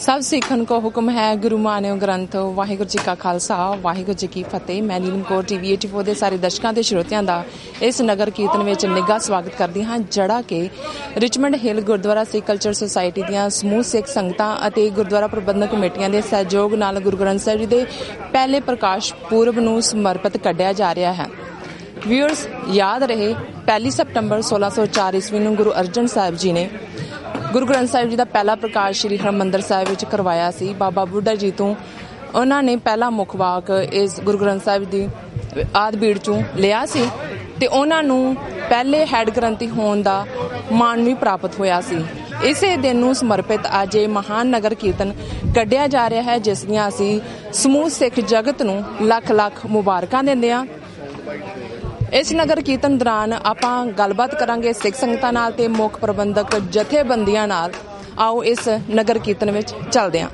सब सिखन को हुक्म है गुरु मानियो ग्रंथ। वाहिगुरू जी का खालसा वाहिगुरू जी की फतेह। मैं नीलम कौर TV 84 ਦੇ ਸਾਰੇ ਦਰਸ਼ਕਾਂ ਤੇ ਸਰੋਤਿਆਂ ਦਾ ਇਸ ਨਗਰ ਕੀਰਤਨ ਵਿੱਚ ਨਿੱਘਾ ਸਵਾਗਤ ਕਰਦੀ ਹਾਂ, ਜਿਹੜਾ ਕਿ ਰਿਚਮੰਡ ਹਿੱਲ ਗੁਰਦੁਆਰਾ ਸਿੱਖ ਕਲਚਰ ਸੁਸਾਇਟੀ ਦੀਆਂ ਸਮੂਹ ਸਿੱਖ ਸੰਗਤਾਂ ਅਤੇ ਗੁਰਦੁਆਰਾ ਪ੍ਰਬੰਧਕ ਕਮੇਟੀਆਂ ਦੇ ਸਹਿਯੋਗ ਨਾਲ ਗੁਰੂ ਗ੍ਰੰਥ ਸਾਹਿਬ ਜੀ ਦੇ ਪਹਿਲੇ ਪ੍ਰਕਾਸ਼ ਪੁਰਬ ਨੂੰ ਸਮਰਪਿਤ ਕੱਢਿਆ ਜਾ ਰਿਹਾ ਹੈ। ਵਿਊਅਰਸ, ਯਾਦ ਰਹੇ 1 ਸਤੰਬਰ 1604 ਈਸਵੀ ਨੂੰ ਗੁਰੂ ਅਰਜਨ ਸਾਹਿਬ ਜੀ ਨੇ ਗੁਰੂ ਗ੍ਰੰਥ ਸਾਹਿਬ ਜੀ ਦਾ ਪਹਿਲਾ ਪ੍ਰਕਾਸ਼ ਸ਼੍ਰੀ ਹਰਿਮੰਦਰ ਸਾਹਿਬ ਵਿੱਚ ਕਰਵਾਇਆ ਸੀ। ਬਾਬਾ ਬੁੱਢਾ ਜੀ ਤੋਂ ਉਹਨਾਂ ਨੇ ਪਹਿਲਾ ਮੁੱਖ ਵਾਕ ਇਸ ਗੁਰੂ ਗ੍ਰੰਥ ਸਾਹਿਬ ਦੀ ਆਦਿ ਬੀੜ ਚੋਂ ਲਿਆ ਸੀ ਤੇ ਉਹਨਾਂ ਨੂੰ ਪਹਿਲੇ ਹੈੱਡ ਗ੍ਰੰਥੀ ਹੋਣ ਦਾ ਮਾਣ ਵੀ ਪ੍ਰਾਪਤ ਹੋਇਆ ਸੀ। ਇਸੇ ਦਿਨ ਨੂੰ ਸਮਰਪਿਤ ਅੱਜ ਇਹ ਮਹਾਨ ਨਗਰ ਕੀਰਤਨ ਕੱਢਿਆ ਜਾ ਰਿਹਾ ਹੈ, ਜਿਸ ਦੀਆਂ ਅਸੀਂ ਸਮੂਹ ਸਿੱਖ ਜਗਤ ਨੂੰ ਲੱਖ ਲੱਖ ਮੁਬਾਰਕਾਂ ਦਿੰਦੇ ਹਾਂ। ਇਸ ਨਗਰ ਕੀਰਤਨ ਦੌਰਾਨ ਆਪਾਂ ਗੱਲਬਾਤ ਕਰਾਂਗੇ ਸਿੱਖ ਸੰਗਤਾਂ ਨਾਲ ਤੇ ਮੁੱਖ ਪ੍ਰਬੰਧਕ ਜਥੇਬੰਦੀਆਂ ਨਾਲ। ਆਓ ਇਸ ਨਗਰ ਕੀਰਤਨ ਵਿੱਚ ਚੱਲਦੇ ਹਾਂ।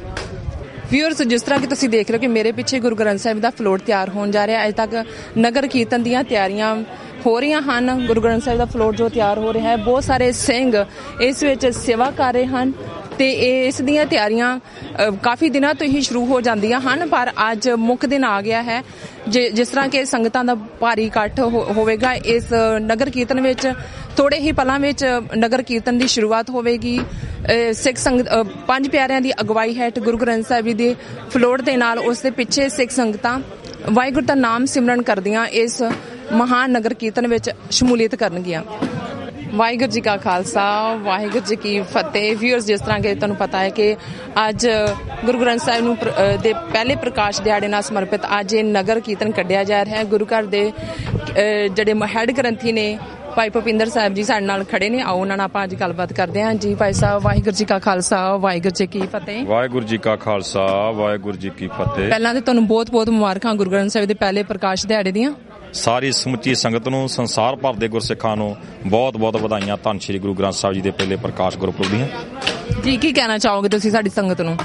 ਵਿਊਅਰਸ, ਜਿਸ ਤਰ੍ਹਾਂ ਕਿ ਤੁਸੀਂ ਦੇਖ ਰਹੇ ਹੋ ਕਿ ਮੇਰੇ ਪਿੱਛੇ ਗੁਰੂ ਗ੍ਰੰਥ ਸਾਹਿਬ ਦਾ ਫਲੋਟ ਤਿਆਰ ਹੋਣ ਜਾ ਰਿਹਾ। ਅਜੇ ਤੱਕ ਨਗਰ ਕੀਰਤਨ ਦੀਆਂ ਤਿਆਰੀਆਂ ਹੋ ਰਹੀਆਂ ਹਨ। ਗੁਰੂ ਗ੍ਰੰਥ ਸਾਹਿਬ ਦਾ ਫਲੋਟ ਜੋ ਤਿਆਰ ਹੋ ਰਿਹਾ ਹੈ, ਬਹੁਤ ਸਾਰੇ ਸਿੰਘ ਇਸ ਵਿੱਚ ਸੇਵਾ ਕਰ ਰਹੇ ਹਨ ਤੇ ਇਸ ਦੀਆਂ ਤਿਆਰੀਆਂ ਕਾਫੀ ਦਿਨਾਂ ਤੋਂ ਹੀ ਸ਼ੁਰੂ ਹੋ ਜਾਂਦੀਆਂ ਹਨ, ਪਰ ਅੱਜ ਮੁੱਖ ਦਿਨ ਆ ਗਿਆ ਹੈ। ਜਿਸ ਤਰ੍ਹਾਂ ਕਿ ਸੰਗਤਾਂ ਦਾ ਭਾਰੀ ਇਕੱਠ ਹੋਵੇਗਾ ਇਸ ਨਗਰ ਕੀਰਤਨ ਵਿੱਚ। ਥੋੜੇ ਹੀ ਪਲਾਂ ਵਿੱਚ ਨਗਰ ਕੀਰਤਨ ਦੀ ਸ਼ੁਰੂਆਤ ਹੋਵੇਗੀ। ਸਿੱਖ ਸੰਗਤ ਪੰਜ ਪਿਆਰਿਆਂ ਦੀ ਅਗਵਾਈ ਹੇਠ ਗੁਰੂ ਗ੍ਰੰਥ ਸਾਹਿਬ ਜੀ ਦੇ ਫਲੋਟ ਦੇ ਨਾਲ ਉਸ ਦੇ ਪਿੱਛੇ ਸਿੱਖ ਸੰਗਤਾਂ ਵਾਹਿਗੁਰੂ ਦਾ ਨਾਮ ਸਿਮਰਨ ਕਰਦੀਆਂ ਇਸ ਮਹਾਨ ਨਗਰ ਕੀਰਤਨ ਵਿੱਚ ਸ਼ਮੂਲੀਅਤ ਕਰਨਗੀਆਂ। ਵਾਹਿਗੁਰੂ ਜੀ ਕਾ ਖਾਲਸਾ ਵਾਹਿਗੁਰੂ ਜੀ ਕੀ ਫਤਿਹ। ਵਿਊਅਰਸ, ਜਿਸ ਤਰ੍ਹਾਂ ਕਿ ਤੁਹਾਨੂੰ ਪਤਾ ਹੈ ਕਿ ਅੱਜ ਗੁਰੂ ਗ੍ਰੰਥ ਸਾਹਿਬ ਨੂੰ ਦੇ ਪਹਿਲੇ ਪ੍ਰਕਾਸ਼ ਦਿਹਾੜੇ ਨਾਲ ਸਮਰਪਿਤ ਅੱਜ ਇਹ ਨਗਰ ਕੀਰਤਨ ਕੱਢਿਆ ਜਾ ਰਿਹਾ ਹੈ। ਗੁਰੂ ਘਰ ਦੇ ਜਿਹੜੇ ਹੈੱਡ ਗ੍ਰੰਥੀ ਨੇ ਭਾਈ ਭੁਪਿੰਦਰ ਸਾਹਿਬ ਜੀ ਸਾਡੇ ਨਾਲ ਖੜੇ ਨੇ। ਆਓ ਉਹਨਾਂ ਨਾਲ ਆਪਾਂ ਅੱਜ ਗੱਲਬਾਤ ਕਰਦੇ ਹਾਂ। ਜੀ ਭਾਈ ਸਾਹਿਬ, ਵਾਹਿਗੁਰੂ ਜੀ ਕਾ ਖਾਲਸਾ ਵਾਹਿਗੁਰੂ ਜੀ ਕੀ ਫਤਿਹ। ਵਾਹਿਗੁਰੂ ਜੀ ਕਾ ਖਾਲਸਾ ਵਾਹਿਗੁਰੂ ਜੀ ਕੀ ਫਤਿਹ। ਪਹਿਲਾਂ ਤੇ ਤੁਹਾਨੂੰ ਬਹੁਤ ਬਹੁਤ ਮੁਬਾਰਕਾਂ ਗੁਰੂ ਗ੍ਰੰਥ ਸਾਹਿਬ ਦੇ ਪਹਿਲੇ ਪ੍ਰਕਾਸ਼ ਦਿਹਾੜੇ ਦੀਆਂ। ਸਾਰੀ ਸਮੁੱਚੀ ਸੰਗਤ ਨੂੰ, ਸੰਸਾਰ ਭਰ ਦੇ ਗੁਰਸਿੱਖਾਂ ਨੂੰ ਬਹੁਤ ਬਹੁਤ ਵਧਾਈਆਂ ਧੰਨ ਸ਼੍ਰੀ ਗੁਰੂ ਗ੍ਰੰਥ ਸਾਹਿਬ ਜੀ ਦੇ ਪਹਿਲੇ ਪ੍ਰਕਾਸ਼ ਗੁਰਪੁਰਬ ਦੀਆਂ। ਜੀ ਕੀ ਕਹਿਣਾ ਚਾਹੋਗੇ ਤੁਸੀਂ ਸਾਡੀ ਸੰਗਤ ਨੂੰ?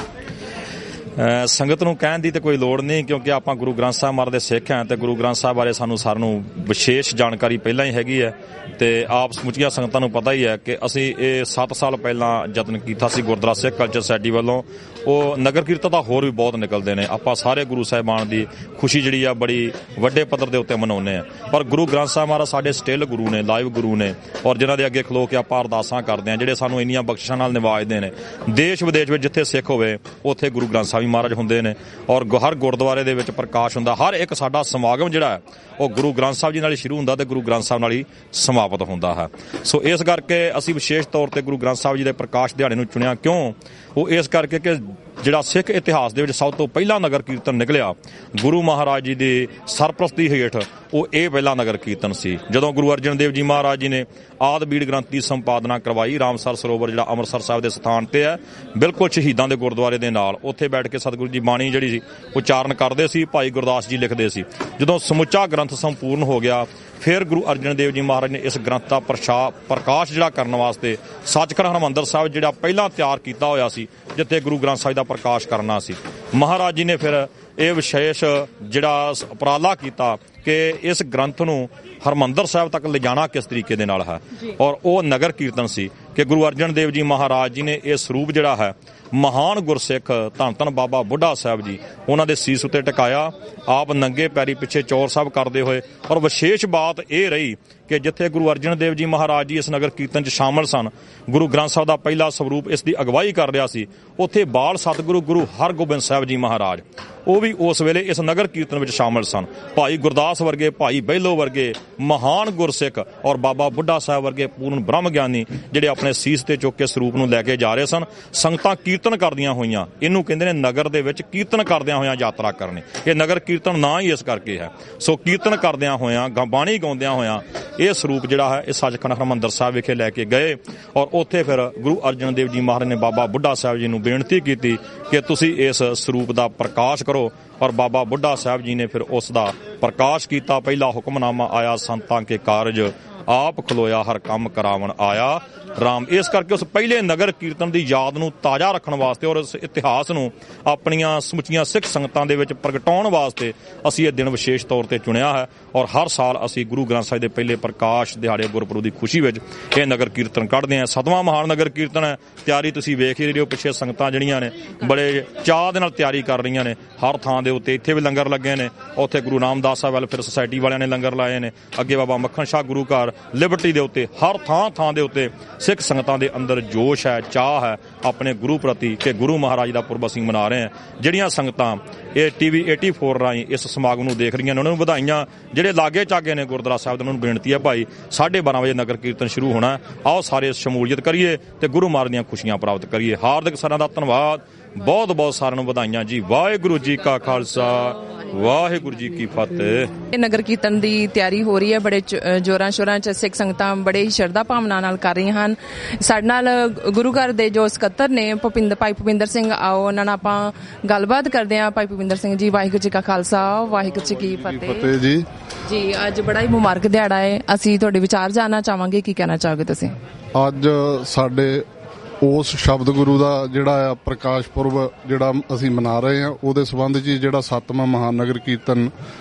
ਸੰਗਤ ਨੂੰ ਕਹਿਣ ਦੀ ਤਾਂ ਕੋਈ ਲੋੜ ਨਹੀਂ, ਕਿਉਂਕਿ ਆਪਾਂ ਗੁਰੂ ਗ੍ਰੰਥ ਸਾਹਿਬ ਮਹਾਰਾਜ ਦੇ ਸਿੱਖ ਹਾਂ ਤੇ ਗੁਰੂ ਗ੍ਰੰਥ ਸਾਹਿਬ ਬਾਰੇ ਸਾਨੂੰ ਸਾਰਿਆਂ ਨੂੰ ਵਿਸ਼ੇਸ਼ ਜਾਣਕਾਰੀ ਪਹਿਲਾਂ ਹੀ ਹੈਗੀ ਹੈ ਤੇ ਆਪ ਸਮੁੱਚੀਆਂ ਸੰਗਤਾਂ ਨੂੰ ਪਤਾ ਹੀ ਹੈ ਕਿ ਅਸੀਂ ਇਹ 7 ਸਾਲ ਪਹਿਲਾਂ ਯਤਨ ਕੀਤਾ ਸੀ ਗੁਰਦੁਆਰਾ ਸਿੱਖ ਕਲਚਰ ਸੁਸਾਇਟੀ ਵੱਲੋਂ। ਉਹ ਨਗਰ ਕੀਰਤਨ ਤਾਂ ਹੋਰ ਵੀ ਬਹੁਤ ਨਿਕਲਦੇ ਨੇ। ਆਪਾਂ ਸਾਰੇ ਗੁਰੂ ਸਾਹਿਬਾਨ ਦੀ ਖੁਸ਼ੀ ਜਿਹੜੀ ਆ ਬੜੀ ਵੱਡੇ ਪੱਧਰ ਦੇ ਉੱਤੇ ਮਨਾਉਂਦੇ ਆ, ਪਰ ਗੁਰੂ ਗ੍ਰੰਥ ਸਾਹਿਬ ਮਹਾਰਾਜ ਸਾਡੇ ਸਟਿਲ ਗੁਰੂ ਨੇ, ਲਾਈਵ ਗੁਰੂ ਨੇ, ਔਰ ਜਿਨ੍ਹਾਂ ਦੇ ਅੱਗੇ ਖਲੋ ਕੇ ਆਪਾਂ ਅਰਦਾਸਾਂ ਕਰਦੇ ਹਾਂ, ਜਿਹੜੇ ਸਾਨੂੰ ਇੰਨੀਆਂ ਬਖਸ਼ਿਸ਼ਾਂ ਨਾਲ ਨਿਵਾਜਦੇ ਨੇ। ਦੇਸ਼ ਵਿਦੇਸ਼ ਵਿੱਚ ਜਿੱਥੇ ਸਿੱਖ ਹੋਵੇ ਉੱਥੇ ਗੁਰੂ ਗ੍ਰੰਥ ਸਾਹਿਬ ਮਹਾਰਾਜ ਹੁੰਦੇ ਨੇ ਔਰ ਹਰ ਗੁਰਦੁਆਰੇ ਦੇ ਵਿੱਚ ਪ੍ਰਕਾਸ਼ ਹੁੰਦਾ। ਹਰ ਇੱਕ ਸਾਡਾ ਸਮਾਗਮ ਜਿਹੜਾ ਹੈ ਉਹ ਗੁਰੂ ਗ੍ਰੰਥ ਸਾਹਿਬ ਜੀ ਨਾਲ ਹੀ ਸ਼ੁਰੂ ਹੁੰਦਾ ਤੇ ਗੁਰੂ ਗ੍ਰੰਥ ਸਾਹਿਬ ਨਾਲ ਹੀ ਸਮਾਪਤ ਹੁੰਦਾ ਹੈ। ਸੋ ਇਸ ਕਰਕੇ ਅਸੀਂ ਵਿਸ਼ੇਸ਼ ਤੌਰ ਤੇ ਗੁਰੂ ਗ੍ਰੰਥ ਸਾਹਿਬ ਜੀ ਦੇ ਪ੍ਰਕਾਸ਼ ਦਿਹਾੜੇ ਨੂੰ ਚੁਣਿਆ। ਕਿਉਂ? ਉਹ ਇਸ ਕਰਕੇ ਕਿ ਜਿਹੜਾ ਸਿੱਖ ਇਤਿਹਾਸ ਦੇ ਵਿੱਚ ਸਭ ਤੋਂ ਪਹਿਲਾ ਨਗਰ ਕੀਰਤਨ ਨਿਕਲਿਆ ਗੁਰੂ ਮਹਾਰਾਜ ਜੀ ਦੀ ਸਰਪ੍ਰਸਤੀ ਹੇਠ, ਉਹ ਇਹ ਪਹਿਲਾ ਨਗਰ ਕੀਰਤਨ ਸੀ। ਜਦੋਂ ਗੁਰੂ ਅਰਜਨ ਦੇਵ ਜੀ ਮਹਾਰਾਜ ਜੀ ਨੇ ਆਦਿ ਬੀੜ ਗ੍ਰੰਥ ਦੀ ਸੰਪਾਦਨਾ ਕਰਵਾਈ, ਰਾਮਸਰ ਸਰੋਵਰ ਜਿਹੜਾ ਅੰਮ੍ਰਿਤਸਰ ਸਾਹਿਬ ਦੇ ਸਥਾਨ ਤੇ ਹੈ, ਬਿਲਕੁਲ ਸ਼ਹੀਦਾਂ ਦੇ ਗੁਰਦੁਆਰੇ ਦੇ ਨਾਲ, ਉੱਥੇ ਬੈਠ ਕੇ ਸਤਿਗੁਰੂ ਜੀ ਬਾਣੀ ਜਿਹੜੀ ਸੀ ਉਚਾਰਨ ਕਰਦੇ ਸੀ। ਭਾਈ ਗੁਰਦਾਸ ਜੀ ਲਿਖਦੇ ਸੀ। ਜਦੋਂ ਸਮੁੱਚਾ ਗ੍ਰੰਥ ਸੰਪੂਰਨ ਹੋ ਗਿਆ, ਫਿਰ ਗੁਰੂ ਅਰਜਨ ਦੇਵ ਜੀ ਮਹਾਰਾਜ ਨੇ ਇਸ ਗ੍ਰੰਥ ਦਾ ਪ੍ਰਕਾਸ਼ ਜਿਹੜਾ ਕਰਨ ਵਾਸਤੇ ਸੱਚਖੰਡ ਹਰਿਮੰਦਰ ਸਾਹਿਬ ਜਿਹੜਾ ਪਹਿਲਾਂ ਤਿਆਰ ਕੀਤਾ ਹੋਇਆ ਸੀ, ਜਿੱਥੇ ਗੁਰੂ ਗ੍ਰੰਥ ਸਾਹਿਬ ਦਾ ਪ੍ਰਕਾਸ਼ ਕਰਨਾ ਸੀ, ਮਹਾਰਾਜ ਜੀ ਨੇ ਫਿਰ ਇਹ ਵਿਸ਼ੇਸ਼ ਜਿਹੜਾ ਉਪਰਾਲਾ ਕੀਤਾ ਕਿ ਇਸ ਗ੍ਰੰਥ ਨੂੰ ਹਰਿਮੰਦਰ ਸਾਹਿਬ ਤੱਕ ਲਿਜਾਣਾ ਕਿਸ ਤਰੀਕੇ ਦੇ ਨਾਲ ਹੈ। ਔਰ ਉਹ ਨਗਰ ਕੀਰਤਨ ਸੀ ਕਿ ਗੁਰੂ ਅਰਜਨ ਦੇਵ ਜੀ ਮਹਾਰਾਜ ਜੀ ਨੇ ਇਹ ਸਰੂਪ ਜਿਹੜਾ ਹੈ ਮਹਾਨ ਗੁਰਸਿੱਖ ਧੰਨ ਧੰਨ ਬਾਬਾ ਬੁੱਢਾ ਸਾਹਿਬ ਜੀ, ਉਹਨਾਂ ਦੇ ਸੀਸ ਉੱਤੇ ਟਿਕਾਇਆ, ਆਪ ਨੰਗੇ ਪੈਰੀ ਪਿੱਛੇ ਚੌਰ ਸਾਹਿਬ ਕਰਦੇ ਹੋਏ। ਔਰ ਵਿਸ਼ੇਸ਼ ਬਾਤ ਇਹ ਰਹੀ ਕਿ ਜਿੱਥੇ ਗੁਰੂ ਅਰਜਨ ਦੇਵ ਜੀ ਮਹਾਰਾਜ ਜੀ ਇਸ ਨਗਰ ਕੀਰਤਨ 'ਚ ਸ਼ਾਮਲ ਸਨ, ਗੁਰੂ ਗ੍ਰੰਥ ਸਾਹਿਬ ਦਾ ਪਹਿਲਾ ਸਰੂਪ ਇਸ ਦੀ ਅਗਵਾਈ ਕਰ ਰਿਹਾ ਸੀ, ਉੱਥੇ ਬਾਲ ਸਤਿਗੁਰੂ ਗੁਰੂ ਹਰਗੋਬਿੰਦ ਸਾਹਿਬ ਜੀ ਮਹਾਰਾਜ ਉਹ ਵੀ ਉਸ ਵੇਲੇ ਇਸ ਨਗਰ ਕੀਰਤਨ ਵਿੱਚ ਸ਼ਾਮਲ ਸਨ। ਭਾਈ ਗੁਰਦਾਸ ਵਰਗੇ, ਭਾਈ ਬਹਿਲੋ ਵਰਗੇ ਮਹਾਨ ਗੁਰਸਿੱਖ ਔਰ ਬਾਬਾ ਬੁੱਢਾ ਸਾਹਿਬ ਵਰਗੇ ਪੂਰਨ ਬ੍ਰਹਮ ਗਿਆਨੀ ਜਿਹੜੇ ਆਪਣੇ ਸੀਸ ਤੇ ਚੁੱਕ ਕੇ ਸਰੂਪ ਨੂੰ ਲੈ ਕੇ ਜਾ ਰਹੇ ਸਨ। ਸੰਗਤਾਂ ਕੀਰਤਨ ਕਰਦੀਆਂ ਹੋਈਆਂ, ਇਹਨੂੰ ਕਹਿੰਦੇ ਨੇ ਨਗਰ ਦੇ ਵਿੱਚ ਕੀਰਤਨ ਕਰਦਿਆਂ ਹੋਇਆਂ ਯਾਤਰਾ ਕਰਨੀ। ਇਹ ਨਗਰ ਕੀਰਤਨ ਨਾਂ ਹੀ ਇਸ ਕਰਕੇ ਹੈ। ਸੋ ਕੀਰਤਨ ਕਰਦਿਆਂ ਹੋਇਆਂ, ਬਾਣੀ ਗਾਉਂਦਿਆਂ ਹੋਇਆਂ ਇਹ ਸਰੂਪ ਜਿਹੜਾ ਹੈ ਇਹ ਸੱਚਖੰਡ ਹਰਿਮੰਦਰ ਸਾਹਿਬ ਵਿਖੇ ਲੈ ਕੇ ਗਏ। ਔਰ ਉੱਥੇ ਫਿਰ ਗੁਰੂ ਅਰਜਨ ਦੇਵ ਜੀ ਮਹਾਰਾਜ ਨੇ ਬਾਬਾ ਬੁੱਢਾ ਸਾਹਿਬ ਜੀ ਨੂੰ ਬੇਨਤੀ ਕੀਤੀ ਕਿ ਤੁਸੀਂ ਇਸ ਸਰੂਪ ਦਾ ਪ੍ਰਕਾਸ਼ ਕਰੋ। ਔਰ ਬਾਬਾ ਬੁੱਢਾ ਸਾਹਿਬ ਜੀ ਨੇ ਫਿਰ ਉਸ ਦਾ ਪ੍ਰਕਾਸ਼ ਕੀਤਾ। ਪਹਿਲਾ ਹੁਕਮਨਾਮਾ ਆਇਆ ਸੰਤਾਂ ਕੇ ਕਾਰਜ, ਆਪ ਖਲੋਇਆ ਹਰ ਕੰਮ ਕਰਾਵਣ ਆਇਆ, ਰਾਮ। ਇਸ ਕਰਕੇ ਉਸ ਪਹਿਲੇ ਨਗਰ ਕੀਰਤਨ ਦੀ ਯਾਦ ਨੂੰ ਤਾਜ਼ਾ ਰੱਖਣ ਵਾਸਤੇ ਔਰ ਇਸ ਇਤਿਹਾਸ ਨੂੰ ਆਪਣੀਆਂ ਸਮੁੱਚੀਆਂ ਸਿੱਖ ਸੰਗਤਾਂ ਦੇ ਵਿੱਚ ਪ੍ਰਗਟਾਉਣ ਵਾਸਤੇ ਅਸੀਂ ਇਹ ਦਿਨ ਵਿਸ਼ੇਸ਼ ਤੌਰ ਤੇ ਚੁਣਿਆ ਹੈ ਔਰ ਹਰ ਸਾਲ ਅਸੀਂ ਗੁਰੂ ਗ੍ਰੰਥ ਸਾਹਿਬ ਦੇ ਪਹਿਲੇ ਪ੍ਰਕਾਸ਼ ਦਿਹਾੜੇ ਗੁਰਪੁਰਬ ਦੀ ਖੁਸ਼ੀ ਵਿੱਚ ਇਹ ਨਗਰ ਕੀਰਤਨ ਕੱਢਦੇ ਹਾਂ। 7ਵਾਂ ਮਹਾਨ ਨਗਰ ਕੀਰਤਨ ਹੈ। ਤਿਆਰੀ ਤੁਸੀਂ ਵੇਖ ਹੀ ਰਹੇ ਹੋ, ਪਿੱਛੇ ਸੰਗਤਾਂ ਜਿਹੜੀਆਂ ਨੇ ਬੜੇ ਚਾਅ ਦੇ ਨਾਲ ਤਿਆਰੀ ਕਰ ਰਹੀਆਂ ਨੇ। ਹਰ ਥਾਂ ਦੇ ਉੱਤੇ ਇੱਥੇ ਵੀ ਲੰਗਰ ਲੱਗੇ ਨੇ, ਉੱਥੇ ਗੁਰੂ ਰਾਮਦਾਸ ਸਾਹਿਬ ਵੈਲਫੇਅਰ ਸੁਸਾਇਟੀ ਵਾਲਿਆਂ ਨੇ ਲੰਗਰ ਲਾਏ ਨੇ, ਅੱਗੇ ਬਾਬਾ ਮੱਖਣ ਸ਼ਾਹ ਗੁਰੂ ਘਰ ਲਿਬਰਟੀ ਦੇ ਉੱਤੇ, ਹਰ ਥਾਂ ਦੇ ਉੱਤੇ ਸਿੱਖ ਸੰਗਤਾਂ ਦੇ ਅੰਦਰ ਜੋਸ਼ ਹੈ, ਚਾਹ ਹੈ ਆਪਣੇ ਗੁਰੂ ਪ੍ਰਤੀ ਕਿ ਗੁਰੂ ਮਹਾਰਾਜ ਦਾ ਪੁਰਬ ਅਸੀਂ ਮਨਾ ਰਹੇ ਹਾਂ। ਜਿਹੜੀਆਂ ਸੰਗਤਾਂ ਇਹ TV 84 ਰਾਹੀਂ ਇਸ ਸਮਾਗਮ ਨੂੰ ਦੇਖ ਰਹੀਆਂ ਨੇ ਉਹਨਾਂ ਨੂੰ ਵਧਾਈਆਂ। ਜਿਹੜੇ ਲਾਗੇ ਚਾਗੇ ਨੇ ਗੁਰਦੁਆਰਾ ਸਾਹਿਬ ਦੇ ਉਹਨਾਂ ਨੂੰ ਬੇਨਤੀ ਹੈ ਭਾਈ 12:30 ਵਜੇ ਨਗਰ ਕੀਰਤਨ ਸ਼ੁਰੂ ਹੋਣਾ, ਆਓ ਸਾਰੇ ਸ਼ਮੂਲੀਅਤ ਕਰੀਏ ਤੇ ਗੁਰੂ ਮਹਾਰਾਜ ਦੀਆਂ ਖੁਸ਼ੀਆਂ ਪ੍ਰਾਪਤ ਕਰੀਏ। ਹਾਰਦਿਕ ਸਾਰਿਆਂ ਦਾ ਧੰਨਵਾਦ, ਬਹੁਤ ਬਹੁਤ ਸਾਰਿਆਂ ਨੂੰ ਵਧਾਈਆਂ ਜੀ। ਵਾਹਿਗੁਰੂ ਜੀ ਕਾ ਖਾਲਸਾ, ਵਾਹਿਗੁਰੂ ਜੀ ਕੀ ਫਤਿਹ। ਇਹ ਨਗਰ ਕੀਰਤਨ ਦੀ ਤਿਆਰੀ ਹੋ ਰਹੀ ਹੈ, ਬੜੇ ਜੋਰਾਂ ਸ਼ੋਰਾਂ 'ਚ ਸਿੱਖ ਸੰਗਤਾਂ ਬੜੇ ਹੀ ਸ਼ਰਧਾ ਭਾਵਨਾ ਨਾਲ ਕਰ ਰਹੀਆਂ ਹਨ। ਸਾਡੇ ਨਾਲ ਗੁਰੂ ਘਰ ਦੇ ਜੋ ਸਕੱਤਰ ਨੇ ਭਾਈ ਭੁਪਿੰਦਰ ਸਿੰਘ, ਆਓ ਉਹਨਾਂ ਨਾਲ ਆਪਾਂ ਗੱਲਬਾਤ ਕਰਦੇ ਹਾਂ। ਭਾਈ ਭੁਪਿੰਦਰ ਸਿੰਘ ਜੀ, ਵਾਹਿਗੁਰੂ ਜੀ ਕਾ ਖਾਲਸਾ, ਵਾਹਿਗੁਰੂ ਜੀ ਕੀ ਫਤਿਹ ਜੀ। ਜੀ ਅੱਜ ਬੜਾ ਹੀ ਮੁਬਾਰਕ ਦਿਹਾੜਾ ਹੈ, ਅਸੀਂ ਤੁਹਾਡੇ ਵਿਚਾਰ ਜਾਣਨਾ ਚਾਹਾਂਗੇ, ਕੀ ਕਹਿਣਾ ਚਾਹੋਗੇ ਤੁਸੀਂ? ਅੱਜ ਸਾਡੇ ਉਸ ਸ਼ਬਦ ਗੁਰੂ ਦਾ ਜਿਹੜਾ ਆ ਪ੍ਰਕਾਸ਼ ਪੁਰਬ ਜਿਹੜਾ ਅਸੀਂ ਮਨਾ ਰਹੇ ਹਾਂ, ਉਹਦੇ ਸੰਬੰਧ 'ਚ ਜਿਹੜਾ 7ਵਾਂ ਮਹਾਨਗਰ ਕੀਰਤਨ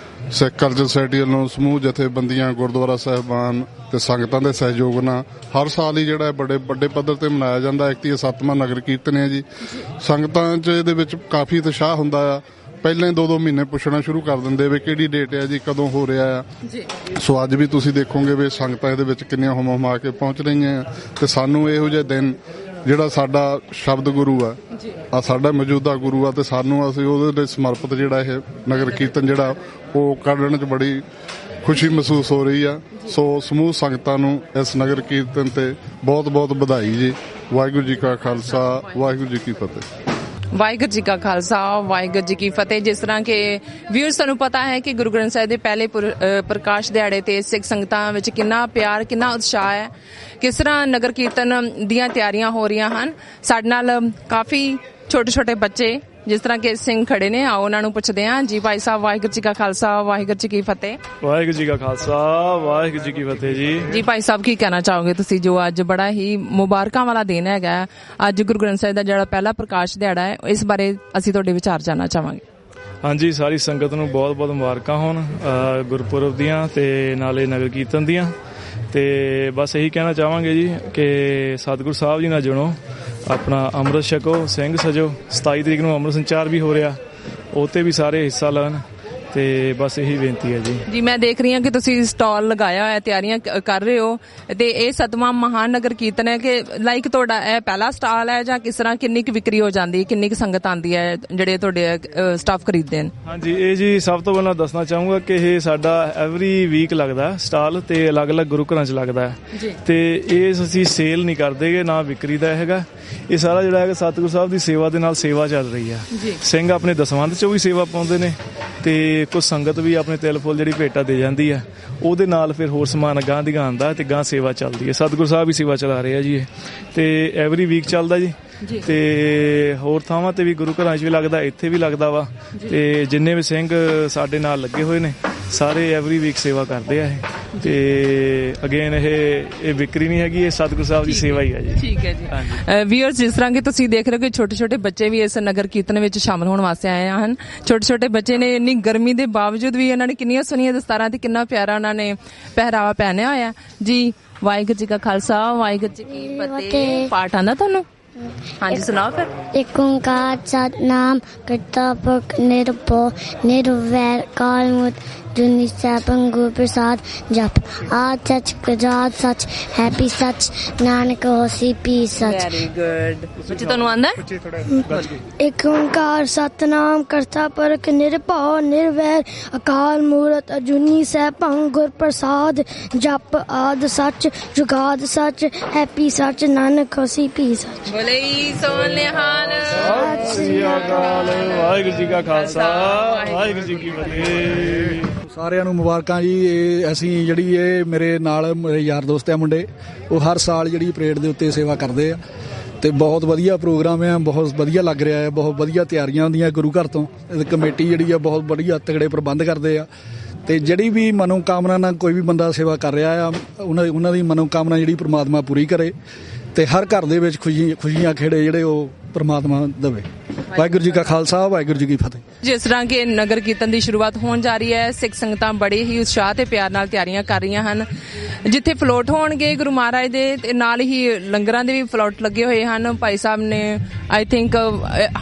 ਸਿੱਖ ਕਲਚਰ ਸੁਸਾਇਟੀ ਵੱਲੋਂ ਸਮੂਹ ਜਥੇਬੰਦੀਆਂ, ਗੁਰਦੁਆਰਾ ਸਾਹਿਬਾਨ ਤੇ ਸੰਗਤਾਂ ਦੇ ਸਹਿਯੋਗ ਨਾਲ ਹਰ ਸਾਲ ਹੀ ਜਿਹੜਾ ਬੜੇ ਵੱਡੇ ਪੱਧਰ ਤੇ ਮਨਾਇਆ ਜਾਂਦਾ। ਇੱਕ 7ਵਾਂ ਨਗਰ ਕੀਰਤਨ ਹੈ ਜੀ। ਸੰਗਤਾਂ 'ਚ ਇਹਦੇ ਵਿੱਚ ਕਾਫੀ ਉਤਸ਼ਾਹ ਹੁੰਦਾ ਆ। ਪਹਿਲਾਂ 2-2 ਮਹੀਨੇ ਪੁੱਛਣਾ ਸ਼ੁਰੂ ਕਰ ਦਿੰਦੇ ਵੀ ਕਿਹੜੀ ਡੇਟ ਹੈ ਜੀ, ਕਦੋਂ ਹੋ ਰਿਹਾ ਆ ਜੀ। ਸੋ ਅੱਜ ਵੀ ਤੁਸੀਂ ਦੇਖੋਗੇ ਵੀ ਸੰਗਤਾਂ ਇਹਦੇ ਵਿੱਚ ਕਿੰਨੀਆਂ ਹੁਮ-ਹੁਮਾ ਕੇ ਪਹੁੰਚ ਰਹੀਆਂ ਤੇ ਸਾਨੂੰ ਇਹੋ ਜਿਹੇ ਦਿਨ ਜਿਹੜਾ ਸਾਡਾ ਸ਼ਬਦ ਗੁਰੂ ਆ ਸਾਡਾ ਮੌਜੂਦਾ ਗੁਰੂ ਆ ਤੇ ਸਾਨੂੰ ਅਸੀਂ ਉਹਦੇ ਲਈ ਸਮਰਪਿਤ ਜਿਹੜਾ ਇਹ ਨਗਰ ਕੀਰਤਨ ਜਿਹੜਾ ਉਹ ਕੱਢਣ 'ਚ ਬੜੀ ਖੁਸ਼ੀ ਮਹਿਸੂਸ ਹੋ ਰਹੀ ਆ। ਸੋ ਸਮੂਹ ਸੰਗਤਾਂ ਨੂੰ ਇਸ ਨਗਰ ਕੀਰਤਨ ਤੇ ਬਹੁਤ-ਬਹੁਤ ਵਧਾਈ ਜੀ। ਵਾਹਿਗੁਰੂ ਜੀ ਕਾ ਖਾਲਸਾ, ਵਾਹਿਗੁਰੂ ਜੀ ਕੀ ਫਤਿਹ। ਵਾਹਿਗੁਰੂ ਜੀ ਕਾ ਖਾਲਸਾ, ਵਾਹਿਗੁਰੂ ਜੀ ਕੀ ਫਤਿਹ। ਜਿਸ ਤਰ੍ਹਾਂ ਕਿ ਵੀਰ ਸਾਨੂੰ ਪਤਾ ਹੈ ਕਿ ਗੁਰੂ ਗ੍ਰੰਥ ਸਾਹਿਬ ਦੇ ਪਹਿਲੇ ਪ੍ਰਕਾਸ਼ ਦਿਹਾੜੇ ਤੇ ਸਿੱਖ ਸੰਗਤਾਂ ਵਿੱਚ ਕਿੰਨਾ ਪਿਆਰ, ਕਿੰਨਾ ਉਤਸ਼ਾਹ ਹੈ, ਕਿਸ ਤਰ੍ਹਾਂ ਨਗਰ ਕੀਰਤਨ ਦੀਆਂ ਤਿਆਰੀਆਂ ਹੋ ਰਹੀਆਂ ਹਨ। ਸਾਡੇ ਨਾਲ ਕਾਫੀ ਛੋਟੇ ਬੱਚੇ ਜਿਸ ਤਰ੍ਹਾਂ ਕਿ ਸਿੰਘ ਖੜੇ ਨੇ, ਆਓ ਉਹਨਾਂ ਨੂੰ ਪੁੱਛਦੇ ਹਾਂ। ਜੀ ਭਾਈ ਸਾਹਿਬ, ਵਾਹਿਗੁਰੂ ਜੀ ਕਾ ਖਾਲਸਾ, ਵਾਹਿਗੁਰੂ ਜੀ ਕੀ ਫਤਿਹ। ਵਾਹਿਗੁਰੂ ਜੀ ਕਾ ਖਾਲਸਾ, ਵਾਹਿਗੁਰੂ ਜੀ ਕੀ ਫਤਿਹ ਜੀ। ਜੀ ਭਾਈ ਸਾਹਿਬ, ਕੀ ਕਹਿਣਾ ਚਾਹੋਗੇ ਤੁਸੀਂ ਜੋ ਅੱਜ ਬੜਾ ਹੀ ਮੁਬਾਰਕਾਂ ਵਾਲਾ ਦਿਨ ਹੈਗਾ, ਅੱਜ ਗੁਰੂ ਗ੍ਰੰਥ ਸਾਹਿਬ ਦਾ ਜਿਹੜਾ ਪਹਿਲਾ ਪ੍ਰਕਾਸ਼ ਦਿਹਾੜਾ ਹੈ, ਇਸ ਬਾਰੇ ਅਸੀਂ ਤੁਹਾਡੇ ਵਿਚਾਰ ਜਾਣਨਾ ਚਾਹਾਂਗੇ। ਹਾਂਜੀ, ਸਾਰੀ ਸੰਗਤ ਨੂੰ ਬਹੁਤ ਬਹੁਤ ਮੁਬਾਰਕਾਂ ਹੋਣ ਗੁਰਪੁਰਬ ਦੀਆਂ ਤੇ ਨਾਲੇ ਨਗਰ ਕੀਰਤਨ ਦੀਆਂ। ਤੇ ਬਸ ਇਹੀ ਕਹਿਣਾ ਚਾਹਾਂਗੇ ਜੀ ਕਿ ਸਤਿਗੁਰੂ ਸਾਹਿਬ ਜੀ ਨਾਲ ਜੁੜੋ, ਆਪਣਾ ਅੰਮ੍ਰਿਤ ਛਕੋ, ਸਿੰਘ ਸਜੋ। 27 ਤਰੀਕ ਨੂੰ ਅੰਮ੍ਰਿਤ ਸੰਚਾਰ ਵੀ ਹੋ ਰਿਹਾ, ਉਹ 'ਤੇ ਵੀ ਸਾਰੇ ਹਿੱਸਾ ਲੈਣ ਤੇ ਬਸ ਇਹੀ ਬੇਨਤੀ ਹੈ ਜੀ। ਜੀ ਮੈਂ ਦੇਖ ਰਹੀ ਹਾਂ ਕਿ ਤੁਸੀਂ ਸਟਾਲ ਲਗਾਇਆ ਹੋਇਆ, ਤਿਆਰੀਆਂ ਕਰ ਰਹੇ ਹੋ ਤੇ ਇਹ 7ਵਾਂ ਮਹਾਨ ਨਗਰ ਕੀਰਤਨ ਹੈ ਕਿ ਲਾਈਕ ਤੁਹਾਡਾ ਇਹ ਪਹਿਲਾ ਸਟਾਲ ਹੈ ਜਾਂ ਕਿਸ ਤਰ੍ਹਾਂ, ਕਿੰਨੀ ਕੁ ਵਿਕਰੀ ਹੋ ਜਾਂਦੀ, ਕਿੰਨੀ ਕੁ ਸੰਗਤ ਆਉਂਦੀ ਹੈ ਜਿਹੜੇ ਤੁਹਾਡੇ ਸਟਾਫ ਖਰੀਦਦੇ ਨੇ? ਹਾਂਜੀ, ਇਹ ਜੀ ਸਭ ਤੋਂ ਪਹਿਲਾਂ ਦੱਸਣਾ ਚਾਹੂੰਗਾ ਕਿ ਇਹ ਸਾਡਾ ਐਵਰੀ ਵੀਕ ਲੱਗਦਾ ਸਟਾਲ ਤੇ ਅਲੱਗ-ਅਲੱਗ ਗੁਰੂ ਘਰਾਂ 'ਚ ਲੱਗਦਾ ਹੈ ਤੇ ਇਹ ਅਸੀਂ ਸੇਲ ਨਹੀਂ ਕਰਦੇਗੇ, ਨਾ ਵਿਕਰੀ ਦਾ ਹੈਗਾ। ਇਹ ਸਾਰਾ ਜਿਹੜਾ ਹੈਗਾ ਸਤਿਗੁਰੂ ਸਾਹਿਬ ਦੀ ਸੇਵਾ ਦੇ ਨਾਲ ਸੇਵਾ ਚੱਲ ਰਹੀ ਆ। ਸਿੰਘ ਆਪਣੇ ਦਸਵੰਧ 'ਚੋਂ ਵੀ ਸੇਵਾ ਪਾਉਂਦੇ ਨੇ ਤੇ ਕੁਝ ਸੰਗਤ ਵੀ ਆਪਣੇ ਤਿਲ ਫੁੱਲ ਜਿਹੜੀ ਭੇਟਾ ਦੇ ਜਾਂਦੀ ਆ, ਉਹਦੇ ਨਾਲ ਫਿਰ ਹੋਰ ਸਮਾਨ ਗਾਂ ਦੀ ਗਾਂ ਆਉਂਦਾ ਤੇ ਗਾਂ ਸੇਵਾ ਚੱਲਦੀ ਹੈ। ਸਤਿਗੁਰੂ ਸਾਹਿਬ ਵੀ ਸੇਵਾ ਚਲਾ ਰਹੇ ਆ ਜੀ ਇਹ, ਤੇ ਐਵਰੀ ਵੀਕ ਚੱਲਦਾ ਜੀ। ਤੇ ਹੋਰ ਥਾਵਾਂ ਤੇ ਵੀ ਗੁਰੂ ਘਰਾਂ 'ਚ ਵੀ ਲੱਗਦਾ, ਇੱਥੇ ਵੀ ਲੱਗਦਾ ਵਾ। ਤੇ ਜਿੰਨੇ ਵੀ ਸਿੰਘ ਸਾਡੇ ਨਾਲ ਲੱਗੇ ਹੋਏ ਨੇ ਸਾਰੇ ਐਵਰੀ ਵੀਕ ਸੇਵਾ ਕਰਦੇ ਆ ਇਹ। ਤੇ ਅਗੇਨ ਇਹ ਵਿਕਰੀ ਨਹੀਂ ਹੈਗੀ, ਇਹ ਸਤਿਗੁਰੂ ਸਾਹਿਬ ਦੀ ਸੇਵਾ ਹੀ ਹੈ ਜੀ। ਠੀਕ ਹੈ ਜੀ। ਵੀਅਰਸ, ਜਿਸ ਤਰ੍ਹਾਂ ਕਿ ਤੁਸੀਂ ਦੇਖ ਰਹੇ ਹੋ ਕਿ ਛੋਟੇ ਬੱਚੇ ਵੀ ਇਸ ਨਗਰ ਕੀਰਤਨ ਵਿੱਚ ਸ਼ਾਮਲ ਹੋਣ ਵਾਸਤੇ ਆਏ ਹਨ। ਛੋਟੇ ਬੱਚੇ ਨੇ, ਇੰਨੀ ਗਰਮੀ ਦੇ ਬਾਵਜੂਦ ਵੀ ਇਹਨਾਂ ਨੇ ਕਿੰਨੀਆਂ ਸੋਹਣੀਆਂ ਦਸਤਾਰਾਂ ਤੇ ਕਿੰਨਾ ਪਿਆਰਾ ਉਹਨਾਂ ਨੇ ਪਹਿਰਾਵਾ ਪਹਿਨਿਆ ਹੋਇਆ ਜੀ। ਵਾਹਿਗੁਰੂ ਜੀ ਕਾ ਖਾਲਸਾ, ਵਾਹਿਗੁਰੂ ਜੀ ਕੀ ਫਤਿਹ। ਪਾਠ ਆਉਂਦਾ ਤੁਹਾਨੂੰ? ਹਾਂਜੀ, ਸੁਣਾਓ ਫਿਰ। ਏਕ ਓਂਕਾਰ ਸਤਿਨਾਮ ਕਰਤਾ ਪੁਰਖ ਨਿਰਭਉ ਨਿਰਵੈਰ ਅਕਾਲ ਮੂਰਤ ਜੁਨੀ ਸੈਭੰ ਗੁਰ ਪ੍ਰਸਾਦ। ਜਪ ਆਦਿ ਸੱਚ ਜੁਗਾਦਿ ਸੱਚ ਹੈਪੀ ਸੱਚ ਨਾਨਕ ਹੋਸੀ ਪੀ ਸੱਚ। Very good. ਬੱਚੇ ਤੁਹਾਨੂੰ ਆਉਂਦਾ? ਏਕ ਓਂਕਾਰ ਸਤਿਨਾਮ ਕਰਤਾ ਪੁਰਖ ਨਿਰਭਉ ਨਿਰਵੈਰ ਅਕਾਲ ਮੂਰਤ ਅਜੂਨੀ ਸੈਭੰ ਗੁਰ ਪ੍ਰਸਾਦ। ਜਪ ਆਦਿ ਸੱਚ ਜੁਗਾਦਿ ਸੱਚ ਹੈਪੀ ਸੱਚ ਨਾਨਕ ਹੋਸੀ ਪੀ ਸੱਚ। ਬੋਲੇ ਸੋ ਨਿਹਾਲ। ਸਤਿ ਸ੍ਰੀ ਅਕਾਲ। ਵਾਹਿਗੁਰੂ ਜੀ ਕਾ ਖਾਲਸਾ, ਵਾਹਿਗੁਰੂ ਜੀ ਕੀ ਫਤਿਹ। ਸਾਰਿਆਂ ਨੂੰ ਮੁਬਾਰਕਾਂ ਜੀ। ਇਹ ਅਸੀਂ ਜਿਹੜੀ ਇਹ ਮੇਰੇ ਨਾਲ ਮੇਰੇ ਯਾਰ ਦੋਸਤ ਆ ਮੁੰਡੇ, ਉਹ ਹਰ ਸਾਲ ਜਿਹੜੀ ਪਰੇਡ ਦੇ ਉੱਤੇ ਸੇਵਾ ਕਰਦੇ ਆ ਤੇ ਬਹੁਤ ਵਧੀਆ ਪ੍ਰੋਗਰਾਮ ਆ, ਬਹੁਤ ਵਧੀਆ ਲੱਗ ਰਿਹਾ ਹੈ। ਬਹੁਤ ਵਧੀਆ ਤਿਆਰੀਆਂ ਹੁੰਦੀਆਂ ਗੁਰੂ ਘਰ ਤੋਂ। ਕਮੇਟੀ ਜਿਹੜੀ ਆ ਬਹੁਤ ਵਧੀਆ ਤਗੜੇ ਪ੍ਰਬੰਧ ਕਰਦੇ ਆ ਤੇ ਜਿਹੜੀ ਵੀ ਮਨੋਕਾਮਨਾ ਨਾਲ ਕੋਈ ਵੀ ਬੰਦਾ ਸੇਵਾ ਕਰ ਰਿਹਾ ਆ, ਉਹਨਾਂ ਦੀ ਮਨੋਕਾਮਨਾ ਜਿਹੜੀ ਪ੍ਰਮਾਤਮਾ ਪੂਰੀ ਕਰੇ। ਤੇ ਹਰ ਘਰ ਦੇ ਵਿੱਚ ਖੁਸ਼ੀਆਂ ਖੇੜੇ ਜਿਹੜੇ ਉਹ ਪ੍ਰਮਾਤਮਾ ਦੇਵੇ। ਵਾਹਿਗੁਰੂ ਜੀ ਕਾ ਖਾਲਸਾ, ਵਾਹਿਗੁਰੂ ਜੀ ਕੀ ਫਤਿਹ। ਜਿਸ ਤਰ੍ਹਾਂ ਕਿ ਨਗਰ ਕੀਰਤਨ ਦੀ ਸ਼ੁਰੂਆਤ ਹੋਣ ਜਾ ਰਹੀ ਹੈ, ਸਿੱਖ ਸੰਗਤਾਂ ਬੜੇ ਹੀ ਉਤਸ਼ਾਹ ਤੇ ਪਿਆਰ ਨਾਲ ਤਿਆਰੀਆਂ ਕਰ ਰਹੀਆਂ ਹਨ। ਜਿੱਥੇ ਫਲੋਟ ਹੋਣਗੇ ਗੁਰੂ ਮਹਾਰਾਜ ਦੇ, ਤੇ ਨਾਲ ਹੀ ਲੰਗਰਾਂ ਦੇ ਵੀ ਫਲੋਟ ਲੱਗੇ ਹੋਏ ਹਨ। ਭਾਈ ਸਾਹਿਬ ਨੇ ਆਈ ਥਿੰਕ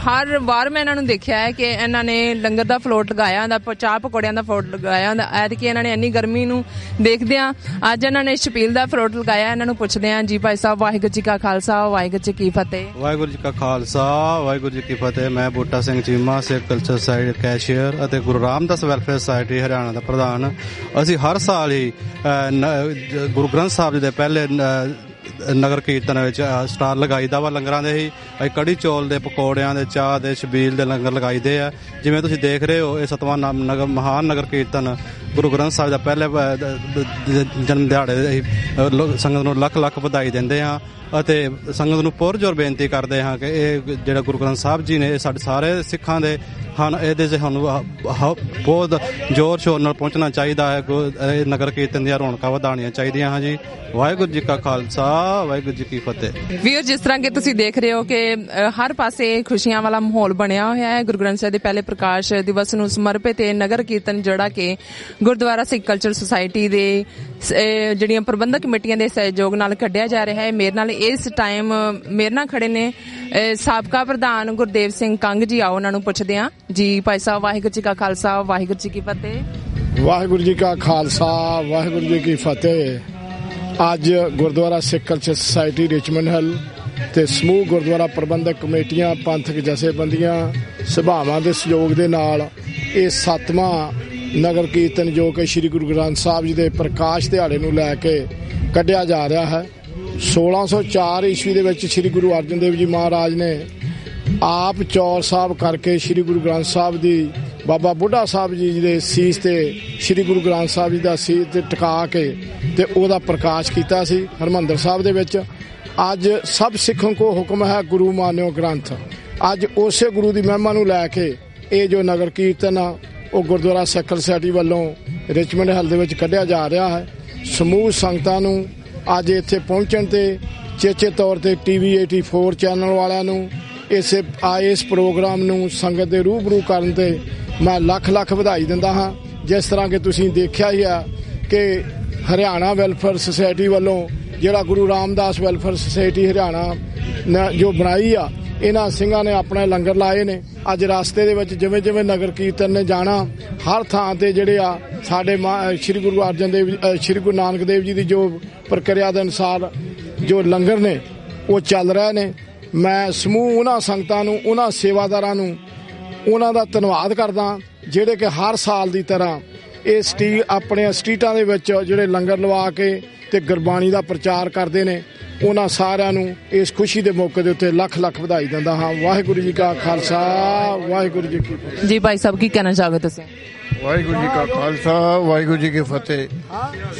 ਹਰ ਵਾਰ ਮੈਂ ਇਹਨਾਂ ਨੂੰ ਦੇਖਿਆ ਹੈ ਕਿ ਇਹਨਾਂ ਨੇ ਲੰਗਰ ਦਾ ਫਲੋਟ ਲਗਾਇਆ ਹੁੰਦਾ, ਚਾਹ ਪਕੌੜਿਆਂ ਦਾ ਫਲੋਟ ਲਗਾਇਆ ਹੁੰਦਾ। ਐਤਕੀ ਇਹਨਾਂ ਨੇ ਇੰਨੀ ਗਰਮੀ ਨੂੰ ਦੇਖਦਿਆਂ ਅੱਜ ਇਹਨਾਂ ਨੇ ਛਪੀਲ ਦਾ ਫਲੋਟ ਲਗਾਇਆ। ਇਹਨਾਂ ਨੂੰ ਪੁੱਛਦੇ ਹਾਂ ਜੀ ਭਾਈ ਸਾਹਿਬ, ਵਾਹਿਗੁਰੂ ਜੀ ਕਾ ਖਾਲਸਾ, ਵਾਹਿਗੁਰੂ ਜੀ ਕੀ ਫਤਿਹ। ਵਾਹਿਗੁਰੂ ਜੀ ਕਾ ਖਾਲਸਾ, ਵਾਹਿਗੁਰੂ ਜੀ ਕੀ ਫਤਿਹ। ਮੈਂ ਬੂਟਾ ਸਿੰਘ ਚੀਮਾ, ਸਿੱਖ ਕਲਚਰ ਸਾਈਡ ਕੈਸ਼ੀਅਰ ਅਤੇ ਗੁਰੂ ਰਾਮਦਾਸ ਵੈਲਫੇਅਰ ਸੁਸਾਇਟੀ ਹਰਿਆਣਾ ਦਾ ਪ੍ਰਧਾਨ। ਅਸੀਂ ਹਰ ਸਾਲ ਹੀ ਗੁਰੂ ਗ੍ਰੰਥ ਸਾਹਿਬ ਜੀ ਦੇ ਪਹਿਲੇ ਨਗਰ ਕੀਰਤਨ ਵਿੱਚ ਸਟਾਲ ਲਗਾਈਦਾ ਵਾ ਲੰਗਰਾਂ ਦੇ ਹੀ। ਅਸੀਂ ਕੜੀ ਚੌਲ ਦੇ, ਪਕੌੜਿਆਂ ਦੇ, ਚਾਹ ਦੇ, ਛਬੀਲ ਦੇ ਲੰਗਰ ਲਗਾਈਦੇ ਆ। ਜਿਵੇਂ ਤੁਸੀਂ ਦੇਖ ਰਹੇ ਹੋ, ਇਹ 7ਵਾਂ ਮਹਾਨ ਨਗਰ ਕੀਰਤਨ ਗੁਰੂ ਗ੍ਰੰਥ ਸਾਹਿਬ ਦਾ ਪਹਿਲੇ ਜਨਮ ਦਿਹਾੜੇ ਦੇ ਸੰਗਤ ਨੂੰ ਲੱਖ ਲੱਖ ਵਧਾਈ ਦਿੰਦੇ ਹਾਂ ਅਤੇ ਸੰਗਤ ਨੂੰ ਪੁਰਜੋਰ ਬੇਨਤੀ ਕਰਦੇ ਹਾਂ ਕਿ ਇਹ ਜਿਹੜਾ ਗੁਰੂ ਗ੍ਰੰਥ ਸਾਹਿਬ ਜੀ ਨੇ ਇਹ ਸਾਡੇ ਸਾਰੇ ਸਿੱਖਾਂ ਦੇ ਹਨ। ਇਹਦੇ 'ਚ ਸਾਨੂੰ ਬਹੁਤ ਜ਼ੋਰ ਸ਼ੋਰ ਨਾਲ ਪਹੁੰਚਣਾ ਚਾਹੀਦਾ ਹੈ। ਇਹ ਨਗਰ ਕੀਰਤਨ ਦੀਆਂ ਰੌਣਕਾਂ ਵਧਾਉਣੀਆਂ ਚਾਹੀਦੀਆਂ ਹਾਂ ਜੀ। ਵਾਹਿਗੁਰੂ ਜੀ ਕਾ ਖਾਲਸਾ, ਵਾਹਿਗੁਰੂ ਜੀ ਕੀ ਫਤਿਹ। ਵੀਰ, ਜਿਸ ਤਰ੍ਹਾਂ ਕਿ ਤੁਸੀਂ ਦੇਖ ਰਹੇ ਹੋ ਕਿ ਹਰ ਪਾਸੇ ਖੁਸ਼ੀਆਂ ਵਾਲਾ ਮਾਹੌਲ ਬਣਿਆ ਹੋਇਆ ਹੈ। ਗੁਰੂ ਗ੍ਰੰਥ ਸਾਹਿਬ ਦੇ ਪਹਿਲੇ ਪ੍ਰਕਾਸ਼ ਦਿਵਸ ਨੂੰ ਸਮਰਪਿਤ ਇਹ ਨਗਰ ਕੀਰਤਨ ਜਿਹੜਾ ਕਿ ਗੁਰਦੁਆਰਾ ਸਿੱਖ ਕਲਚਰ ਸੁਸਾਇਟੀ ਦੇ ਜਿਹੜੀਆਂ ਪ੍ਰਬੰਧਕ ਕਮੇਟੀਆਂ ਦੇ ਸਹਿਯੋਗ ਨਾਲ ਕੱਢਿਆ ਜਾ ਰਿਹਾ ਹੈ। ਮੇਰੇ ਨਾਲ ਇਸ ਟਾਈਮ ਮੇਰੇ ਨਾਲ ਖੜੇ ਨੇ ਸਾਬਕਾ ਪ੍ਰਧਾਨ ਗੁਰਦੇਵ ਸਿੰਘ ਕੰਗ ਜੀ। ਆਓ ਉਹਨਾਂ ਨੂੰ ਪੁੱਛਦੇ ਹਾਂ ਜੀ। ਭਾਈ ਸਾਹਿਬ, ਵਾਹਿਗੁਰੂ ਜੀ ਕਾ ਖਾਲਸਾ, ਵਾਹਿਗੁਰੂ ਜੀ ਕੀ ਫਤਿਹ। ਵਾਹਿਗੁਰੂ ਜੀ ਕਾ ਖਾਲਸਾ, ਵਾਹਿਗੁਰੂ ਜੀ ਕੀ ਫਤਿਹ। ਅੱਜ ਗੁਰਦੁਆਰਾ ਸਿੱਖ ਕਲਚਰ ਸੁਸਾਇਟੀ ਰਿਚਮੰਡ ਹਿੱਲ ਤੇ ਸਮੂਹ ਗੁਰਦੁਆਰਾ ਪ੍ਰਬੰਧਕ ਕਮੇਟੀਆਂ, ਪੰਥਕ ਜਥੇਬੰਦੀਆਂ, ਸਭਾਵਾਂ ਦੇ ਸਹਿਯੋਗ ਦੇ ਨਾਲ ਇਹ 7ਵਾਂ ਨਗਰ ਕੀਰਤਨ ਜੋ ਕਿ ਸ੍ਰੀ ਗੁਰੂ ਗ੍ਰੰਥ ਸਾਹਿਬ ਜੀ ਦੇ ਪ੍ਰਕਾਸ਼ ਦਿਹਾੜੇ ਨੂੰ ਲੈ ਕੇ ਕੱਢਿਆ ਜਾ ਰਿਹਾ ਹੈ। 1604 ਈਸਵੀ ਦੇ ਵਿੱਚ ਸ੍ਰੀ ਗੁਰੂ ਅਰਜਨ ਦੇਵ ਜੀ ਮਹਾਰਾਜ ਨੇ ਆਪ ਚੌਰ ਸਾਹਿਬ ਕਰਕੇ ਸ੍ਰੀ ਗੁਰੂ ਗ੍ਰੰਥ ਸਾਹਿਬ ਦੀ ਬਾਬਾ ਬੁੱਢਾ ਸਾਹਿਬ ਜੀ ਦੇ ਸੀਸ ਤੇ ਸ੍ਰੀ ਗੁਰੂ ਗ੍ਰੰਥ ਸਾਹਿਬ ਜੀ ਦਾ ਸੀਸ ਤੇ ਟਿਕਾ ਕੇ ਤੇ ਉਹਦਾ ਪ੍ਰਕਾਸ਼ ਕੀਤਾ ਸੀ ਹਰਿਮੰਦਰ ਸਾਹਿਬ ਦੇ ਵਿੱਚ। ਅੱਜ ਸਭ ਸਿੱਖਾਂ ਕੋ ਹੁਕਮ ਹੈ ਗੁਰੂ ਮਾਨਿਓ ਗ੍ਰੰਥ। ਅੱਜ ਉਸੇ ਗੁਰੂ ਦੀ ਮਹਿਮਾ ਨੂੰ ਲੈ ਕੇ ਇਹ ਜੋ ਨਗਰ ਕੀਰਤਨ ਆ ਉਹ ਗੁਰਦੁਆਰਾ ਸਿੱਖ ਸੁਸਾਇਟੀ ਵੱਲੋਂ ਰਿਚਮੰਡ ਹਿੱਲ ਦੇ ਵਿੱਚ ਕੱਢਿਆ ਜਾ ਰਿਹਾ ਹੈ। ਸਮੂਹ ਸੰਗਤਾਂ ਨੂੰ ਅੱਜ ਇੱਥੇ ਪਹੁੰਚਣ ਤੇ ਚੇਚੇ ਤੌਰ ਤੇ TV 84 ਚੈਨਲ ਵਾਲਿਆਂ ਨੂੰ ਇਸ ਪ੍ਰੋਗਰਾਮ ਨੂੰ ਸੰਗਤ ਦੇ ਰੂਬਰੂ ਕਰਨ ਤੇ ਮੈਂ ਲੱਖ ਲੱਖ ਵਧਾਈ ਦਿੰਦਾ ਹਾਂ। ਜਿਸ ਤਰ੍ਹਾਂ ਕਿ ਤੁਸੀਂ ਦੇਖਿਆ ਹੀ ਆ ਕਿ ਹਰਿਆਣਾ ਵੈਲਫੇਅਰ ਸੁਸਾਇਟੀ ਵੱਲੋਂ ਜਿਹੜਾ ਗੁਰੂ ਰਾਮਦਾਸ ਵੈਲਫੇਅਰ ਸੁਸਾਇਟੀ ਹਰਿਆਣਾ ਜੋ ਬਣਾਈ ਆ, ਇਹਨਾਂ ਸਿੰਘਾਂ ਨੇ ਆਪਣੇ ਲੰਗਰ ਲਾਏ ਨੇ। ਅੱਜ ਰਸਤੇ ਦੇ ਵਿੱਚ ਜਿਵੇਂ ਜਿਵੇਂ ਨਗਰ ਕੀਰਤਨ ਨੇ ਜਾਣਾ, ਹਰ ਥਾਂ ਤੇ ਜਿਹੜੇ ਆ ਸਾਡੇ ਸ੍ਰੀ ਗੁਰੂ ਅਰਜਨ ਦੇਵ ਸ੍ਰੀ ਗੁਰੂ ਨਾਨਕ ਦੇਵ ਜੀ ਦੀ ਜੋ ਪ੍ਰਕਿਰਿਆ ਦੇ ਅਨੁਸਾਰ ਜੋ ਲੰਗਰ ਨੇ ਉਹ ਚੱਲ ਰਹੇ ਨੇ। ਮੈਂ ਸਮੂਹ ਉਹਨਾਂ ਸੰਗਤਾਂ ਨੂੰ, ਉਹਨਾਂ ਸੇਵਾਦਾਰਾਂ ਨੂੰ, ਉਹਨਾਂ ਦਾ ਧੰਨਵਾਦ ਕਰਦਾ ਜਿਹੜੇ ਕਿ ਹਰ ਸਾਲ ਦੀ ਤਰ੍ਹਾਂ ਇਹ ਆਪਣੇ ਸਟਰੀਟਾਂ ਦੇ ਵਿੱਚ ਜਿਹੜੇ ਲੰਗਰ ਲਵਾ ਕੇ ਤੇ ਗੁਰਬਾਣੀ ਦਾ ਪ੍ਰਚਾਰ ਕਰਦੇ ਨੇ। ਉਹਨਾਂ ਸਾਰਿਆਂ ਨੂੰ ਇਸ ਖੁਸ਼ੀ ਦੇ ਮੌਕੇ ਦੇ ਉੱਤੇ ਲੱਖ ਲੱਖ ਵਧਾਈ ਦਿੰਦਾ ਹਾਂ। ਵਾਹਿਗੁਰੂ ਜੀ ਕਾ ਖਾਲਸਾ, ਵਾਹਿਗੁਰੂ ਜੀ ਕੀ ਫਤਿਹ। ਜੀ ਭਾਈ ਸਾਹਿਬ, ਕੀ ਕਹਿਣਾ ਚਾਹੋਗੇ ਤੁਸੀਂ? ਵਾਹਿਗੁਰੂ ਜੀ ਕਾ ਖਾਲਸਾ, ਵਾਹਿਗੁਰੂ ਜੀ ਕੀ ਫਤਿਹ।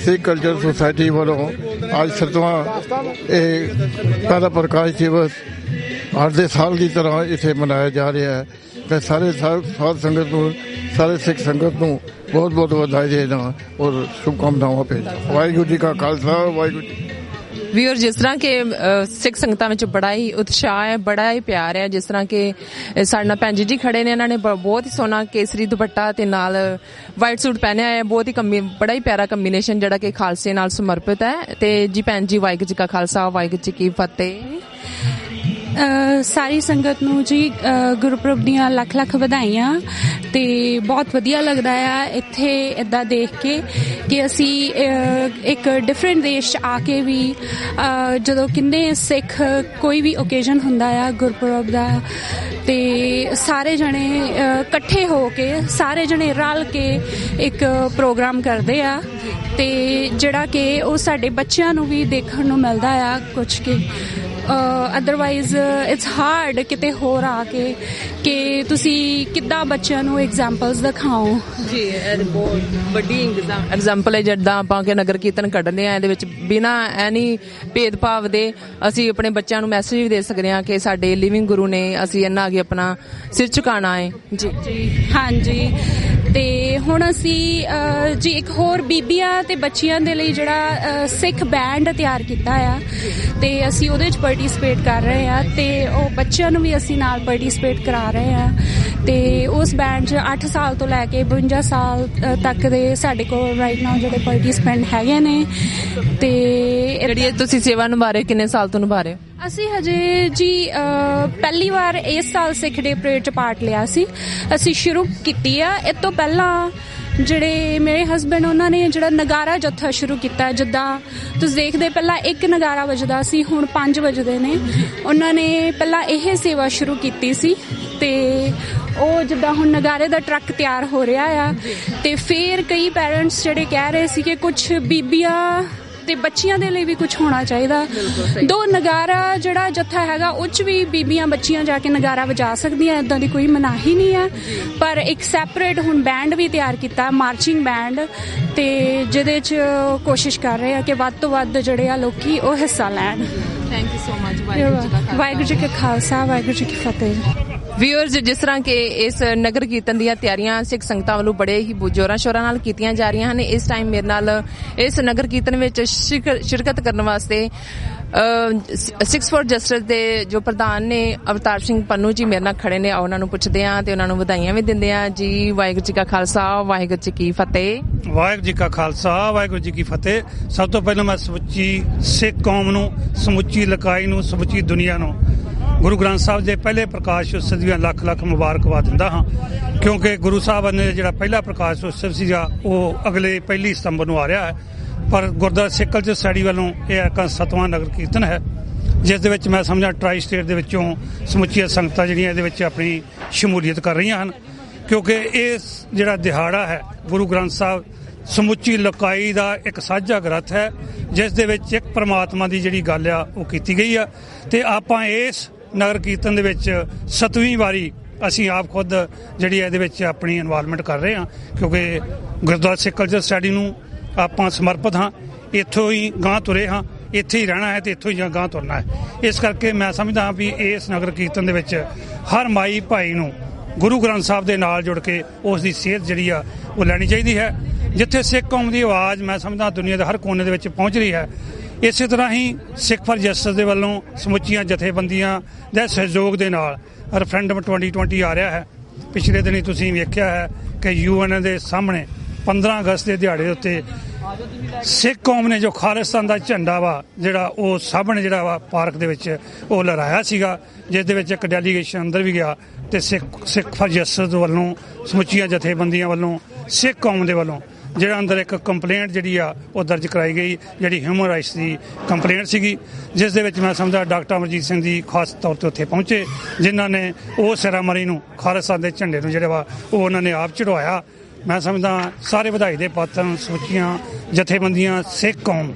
ਸਿੱਖ ਕਲਚਰ ਸੁਸਾਇਟੀ ਵੱਲੋਂ ਅੱਜ 7ਵਾਂ ਇਹ ਪਹਿਲਾ ਪ੍ਰਕਾਸ਼ ਦਿਵਸ ਹਰ ਦੇ ਸਾਲ ਦੀ ਤਰ੍ਹਾਂ ਇੱਥੇ ਮਨਾਇਆ ਜਾ ਰਿਹਾ ਹੈ। ਮੈਂ ਸਾਰੇ ਸਾਧ ਸੰਗਤ ਨੂੰ, ਸਾਰੇ ਸਿੱਖ ਸੰਗਤ ਨੂੰ ਬਹੁਤ ਬਹੁਤ ਵਧਾਈ ਦੇਣਾ ਔਰ ਸ਼ੁਭਕਾਮਨਾਵਾਂ ਭੇਜਦਾ। ਵਾਹਿਗੁਰੂ ਜੀ ਕਾ ਖਾਲਸਾ, ਵਾਹਿਗੁਰੂ ਜੀ। ਵੀਰ, ਜਿਸ ਤਰ੍ਹਾਂ ਕਿ ਸਿੱਖ ਸੰਗਤਾਂ ਵਿੱਚ ਬੜਾ ਹੀ ਉਤਸ਼ਾਹ ਹੈ, ਬੜਾ ਹੀ ਪਿਆਰ ਹੈ। ਜਿਸ ਤਰ੍ਹਾਂ ਕਿ ਸਾਡੇ ਨਾਲ ਭੈਣ ਜੀ ਖੜੇ ਨੇ, ਇਹਨਾਂ ਨੇ ਬਹੁਤ ਹੀ ਸੋਹਣਾ ਕੇਸਰੀ ਦੁਪੱਟਾ ਤੇ ਨਾਲ ਵਾਈਟ ਸੂਟ ਪਹਿਨਿਆ ਹੈ। ਬਹੁਤ ਹੀ ਬੜਾ ਹੀ ਪਿਆਰਾ ਕੰਬੀਨੇਸ਼ਨ ਜਿਹੜਾ ਕਿ ਖਾਲਸੇ ਨਾਲ ਸਮਰਪਿਤ ਹੈ। ਤੇ ਜੀ ਭੈਣ ਜੀ, ਵਾਹਿਗੁਰੂ ਜੀ ਕਾ ਖਾਲਸਾ, ਵਾਹਿਗੁਰੂ ਜੀ ਕੀ ਫਤਿਹ। ਸਾਰੀ ਸੰਗਤ ਨੂੰ ਜੀ ਗੁਰਪੁਰਬ ਦੀਆਂ ਲੱਖ ਲੱਖ ਵਧਾਈਆਂ। ਤੇ ਬਹੁਤ ਵਧੀਆ ਲੱਗਦਾ ਆ ਇੱਥੇ ਇੱਦਾਂ ਦੇਖ ਕੇ ਕਿ ਅਸੀਂ ਇੱਕ ਡਿਫਰੈਂਟ ਦੇਸ਼ 'ਚ ਆ ਕੇ ਵੀ ਜਦੋਂ ਕਿੰਨੇ ਸਿੱਖ ਕੋਈ ਵੀ ਓਕੇਜ਼ਨ ਹੁੰਦਾ ਆ ਗੁਰਪੁਰਬ ਦਾ ਤੇ ਸਾਰੇ ਜਣੇ ਇਕੱਠੇ ਹੋ ਕੇ, ਸਾਰੇ ਜਣੇ ਰਲ ਕੇ ਇੱਕ ਪ੍ਰੋਗਰਾਮ ਕਰਦੇ ਆ ਤੇ ਜਿਹੜਾ ਕਿ ਉਹ ਸਾਡੇ ਬੱਚਿਆਂ ਨੂੰ ਵੀ ਦੇਖਣ ਨੂੰ ਮਿਲਦਾ ਆ ਕੁਛ ਕਿ ਅਦਰਵਾਈਜ਼ ਇਟਸ ਹਾਰਡ ਕਿਤੇ ਹੋਰ ਆ ਕੇ ਕਿ ਤੁਸੀਂ ਕਿੱਦਾਂ ਬੱਚਿਆਂ ਨੂੰ ਐਗਜ਼ਾਮਪਲਸ ਦਿਖਾਓ। ਜੀ, ਬਹੁਤ ਵੱਡੀ ਐਗਜ਼ਾਮਪਲ ਹੈ ਜਿੱਦਾਂ ਆਪਾਂ ਕਿ ਨਗਰ ਕੀਰਤਨ ਕੱਢਦੇ ਆ, ਇਹਦੇ ਵਿੱਚ ਬਿਨਾਂ ਐਨੀ ਭੇਦਭਾਵ ਦੇ ਅਸੀਂ ਆਪਣੇ ਬੱਚਿਆਂ ਨੂੰ ਮੈਸੇਜ ਵੀ ਦੇ ਸਕਦੇ ਹਾਂ ਕਿ ਸਾਡੇ ਲਿਵਿੰਗ ਗੁਰੂ ਨੇ, ਅਸੀਂ ਇਹਨਾਂ ਅੱਗੇ ਆਪਣਾ ਸਿਰ ਝੁਕਾਉਣਾ ਹੈ। ਜੀ ਹਾਂਜੀ, ਤੇ ਹੁਣ ਅਸੀਂ ਜੀ ਇੱਕ ਹੋਰ ਬੀਬੀਆਂ ਤੇ ਬੱਚੀਆਂ ਦੇ ਲਈ ਜਿਹੜਾ ਸਿੱਖ ਬੈਂਡ ਤਿਆਰ ਕੀਤਾ ਆ ਤੇ ਅਸੀਂ ਉਹਦੇ 'ਚ ਪਾਰਟਿਸਿਪੇਟ ਕਰ ਰਹੇ ਆ ਤੇ ਉਹ ਬੱਚਿਆਂ ਨੂੰ ਵੀ ਅਸੀਂ ਨਾਲ ਪਾਰਟਿਸਿਪੇਟ ਕਰਾ ਰਹੇ ਆ ਤੇ ਉਸ ਬੈਂਡ 'ਚ 8 ਸਾਲ ਤੋਂ ਲੈ ਕੇ 52 ਸਾਲ ਤੱਕ ਦੇ ਸਾਡੇ ਕੋਲ ਰਾਈਟ ਨਾਓ ਜਿਹੜੇ ਪਾਰਟਿਸਿਪੈਂਟ ਹੈਗੇ ਨੇ। ਤੇ ਜਿਹੜੀ ਤੁਸੀਂ ਸੇਵਾ ਨਿਭਾ ਰਹੇ ਕਿੰਨੇ ਸਾਲ ਤੋਂ ਨਿਭਾ ਰਹੇ ਹੋ? ਅਸੀਂ ਹਜੇ ਜੀ ਪਹਿਲੀ ਵਾਰ ਇਸ ਸਾਲ ਸਿੱਖ ਡੇ ਪਰੇਡ 'ਚ ਪਾਰਟ ਲਿਆ ਸੀ, ਅਸੀਂ ਸ਼ੁਰੂ ਕੀਤੀ ਆ। ਇਹ ਤੋਂ ਪਹਿਲਾਂ ਜਿਹੜੇ ਮੇਰੇ ਹਸਬੈਂਡ ਉਹਨਾਂ ਨੇ ਜਿਹੜਾ ਨਗਾਰਾ ਜੱਥਾ ਸ਼ੁਰੂ ਕੀਤਾ, ਜਿੱਦਾਂ ਤੁਸੀਂ ਦੇਖਦੇ ਪਹਿਲਾਂ ਇੱਕ ਨਗਾਰਾ ਵੱਜਦਾ ਸੀ, ਹੁਣ 5 ਵੱਜਦੇ ਨੇ। ਉਹਨਾਂ ਨੇ ਪਹਿਲਾਂ ਇਹ ਸੇਵਾ ਸ਼ੁਰੂ ਕੀਤੀ ਸੀ ਤੇ ਉਹ ਜਿੱਦਾਂ ਹੁਣ ਨਗਾਰੇ ਦਾ ਟਰੱਕ ਤਿਆਰ ਹੋ ਰਿਹਾ ਆ ਤੇ ਫਿਰ ਕਈ ਪੈਰੈਂਟਸ ਜਿਹੜੇ ਕਹਿ ਰਹੇ ਸੀ ਕਿ ਕੁਛ ਬੀਬੀਆਂ ਤੇ ਬੱਚੀਆਂ ਦੇ ਲਈ ਵੀ ਕੁਝ ਹੋਣਾ ਚਾਹੀਦਾ। 2 ਨਗਾਰਾ ਜਿਹੜਾ ਜੱਥਾ ਹੈਗਾ ਉਹ 'ਚ ਵੀ ਬੀਬੀਆਂ ਬੱਚੀਆਂ ਜਾ ਕੇ ਨਗਾਰਾ ਵਜਾ ਸਕਦੀਆਂ, ਇੱਦਾਂ ਦੀ ਕੋਈ ਮਨਾਹੀ ਨਹੀਂ ਹੈ। ਪਰ ਇੱਕ ਸੈਪਰੇਟ ਹੁਣ ਬੈਂਡ ਵੀ ਤਿਆਰ ਕੀਤਾ, ਮਾਰਚਿੰਗ ਬੈਂਡ, ਤੇ ਜਿਹਦੇ 'ਚ ਕੋਸ਼ਿਸ਼ ਕਰ ਰਹੇ ਆ ਕਿ ਵੱਧ ਤੋਂ ਵੱਧ ਜਿਹੜੇ ਆ ਲੋਕੀ ਉਹ ਹਿੱਸਾ ਲੈਣ। Thank you so much. Waheguru ji ਕਾ ਖਾਲਸਾ, ਵਾਹਿਗੁਰੂ ਜੀ ਕੀ ਫਤਿਹ। ਵਿਊਅਰਸ, ਜਿਸ ਤਰ੍ਹਾਂ ਕਿ ਇਸ ਨਗਰ ਕੀਰਤਨ ਦੀਆਂ ਤਿਆਰੀਆਂ ਸਿੱਖ ਸੰਗਤਾਂ ਵੱਲੋਂ ਬੜੇ ਹੀ ਜ਼ੋਰਾਂ ਸ਼ੋਰਾਂ ਨਾਲ ਕੀਤੀਆਂ ਜਾ ਰਹੀਆਂ ਹਨ। ਇਸ ਟਾਈਮ ਮੇਰੇ ਨਾਲ ਇਸ ਨਗਰ ਕੀਰਤਨ ਵਿੱਚ ਸ਼ਿਰਕਤ ਕਰਨ ਵਾਸਤੇ 6 ਫੋਰ ਜਸਟਿਸ ਦੇ ਜੋ ਪ੍ਰਧਾਨ ਨੇ ਅਵਤਾਰ ਸਿੰਘ ਪੰਨੂ ਜੀ ਮੇਰੇ ਨਾਲ ਖੜੇ ਨੇ। ਉਹਨਾਂ ਨੂੰ ਪੁੱਛਦੇ ਹਾਂ ਤੇ ਉਹਨਾਂ ਨੂੰ ਵਧਾਈਆਂ ਵੀ ਦਿੰਦੇ ਹਾਂ। ਜੀ ਵਾਹਿਗੁਰੂ ਜੀ ਕਾ ਖਾਲਸਾ, ਵਾਹਿਗੁਰੂ ਜੀ ਕੀ ਫਤਿਹ। ਵਾਹਿਗੁਰੂ ਜੀ ਕਾ ਖਾਲਸਾ, ਵਾਹਿਗੁਰੂ ਜੀ ਕੀ ਫਤਿਹ। ਸਭ ਤੋਂ ਪਹਿਲਾਂ ਮੈਂ ਸਮੁੱਚੀ ਸਿੱਖ ਕੌਮ ਨੂੰ, ਸਮੁੱਚੀ ਇਲਾਕਾਈ ਨੂੰ, ਸਮੁੱਚੀ ਦੁਨੀਆ ਨੂੰ ਗੁਰੂ ਗ੍ਰੰਥ ਸਾਹਿਬ ਦੇ ਪਹਿਲੇ ਪ੍ਰਕਾਸ਼ ਉਤਸਵ ਦੀਆਂ ਲੱਖ ਲੱਖ ਮੁਬਾਰਕਬਾਦ ਦਿੰਦਾ ਹਾਂ, ਕਿਉਂਕਿ ਗੁਰੂ ਸਾਹਿਬ ਨੇ ਜਿਹੜਾ ਪਹਿਲਾ ਪ੍ਰਕਾਸ਼ ਉਤਸਵ ਸੀਗਾ ਉਹ ਅਗਲੇ 1 ਸਤੰਬਰ ਨੂੰ ਆ ਰਿਹਾ ਹੈ। ਪਰ ਗੁਰਦੁਆਰਾ ਸਿੱਖ ਕਲਚਰ ਸੁਸਾਇਟੀ ਵੱਲੋਂ ਇਹ ਇੱਕ 7ਵਾਂ ਨਗਰ ਕੀਰਤਨ ਹੈ, ਜਿਸ ਦੇ ਵਿੱਚ ਮੈਂ ਸਮਝਾਂ ਟਰਾਈ ਸਟੇਟ ਦੇ ਵਿੱਚੋਂ ਸਮੁੱਚੀਆਂ ਸੰਗਤਾਂ ਜਿਹੜੀਆਂ ਇਹਦੇ ਵਿੱਚ ਆਪਣੀ ਸ਼ਮੂਲੀਅਤ ਕਰ ਰਹੀਆਂ ਹਨ, ਕਿਉਂਕਿ ਇਹ ਜਿਹੜਾ ਦਿਹਾੜਾ ਹੈ ਗੁਰੂ ਗ੍ਰੰਥ ਸਾਹਿਬ ਸਮੁੱਚੀ ਲੋਕਾਈ ਦਾ ਇੱਕ ਸਾਂਝਾ ਗ੍ਰੰਥ ਹੈ, ਜਿਸ ਦੇ ਵਿੱਚ ਇੱਕ ਪਰਮਾਤਮਾ ਦੀ ਜਿਹੜੀ ਗੱਲ ਆ ਉਹ ਕੀਤੀ ਗਈ ਆ। ਤੇ ਆਪਾਂ ਇਸ ਨਗਰ ਕੀਰਤਨ ਦੇ ਵਿੱਚ 7ਵੀਂ ਵਾਰੀ ਅਸੀਂ ਆਪ ਖੁਦ ਜਿਹੜੀ ਇਹਦੇ ਵਿੱਚ ਆਪਣੀ ਇਨਵੋਲਵਮੈਂਟ ਕਰ ਰਹੇ ਹਾਂ, ਕਿਉਂਕਿ ਗੁਰਦੁਆਰਾ ਸਿੱਖ ਕਲਚਰ ਸੁਸਾਇਟੀ ਨੂੰ ਆਪਾਂ ਸਮਰਪਿਤ ਹਾਂ, ਇੱਥੋਂ ਹੀ ਗਾਂਹ ਤੁਰੇ ਹਾਂ, ਇੱਥੇ ਹੀ ਰਹਿਣਾ ਹੈ ਤੇ ਇੱਥੋਂ ਹੀ ਗਾਂਹ ਤੁਰਨਾ ਹੈ। ਇਸ ਕਰਕੇ ਮੈਂ ਸਮਝਦਾ ਹਾਂ ਵੀ ਇਸ ਨਗਰ ਕੀਰਤਨ ਦੇ ਵਿੱਚ ਹਰ ਮਾਈ ਭਾਈ ਨੂੰ ਗੁਰੂ ਗ੍ਰੰਥ ਸਾਹਿਬ ਦੇ ਨਾਲ ਜੁੜ ਕੇ ਉਸ ਦੀ ਸੇਧ ਜਿਹੜੀ ਆ ਉਹ ਲੈਣੀ ਚਾਹੀਦੀ ਹੈ। ਜਿੱਥੇ ਸਿੱਖ ਕੌਮ ਦੀ ਆਵਾਜ਼ ਮੈਂ ਸਮਝਦਾ ਦੁਨੀਆ ਦੇ ਹਰ ਕੋਨੇ ਦੇ ਵਿੱਚ ਪਹੁੰਚ ਰਹੀ ਹੈ, ਇਸੇ ਤਰ੍ਹਾਂ ਹੀ ਸਿੱਖ ਫਾਰ ਜਸਟਿਸ ਦੇ ਵੱਲੋਂ ਸਮੁੱਚੀਆਂ ਜਥੇਬੰਦੀਆਂ ਦੇ ਸਹਿਯੋਗ ਦੇ ਨਾਲ ਰੈਫਰੈਂਡਮ 2020 ਆ ਰਿਹਾ ਹੈ। ਪਿਛਲੇ ਦਿਨੀ ਤੁਸੀਂ ਵੇਖਿਆ ਹੈ ਕਿ UN ਦੇ ਸਾਹਮਣੇ 15 ਅਗਸਤ ਦੇ ਦਿਹਾੜੇ ਉੱਤੇ ਸਿੱਖ ਕੌਮ ਨੇ ਜੋ ਖਾਲਿਸਤਾਨ ਦਾ ਝੰਡਾ ਵਾ ਜਿਹੜਾ ਉਹ ਸਭ ਨੇ ਜਿਹੜਾ ਵਾ ਪਾਰਕ ਦੇ ਵਿੱਚ ਉਹ ਲਹਿਰਾਇਆ ਸੀਗਾ, ਜਿਸ ਦੇ ਵਿੱਚ ਇੱਕ ਡੈਲੀਗੇਸ਼ਨ ਅੰਦਰ ਵੀ ਗਿਆ ਤੇ ਸਿੱਖ ਫਾਰ ਜਸਟਿਸ ਵੱਲੋਂ ਸਮੁੱਚੀਆਂ ਜਥੇਬੰਦੀਆਂ ਵੱਲੋਂ ਸਿੱਖ ਕੌਮ ਦੇ ਵੱਲੋਂ ਜਿਹੜਾ ਅੰਦਰ ਇੱਕ ਕੰਪਲੇਂਟ ਜਿਹੜੀ ਆ ਉਹ ਦਰਜ ਕਰਾਈ ਗਈ, ਜਿਹੜੀ ਹਿਊਮਨ ਰਾਈਟਸ ਦੀ ਕੰਪਲੇਂਟ ਸੀਗੀ, ਜਿਸ ਦੇ ਵਿੱਚ ਮੈਂ ਸਮਝਦਾ ਡਾਕਟਰ ਅਮਰਜੀਤ ਸਿੰਘ ਜੀ ਖਾਸ ਤੌਰ ਤੇ ਉੱਥੇ ਪਹੁੰਚੇ, ਜਿਨ੍ਹਾਂ ਨੇ ਉਹ ਸੈਰਾਮਨੀ ਨੂੰ ਖਾਲਿਸਤਾਨ ਦੇ ਝੰਡੇ ਨੂੰ ਜਿਹੜਾ ਵਾ ਉਹ ਉਹਨਾਂ ਨੇ ਆਪ ਚੜ੍ਹਾਇਆ। ਮੈਂ ਸਮਝਦਾ ਸਾਰੇ ਵਧਾਈ ਦੇ ਪਾਤਰ ਸਮੁੱਚੀਆਂ ਜਥੇਬੰਦੀਆਂ ਸਿੱਖ ਕੌਮ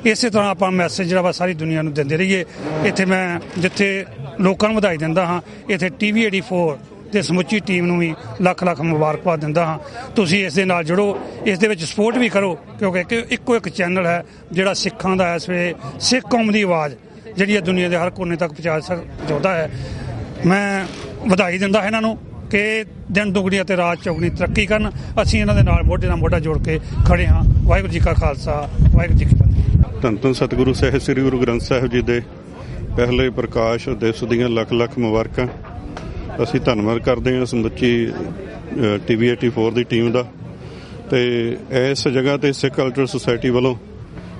ਇਸੇ ਤਰ੍ਹਾਂ ਆਪਾਂ ਮੈਸੇਜ ਜਿਹੜਾ ਵਾ ਸਾਰੀ ਦੁਨੀਆ ਨੂੰ ਦਿੰਦੇ ਰਹੀਏ। ਇੱਥੇ ਮੈਂ ਜਿੱਥੇ ਲੋਕਾਂ ਨੂੰ ਵਧਾਈ ਦਿੰਦਾ ਹਾਂ, ਇੱਥੇ TV 84 ਤੇ ਸਮੁੱਚੀ ਟੀਮ ਨੂੰ ਵੀ ਲੱਖ ਲੱਖ ਮੁਬਾਰਕਬਾਦ ਦਿੰਦਾ ਹਾਂ। ਤੁਸੀਂ ਇਸ ਦੇ ਨਾਲ ਜੁੜੋ, ਇਸ ਦੇ ਵਿੱਚ ਸਪੋਰਟ ਵੀ ਕਰੋ, ਕਿਉਂਕਿ ਇੱਕੋ ਇੱਕ ਚੈਨਲ ਹੈ ਜਿਹੜਾ ਸਿੱਖਾਂ ਦਾ ਇਸ ਵੇਲੇ ਸਿੱਖ ਕੌਮ ਦੀ ਆਵਾਜ਼ ਜਿਹੜੀ ਹੈ ਦੁਨੀਆ ਦੇ ਹਰ ਕੋਨੇ ਤੱਕ ਪਹੁੰਚਾਉਂਦਾ ਹੈ। ਮੈਂ ਵਧਾਈ ਦਿੰਦਾ ਇਹਨਾਂ ਨੂੰ ਕਿ ਦਿਨ ਦੁਗਣੀ ਅਤੇ ਰਾਤ ਚੌਗਣੀ ਤਰੱਕੀ ਕਰਨ। ਅਸੀਂ ਇਹਨਾਂ ਦੇ ਨਾਲ ਮੋਢੇ ਨਾਲ ਮੋਢਾ ਜੋੜ ਕੇ ਖੜੇ ਹਾਂ। ਵਾਹਿਗੁਰੂ ਜੀ ਕਾ ਖਾਲਸਾ, ਵਾਹਿਗੁਰੂ ਜੀ ਕੀ ਫਤਿਹ। ਧੰਨ ਧੰਨ ਸਤਿਗੁਰੂ ਸਾਹਿਬ ਸ੍ਰੀ ਗੁਰੂ ਗ੍ਰੰਥ ਸਾਹਿਬ ਜੀ ਦੇ ਪਹਿਲੇ ਪ੍ਰਕਾਸ਼ ਦਿਵਸ ਦੀਆਂ ਲੱਖ ਲੱਖ ਮੁਬਾਰਕਾਂ। ਅਸੀਂ ਧੰਨਵਾਦ ਕਰਦੇ ਹਾਂ ਸਮੁੱਚੀ TV 84 ਦੀ ਟੀਮ ਦਾ, ਤੇ ਇਸ ਜਗ੍ਹਾ ਤੇ ਸਿੱਖ ਕਲਚਰ ਸੁਸਾਇਟੀ ਵੱਲੋਂ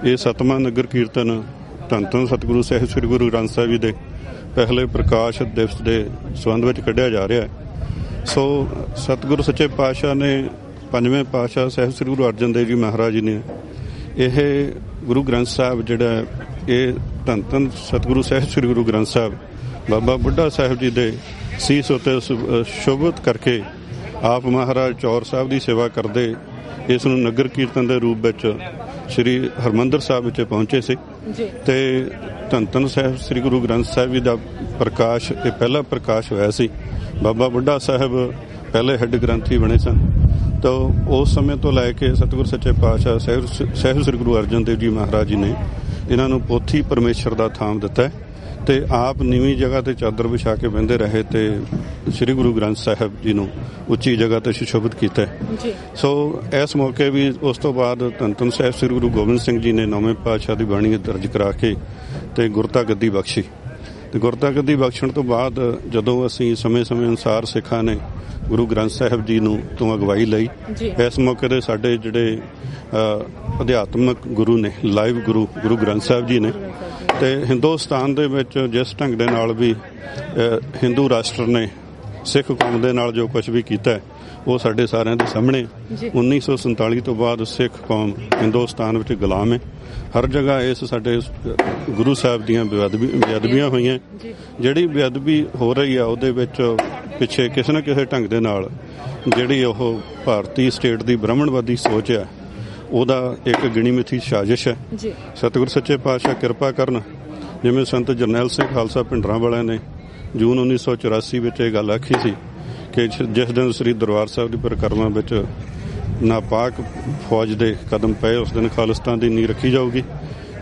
ਇਹ 7ਵਾਂ ਨਗਰ ਕੀਰਤਨ ਧੰਨ ਧੰਨ ਸਤਿਗੁਰੂ ਸਾਹਿਬ ਸ੍ਰੀ ਗੁਰੂ ਗ੍ਰੰਥ ਸਾਹਿਬ ਜੀ ਦੇ ਪਹਿਲੇ ਪ੍ਰਕਾਸ਼ ਦਿਵਸ ਦੇ ਸੰਬੰਧ ਵਿੱਚ ਕੱਢਿਆ ਜਾ ਰਿਹਾ ਹੈ। ਸੋ ਸਤਿਗੁਰੂ ਸੱਚੇ ਪਾਤਸ਼ਾਹ ਨੇ 5ਵੇਂ ਪਾਤਸ਼ਾਹ ਸਾਹਿਬ ਸ੍ਰੀ ਗੁਰੂ ਅਰਜਨ ਦੇਵ ਜੀ ਮਹਾਰਾਜ ਜੀ ਨੇ ਇਹ ਗੁਰੂ ਗ੍ਰੰਥ ਸਾਹਿਬ ਜਿਹੜਾ ਇਹ ਧੰਨ ਧੰਨ ਸਤਿਗੁਰੂ ਸਾਹਿਬ ਸ੍ਰੀ ਗੁਰੂ ਗ੍ਰੰਥ ਸਾਹਿਬ ਬਾਬਾ ਬੁੱਢਾ ਸਾਹਿਬ ਜੀ ਦੇ ਸੀਸ ਉੱਤੇ ਸ਼ੋਭਿਤ ਕਰਕੇ ਆਪ ਮਹਾਰਾਜ ਚੌਰ ਸਾਹਿਬ ਦੀ ਸੇਵਾ ਕਰਦੇ ਇਸ ਨੂੰ ਨਗਰ ਕੀਰਤਨ ਦੇ ਰੂਪ ਵਿੱਚ ਸ੍ਰੀ ਹਰਿਮੰਦਰ ਸਾਹਿਬ ਵਿੱਚ ਪਹੁੰਚੇ ਸੀ। ਤੇ ਧੰਨ ਧੰਨ ਸਾਹਿਬ ਸ੍ਰੀ ਗੁਰੂ ਗ੍ਰੰਥ ਸਾਹਿਬ ਜੀ ਦਾ ਪ੍ਰਕਾਸ਼ ਇਹ ਪਹਿਲਾ ਪ੍ਰਕਾਸ਼ ਹੋਇਆ ਸੀ। ਬਾਬਾ ਬੁੱਢਾ ਸਾਹਿਬ ਪਹਿਲੇ ਹੈੱਡ ਗ੍ਰੰਥੀ ਬਣੇ ਸਨ, ਤਾਂ ਉਸ ਸਮੇਂ ਤੋਂ ਲੈ ਕੇ ਸਤਿਗੁਰੂ ਸੱਚੇ ਪਾਤਸ਼ਾਹ ਸਾਹਿਬ ਸ੍ਰੀ ਗੁਰੂ ਅਰਜਨ ਦੇਵ ਜੀ ਮਹਾਰਾਜ ਜੀ ਨੇ ਇਹਨਾਂ ਨੂੰ ਪੋਥੀ ਪਰਮੇਸ਼ਰ ਦਾ ਥਾਮ ਦਿੱਤਾ ਹੈ। ਤੇ ਆਪ ਨੀਵੀਂ ਜਗ੍ਹਾ ਤੇ ਚਾਦਰ ਵਿਛਾ ਕੇ ਬਹਿੰਦੇ ਰਹੇ ਤੇ ਸ੍ਰੀ ਗੁਰੂ ਗ੍ਰੰਥ ਸਾਹਿਬ ਜੀ ਨੂੰ ਉੱਚੀ ਜਗ੍ਹਾ ਤੇ ਸੁਸ਼ੋਭਿਤ ਕੀਤਾ। ਸੋ ਇਸ ਮੌਕੇ ਵੀ ਉਸ ਤੋਂ ਬਾਅਦ ਧੰਨ ਧੰਨ ਸਾਹਿਬ ਸ੍ਰੀ ਗੁਰੂ ਗੋਬਿੰਦ ਸਿੰਘ ਜੀ ਨੇ 9ਵੇਂ ਪਾਤਸ਼ਾਹ ਦੀ ਬਾਣੀ ਦਰਜ ਕਰਾ ਕੇ ਤੇ ਗੁਰਤਾ ਗੱਦੀ ਬਖਸ਼ੀ। ਤੇ ਗੁਰਤਾ ਗੱਦੀ ਬਖਸ਼ਣ ਤੋਂ ਬਾਅਦ ਜਦੋਂ ਅਸੀਂ ਸਮੇਂ ਅਨੁਸਾਰ ਸਿੱਖਾਂ ਨੇ ਗੁਰੂ ਗ੍ਰੰਥ ਸਾਹਿਬ ਜੀ ਨੂੰ ਤੋਂ ਅਗਵਾਈ ਲਈ, ਇਸ ਮੌਕੇ ਤੇ ਸਾਡੇ ਜਿਹੜੇ ਅਧਿਆਤਮਕ ਗੁਰੂ ਨੇ, ਲਾਈਵ ਗੁਰੂ ਗ੍ਰੰਥ ਸਾਹਿਬ ਜੀ ਨੇ, ਤੇ ਹਿੰਦੁਸਤਾਨ ਦੇ ਵਿੱਚ ਜਿਸ ਢੰਗ ਦੇ ਨਾਲ ਵੀ ਹਿੰਦੂ ਰਾਸ਼ਟਰ ਨੇ ਸਿੱਖ ਕੌਮ ਦੇ ਨਾਲ ਜੋ ਕੁਝ ਵੀ ਕੀਤਾ ਉਹ ਸਾਡੇ ਸਾਰਿਆਂ ਦੇ ਸਾਹਮਣੇ। 1947 ਤੋਂ ਬਾਅਦ ਸਿੱਖ ਕੌਮ ਹਿੰਦੁਸਤਾਨ ਵਿੱਚ ਗੁਲਾਮ ਹੈ। ਹਰ ਜਗ੍ਹਾ ਇਸ ਸਾਡੇ ਗੁਰੂ ਸਾਹਿਬ ਦੀਆਂ ਬੇਅਦਬੀਆਂ ਹੋਈਆਂ। ਜਿਹੜੀ ਬੇਅਦਬੀ ਹੋ ਰਹੀ ਆ ਉਹਦੇ ਵਿੱਚ ਪਿੱਛੇ ਕਿਸੇ ਨਾ ਕਿਸੇ ਢੰਗ ਦੇ ਨਾਲ ਜਿਹੜੀ ਉਹ ਭਾਰਤੀ ਸਟੇਟ ਦੀ ਬ੍ਰਾਹਮਣਵਾਦੀ ਸੋਚ ਆ, ਉਹਦਾ ਇੱਕ ਗਿਣੀ ਮਿਥੀ ਸਾਜ਼ਿਸ਼ ਹੈ। ਸਤਿਗੁਰ ਸੱਚੇ ਪਾਤਸ਼ਾਹ ਕਿਰਪਾ ਕਰਨ, ਜਿਵੇਂ ਸੰਤ ਜਰਨੈਲ ਸਿੰਘ ਖਾਲਸਾ ਭਿੰਡਰਾਂ ਵਾਲਿਆਂ ਨੇ ਜੂਨ 1984 ਵਿੱਚ ਇਹ ਗੱਲ ਆਖੀ ਸੀ ਕਿ ਜਿਸ ਦਿਨ ਸ੍ਰੀ ਦਰਬਾਰ ਸਾਹਿਬ ਦੀ ਪਰਿਕਰਮਾ ਵਿੱਚ ਨਾਪਾਕ ਫੌਜ ਦੇ ਕਦਮ ਪਏ, ਉਸ ਦਿਨ ਖਾਲਿਸਤਾਨ ਦੀ ਨੀਂਹ ਰੱਖੀ ਜਾਊਗੀ।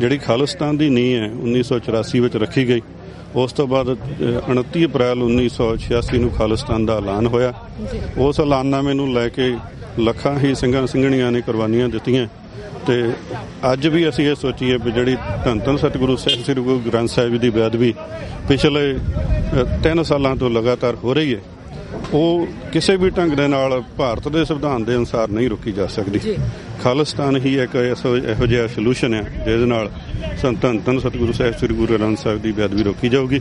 ਜਿਹੜੀ ਖਾਲਿਸਤਾਨ ਦੀ ਨੀਂਹ ਹੈ 1984 ਵਿੱਚ ਰੱਖੀ ਗਈ। ਉਸ ਤੋਂ ਬਾਅਦ 29 ਅਪ੍ਰੈਲ 1986 ਨੂੰ ਖਾਲਿਸਤਾਨ ਦਾ ਐਲਾਨ ਹੋਇਆ। ਉਸ ਐਲਾਨਨਾਮੇ ਨੂੰ ਲੈ ਕੇ ਲੱਖਾਂ ਹੀ ਸਿੰਘਾਂ ਸਿੰਘਣੀਆਂ ਨੇ ਕੁਰਬਾਨੀਆਂ ਦਿੱਤੀਆਂ। ਤੇ ਅੱਜ ਵੀ ਅਸੀਂ ਇਹ ਸੋਚੀਏ ਵੀ ਜਿਹੜੀ ਧੰਨ ਧੰਨ ਸਤਿਗੁਰੂ ਸਾਹਿਬ ਸ੍ਰੀ ਗੁਰੂ ਗ੍ਰੰਥ ਸਾਹਿਬ ਦੀ ਬੇਅਦਬੀ ਪਿਛਲੇ 3 ਸਾਲਾਂ ਤੋਂ ਲਗਾਤਾਰ ਹੋ ਰਹੀ ਹੈ, ਉਹ ਕਿਸੇ ਵੀ ਢੰਗ ਦੇ ਨਾਲ ਭਾਰਤ ਦੇ ਸੰਵਿਧਾਨ ਦੇ ਅਨੁਸਾਰ ਨਹੀਂ ਰੋਕੀ ਜਾ ਸਕਦੀ। ਖਾਲਿਸਤਾਨ ਹੀ ਇੱਕ ਇਹੋ ਜਿਹਾ ਸੋਲੂਸ਼ਨ ਹੈ ਜਿਹਦੇ ਨਾਲ ਧੰਨ ਧੰਨ ਸਤਿਗੁਰੂ ਸਾਹਿਬ ਸ੍ਰੀ ਗੁਰੂ ਗ੍ਰੰਥ ਸਾਹਿਬ ਦੀ ਬੇਅਦਬੀ ਰੋਕੀ ਜਾਊਗੀ।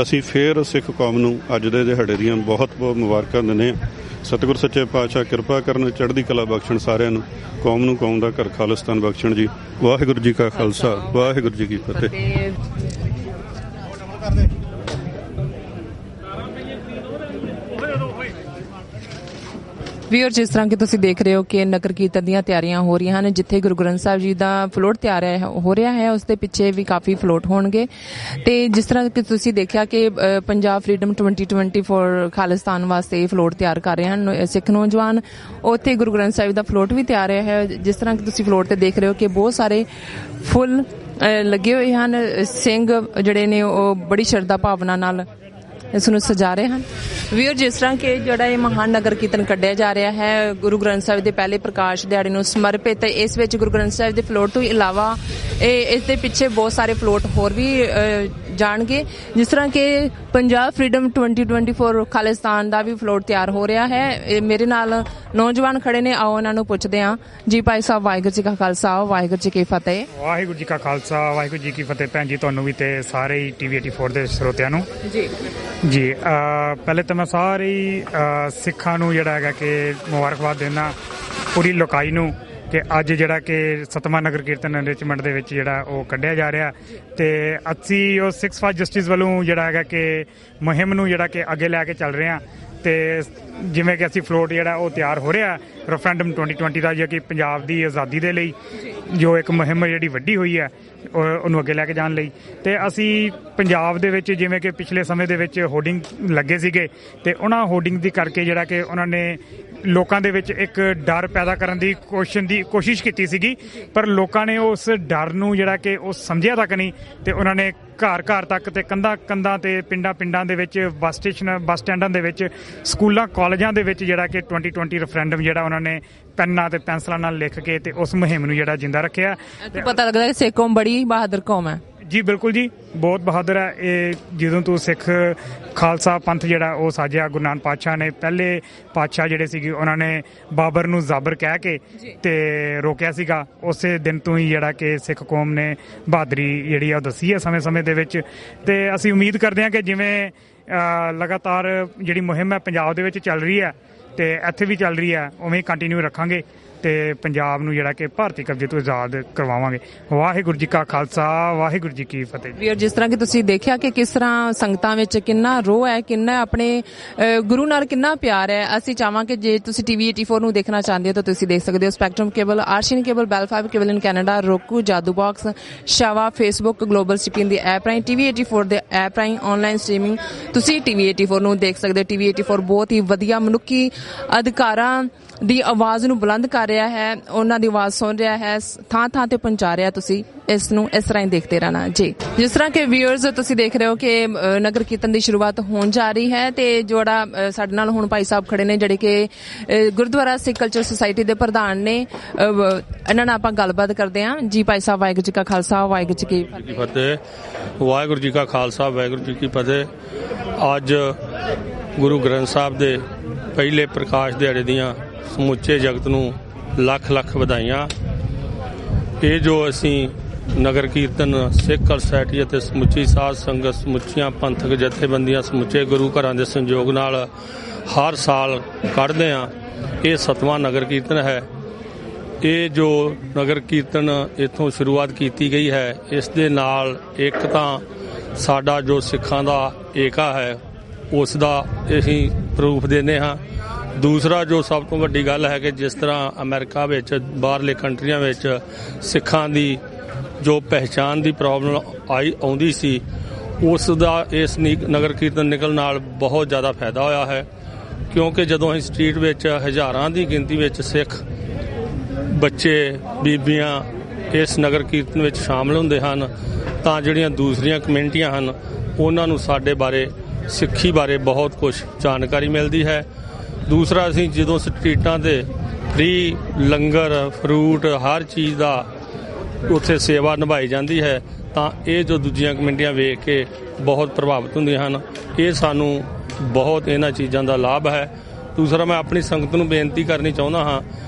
ਅਸੀਂ ਫੇਰ ਸਿੱਖ ਕੌਮ ਨੂੰ ਅੱਜ ਦੇ ਦਿਹਾੜੇ ਦੀਆਂ ਬਹੁਤ ਬਹੁਤ ਮੁਬਾਰਕਾਂ ਦਿੰਦੇ ਹਾਂ। ਸਤਿਗੁਰ ਸੱਚੇ ਪਾਤਸ਼ਾਹ ਕਿਰਪਾ ਕਰਨ, ਚੜ੍ਹਦੀ ਕਲਾ ਬਖਸ਼ਣ ਸਾਰਿਆਂ ਨੂੰ, ਕੌਮ ਨੂੰ ਕੌਮ ਦਾ ਘਰ ਖਾਲਿਸਤਾਨ ਬਖਸ਼ਣ ਜੀ। ਵਾਹਿਗੁਰੂ ਜੀ ਕਾ ਖਾਲਸਾ, ਵਾਹਿਗੁਰੂ ਜੀ ਕੀ ਫਤਿਹ। ਵੀਰ, ਜਿਸ ਤਰ੍ਹਾਂ ਕਿ ਤੁਸੀਂ ਦੇਖ ਰਹੇ ਹੋ ਕਿ ਨਗਰ ਕੀਰਤਨ ਦੀਆਂ ਤਿਆਰੀਆਂ ਹੋ ਰਹੀਆਂ ਹਨ। ਜਿੱਥੇ ਗੁਰੂ ਗ੍ਰੰਥ ਸਾਹਿਬ ਜੀ ਦਾ ਫਲੋਟ ਤਿਆਰ ਹੋ ਰਿਹਾ ਹੈ, ਉਸ ਦੇ ਪਿੱਛੇ ਵੀ ਕਾਫੀ ਫਲੋਟ ਹੋਣਗੇ। ਤੇ ਜਿਸ ਤਰ੍ਹਾਂ ਕਿ ਤੁਸੀਂ ਦੇਖਿਆ ਕਿ ਪੰਜਾਬ ਫਰੀडम 2024 ਖਾਲਿਸਤਾਨ ਵਾਸਤੇ ਫਲੋਟ ਤਿਆਰ ਕਰ ਰਹੇ ਹਨ ਸਿੱਖ ਨੌਜਵਾਨ, ਉੱਥੇ ਗੁਰੂ ਗ੍ਰੰਥ ਸਾਹਿਬ ਦਾ ਫਲੋਟ ਵੀ ਤਿਆਰ ਹੈ। ਜਿਸ ਤਰ੍ਹਾਂ ਕਿ ਤੁਸੀਂ ਫਲੋਟ ਤੇ ਦੇਖ ਰਹੇ ਹੋ ਕਿ ਬਹੁਤ ਸਾਰੇ ਫੁੱਲ ਲੱਗੇ ਹੋਏ ਹਨ। ਸਿੰਘ ਜਿਹੜੇ ਨੇ ਉਹ ਬੜੀ ਸ਼ਰਧਾ ਭਾਵਨਾ ਨਾਲ ਇਸ ਨੂੰ ਸਜਾ ਰਹੇ ਹਨ। ਵੀਰ, ਜਿਸ ਤਰ੍ਹਾਂ ਕਿ ਜਿਹੜਾ ਇਹ ਮਹਾਨ ਨਗਰ ਕੀਰਤਨ ਕੱਢਿਆ ਜਾ ਰਿਹਾ ਹੈ ਗੁਰੂ ਗ੍ਰੰਥ ਸਾਹਿਬ ਦੇ ਪਹਿਲੇ ਪ੍ਰਕਾਸ਼ ਦਿਹਾੜੇ ਨੂੰ ਸਮਰਪਿਤ, ਇਸ ਵਿੱਚ ਗੁਰੂ ਗ੍ਰੰਥ ਸਾਹਿਬ ਦੇ ਫਲੋਟ ਤੋਂ ਇਲਾਵਾ ਇਸ ਦੇ ਪਿੱਛੇ ਬਹੁਤ ਸਾਰੇ ਫਲੋਟ ਹੋਰ ਵੀ ਜਾਣਗੇ। ਜਿਸ ਤਰ੍ਹਾਂ ਕਿ ਪੰਜਾਬ ਫਰੀडम 2024 ਖਾਲਿਸਤਾਨ ਦਾ ਵੀ ਫਲੋਟ ਤਿਆਰ ਹੋ ਰਿਹਾ ਹੈ। ਮੇਰੇ ਨਾਲ ਨੌਜਵਾਨ ਖੜੇ ਨੇ, ਆਓ ਉਹਨਾਂ ਨੂੰ ਪੁੱਛਦੇ ਹਾਂ। ਜੀ ਭਾਈ ਸਾਹਿਬ, ਵਾਹਿਗੁਰੂ ਜੀ ਕਾ ਖਾਲਸਾ, ਵਾਹਿਗੁਰੂ ਜੀ ਕੀ ਫਤਿਹ। ਵਾਹਿਗੁਰੂ ਜੀ ਕਾ ਖਾਲਸਾ, ਵਾਹਿਗੁਰੂ ਜੀ ਕੀ ਫਤਿਹ। ਭੈਣ ਜੀ, ਤੁਹਾਨੂੰ ਵੀ ਤੇ ਸਾਰੇ ਹੀ TV 84 ਦੇ ਸਰੋਤਿਆਂ ਨੂੰ ਜੀ ਪਹਿਲੇ ਤਾਂ ਮੈਂ ਸਾਰੇ ਸਿੱਖਾਂ ਨੂੰ ਜਿਹੜਾ ਹੈਗਾ ਕਿ ਮੁਬਾਰਕਬਾਦ ਦੇਣਾ, ਪੂਰੀ ਲੋਕਾਈ ਨੂੰ, ਕਿ ਅੱਜ ਜਿਹੜਾ ਕਿ 7ਵਾਂ ਨਗਰ ਕੀਰਤਨ ਰਿਚਮੰਡ ਦੇ ਵਿੱਚ ਜਿਹੜਾ ਉਹ ਕੱਢਿਆ ਜਾ ਰਿਹਾ। ਤੇ ਅਸੀਂ ਉਹ 6 ਫਾਸਟ ਜਸਟਿਸ ਵੱਲੋਂ ਜਿਹੜਾ ਹੈਗਾ ਕਿ ਮੁਹਿੰਮ ਨੂੰ ਜਿਹੜਾ ਕਿ ਅੱਗੇ ਲੈ ਕੇ ਚੱਲ ਰਹੇ ਹਾਂ। ਤੇ ਜਿਵੇਂ ਕਿ ਅਸੀਂ ਫਲੋਟ ਜਿਹੜਾ ਉਹ ਤਿਆਰ ਹੋ ਰਿਹਾ ਰੈਫਰੈਂਡਮ 2020 ਦਾ, ਜੋ ਕਿ ਪੰਜਾਬ ਦੀ ਆਜ਼ਾਦੀ ਦੇ ਲਈ ਜੋ ਇੱਕ ਮੁਹਿੰਮ ਜਿਹੜੀ ਵੱਡੀ ਹੋਈ ਹੈ ਉਹਨੂੰ ਅੱਗੇ ਲੈ ਕੇ ਜਾਣ ਲਈ। ਤੇ ਅਸੀਂ ਪੰਜਾਬ ਦੇ ਵਿੱਚ ਜਿਵੇਂ ਕਿ ਪਿਛਲੇ ਸਮੇਂ ਦੇ ਵਿੱਚ ਹੋਰਡਿੰਗ ਲੱਗੇ ਸੀਗੇ, ਤੇ ਉਹਨਾਂ ਹੋਰਡਿੰਗ ਦੀ ਕਰਕੇ ਜਿਹੜਾ ਕਿ ਉਹਨਾਂ ਨੇ ਲੋਕਾਂ ਦੇ ਵਿੱਚ ਇੱਕ ਡਰ ਪੈਦਾ ਕਰਨ ਦੀ ਕੋਸ਼ਿਸ਼ ਕੀਤੀ ਸੀਗੀ, ਪਰ ਲੋਕਾਂ ਨੇ ਉਸ ਡਰ ਨੂੰ ਜਿਹੜਾ ਕਿ ਉਹ ਸਮਝਿਆ ਤੱਕ ਨਹੀਂ। ਤੇ ਉਹਨਾਂ ਨੇ ਘਰ ਘਰ ਤੱਕ ਤੇ ਕੰਧਾਂ ਤੇ ਪਿੰਡਾਂ ਦੇ ਵਿੱਚ ਬੱਸ ਸਟੈਂਡਾਂ ਦੇ ਵਿੱਚ, ਸਕੂਲਾਂ ਕਾਲਜਾਂ ਦੇ ਵਿੱਚ ਜਿਹੜਾ ਕਿ 2020 ਰੈਫਰੈਂਡਮ ਜਿਹੜਾ ਉਹਨਾਂ ਨੇ ਪੈਨਾਂ ਤੇ ਪੈਨਸਲਾਂ ਨਾਲ ਲਿਖ ਕੇ ਤੇ ਉਸ ਮੁਹਿੰਮ ਨੂੰ ਜਿਹੜਾ ਜਿੰਦਾ ਰੱਖਿਆ। ਪਤਾ ਲੱਗਦਾ ਕਿ ਸਿੱਖ ਕੌਮ ਬੜੀ ਬਹਾਦਰ ਕੌਮ ਹੈ। ਜੀ ਬਿਲਕੁਲ ਜੀ, ਬਹੁਤ ਬਹਾਦਰ ਹੈ ਇਹ। ਜਦੋਂ ਤੋਂ ਸਿੱਖ ਖਾਲਸਾ ਪੰਥ ਜਿਹੜਾ ਉਹ ਸਾਜਿਆ, ਗੁਰੂ ਨਾਨਕ ਪਾਤਸ਼ਾਹ ਨੇ, ਪਹਿਲੇ ਪਾਤਸ਼ਾਹ ਜਿਹੜੇ ਸੀਗੇ ਉਹਨਾਂ ਨੇ ਬਾਬਰ ਨੂੰ ਜ਼ਾਬਰ ਕਹਿ ਕੇ ਤੇ ਰੋਕਿਆ ਸੀਗਾ। ਉਸੇ ਦਿਨ ਤੋਂ ਹੀ ਜਿਹੜਾ ਕਿ ਸਿੱਖ ਕੌਮ ਨੇ ਬਹਾਦਰੀ ਜਿਹੜੀ ਆ ਉਹ ਦੱਸੀ ਹੈ ਸਮੇਂ ਦੇ ਵਿੱਚ। ਤੇ ਅਸੀਂ ਉਮੀਦ ਕਰਦੇ ਹਾਂ ਕਿ ਜਿਵੇਂ ਲਗਾਤਾਰ ਜਿਹੜੀ ਮੁਹਿੰਮ ਹੈ ਪੰਜਾਬ ਦੇ ਵਿੱਚ ਚੱਲ ਰਹੀ ਹੈ ਤੇ ਇੱਥੇ ਵੀ ਚੱਲ ਰਹੀ ਹੈ, ਉਵੇਂ ਹੀ ਕੰਟੀਨਿਊ ਰੱਖਾਂਗੇ ਤੇ ਪੰਜਾਬ ਨੂੰ ਜਿਹੜਾ ਕਿ ਭਾਰਤੀ ਕਬਜ਼ੇ ਤੋਂ ਆਜ਼ਾਦ ਕਰਵਾਵਾਂਗੇ। ਵਾਹਿਗੁਰੂ ਜੀ ਕਾ ਖਾਲਸਾ, ਵਾਹਿਗੁਰੂ ਜੀ ਕੀ ਫਤਿਹ। ਵੀਰ, ਜਿਸ ਤਰ੍ਹਾਂ ਕਿ ਤੁਸੀਂ ਦੇਖਿਆ ਕਿ ਕਿਸ ਤਰ੍ਹਾਂ ਸੰਗਤਾਂ ਵਿੱਚ ਕਿੰਨਾ ਰੋਹ ਹੈ, ਕਿੰਨਾ ਆਪਣੇ ਗੁਰੂ ਨਾਲ ਕਿੰਨਾ ਪਿਆਰ ਹੈ। ਅਸੀਂ ਚਾਹਾਂਗੇ ਜੇ ਤੁਸੀਂ TV 84 ਨੂੰ ਦੇਖਣਾ ਚਾਹੁੰਦੇ ਹੋ ਤਾਂ ਤੁਸੀਂ ਦੇਖ ਸਕਦੇ ਹੋ। ਸਪੈਕਟਰਮ ਕੇਬਲ, ਆਰਸ਼ੀਨ cable, Bell 5 cable in Canada, roku, Jadoo box, ਸ਼ਾਵਾ, ਫੇਸਬੁੱਕ, ਗਲੋਬਲ ਸਿਪੀਨ ਦੀ ਐਪ ਰਾਹੀਂ, TV 84 ਦੇ ਐਪ ਰਾਹੀਂ ਆਨਲਾਈਨ ਸਟ੍ਰੀਮਿੰਗ ਤੁਸੀਂ TV 84 ਨੂੰ ਦੇਖ ਸਕਦੇ ਹੋ। TV 84 ਬਹੁਤ ਹੀ ਵਧੀਆ ਮਨੁੱਖੀ ਅਧਿਕਾਰਾਂ ਦੀ ਆਵਾਜ਼ ਨੂੰ ਬੁਲੰਦ ਕਰ ਰਿਹਾ ਹੈ, ਉਹਨਾਂ ਦੀ ਆਵਾਜ਼ ਸੁਣ ਰਿਹਾ ਹੈ, ਥਾਂ ਥਾਂ ਤੇ ਪਹੁੰਚਾ ਰਿਹਾ। ਤੁਸੀਂ ਇਸ ਨੂੰ ਇਸ ਤਰ੍ਹਾਂ ਹੀ ਦੇਖਦੇ ਰਹਿਣਾ ਜੀ। ਜਿਸ ਤਰ੍ਹਾਂ ਕਿ ਵਿਊਅਰਸ ਤੁਸੀਂ ਦੇਖ ਰਹੇ ਹੋ ਕਿ ਨਗਰ ਕੀਰਤਨ ਦੀ ਸ਼ੁਰੂਆਤ ਹੋਣ ਜਾ ਰਹੀ ਹੈ ਤੇ ਜਿਹੜਾ ਸਾਡੇ ਨਾਲ ਹੁਣ ਭਾਈ ਸਾਹਿਬ ਖੜੇ ਨੇ ਜਿਹੜੇ ਕਿ ਗੁਰਦੁਆਰਾ ਸਿੱਖ ਕਲਚਰ ਸੁਸਾਇਟੀ ਦੇ ਪ੍ਰਧਾਨ ਨੇ, ਇਹਨਾਂ ਨਾਲ ਆਪਾਂ ਗੱਲਬਾਤ ਕਰਦੇ ਹਾਂ ਜੀ। ਭਾਈ ਸਾਹਿਬ, ਵਾਹਿਗੁਰੂ ਜੀ ਕਾ ਖਾਲਸਾ, ਵਾਹਿਗੁਰੂ ਜੀ ਕੀ ਫਤਿਹ। ਵਾਹਿਗੁਰੂ ਜੀ ਕਾ ਖਾਲਸਾ, ਵਾਹਿਗੁਰੂ ਜੀ ਕੀ ਫਤਿਹ। ਅੱਜ ਗੁਰੂ ਗ੍ਰੰਥ ਸਾਹਿਬ ਦੇ ਪਹਿਲੇ ਪ੍ਰਕਾਸ਼ ਦਿਹਾੜੇ ਦੀਆਂ ਸਮੁੱਚੇ ਜਗਤ ਨੂੰ ਲੱਖ ਲੱਖ ਵਧਾਈਆਂ। ਇਹ ਜੋ ਅਸੀਂ ਨਗਰ ਕੀਰਤਨ ਸਿੱਖ ਸੁਸਾਇਟੀ ਅਤੇ ਸਮੁੱਚੀ ਸਾਧ ਸੰਗਤ, ਸਮੁੱਚੀਆਂ ਪੰਥਕ ਜਥੇਬੰਦੀਆਂ, ਸਮੁੱਚੇ ਗੁਰੂ ਘਰਾਂ ਦੇ ਸੰਯੋਗ ਨਾਲ ਹਰ ਸਾਲ ਕੱਢਦੇ ਹਾਂ, ਇਹ 7ਵਾਂ ਨਗਰ ਕੀਰਤਨ ਹੈ। ਇਹ ਜੋ ਨਗਰ ਕੀਰਤਨ ਇੱਥੋਂ ਸ਼ੁਰੂਆਤ ਕੀਤੀ ਗਈ ਹੈ, ਇਸ ਦੇ ਨਾਲ ਇੱਕ ਤਾਂ ਸਾਡਾ ਜੋ ਸਿੱਖਾਂ ਦਾ ਏਕਾ ਹੈ ਉਸ ਦਾ ਅਸੀਂ ਪ੍ਰੂਫ ਦਿੰਦੇ ਹਾਂ। ਦੂਸਰਾ ਜੋ ਸਭ ਤੋਂ ਵੱਡੀ ਗੱਲ ਹੈ ਕਿ ਜਿਸ ਤਰ੍ਹਾਂ ਅਮਰੀਕਾ ਵਿੱਚ, ਬਾਹਰਲੇ ਕੰਟਰੀਆਂ ਵਿੱਚ ਸਿੱਖਾਂ ਦੀ ਜੋ ਪਹਿਚਾਣ ਦੀ ਪ੍ਰੋਬਲਮ ਆਉਂਦੀ ਸੀ, ਉਸ ਦਾ ਇਸ ਨਗਰ ਕੀਰਤਨ ਨਿਕਲਣ ਨਾਲ ਬਹੁਤ ਜ਼ਿਆਦਾ ਫਾਇਦਾ ਹੋਇਆ ਹੈ। ਕਿਉਂਕਿ ਜਦੋਂ ਅਸੀਂ ਸਟਰੀਟ ਵਿੱਚ ਹਜ਼ਾਰਾਂ ਦੀ ਗਿਣਤੀ ਵਿੱਚ ਸਿੱਖ ਬੱਚੇ, ਬੀਬੀਆਂ ਇਸ ਨਗਰ ਕੀਰਤਨ ਵਿੱਚ ਸ਼ਾਮਲ ਹੁੰਦੇ ਹਨ, ਤਾਂ ਜਿਹੜੀਆਂ ਦੂਸਰੀਆਂ ਕਮਿਊਨਿਟੀਆਂ ਹਨ ਉਹਨਾਂ ਨੂੰ ਸਾਡੇ ਬਾਰੇ, ਸਿੱਖੀ ਬਾਰੇ ਬਹੁਤ ਕੁਝ ਜਾਣਕਾਰੀ ਮਿਲਦੀ ਹੈ। ਦੂਸਰਾ, ਅਸੀਂ ਜਦੋਂ ਸਟਰੀਟਾਂ 'ਤੇ ਫ੍ਰੀ ਲੰਗਰ, ਫਰੂਟ, ਹਰ ਚੀਜ਼ ਦਾ ਉੱਥੇ ਸੇਵਾ ਨਿਭਾਈ ਜਾਂਦੀ ਹੈ, ਤਾਂ ਇਹ ਜੋ ਦੂਜੀਆਂ ਕਮਿਊਨਿਟੀਆਂ ਵੇਖ ਕੇ ਬਹੁਤ ਪ੍ਰਭਾਵਿਤ ਹੁੰਦੀਆਂ ਹਨ। ਇਹ ਸਾਨੂੰ ਬਹੁਤ ਇਹਨਾਂ ਚੀਜ਼ਾਂ ਦਾ ਲਾਭ ਹੈ। ਦੂਸਰਾ, ਮੈਂ ਆਪਣੀ ਸੰਗਤ ਨੂੰ ਬੇਨਤੀ ਕਰਨੀ ਚਾਹੁੰਦਾ ਹਾਂ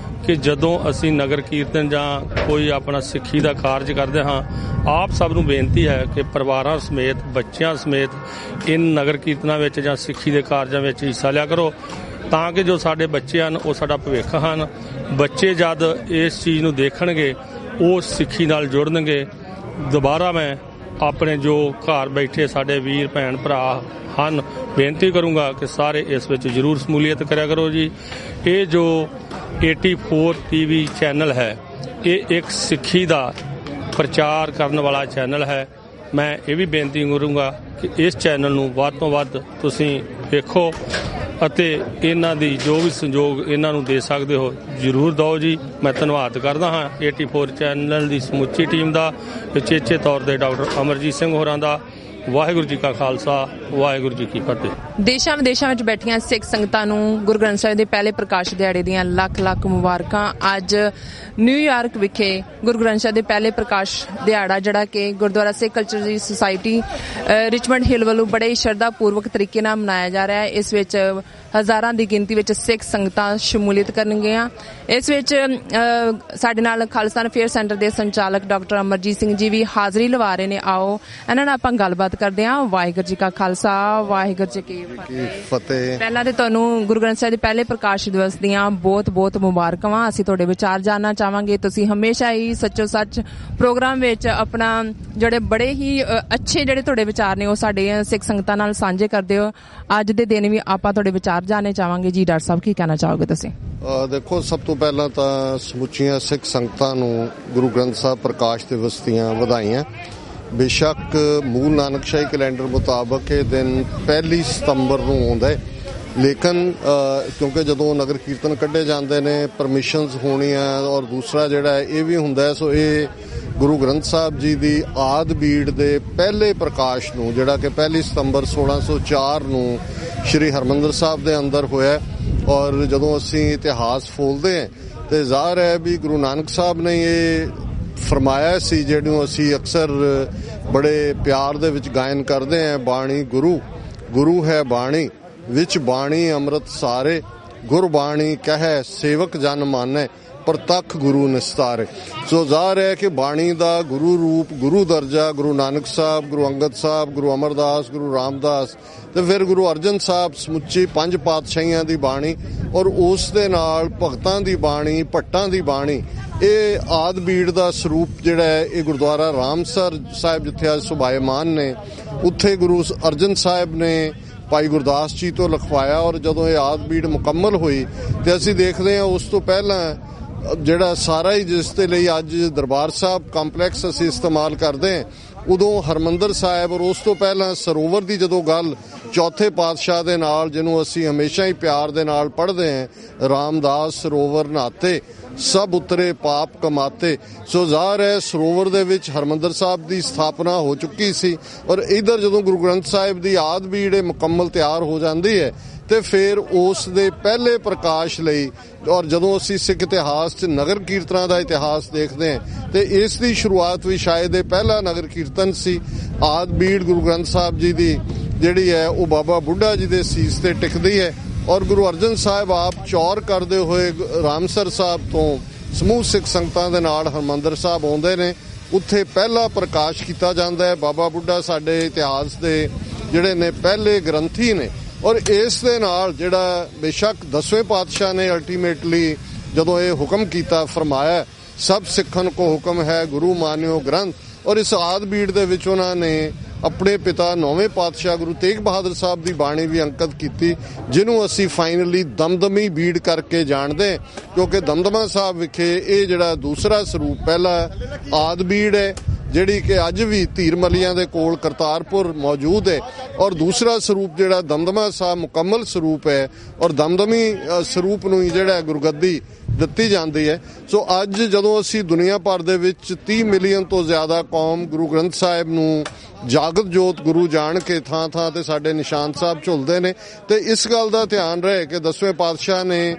ਕਿ ਜਦੋਂ ਅਸੀਂ ਨਗਰ ਕੀਰਤਨ ਜਾਂ ਕੋਈ ਆਪਣਾ ਸਿੱਖੀ ਦਾ ਕਾਰਜ ਕਰਦੇ ਹਾਂ, ਆਪ ਸਭ ਨੂੰ ਬੇਨਤੀ ਹੈ ਕਿ ਪਰਿਵਾਰਾਂ ਸਮੇਤ, ਬੱਚਿਆਂ ਸਮੇਤ ਇਨ ਨਗਰ ਕੀਰਤਨਾਂ ਵਿੱਚ ਜਾਂ ਸਿੱਖੀ ਦੇ ਕਾਰਜਾਂ ਵਿੱਚ ਹਿੱਸਾ ਲਿਆ ਕਰੋ, ਤਾਂ ਕਿ ਜੋ ਸਾਡੇ ਬੱਚੇ ਹਨ ਉਹ ਸਾਡਾ ਭਵਿੱਖ ਹਨ। ਬੱਚੇ ਜਦ ਇਸ ਚੀਜ਼ ਨੂੰ ਦੇਖਣਗੇ ਉਹ ਸਿੱਖੀ ਨਾਲ ਜੁੜਨਗੇ। ਦੁਬਾਰਾ ਮੈਂ ਆਪਣੇ ਜੋ ਘਰ ਬੈਠੇ ਸਾਡੇ ਵੀਰ ਭੈਣ ਭਰਾ ਹਨ, ਬੇਨਤੀ ਕਰੂੰਗਾ ਕਿ ਸਾਰੇ ਇਸ ਵਿੱਚ ਜ਼ਰੂਰ ਸ਼ਮੂਲੀਅਤ ਕਰਿਆ ਕਰੋ ਜੀ। ਇਹ ਜੋ 84 TV ਚੈਨਲ ਹੈ, ਇਹ ਇੱਕ ਸਿੱਖੀ ਦਾ ਪ੍ਰਚਾਰ ਕਰਨ ਵਾਲਾ ਚੈਨਲ ਹੈ। ਮੈਂ ਇਹ ਵੀ ਬੇਨਤੀ ਕਰੂੰਗਾ ਕਿ ਇਸ ਚੈਨਲ ਨੂੰ ਵੱਧ ਤੋਂ ਵੱਧ ਤੁਸੀਂ ਵੇਖੋ ਅਤੇ ਇਹਨਾਂ ਦੀ ਜੋ ਵੀ ਸੰਯੋਗ ਇਹਨਾਂ ਨੂੰ ਦੇ ਸਕਦੇ ਹੋ ਜ਼ਰੂਰ ਦਿਓ ਜੀ। ਮੈਂ ਧੰਨਵਾਦ ਕਰਦਾ ਹਾਂ 84 ਚੈਨਲ ਦੀ ਸਮੁੱਚੀ ਟੀਮ ਦਾ, ਉਚੇਚੇ ਤੌਰ ਤੇ ਡਾਕਟਰ ਅਮਰਜੀਤ ਸਿੰਘ ਹੋਰਾਂ ਦਾ। ਵਾਹਿਗੁਰੂ ਜੀ ਕਾ ਖਾਲਸਾ, ਵਾਹਿਗੁਰੂ ਜੀ ਕੀ ਫਤਿਹ। ਦੇਸ਼ਾਂ ਵਿਦੇਸ਼ਾਂ ਵਿੱਚ ਬੈਠੀਆਂ ਸਿੱਖ ਸੰਗਤਾਂ ਨੂੰ ਗੁਰੂ ਗ੍ਰੰਥ ਸਾਹਿਬ ਦੇ ਪਹਿਲੇ ਪ੍ਰਕਾਸ਼ ਦਿਹਾੜੇ ਦੀਆਂ ਲੱਖ ਲੱਖ ਮੁਬਾਰਕਾਂ। ਅੱਜ ਨਿਊਯਾਰਕ ਵਿਖੇ ਗੁਰੂ ਗ੍ਰੰਥ ਸਾਹਿਬ ਦੇ ਪਹਿਲੇ ਪ੍ਰਕਾਸ਼ ਦਿਹਾੜਾ ਜਿਹੜਾ ਕਿ ਗੁਰਦੁਆਰਾ ਸਿੱਖ ਕਲਚਰ ਸੁਸਾਇਟੀ ਰਿਚਮੰਡ ਹਿੱਲ ਵੱਲੋਂ ਬੜੇ ਸ਼ਰਧਾ ਪੂਰਵਕ ਤਰੀਕੇ ਨਾਲ ਮਨਾਇਆ ਜਾ ਰਿਹਾ ਹੈ। ਇਸ ਵਿੱਚ ਹਜ਼ਾਰਾਂ ਦੀ ਗਿਣਤੀ ਵਿੱਚ ਸਿੱਖ ਸੰਗਤਾਂ ਸ਼ਮੂਲੀਅਤ ਕਰਨਗੀਆਂ। ਇਸ ਵਿੱਚ ਸਾਡੇ ਨਾਲ ਖਾਲਿਸਤਾਨ ਫੇਅਰ ਸੈਂਟਰ ਦੇ ਸੰਚਾਲਕ ਡਾਕਟਰ ਅਮਰਜੀਤ ਸਿੰਘ ਜੀ ਵੀ ਹਾਜ਼ਰੀ ਲਵਾ ਰਹੇ ਨੇ। ਆਓ ਇਹਨਾਂ ਨਾਲ ਆਪਾਂ ਗੱਲਬਾਤ ਕਰਦੇ ਹਾਂ। ਵਾਹਿਗੁਰੂ ਜੀ ਕਾ ਖਾਲਸਾ, ਵਾਹਿਗੁਰੂ ਜੀ ਕੀ ਫਤਿਹ। ਪਹਿਲਾਂ ਤੇ ਤੁਹਾਨੂੰ ਗੁਰੂ ਗ੍ਰੰਥ ਸਾਹਿਬ ਦੇ ਪਹਿਲੇ ਪ੍ਰਕਾਸ਼ ਦਿਵਸ ਦੀਆਂ ਬਹੁਤ ਬਹੁਤ ਮੁਬਾਰਕਾਂ। ਅਸੀਂ ਤੁਹਾਡੇ ਵਿਚਾਰ ਜਾਣਨਾ ਚਾਹਾਂਗੇ। ਤੁਸੀਂ ਹਮੇਸ਼ਾ ਹੀ ਸੱਚੋ ਸੱਚ ਪ੍ਰੋਗਰਾਮ ਵਿੱਚ ਆਪਣਾ ਜਿਹੜੇ ਬੜੇ ਹੀ ਅੱਛੇ ਜਿਹੜੇ ਤੁਹਾਡੇ ਵਿਚਾਰ ਨੇ ਉਹ ਸਾਡੇ ਸਿੱਖ ਸੰਗਤਾਂ ਨਾਲ ਸਾਂਝੇ ਕਰਦੇ ਹੋ। ਅੱਜ ਦੇ ਦਿਨ ਵੀ ਆਪਾਂ ਤੁਹਾਡੇ ਵਿਚਾਰ ਜਾਣਨੇ ਚਾਹਾਂਗੇ ਜੀ। ਡਾਕਟਰ ਸਾਹਿਬ, ਕੀ ਕਹਿਣਾ ਚਾਹੋਗੇ ਤੁਸੀਂ? ਦੇਖੋ, ਸਭ ਤੋਂ ਪਹਿਲਾਂ ਤਾਂ ਸਮੁੱਚੀਆਂ ਸਿੱਖ ਸੰਗਤਾਂ ਨੂੰ ਗੁਰੂ ਗ੍ਰੰਥ ਸਾਹਿਬ ਪ੍ਰਕਾਸ਼ ਦਿਵਸ ਦੀਆਂ ਵਧਾਈਆਂ। ਬੇਸ਼ੱਕ ਮੂਲ ਨਾਨਕਸ਼ਾਹੀ ਕੈਲੰਡਰ ਮੁਤਾਬਕ ਇਹ ਦਿਨ 1 ਸਤੰਬਰ ਨੂੰ ਆਉਂਦਾ ਹੈ, ਲੇਕਿਨ ਕਿਉਂਕਿ ਜਦੋਂ ਨਗਰ ਕੀਰਤਨ ਕੱਢੇ ਜਾਂਦੇ ਨੇ ਪਰਮਿਸ਼ਨਸ ਹੋਣੀਆਂ, ਔਰ ਦੂਸਰਾ ਜਿਹੜਾ ਇਹ ਵੀ ਹੁੰਦਾ, ਸੋ ਇਹ ਗੁਰੂ ਗ੍ਰੰਥ ਸਾਹਿਬ ਜੀ ਦੀ ਆਦ ਬੀੜ ਦੇ ਪਹਿਲੇ ਪ੍ਰਕਾਸ਼ ਨੂੰ, ਜਿਹੜਾ ਕਿ 1 ਸਤੰਬਰ 1604 ਨੂੰ ਸ਼੍ਰੀ ਹਰਿਮੰਦਰ ਸਾਹਿਬ ਦੇ ਅੰਦਰ ਹੋਇਆ। ਔਰ ਜਦੋਂ ਅਸੀਂ ਇਤਿਹਾਸ ਫੋਲਦੇ ਹਾਂ ਤੇ ਜ਼ਾਹਰ ਹੈ ਵੀ ਗੁਰੂ ਨਾਨਕ ਸਾਹਿਬ ਨੇ ਇਹ ਫਰਮਾਇਆ ਸੀ, ਜਿਹਨੂੰ ਅਸੀਂ ਅਕਸਰ ਬੜੇ ਪਿਆਰ ਦੇ ਵਿੱਚ ਗਾਇਨ ਕਰਦੇ ਹਾਂ, ਬਾਣੀ ਗੁਰੂ, ਗੁਰੂ ਹੈ ਬਾਣੀ, ਵਿੱਚ ਬਾਣੀ ਅੰਮ੍ਰਿਤ ਸਾਰੇ, ਗੁਰਬਾਣੀ ਕਹੈ ਸੇਵਕ ਜਨ ਮਾਨੈ, ਪ੍ਰਤੱਖ ਗੁਰੂ ਨਿਸਤਾਰੇ। ਸੋ ਜ਼ਾਹਰ ਹੈ ਕਿ ਬਾਣੀ ਦਾ ਗੁਰੂ ਰੂਪ, ਗੁਰੂ ਦਰਜਾ ਗੁਰੂ ਨਾਨਕ ਸਾਹਿਬ, ਗੁਰੂ ਅੰਗਦ ਸਾਹਿਬ, ਗੁਰੂ ਅਮਰਦਾਸ, ਗੁਰੂ ਰਾਮਦਾਸ ਤੇ ਫਿਰ ਗੁਰੂ ਅਰਜਨ ਸਾਹਿਬ, ਸਮੁੱਚੀ 5 ਪਾਤਸ਼ਾਹੀਆਂ ਦੀ ਬਾਣੀ ਔਰ ਉਸ ਦੇ ਨਾਲ ਭਗਤਾਂ ਦੀ ਬਾਣੀ, ਭੱਟਾਂ ਦੀ ਬਾਣੀ, ਇਹ ਆਦ ਬੀੜ ਦਾ ਸਰੂਪ ਜਿਹੜਾ ਹੈ ਇਹ ਗੁਰਦੁਆਰਾ ਰਾਮਸਰ ਸਾਹਿਬ ਜਿੱਥੇ ਅੱਜ ਸੁਭਾਏਮਾਨ ਨੇ, ਉੱਥੇ ਗੁਰੂ ਅਰਜਨ ਸਾਹਿਬ ਨੇ ਭਾਈ ਗੁਰਦਾਸ ਜੀ ਤੋਂ ਲਿਖਵਾਇਆ। ਔਰ ਜਦੋਂ ਇਹ ਆਦ ਬੀੜ ਮੁਕੰਮਲ ਹੋਈ ਤੇ ਅਸੀਂ ਦੇਖਦੇ ਹਾਂ ਉਸ ਤੋਂ ਪਹਿਲਾਂ ਜਿਹੜਾ ਸਾਰਾ ਹੀ ਜਿਸ ਦੇ ਲਈ ਅੱਜ ਦਰਬਾਰ ਸਾਹਿਬ ਕੰਪਲੈਕਸ ਅਸੀਂ ਇਸਤੇਮਾਲ ਕਰਦੇ ਹਾਂ, ਉਦੋਂ ਹਰਮੰਦਰ ਸਾਹਿਬ ਔਰ ਉਸ ਤੋਂ ਪਹਿਲਾਂ ਸਰੋਵਰ ਦੀ ਜਦੋਂ ਗੱਲ ਚੌਥੇ ਪਾਤਸ਼ਾਹ ਦੇ ਨਾਲ, ਜਿਹਨੂੰ ਅਸੀਂ ਹਮੇਸ਼ਾ ਹੀ ਪਿਆਰ ਦੇ ਨਾਲ ਪੜ੍ਹਦੇ ਹਾਂ, ਰਾਮਦਾਸ ਸਰੋਵਰ ਨਹਾਤੇ ਸਭ ਉਤਰੇ ਪਾਪ ਕਮਾਤੇ। ਸੋ ਜ਼ਾਹਰ ਹੈ ਸਰੋਵਰ ਦੇ ਵਿੱਚ ਹਰਮੰਦਰ ਸਾਹਿਬ ਦੀ ਸਥਾਪਨਾ ਹੋ ਚੁੱਕੀ ਸੀ, ਔਰ ਇਧਰ ਜਦੋਂ ਗੁਰੂ ਗ੍ਰੰਥ ਸਾਹਿਬ ਦੀ ਆਦ ਬੀੜ ਮੁਕੰਮਲ ਤਿਆਰ ਹੋ ਜਾਂਦੀ ਹੈ ਤੇ ਫਿਰ ਉਸ ਦੇ ਪਹਿਲੇ ਪ੍ਰਕਾਸ਼ ਲਈ, ਔਰ ਜਦੋਂ ਅਸੀਂ ਸਿੱਖ ਇਤਿਹਾਸ 'ਚ ਨਗਰ ਕੀਰਤਨਾਂ ਦਾ ਇਤਿਹਾਸ ਦੇਖਦੇ ਹਾਂ ਤੇ ਇਸ ਦੀ ਸ਼ੁਰੂਆਤ ਵੀ ਸ਼ਾਇਦ ਇਹ ਪਹਿਲਾ ਨਗਰ ਕੀਰਤਨ ਸੀ। ਆਦ ਬੀੜ ਗੁਰੂ ਗ੍ਰੰਥ ਸਾਹਿਬ ਜੀ ਦੀ ਜਿਹੜੀ ਹੈ ਉਹ ਬਾਬਾ ਬੁੱਢਾ ਜੀ ਦੇ ਸੀਸ ਤੇ ਟਿਕਦੀ ਹੈ, ਔਰ ਗੁਰੂ ਅਰਜਨ ਸਾਹਿਬ ਆਪ ਚੌਰ ਕਰਦੇ ਹੋਏ ਰਾਮਸਰ ਸਾਹਿਬ ਤੋਂ ਸਮੂਹ ਸਿੱਖ ਸੰਗਤਾਂ ਦੇ ਨਾਲ ਹਰਮੰਦਰ ਸਾਹਿਬ ਆਉਂਦੇ ਨੇ। ਉੱਥੇ ਪਹਿਲਾ ਪ੍ਰਕਾਸ਼ ਕੀਤਾ ਜਾਂਦਾ ਹੈ। ਬਾਬਾ ਬੁੱਢਾ ਸਾਡੇ ਇਤਿਹਾਸ ਦੇ ਜਿਹੜੇ ਨੇ ਪਹਿਲੇ ਗ੍ਰੰਥੀ ਨੇ, ਔਰ ਇਸ ਦੇ ਨਾਲ ਜਿਹੜਾ ਬੇਸ਼ੱਕ 10ਵੇਂ ਪਾਤਸ਼ਾਹ ਨੇ ਅਲਟੀਮੇਟਲੀ ਜਦੋਂ ਇਹ ਹੁਕਮ ਕੀਤਾ, ਫਰਮਾਇਆ ਸਭ ਸਿੱਖਣ ਕੋ ਹੁਕਮ ਹੈ ਗੁਰੂ ਮਾਨਿਓ ਗ੍ਰੰਥ, ਔਰ ਇਸ ਆਦ ਬੀੜ ਦੇ ਵਿੱਚ ਉਹਨਾਂ ਨੇ ਆਪਣੇ ਪਿਤਾ 9ਵੇਂ ਪਾਤਸ਼ਾਹ ਗੁਰੂ ਤੇਗ ਬਹਾਦਰ ਸਾਹਿਬ ਦੀ ਬਾਣੀ ਵੀ ਅੰਕਿਤ ਕੀਤੀ, ਜਿਹਨੂੰ ਅਸੀਂ ਫਾਈਨਲੀ ਦਮਦਮੀ ਬੀੜ ਕਰਕੇ ਜਾਣਦੇ, ਕਿਉਂਕਿ ਦਮਦਮਾ ਸਾਹਿਬ ਵਿਖੇ ਇਹ ਜਿਹੜਾ ਦੂਸਰਾ ਸਰੂਪ, ਪਹਿਲਾ ਆਦ ਬੀੜ ਹੈ ਜਿਹੜੀ ਕਿ ਅੱਜ ਵੀ ਧੀਰਮਲੀਆਂ ਦੇ ਕੋਲ ਕਰਤਾਰਪੁਰ ਮੌਜੂਦ ਹੈ, ਔਰ ਦੂਸਰਾ ਸਰੂਪ ਜਿਹੜਾ ਦਮਦਮਾ ਸਾਹਿਬ ਮੁਕੰਮਲ ਸਰੂਪ ਹੈ, ਔਰ ਦਮਦਮੀ ਸਰੂਪ ਨੂੰ ਹੀ ਜਿਹੜਾ ਗੁਰਗੱਦੀ ਦਿੱਤੀ ਜਾਂਦੀ ਹੈ। ਸੋ ਅੱਜ ਜਦੋਂ ਅਸੀਂ ਦੁਨੀਆ ਭਰ ਦੇ ਵਿੱਚ 30 ਮਿਲੀਅਨ ਤੋਂ ਜ਼ਿਆਦਾ ਕੌਮ ਗੁਰੂ ਗ੍ਰੰਥ ਸਾਹਿਬ ਨੂੰ ਜਾਗਤ ਜੋਤ ਗੁਰੂ ਜਾਣ ਕੇ ਥਾਂ ਥਾਂ ਤੇ ਸਾਡੇ ਨਿਸ਼ਾਨ ਸਾਹਿਬ ਝੁਲਦੇ ਨੇ, ਤੇ ਇਸ ਗੱਲ ਦਾ ਧਿਆਨ ਰਹੇ ਕਿ 10ਵੇਂ ਪਾਤਸ਼ਾਹ ਨੇ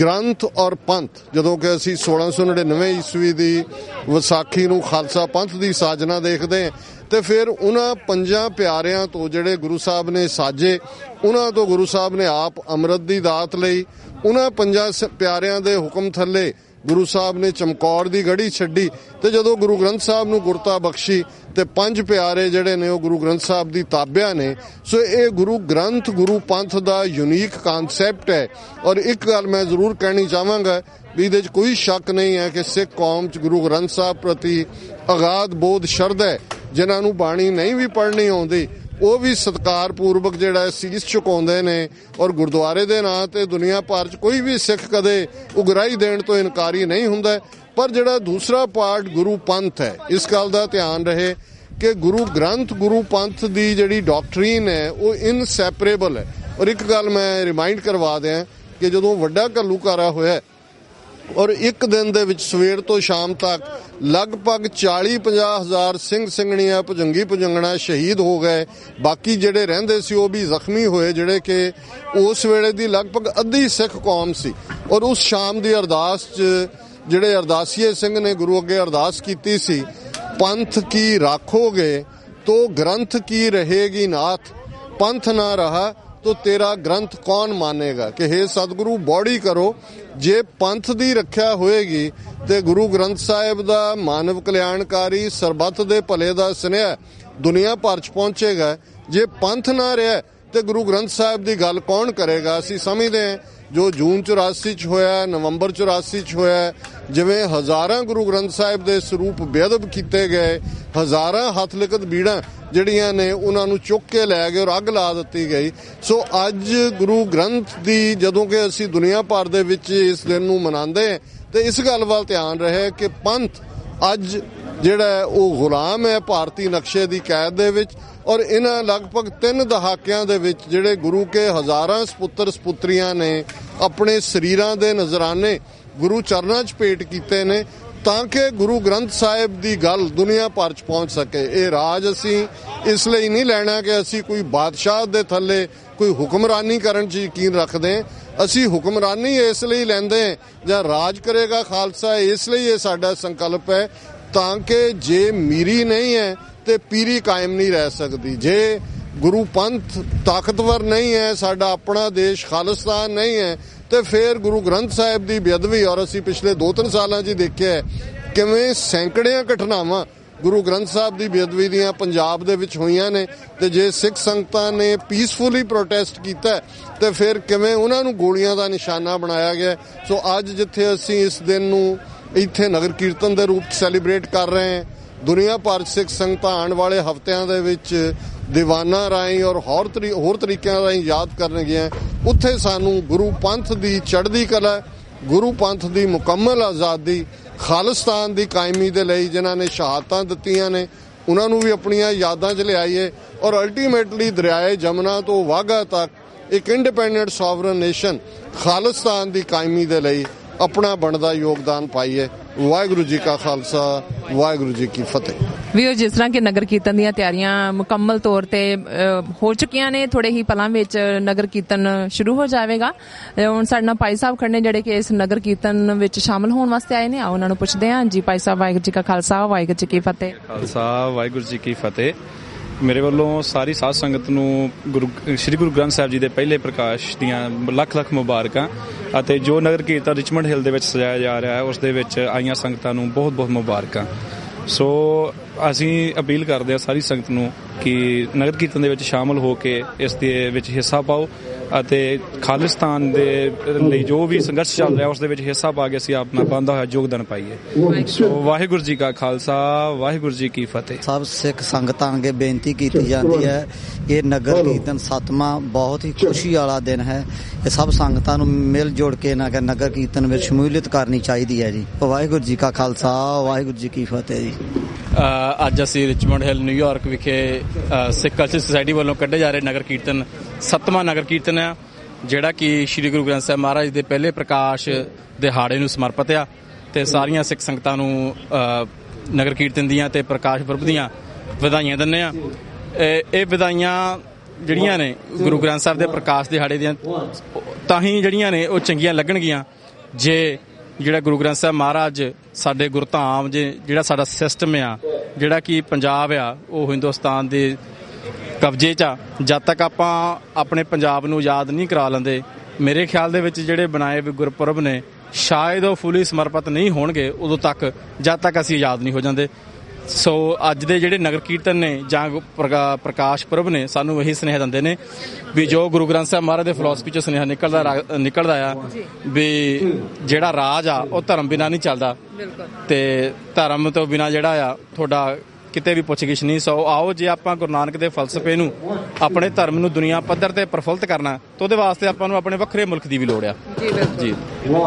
ਗ੍ਰੰਥ ਔਰ ਪੰਥ, ਜਦੋਂ ਕਿ ਅਸੀਂ 1699 ਈਸਵੀ ਦੀ ਵਿਸਾਖੀ ਨੂੰ ਖਾਲਸਾ ਪੰਥ ਦੀ ਸਾਜਨਾ ਦੇਖਦੇ ਹਾਂ, ਤੇ ਫਿਰ ਉਹਨਾਂ 5 ਪਿਆਰਿਆਂ ਤੋਂ ਜਿਹੜੇ ਗੁਰੂ ਸਾਹਿਬ ਨੇ ਸਾਜੇ, ਉਹਨਾਂ ਤੋਂ ਗੁਰੂ ਸਾਹਿਬ ਨੇ ਆਪ ਅੰਮ੍ਰਿਤ ਦੀ ਦਾਤ ਲਈ। ਉਹਨਾਂ 5 ਪਿਆਰਿਆਂ ਦੇ ਹੁਕਮ ਥੱਲੇ ਗੁਰੂ ਸਾਹਿਬ ਨੇ ਚਮਕੌਰ ਦੀ ਗੜੀ ਛੱਡੀ, ਤੇ ਜਦੋਂ ਗੁਰੂ ਗ੍ਰੰਥ ਸਾਹਿਬ ਨੂੰ ਗੁਰਤਾ ਬਖਸ਼ੀ ਤੇ 5 ਪਿਆਰੇ ਜਿਹੜੇ ਨੇ ਉਹ ਗੁਰੂ ਗ੍ਰੰਥ ਸਾਹਿਬ ਦੀ ਤਾਬਿਆ ਨੇ। ਸੋ ਇਹ ਗੁਰੂ ਗ੍ਰੰਥ ਗੁਰੂ ਪੰਥ ਦਾ ਯੂਨੀਕ ਕਨਸੈਪਟ ਹੈ। ਔਰ ਇੱਕ ਗੱਲ ਮੈਂ ਜ਼ਰੂਰ ਕਹਿਣੀ ਚਾਹਾਂਗਾ ਵੀ ਇਹਦੇ 'ਚ ਕੋਈ ਸ਼ੱਕ ਨਹੀਂ ਹੈ ਕਿ ਸਿੱਖ ਕੌਮ 'ਚ ਗੁਰੂ ਗ੍ਰੰਥ ਸਾਹਿਬ ਪ੍ਰਤੀ ਅਗਾਧ ਬੋਧ ਸ਼ਰਧਾ ਹੈ। ਜਿਨ੍ਹਾਂ ਨੂੰ ਬਾਣੀ ਨਹੀਂ ਵੀ ਪੜ੍ਹਨੀ ਆਉਂਦੀ ਉਹ ਵੀ ਸਤਿਕਾਰਪੂਰਵਕ ਜਿਹੜਾ ਸੀਸ ਝੁਕਾਉਂਦੇ ਨੇ, ਔਰ ਗੁਰਦੁਆਰੇ ਦੇ ਨਾਂ ਤੇ ਦੁਨੀਆ ਭਰ 'ਚ ਕੋਈ ਵੀ ਸਿੱਖ ਕਦੇ ਉਗਰਾਹੀ ਦੇਣ ਤੋਂ ਇਨਕਾਰੀ ਨਹੀਂ ਹੁੰਦਾ। ਪਰ ਜਿਹੜਾ ਦੂਸਰਾ ਪਾਰਟ ਗੁਰੂ ਪੰਥ ਹੈ, ਇਸ ਗੱਲ ਦਾ ਧਿਆਨ ਰਹੇ ਕਿ ਗੁਰੂ ਗ੍ਰੰਥ ਗੁਰੂ ਪੰਥ ਦੀ ਜਿਹੜੀ ਡਾਕਟਰੀਨ ਹੈ ਉਹ ਇਨਸੈਪਰੇਬਲ ਹੈ। ਔਰ ਇੱਕ ਗੱਲ ਮੈਂ ਰਿਮਾਈਂਡ ਕਰਵਾ ਦਿਆਂ ਕਿ ਜਦੋਂ ਵੱਡਾ ਘੱਲੂਘਾਰਾ ਹੋਇਆ ਔਰ ਇੱਕ ਦਿਨ ਦੇ ਵਿੱਚ ਸਵੇਰ ਤੋਂ ਸ਼ਾਮ ਤੱਕ ਲਗਭਗ 40-50 ਹਜ਼ਾਰ ਸਿੰਘ ਸਿੰਘਣੀਆਂ ਭੁਜੰਗੀ ਭੁਜੰਗਣਾ ਸ਼ਹੀਦ ਹੋ ਗਏ, ਬਾਕੀ ਜਿਹੜੇ ਰਹਿੰਦੇ ਸੀ ਉਹ ਵੀ ਜ਼ਖਮੀ ਹੋਏ, ਜਿਹੜੇ ਕਿ ਉਸ ਵੇਲੇ ਦੀ ਲਗਭਗ ਅੱਧੀ ਸਿੱਖ ਕੌਮ ਸੀ। ਔਰ ਉਸ ਸ਼ਾਮ ਦੀ ਅਰਦਾਸ 'ਚ ਜਿਹੜੇ ਅਰਦਾਸੀਏ ਸਿੰਘ ਨੇ ਗੁਰੂ ਅੱਗੇ ਅਰਦਾਸ ਕੀਤੀ ਸੀ, ਪੰਥ ਕੀ ਰਾਖੋਗੇ ਤੋ ਗ੍ਰੰਥ ਕੀ ਰਹੇਗੀ ਨਾਥ, ਪੰਥ ਨਾ ਰਹਾ ਤੋ ਤੇਰਾ ਗ੍ਰੰਥ ਕੌਣ ਮਾਨੇਗਾ। ਕਿ ਹੇ ਸਤਿਗੁਰੂ ਬੌੜੀ ਕਰੋ, ਜੇ ਪੰਥ ਦੀ ਰੱਖਿਆ ਹੋਏਗੀ ਤੇ ਗੁਰੂ ਗ੍ਰੰਥ ਸਾਹਿਬ ਦਾ ਮਾਨਵ ਕਲਿਆਣਕਾਰੀ ਸਰਬੱਤ ਦੇ ਭਲੇ ਦਾ ਸੁਨੇਹਾ ਦੁਨੀਆ ਭਰ 'ਚ ਪਹੁੰਚੇਗਾ। ਜੇ ਪੰਥ ਨਾ ਰਿਹਾ ਤੇ ਗੁਰੂ ਗ੍ਰੰਥ ਸਾਹਿਬ ਦੀ ਗੱਲ ਕੌਣ ਕਰੇਗਾ। ਅਸੀਂ ਸਮਝਦੇ ਹਾਂ ਜੋ ਜੂਨ 84 'ਚ ਹੋਇਆ, ਨਵੰਬਰ 84 'ਚ ਹੋਇਆ, ਜਿਵੇਂ ਹਜ਼ਾਰਾਂ ਗੁਰੂ ਗ੍ਰੰਥ ਸਾਹਿਬ ਦੇ ਸਰੂਪ ਬੇਅਦਬ ਕੀਤੇ ਗਏ, ਹਜ਼ਾਰਾਂ ਹੱਥ ਲਿਖਤ ਬੀੜਾਂ ਜਿਹੜੀਆਂ ਨੇ ਉਹਨਾਂ ਨੂੰ ਚੁੱਕ ਕੇ ਲੈ ਗਏ ਔਰ ਅੱਗ ਲਾ ਦਿੱਤੀ ਗਈ। ਸੋ ਅੱਜ ਗੁਰੂ ਗ੍ਰੰਥ ਦੀ ਜਦੋਂ ਕਿ ਅਸੀਂ ਦੁਨੀਆ ਭਰ ਦੇ ਵਿੱਚ ਇਸ ਦਿਨ ਨੂੰ ਮਨਾਉਂਦੇ ਹਾਂ ਤੇ ਇਸ ਗੱਲ ਵੱਲ ਧਿਆਨ ਰਹੇ ਕਿ ਪੰਥ ਅੱਜ ਜਿਹੜਾ ਉਹ ਗੁਲਾਮ ਹੈ ਭਾਰਤੀ ਨਕਸ਼ੇ ਦੀ ਕੈਦ ਦੇ ਵਿੱਚ। ਔਰ ਇਹਨਾਂ ਲਗਭਗ 3 ਦਹਾਕਿਆਂ ਦੇ ਵਿੱਚ ਜਿਹੜੇ ਗੁਰੂ ਕੇ ਹਜ਼ਾਰਾਂ ਸਪੁੱਤਰ ਸਪੁੱਤਰੀਆਂ ਨੇ ਆਪਣੇ ਸਰੀਰਾਂ ਦੇ ਨਜ਼ਰਾਨੇ ਗੁਰੂ ਚਰਨਾਂ 'ਚ ਭੇਟ ਕੀਤੇ ਨੇ ਤਾਂ ਕਿ ਗੁਰੂ ਗ੍ਰੰਥ ਸਾਹਿਬ ਦੀ ਗੱਲ ਦੁਨੀਆ ਭਰ 'ਚ ਪਹੁੰਚ ਸਕੇ। ਇਹ ਰਾਜ ਅਸੀਂ ਇਸ ਲਈ ਨਹੀਂ ਲੈਣਾ ਕਿ ਅਸੀਂ ਕੋਈ ਬਾਦਸ਼ਾਹ ਦੇ ਥੱਲੇ ਕੋਈ ਹੁਕਮਰਾਨੀ ਕਰਨ 'ਚ ਯਕੀਨ ਰੱਖਦੇ, ਅਸੀਂ ਹੁਕਮਰਾਨੀ ਇਸ ਲਈ ਲੈਂਦੇ ਜਾਂ ਰਾਜ ਕਰੇਗਾ ਖਾਲਸਾ, ਇਸ ਲਈ ਇਹ ਸਾਡਾ ਸੰਕਲਪ ਹੈ ਤਾਂ ਕਿ ਜੇ ਮੀਰੀ ਨਹੀਂ ਹੈ ਤੇ ਪੀਰੀ ਕਾਇਮ ਨਹੀਂ ਰਹਿ ਸਕਦੀ। ਜੇ ਗੁਰੂ ਪੰਥ ਤਾਕਤਵਰ ਨਹੀਂ ਹੈ, ਸਾਡਾ ਆਪਣਾ ਦੇਸ਼ ਖਾਲਿਸਤਾਨ ਨਹੀਂ ਹੈ, ਤੇ ਫਿਰ ਗੁਰੂ ਗ੍ਰੰਥ ਸਾਹਿਬ ਦੀ ਬੇਅਦਬੀ, ਔਰ ਅਸੀਂ ਪਿਛਲੇ 2-3 ਸਾਲਾਂ 'ਚ ਦੇਖਿਆ ਕਿਵੇਂ ਸੈਂਕੜਿਆਂ ਘਟਨਾਵਾਂ ਗੁਰੂ ਗ੍ਰੰਥ ਸਾਹਿਬ ਦੀ ਬੇਅਦਬੀ ਦੀਆਂ ਪੰਜਾਬ ਦੇ ਵਿੱਚ ਹੋਈਆਂ ਨੇ, ਤੇ ਜੇ ਸਿੱਖ ਸੰਗਤਾਂ ਨੇ ਪੀਸਫੁਲੀ ਪ੍ਰੋਟੈਸਟ ਕੀਤਾ ਤੇ ਫਿਰ ਕਿਵੇਂ ਉਹਨਾਂ ਨੂੰ ਗੋਲੀਆਂ ਦਾ ਨਿਸ਼ਾਨਾ ਬਣਾਇਆ ਗਿਆ। ਸੋ ਅੱਜ ਜਿੱਥੇ ਅਸੀਂ ਇਸ ਦਿਨ ਨੂੰ ਇੱਥੇ ਨਗਰ ਕੀਰਤਨ ਦੇ ਰੂਪ 'ਚ ਸੈਲੀਬ੍ਰੇਟ ਕਰ ਰਹੇ ਹਾਂ, ਦੁਨੀਆ ਭਰ ਸਿੱਖ ਸੰਗਤਾਂ ਆਉਣ ਵਾਲੇ ਹਫ਼ਤਿਆਂ ਦੇ ਵਿੱਚ ਦੀਵਾਨਾਂ ਰਾਹੀਂ ਔਰ ਹੋਰ ਤਰੀਕਿਆਂ ਰਾਹੀਂ ਯਾਦ ਕਰਨਗੀਆਂ। ਉੱਥੇ ਸਾਨੂੰ ਗੁਰੂ ਪੰਥ ਦੀ ਚੜ੍ਹਦੀ ਕਲਾ, ਗੁਰੂ ਪੰਥ ਦੀ ਮੁਕੰਮਲ ਆਜ਼ਾਦੀ, ਖਾਲਿਸਤਾਨ ਦੀ ਕਾਇਮੀ ਦੇ ਲਈ ਜਿਨ੍ਹਾਂ ਨੇ ਸ਼ਹਾਦਤਾਂ ਦਿੱਤੀਆਂ ਨੇ ਉਹਨਾਂ ਨੂੰ ਵੀ ਆਪਣੀਆਂ ਯਾਦਾਂ 'ਚ ਲਿਆਈਏ ਔਰ ਅਲਟੀਮੇਟਲੀ ਦਰਿਆਏ ਜਮਨਾ ਤੋਂ ਵਾਹਗਾ ਤੱਕ ਇੱਕ ਇੰਡੀਪੈਂਡੈਂਟ ਸੋਵਰਨ ਨੇਸ਼ਨ ਖਾਲਿਸਤਾਨ ਦੀ ਕਾਇਮੀ ਦੇ ਲਈ ਆਪਣਾ ਬਣਦਾ ਯੋਗਦਾਨ ਪਾਈਏ। ਵਾਹਿਗੁਰੂ ਜੀ ਕਾ ਖਾਲਸਾ, ਵਾਹਿਗੁਰੂ ਜੀ ਕੀ ਫਤਿਹ। ਵੀ ਜਿਸ ਤਰ੍ਹਾਂ ਕਿ ਨਗਰ ਕੀਰਤਨ ਦੀਆਂ ਤਿਆਰੀਆਂ ਮੁਕੰਮਲ ਤੌਰ ਤੇ ਹੋ ਚੁੱਕੀਆਂ ਨੇ, ਥੋੜੇ ਹੀ ਪਲਾਂ ਵਿੱਚ ਨਗਰ ਕੀਰਤਨ ਸ਼ੁਰੂ ਹੋ ਜਾਵੇਗਾ। ਹੁਣ ਸਾਡੇ ਨਾਲ ਭਾਈ ਸਾਹਿਬ ਖੜਨੇ ਜਿਹੜੇ ਕਿ ਇਸ ਨਗਰ ਕੀਰਤਨ ਵਿੱਚ ਸ਼ਾਮਲ ਹੋਣ ਵਾਸਤੇ ਆਏ ਨੇ, ਆਓ ਉਹਨਾਂ ਨੂੰ ਪੁੱਛਦੇ ਹਾਂ। ਜੀ ਭਾਈ ਸਾਹਿਬ, ਵਾਹਿਗੁਰੂ ਜੀ ਕਾ ਖਾਲਸਾ, ਵਾਹਿਗੁਰੂ ਜੀ ਕੀ ਫਤਿਹ। ਖਾਲਸਾ, ਵਾਹਿਗੁਰੂ ਜੀ ਕੀ ਫਤਿਹ। ਮੇਰੇ ਵੱਲੋਂ ਸਾਰੀ ਸਾਧ ਸੰਗਤ ਨੂੰ ਸ੍ਰੀ ਗੁਰੂ ਗ੍ਰੰਥ ਸਾਹਿਬ ਜੀ ਦੇ ਪਹਿਲੇ ਪ੍ਰਕਾਸ਼ ਦੀਆਂ ਲੱਖ ਲੱਖ ਮੁਬਾਰਕਾਂ ਅਤੇ ਜੋ ਨਗਰ ਕੀਰਤਨ ਰਿਚਮੰਡ ਹਿੱਲ ਦੇ ਵਿੱਚ ਸਜਾਇਆ ਜਾ ਰਿਹਾ ਹੈ ਉਸ ਦੇ ਵਿੱਚ ਆਈਆਂ ਸੰਗਤਾਂ ਨੂੰ ਬਹੁਤ ਬਹੁਤ ਮੁਬਾਰਕਾਂ। ਸੋ ਅਸੀਂ ਅਪੀਲ ਕਰਦੇ ਹਾਂ ਸਾਰੀ ਸੰਗਤ ਨੂੰ ਕਿ ਨਗਰ ਕੀਰਤਨ ਦੇ ਵਿੱਚ ਸ਼ਾਮਲ ਹੋ ਕੇ ਇਸ ਦੇ ਵਿੱਚ ਹਿੱਸਾ ਪਾਓ ਅਤੇ ਖਾਲਿਸਤਾਨ ਦੇ ਲਈ ਜੋ ਵੀ ਸੰਘਰਸ਼ ਚੱਲ ਰਿਹਾ ਉਸ ਦੇ ਵਿੱਚ ਹਿੱਸਾ ਪਾ ਕੇ ਅਸੀਂ ਆਪਣਾ ਬਣਦਾ ਹੋਇਆ ਯੋਗਦਾਨ ਪਾਈਏ। ਸੋ ਵਾਹਿਗੁਰੂ ਜੀ ਕਾ ਖਾਲਸਾ, ਵਾਹਿਗੁਰੂ ਜੀ ਕੀ ਫਤਿਹ। ਸਭ ਸਿੱਖ ਸੰਗਤਾਂ ਅੱਗੇ ਬੇਨਤੀ ਕੀਤੀ ਜਾਂਦੀ ਹੈ, ਇਹ ਨਗਰ ਕੀਰਤਨ 7ਵਾਂ ਬਹੁਤ ਹੀ ਖੁਸ਼ੀ ਵਾਲਾ ਦਿਨ ਹੈ। ਇਹ ਸਭ ਸੰਗਤਾਂ ਨੂੰ ਮਿਲ ਜੁੜ ਕੇ ਨਗਰ ਕੀਰਤਨ ਵਿੱਚ ਸ਼ਮੂਲੀਅਤ ਕਰਨੀ ਚਾਹੀਦੀ ਹੈ ਜੀ। ਵਾਹਿਗੁਰੂ ਜੀ ਕਾ ਖਾਲਸਾ, ਵਾਹਿਗੁਰੂ ਜੀ ਕੀ ਫਤਿਹ ਜੀ। ਅੱਜ ਅਸੀਂ ਰਿਚਮੰਡ ਹਿੱਲ ਨਿਊਯਾਰਕ ਵਿਖੇ ਸਿੱਖ ਕਲਚਰ ਸੁਸਾਇਟੀ ਵੱਲੋਂ ਕੱਢੇ ਜਾ ਰਹੇ ਨਗਰ ਕੀਰਤਨ 7ਵਾਂ ਨਗਰ ਕੀਰਤਨ ਆ, ਜਿਹੜਾ ਕਿ ਸ੍ਰੀ ਗੁਰੂ ਗ੍ਰੰਥ ਸਾਹਿਬ ਮਹਾਰਾਜ ਦੇ ਪਹਿਲੇ ਪ੍ਰਕਾਸ਼ ਦਿਹਾੜੇ ਨੂੰ ਸਮਰਪਿਤ ਆ ਤੇ ਸਾਰੀਆਂ ਸਿੱਖ ਸੰਗਤਾਂ ਨੂੰ ਨਗਰ ਕੀਰਤਨ ਦੀਆਂ ਤੇ ਪ੍ਰਕਾਸ਼ ਪੁਰਬ ਦੀਆਂ ਵਧਾਈਆਂ ਦਿੰਦੇ ਆ। ਇਹ ਵਧਾਈਆਂ ਜਿਹੜੀਆਂ ਨੇ ਗੁਰੂ ਗ੍ਰੰਥ ਸਾਹਿਬ ਦੇ ਪ੍ਰਕਾਸ਼ ਦਿਹਾੜੇ ਦੀਆਂ ਤਾਂ ਹੀ ਜਿਹੜੀਆਂ ਨੇ ਉਹ ਚੰਗੀਆਂ ਲੱਗਣਗੀਆਂ ਜੇ ਜਿਹੜਾ ਗੁਰੂ ਗ੍ਰੰਥ ਸਾਹਿਬ ਮਹਾਰਾਜ ਸਾਡੇ ਗੁਰਧਾਮ ਜਿਹੜਾ ਸਾਡਾ ਸਿਸਟਮ ਆ, ਜਿਹੜਾ ਕਿ ਪੰਜਾਬ ਆ, ਉਹ ਹਿੰਦੁਸਤਾਨ ਦੇ ਕਬਜ਼ੇ 'ਚ ਆ। ਜਦ ਤੱਕ ਆਪਾਂ ਆਪਣੇ ਪੰਜਾਬ ਨੂੰ ਯਾਦ ਨਹੀਂ ਕਰਾ ਲੈਂਦੇ, ਮੇਰੇ ਖਿਆਲ ਦੇ ਵਿੱਚ ਜਿਹੜੇ ਬਣਾਏ ਗੁਰਪੁਰਬ ਨੇ ਸ਼ਾਇਦ ਉਹ ਫੁੱਲੀ ਸਮਰਪਿਤ ਨਹੀਂ ਹੋਣਗੇ ਉਦੋਂ ਤੱਕ, ਜਦ ਤੱਕ ਅਸੀਂ ਆਜ਼ਾਦ ਨਹੀਂ ਹੋ ਜਾਂਦੇ। ਸੋ ਅੱਜ ਦੇ ਜਿਹੜੇ ਨਗਰ ਕੀਰਤਨ ਨੇ ਜਾਂ ਪ੍ਰਕਾਸ਼ ਪੁਰਬ ਨੇ ਸਾਨੂੰ ਇਹੀ ਸੁਨੇਹਾ ਦਿੰਦੇ ਨੇ ਵੀ ਜੋ ਗੁਰੂ ਗ੍ਰੰਥ ਸਾਹਿਬ ਮਹਾਰਾਜ ਦੇ ਫਿਲਾਸਫੀ 'ਚੋਂ ਸੁਨੇਹਾ ਨਿਕਲਦਾ ਆ ਵੀ ਜਿਹੜਾ ਰਾਜ ਆ ਉਹ ਧਰਮ ਬਿਨਾਂ ਨਹੀਂ ਚੱਲਦਾ ਤੇ ਧਰਮ ਤੋਂ ਬਿਨਾਂ ਜਿਹੜਾ ਆ ਤੁਹਾਡਾ ਕਿਤੇ ਵੀ ਪੁੱਛਗਿੱਛ ਨਹੀਂ। ਸੋ ਆਓ ਜੇ ਆਪਾਂ ਗੁਰੂ ਨਾਨਕ ਦੇ ਫਲਸਫੇ ਨੂੰ, ਆਪਣੇ ਧਰਮ ਨੂੰ ਦੁਨੀਆ ਪੱਧਰ ਤੇ ਪ੍ਰਫੁੱਲਤ ਕਰਨਾ ਤਾਂ ਉਹਦੇ ਵਾਸਤੇ ਆਪਾਂ ਨੂੰ ਆਪਣੇ ਵੱਖਰੇ ਮੁਲਕ ਦੀ ਵੀ ਲੋੜ ਆ। ਜੀ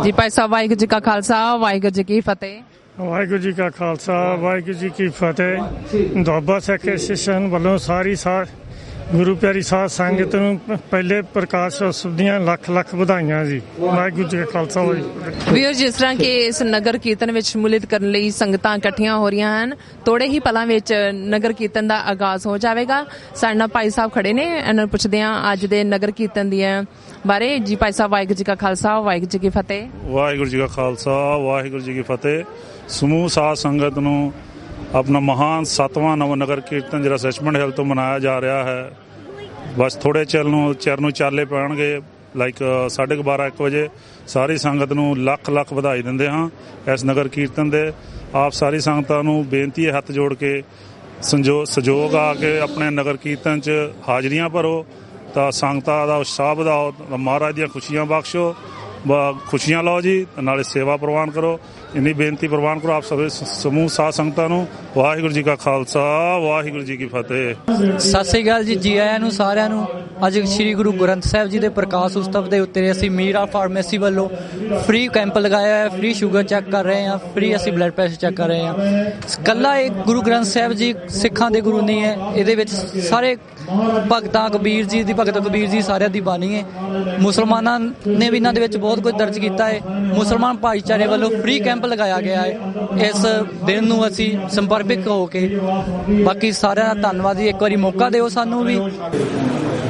ਜੀ ਭਾਈ ਸਾਹਿਬ, ਵਾਹਿਗੁਰੂ ਜੀ ਕਾ ਖਾਲਸਾ, ਵਾਹਿਗੁਰੂ ਜੀ ਕੀ ਫਤਿਹ। ਵਾਹਿਗੁਰੂ ਜੀ ਕਾ ਖਾਲਸਾ, ਵਾਹਿਗੁਰੂ ਜੀ ਕੀ ਫਤਿਹ। ਦੁਆਬਾ ਸਿੱਖ ਐਸੋਸੀਏਸ਼ਨ ਵੱਲੋਂ ਸਾਰੀ ਗੁਰੂ ਪਿਆਰੀ ਸਾਧ ਸੰਗਤ ਨੂੰ ਪਹਿਲੇ ਪ੍ਰਕਾਸ਼ ਉਤਸਵ ਦੀਆਂ ਲੱਖ ਲੱਖ ਵਧਾਈਆਂ ਜੀ। ਵਾਹਿਗੁਰੂ ਜੀ ਕਾ ਖਾਲਸਾ, ਵਾਹਿਗੁਰੂ। ਵੀਰ, ਜਿਸ ਤਰ੍ਹਾਂ ਕਿ ਇਸ ਨਗਰ ਕੀਰਤਨ ਵਿੱਚ ਸ਼ਮੂਲੀਅਤ ਕਰਨ ਲਈ ਸੰਗਤਾਂ ਇਕੱਠੀਆਂ ਹੋ ਰਹੀਆਂ ਹਨ, ਥੋੜੇ ਹੀ ਪਲਾਂ ਵਿੱਚ ਨਗਰ ਕੀਰਤਨ ਦਾ ਆਗਾਜ਼ ਹੋ ਜਾਵੇਗਾ। ਸਾਡੇ ਨਾਲ ਭਾਈ ਸਾਹਿਬ ਖੜੇ ਨੇ, ਇਹਨਾਂ ਨੂੰ ਪੁੱਛਦੇ ਹਾਂ ਅੱਜ ਦੇ ਨਗਰ ਕੀਰਤਨ ਦੀਆਂ ਬਾਰੇ। ਜੀ ਭਾਈ ਸਾਹਿਬ, ਵਾਹਿਗੁਰੂ ਜੀ ਕਾ ਖਾਲਸਾ, ਵਾਹਿਗੁਰੂ ਜੀ ਕੀ ਫਤਿਹ। ਵਾਹਿਗੁਰੂ ਜੀ ਕਾ ਖਾਲਸਾ, ਵਾਹਿਗੁਰੂ ਜੀ ਕੀ ਫਤਿਹ। ਸਮੂਹ ਸਾਧ ਸੰਗਤ ਨੂੰ ਆਪਣਾ ਮਹਾਨ 7ਵਾਂ ਨਗਰ ਕੀਰਤਨ ਜਿਹੜਾ ਰਿਚਮੰਡ ਹਿੱਲ ਤੋਂ ਮਨਾਇਆ ਜਾ ਰਿਹਾ ਹੈ, ਬਸ ਥੋੜੇ ਚਿਰ ਨੂੰ ਚਾਲੇ ਪੈਣਗੇ। 12:30-1 ਵਜੇ ਸਾਰੀ ਸੰਗਤ ਨੂੰ ਲੱਖ ਲੱਖ ਵਧਾਈ ਦਿੰਦੇ ਹਾਂ ਇਸ ਨਗਰ ਕੀਰਤਨ ਦੇ। ਆਪ ਸਾਰੀ ਸੰਗਤਾਂ ਨੂੰ ਬੇਨਤੀ ਹੈ ਹੱਥ ਜੋੜ ਕੇ ਸਹਿਯੋਗ ਆ ਕੇ ਆਪਣੇ ਨਗਰ ਕੀਰਤਨ 'ਚ ਹਾਜ਼ਰੀਆਂ ਭਰੋ ਤਾਂ ਸੰਗਤਾਂ ਦਾ ਉਤਸ਼ਾਹ ਵਧਾਓ, ਮਹਾਰਾਜ ਦੀਆਂ ਖੁਸ਼ੀਆਂ ਬਖਸ਼ੋ, ਖੁਸ਼ੀਆਂ ਲਓ ਜੀ, ਨਾਲੇ ਸੇਵਾ ਪ੍ਰਵਾਨ ਕਰੋ। ਇੰਨੀ ਬੇਨਤੀ ਪ੍ਰਵਾਨ ਕਰੋ ਆਪ ਸਭ ਸਮੂਹ ਸਾਧ ਸੰਗਤਾਂ ਨੂੰ। ਵਾਹਿਗੁਰੂ ਜੀ ਕਾ ਖਾਲਸਾ, ਵਾਹਿਗੁਰੂ ਜੀ ਕੀ ਫਤਿਹ। ਸਤਿ ਸ੍ਰੀ ਅਕਾਲ ਜੀ ਆਇਆਂ ਨੂੰ ਸਾਰਿਆਂ ਨੂੰ। ਅੱਜ ਸ੍ਰੀ ਗੁਰੂ ਗ੍ਰੰਥ ਸਾਹਿਬ ਜੀ ਦੇ ਪ੍ਰਕਾਸ਼ ਉਤਸਵ ਦੇ ਉੱਤੇ ਅਸੀਂ ਮੀਰਾ ਫਾਰਮੇਸੀ ਵੱਲੋਂ ਫ੍ਰੀ ਕੈਂਪ ਲਗਾਇਆ ਹੈ। ਫ੍ਰੀ ਸ਼ੂਗਰ ਚੈੱਕ ਕਰ ਰਹੇ ਹਾਂ, ਫ੍ਰੀ ਅਸੀਂ ਬਲੱਡ ਪ੍ਰੈਸ਼ਰ ਚੈੱਕ ਕਰ ਰਹੇ ਹਾਂ। ਇਕੱਲਾ ਇਹ ਗੁਰੂ ਗ੍ਰੰਥ ਸਾਹਿਬ ਜੀ ਸਿੱਖਾਂ ਦੇ ਗੁਰੂ ਨਹੀਂ ਹੈ, ਇਹਦੇ ਵਿੱਚ ਸਾਰੇ ਭਗਤਾਂ ਕਬੀਰ ਜੀ ਦੀ, ਭਗਤ ਕਬੀਰ ਜੀ ਸਾਰਿਆਂ ਦੀ ਬਾਣੀ ਹੈ। ਮੁਸਲਮਾਨਾਂ ਨੇ ਵੀ ਇਹਨਾਂ ਦੇ ਵਿੱਚ ਬਹੁਤ ਕੁਝ ਦਰਜ ਕੀਤਾ ਹੈ। ਮੁਸਲਮਾਨ ਭਾਈਚਾਰੇ ਵੱਲੋਂ ਫ੍ਰੀ ਕੈਂਪ ਲਗਾਇਆ ਗਿਆ ਹੈ ਇਸ ਦਿਨ ਨੂੰ ਅਸੀਂ ਸਮਰਪਿਤ ਹੋ ਕੇ। ਬਾਕੀ ਸਾਰਿਆਂ ਦਾ ਧੰਨਵਾਦ ਜੀ। ਇੱਕ ਵਾਰੀ ਮੌਕਾ ਦਿਓ ਸਾਨੂੰ ਵੀ।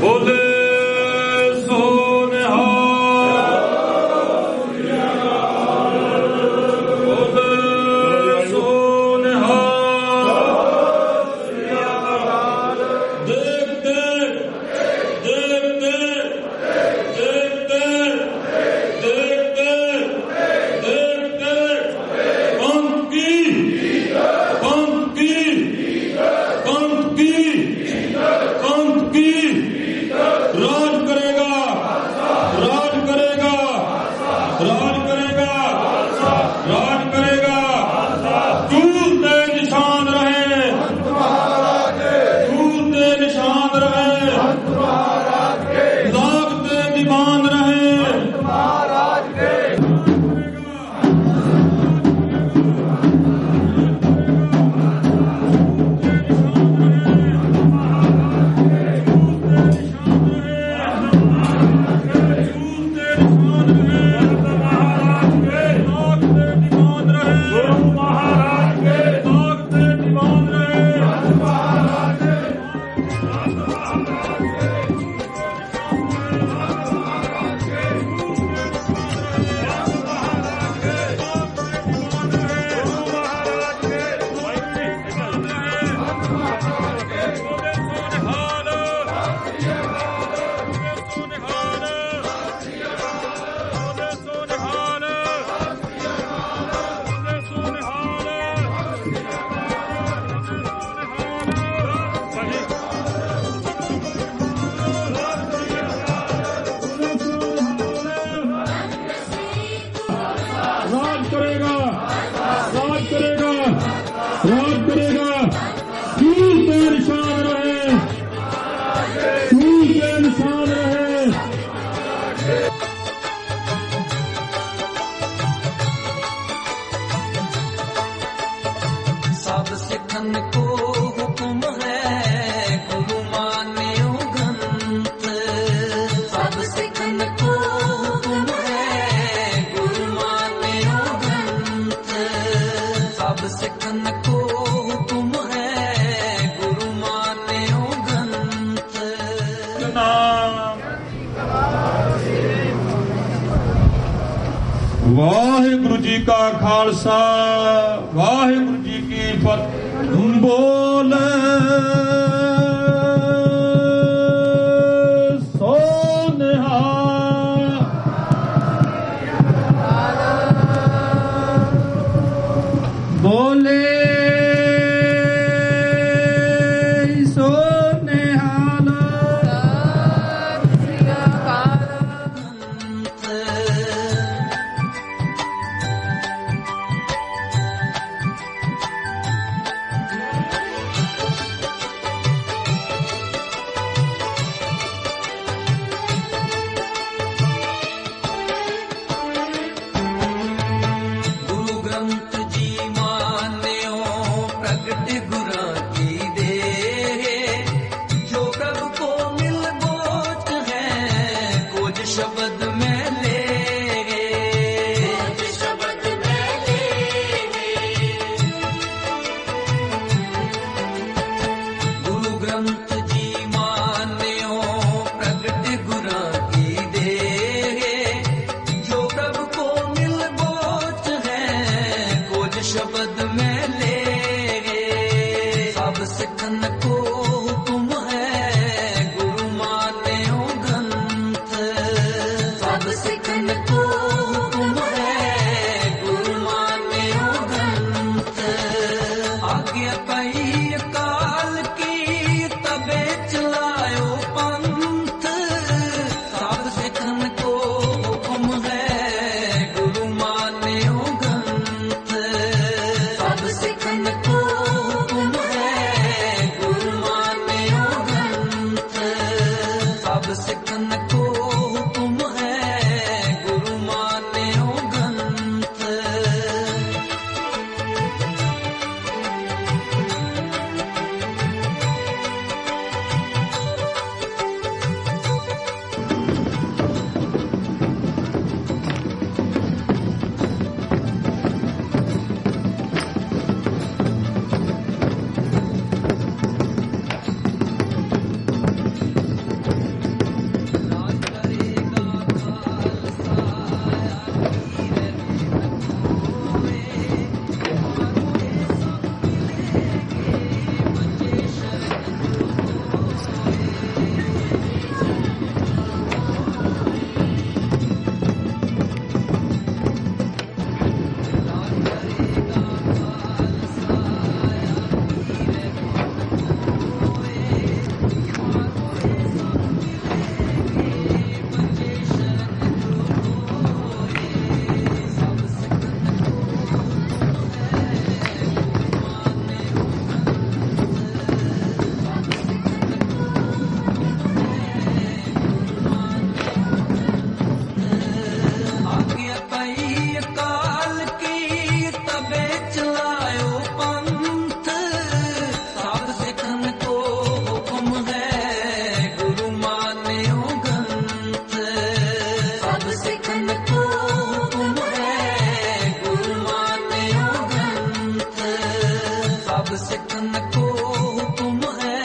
ਬੋਲੇ ਸੋ ਨਿਹਾਲ। राज करेगा। ਵਾਹਿਗੁਰੂ ਜੀ ਕਾ ਖਾਲਸਾ ਵਾਹਿਗੁਰੂ ਜੀ ਕੀ ਫਤਿਹ। ਬੋਲੇ ਸੋ ਨਿਹਾਲ। ਬੋਲੇ ਸੋ ਨਿਹਾਲ। ਗੁਰੂ ਗ੍ਰੰਥ ਜੀ ਮਾਨਿਓ सब सिखन को हुक्म है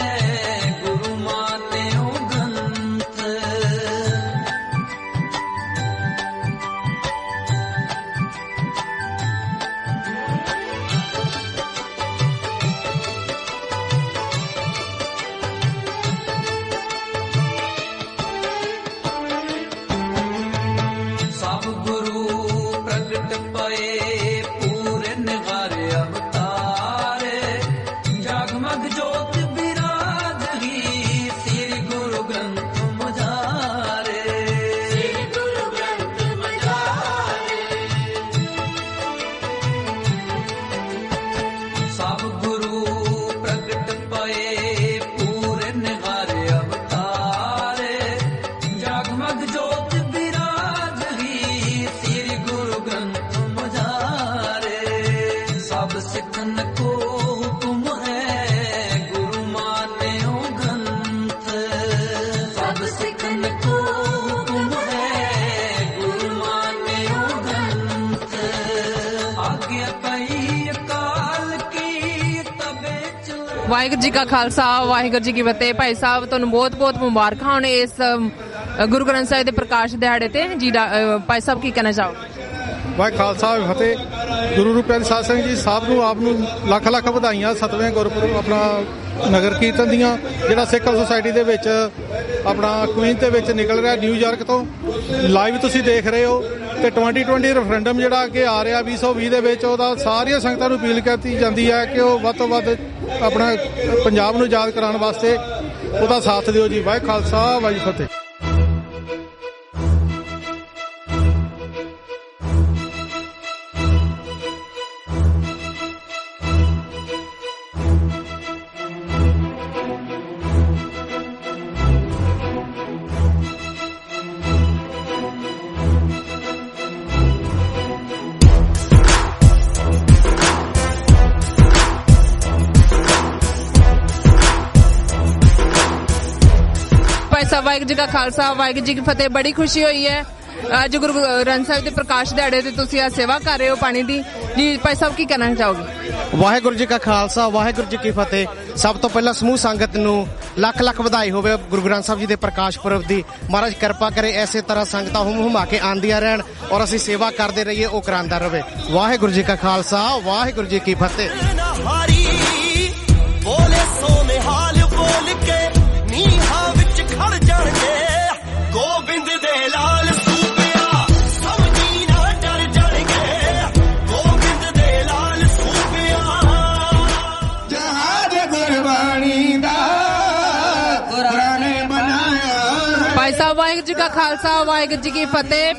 गुरु मान्यो ग्रंथ। सब गुरु प्रगट पए पूरे निगारे अवतार, जगमग जोत विराज ही श्री गुरु ग्रंथ मझारे। श्री गुरु ग्रंथ मझारे। सब गुरु प्रगट पए पूरे निगारे अवतार, जगमग जोत विराज ही श्री गुरु ग्रंथ मझारे। सब सिखन को हुक्म है गुरु मान्यो ग्रंथ। सब सिखन को हुक्म है गुरु मान्यो ग्रंथ। आज्ञा कई अकाल की तबे चला। ਵਾਹਿਗੁਰੂ ਜੀ ਕਾ ਖਾਲਸਾ ਵਾਹਿਗੁਰੂ ਜੀ ਕੀ ਫਤਿਹ। ਭਾਈ ਸਾਹਿਬ ਤੁਹਾਨੂੰ ਬਹੁਤ-ਬਹੁਤ ਮੁਬਾਰਕਾਂ ਹੋਣ ਇਸ ਗੁਰੂ ਗ੍ਰੰਥ ਸਾਹਿਬ ਦੇ ਪ੍ਰਕਾਸ਼ ਦਿਹਾੜੇ ਤੇ ਜੀ। ਭਾਈ ਸਾਹਿਬ ਕੀ ਕਹਿਣਾ ਚਾਹੋਗੇ? ਵਾਹਿਗੁਰੂ ਖਾਲਸਾ ਫਤਿਹ। ਗੁਰੂ ਰੂਪ ਪਿਆਰੇ ਸਾਧ ਸੰਗਤ ਜੀ ਸਭ ਨੂੰ ਆਪ ਨੂੰ ਲੱਖ ਲੱਖ ਵਧਾਈਆਂ। 7ਵੇਂ ਗੁਰਪੁਰਬ ਆਪਣਾ ਨਗਰ ਕੀਰਤਨ ਦੀਆਂ ਜਿਹੜਾ ਸਿੱਖ ਸੁਸਾਇਟੀ ਦੇ ਵਿੱਚ ਆਪਣਾ ਕੁਈਨ ਦੇ ਵਿੱਚ ਨਿਕਲ ਰਿਹਾ ਨਿਊਯਾਰਕ ਤੋਂ ਲਾਈਵ ਤੁਸੀਂ ਦੇਖ ਰਹੇ ਹੋ। ਤੇ 2020 ਰੈਫਰੈਂਡਮ ਜਿਹੜਾ ਅੱਗੇ ਆ ਰਿਹਾ 2020 ਦੇ ਵਿੱਚ, ਉਹਦਾ ਸਾਰੀਆਂ ਸੰਗਤਾਂ ਨੂੰ ਅਪੀਲ ਕੀਤੀ ਜਾਂਦੀ ਹੈ ਕਿ ਉਹ ਵੱਧ ਤੋਂ ਵੱਧ ਆਪਣਾ ਪੰਜਾਬ ਨੂੰ ਆਜ਼ਾਦ ਕਰਾਉਣ ਵਾਸਤੇ ਉਹਦਾ ਸਾਥ ਦਿਓ ਜੀ। ਵਾਹਿਗੁਰੂ ਖਾਲਸਾ ਵਾਹਿਗੁਰੂ ਫਤਿਹ। ਵਾਹਿਗੁਰੂ ਜੀ ਕਾ ਖਾਲਸਾ ਵਾਹਿਗੁਰੂ ਜੀ ਕੀ ਫਤਿਹ। ਬੜੀ ਖੁਸ਼ੀ ਹੋਈ ਹੈ ਅੱਜ ਗੁਰੂ ਗ੍ਰੰਥ ਸਾਹਿਬ ਦੇ ਪ੍ਰਕਾਸ਼ ਦਿਹਾੜੇ ਤੇ ਤੁਸੀਂ ਆ ਸੇਵਾ ਕਰ ਰਹੇ ਹੋ ਪਾਣੀ ਦੀ ਜੀ। ਭਾਈ ਸਾਹਿਬ ਕੀ ਕਹਿਣਾ ਚਾਹੋਗੇ? ਵਾਹਿਗੁਰੂ ਜੀ ਕਾ ਖਾਲਸਾ ਵਾਹਿਗੁਰੂ ਜੀ ਕੀ ਫਤਿਹ। ਸਭ ਤੋਂ ਪਹਿਲਾਂ ਸਮੂਹ ਸੰਗਤ ਨੂੰ ਲੱਖ ਲੱਖ ਵਧਾਈ ਹੋਵੇ ਗੁਰੂ ਗ੍ਰੰਥ ਸਾਹਿਬ ਜੀ ਦੇ ਪ੍ਰਕਾਸ਼ ਪੁਰਬ ਦੀ। ਮਹਾਰਾਜ ਕਿਰਪਾ ਕਰੇ ਐਸੇ ਤਰ੍ਹਾਂ ਸੰਗਤਾਂ ਹੁਮਾ ਕੇ ਆਉਂਦੀਆਂ ਰਹਿਣ ਔਰ ਅਸੀਂ ਸੇਵਾ ਕਰਦੇ ਰਹੀਏ, ਉਹ ਕਰਾਂਦਾ ਰਹੇ। ਵਾਹਿਗੁਰੂ ਜੀ ਕਾ ਖਾਲਸਾ ਵਾਹਿਗੁਰੂ ਜੀ ਕੀ ਫਤਿਹ। ਬੋਲੇ ਸੋ ਨਿਹਾਲ ਬੋਲ ਕੇ ਨੀਹਾਂ ਵਿੱਚ ਖੜ ਜਾਣਗੇ ਗੋਬਿੰਦ ਦੇ ਲਾਲ ਸੂਬਿਆ ਸਮਝੀ ਨਾ ਡਰ ਜਾਣਗੇ ਗੋਬਿੰਦ ਦੇ ਲਾਲ ਸੂਬਿਆ। ਜਹਾਜ਼ ਗੁਰਬਾਣੀ ਦਾ ਕੁਰਾਨ ਬਣਾਇਆ। ਭਾਈ ਸਾਹਿਬ ਵਾਹਿਗੁਰੂ ਜੀ ਕਾ ਖਾਲਸਾ ਵਾਹਿਗੁਰੂ ਜੀ ਕੀ ਫਤਿਹ।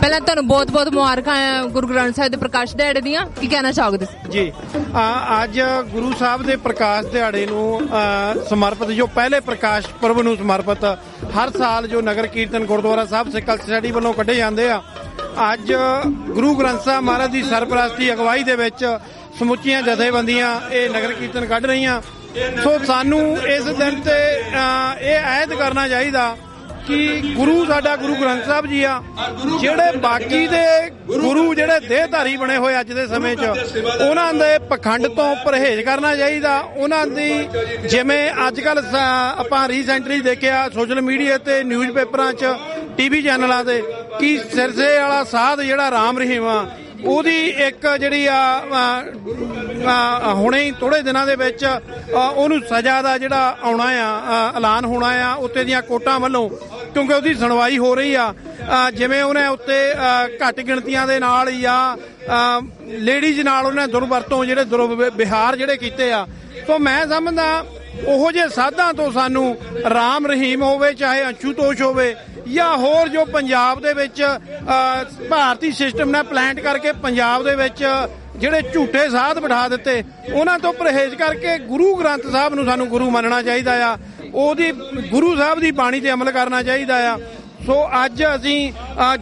ਪਹਿਲਾਂ ਤੁਹਾਨੂੰ ਬਹੁਤ ਬਹੁਤ ਮੁਬਾਰਕਾਂ ਗੁਰੂ ਗ੍ਰੰਥ ਸਾਹਿਬ ਦੇ ਪ੍ਰਕਾਸ਼ ਦਿਹਾੜੇ ਦੀਆਂ। ਕੀ ਕਹਿਣਾ ਚਾਹੋਗੇ ਜੀ? ਅੱਜ ਗੁਰੂ ਸਾਹਿਬ ਦੇ ਪ੍ਰਕਾਸ਼ ਦਿਹਾੜੇ ਨੂੰ ਸਮਰਪਿਤ, ਜੋ ਪਹਿਲੇ ਪ੍ਰਕਾਸ਼ ਪੁਰਬ ਨੂੰ ਸਮਰਪਿਤ ਹਰ ਸਾਲ ਜੋ ਨਗਰ ਕੀਰਤਨ ਗੁਰਦੁਆਰਾ ਸਾਹਿਬ ਸਿੱਖ ਸੁਸਾਇਟੀ ਵੱਲੋਂ ਕੱਢੇ ਜਾਂਦੇ ਆ, ਅੱਜ ਗੁਰੂ ਗ੍ਰੰਥ ਸਾਹਿਬ ਮਹਾਰਾਜ ਦੀ ਸਰਪ੍ਰਸਤੀ ਅਗਵਾਈ ਦੇ ਵਿੱਚ ਸਮੁੱਚੀਆਂ ਜਥੇਬੰਦੀਆਂ ਇਹ ਨਗਰ ਕੀਰਤਨ ਕੱਢ ਰਹੀਆਂ। ਸੋ ਸਾਨੂੰ ਇਸ ਦਿਨ ਤੇ ਇਹ ਅਹਿਦ ਕਰਨਾ ਚਾਹੀਦਾ ਕਿ ਗੁਰੂ ਸਾਡਾ ਗੁਰੂ ਗ੍ਰੰਥ ਸਾਹਿਬ ਜੀ ਆ। ਜਿਹੜੇ ਬਾਕੀ ਦੇ ਗੁਰੂ ਜਿਹੜੇ ਦੇਹਧਾਰੀ ਬਣੇ ਹੋਏ ਅੱਜ ਦੇ ਸਮੇਂ 'ਚ, ਉਹਨਾਂ ਦੇ ਪਖੰਡ ਤੋਂ ਪਰਹੇਜ਼ ਕਰਨਾ ਚਾਹੀਦਾ। ਉਹਨਾਂ ਦੀ ਜਿਵੇਂ ਅੱਜ ਕੱਲ੍ਹ ਆਪਾਂ ਰੀਸੈਂਟਲੀ ਦੇਖਿਆ ਸੋਸ਼ਲ ਮੀਡੀਆ ਤੇ ਨਿਊਜ਼ ਪੇਪਰਾਂ 'ਚ ਟੀਵੀ ਚੈਨਲਾਂ ਤੇ ਕਿ ਸਿਰਸੇ ਵਾਲਾ ਸਾਧ ਜਿਹੜਾ ਰਾਮ ਰਹੀਮ ਆ, ਉਹਦੀ ਇੱਕ ਜਿਹੜੀ ਆ ਹੁਣੇ ਹੀ ਥੋੜੇ ਦਿਨਾਂ ਦੇ ਵਿੱਚ ਉਹਨੂੰ ਸਜ਼ਾ ਦਾ ਜਿਹੜਾ ਆਉਣਾ ਆ ਐਲਾਨ ਹੋਣਾ ਆ ਉੱਤੇ ਦੀਆਂ ਕੋਰਟਾਂ ਵੱਲੋਂ, ਕਿਉਂਕਿ ਉਹਦੀ ਸੁਣਵਾਈ ਹੋ ਰਹੀ ਆ। ਜਿਵੇਂ ਉਹਨੇ ਉੱਤੇ ਘੱਟ ਗਿਣਤੀਆਂ ਦੇ ਨਾਲ ਜਾਂ ਲੇਡੀਜ਼ ਨਾਲ ਉਹਨੇ ਦੁਰਵਰਤੋਂ ਜਿਹੜੇ ਦੁਰਵਿਹਾਰ ਜਿਹੜੇ ਕੀਤੇ ਆ। ਸੋ ਮੈਂ ਸਮਝਦਾ ਉਹੋ ਜਿਹੇ ਸਾਧਾਂ ਤੋਂ ਸਾਨੂੰ ਰਾਮ ਰਹੀਮ ਹੋਵੇ ਚਾਹੇ ਅੰਸ਼ੂਤੋਸ਼ ਹੋਵੇ ਜਾਂ ਹੋਰ ਜੋ ਪੰਜਾਬ ਦੇ ਵਿੱਚ ਭਾਰਤੀ ਸਿਸਟਮ ਨੇ ਪਲਾਂਟ ਕਰਕੇ ਪੰਜਾਬ ਦੇ ਵਿੱਚ ਜਿਹੜੇ ਝੂਠੇ ਸਾਧ ਬਿਠਾ ਦਿੱਤੇ, ਉਹਨਾਂ ਤੋਂ ਪਰਹੇਜ਼ ਕਰਕੇ ਗੁਰੂ ਗ੍ਰੰਥ ਸਾਹਿਬ ਨੂੰ ਸਾਨੂੰ ਗੁਰੂ ਮੰਨਣਾ ਚਾਹੀਦਾ ਆ। ਉਹਦੀ ਗੁਰੂ ਸਾਹਿਬ ਦੀ ਬਾਣੀ ਤੇ ਅਮਲ ਕਰਨਾ ਚਾਹੀਦਾ ਆ। ਸੋ ਅੱਜ ਅਸੀਂ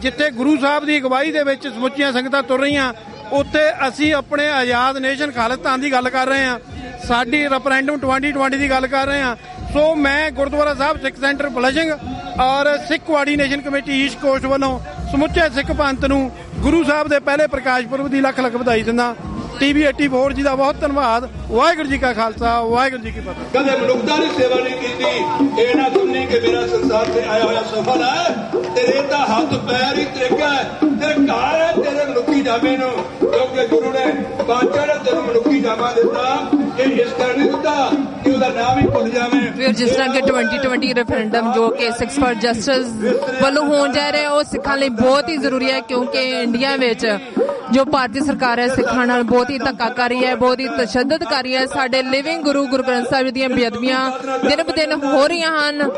ਜਿੱਥੇ ਗੁਰੂ ਸਾਹਿਬ ਦੀ ਅਗਵਾਈ ਦੇ ਵਿੱਚ ਸਮੁੱਚੀਆਂ ਸੰਗਤਾਂ ਤੁਰ ਰਹੀਆਂ, ਉੱਥੇ ਅਸੀਂ ਆਪਣੇ ਆਜ਼ਾਦ ਨੇਸ਼ਨ ਖਾਲਿਸਤਾਨ ਦੀ ਗੱਲ ਕਰ ਰਹੇ ਹਾਂ, ਸਾਡੀ ਰੈਫਰੈਂਡਮ 2020 ਦੀ ਗੱਲ ਕਰ ਰਹੇ ਹਾਂ। ਸੋ ਮੈਂ ਗੁਰਦੁਆਰਾ ਸਾਹਿਬ ਸਿੱਖ ਸੈਂਟਰ ਬਲਸ਼ਿੰਗ ਔਰ ਸਿੱਖ ਕੋਆਰਡੀਨੇਸ਼ਨ ਕਮੇਟੀ ਈਸਟ ਕੋਸਟ ਵੱਲੋਂ ਸਮੁੱਚੇ ਸਿੱਖ ਪੰਥ ਨੂੰ ਗੁਰੂ ਸਾਹਿਬ ਦੇ ਪਹਿਲੇ ਪ੍ਰਕਾਸ਼ ਪੁਰਬ ਦੀ ਲੱਖ ਲੱਖ ਵਧਾਈ ਦਿੰਦਾ। TV 84 ਜੀ ਦਾ ਬਹੁਤ ਧੰਨਵਾਦ। ਵਾਹਿਗੁਰੂ ਜੀ ਕਾ ਖਾਲਸਾ, ਵਾਹਿਗੁਰੂ ਜੀ ਕੀ ਫਤਿਹ। ਕਦੇ ਮਨੁੱਖਤਾ ਦੀ ਸੇਵਾ ਨਹੀਂ ਕੀਤੀ। ਇਹ ਨਾ ਸੁਣੀ ਕਿ ਮੇਰਾ ਸੰਸਾਰ ਤੇ ਆਇਆ ਹੋਇਆ ਸਫਲ ਹੈ, ਤੇਰੇ ਤਾਂ ਹੱਥ ਪੈਰ ਹੀ ਤੇਗਾ, ਤੇਰੇ ਘਰ ਹੈ ਤੇਰੇ ਮਨੁੱਖੀ ਜਾਮੇ ਨੂੰ, ਕਿਉਂਕਿ ਗੁਰੂ ਨੇ ਬਾਦਸ਼ਾਹ ਨੇ ਤੈਨੂੰ ਮਨੁੱਖੀ ਜਾਮਾ ਦਿੱਤਾ। ਇਹ ਇਸ ਤਰ੍ਹਾਂ ਨਹੀਂ ਦਿੱਤਾ ਕਿ ਉਹਦਾ ਨਾਮ ਹੀ ਭੁੱਲ ਜਾਵੇ। ਫਿਰ ਜਿਸ ਤਰ੍ਹਾਂ ਕਿ 2020 ਰੈਫਰੈਂਡਮ ਜੋ ਕਿ ਸਿੱਖਸ ਫॉर ਜਸਟਿਸ ਵੱਲੋਂ ਹੋਣ ਜਾ ਰਿਹਾ, ਉਹ ਸਿੱਖਾਂ ਲਈ ਬਹੁਤ ਹੀ ਜ਼ਰੂਰੀ ਹੈ, ਕਿਉਂਕਿ ਇੰਡੀਆ ਵਿੱਚ ਜੋ ਭਾਰਤੀ ਸਰਕਾਰ ਹੈ ਸਿੱਖਾਂ ਨਾਲ ਬਹੁਤ ਹੀ ਧੱਕਾ ਕਰ ਰਹੀ ਹੈ, ਬਹੁਤ ਹੀ ਤਸ਼ੱਦਦ ਕਰ ਰਹੀ ਹੈ। ਸਾਡੇ ਲਿਵਿੰਗ ਗੁਰੂ ਗ੍ਰੰਥ ਸਾਹਿਬ ਦੀਆਂ ਬੇਅਦਬੀਆਂ ਦਿਨ ਬ ਦਿਨ ਹੋ ਰਹੀਆਂ ਹਨ।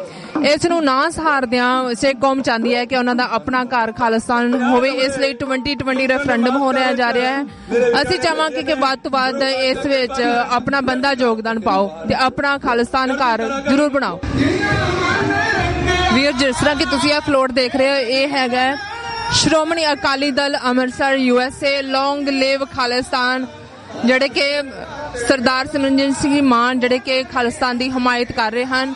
ਇਸ ਨੂੰ ਨਾ ਸਹਾਰਦਿਆਂ ਸਿੱਖ ਕੌਮ ਚਾਹੁੰਦੀ ਹੈ ਕਿ ਉਹਨਾਂ ਦਾ ਆਪਣਾ ਘਰ ਖਾਲਿਸਤਾਨ ਹੋਵੇ। ਇਸ ਲਈ 2020 ਰੈਫਰੈਂਡਮ ਹੋ ਰਿਹਾ ਜਾ ਰਿਹਾ ਹੈ। ਅਸੀਂ ਚਾਹਾਂਗੇ ਕਿ ਵੱਧ ਤੋਂ ਵੱਧ ਇਸ ਵਿੱਚ ਆਪਣਾ ਬੰਦਾ ਯੋਗਦਾਨ ਪਾਓ ਤੇ ਆਪਣਾ ਖਾਲਿਸਤਾਨ ਘਰ ਜ਼ਰੂਰ ਬਣਾਓ। ਵੀਰ ਜਿਸ ਤਰ੍ਹਾਂ ਕਿ ਤੁਸੀਂ ਇਹ ਫਲੋਟ ਦੇਖ ਰਹੇ ਹੋ, ਇਹ ਹੈਗਾ ਸ਼੍ਰੋਮਣੀ ਅਕਾਲੀ ਦਲ ਅੰਮ੍ਰਿਤਸਰ USA ਲੌਂਗ ਲਿਵ ਖਾਲਿਸਤਾਨ, ਜਿਹੜੇ ਕਿ ਸਰਦਾਰ ਸਿਮਰਨਜੀਤ ਸਿੰਘ ਮਾਨ ਜਿਹੜੇ ਕਿ ਖਾਲਿਸਤਾਨ ਦੀ ਹਮਾਇਤ ਕਰ ਰਹੇ ਹਨ।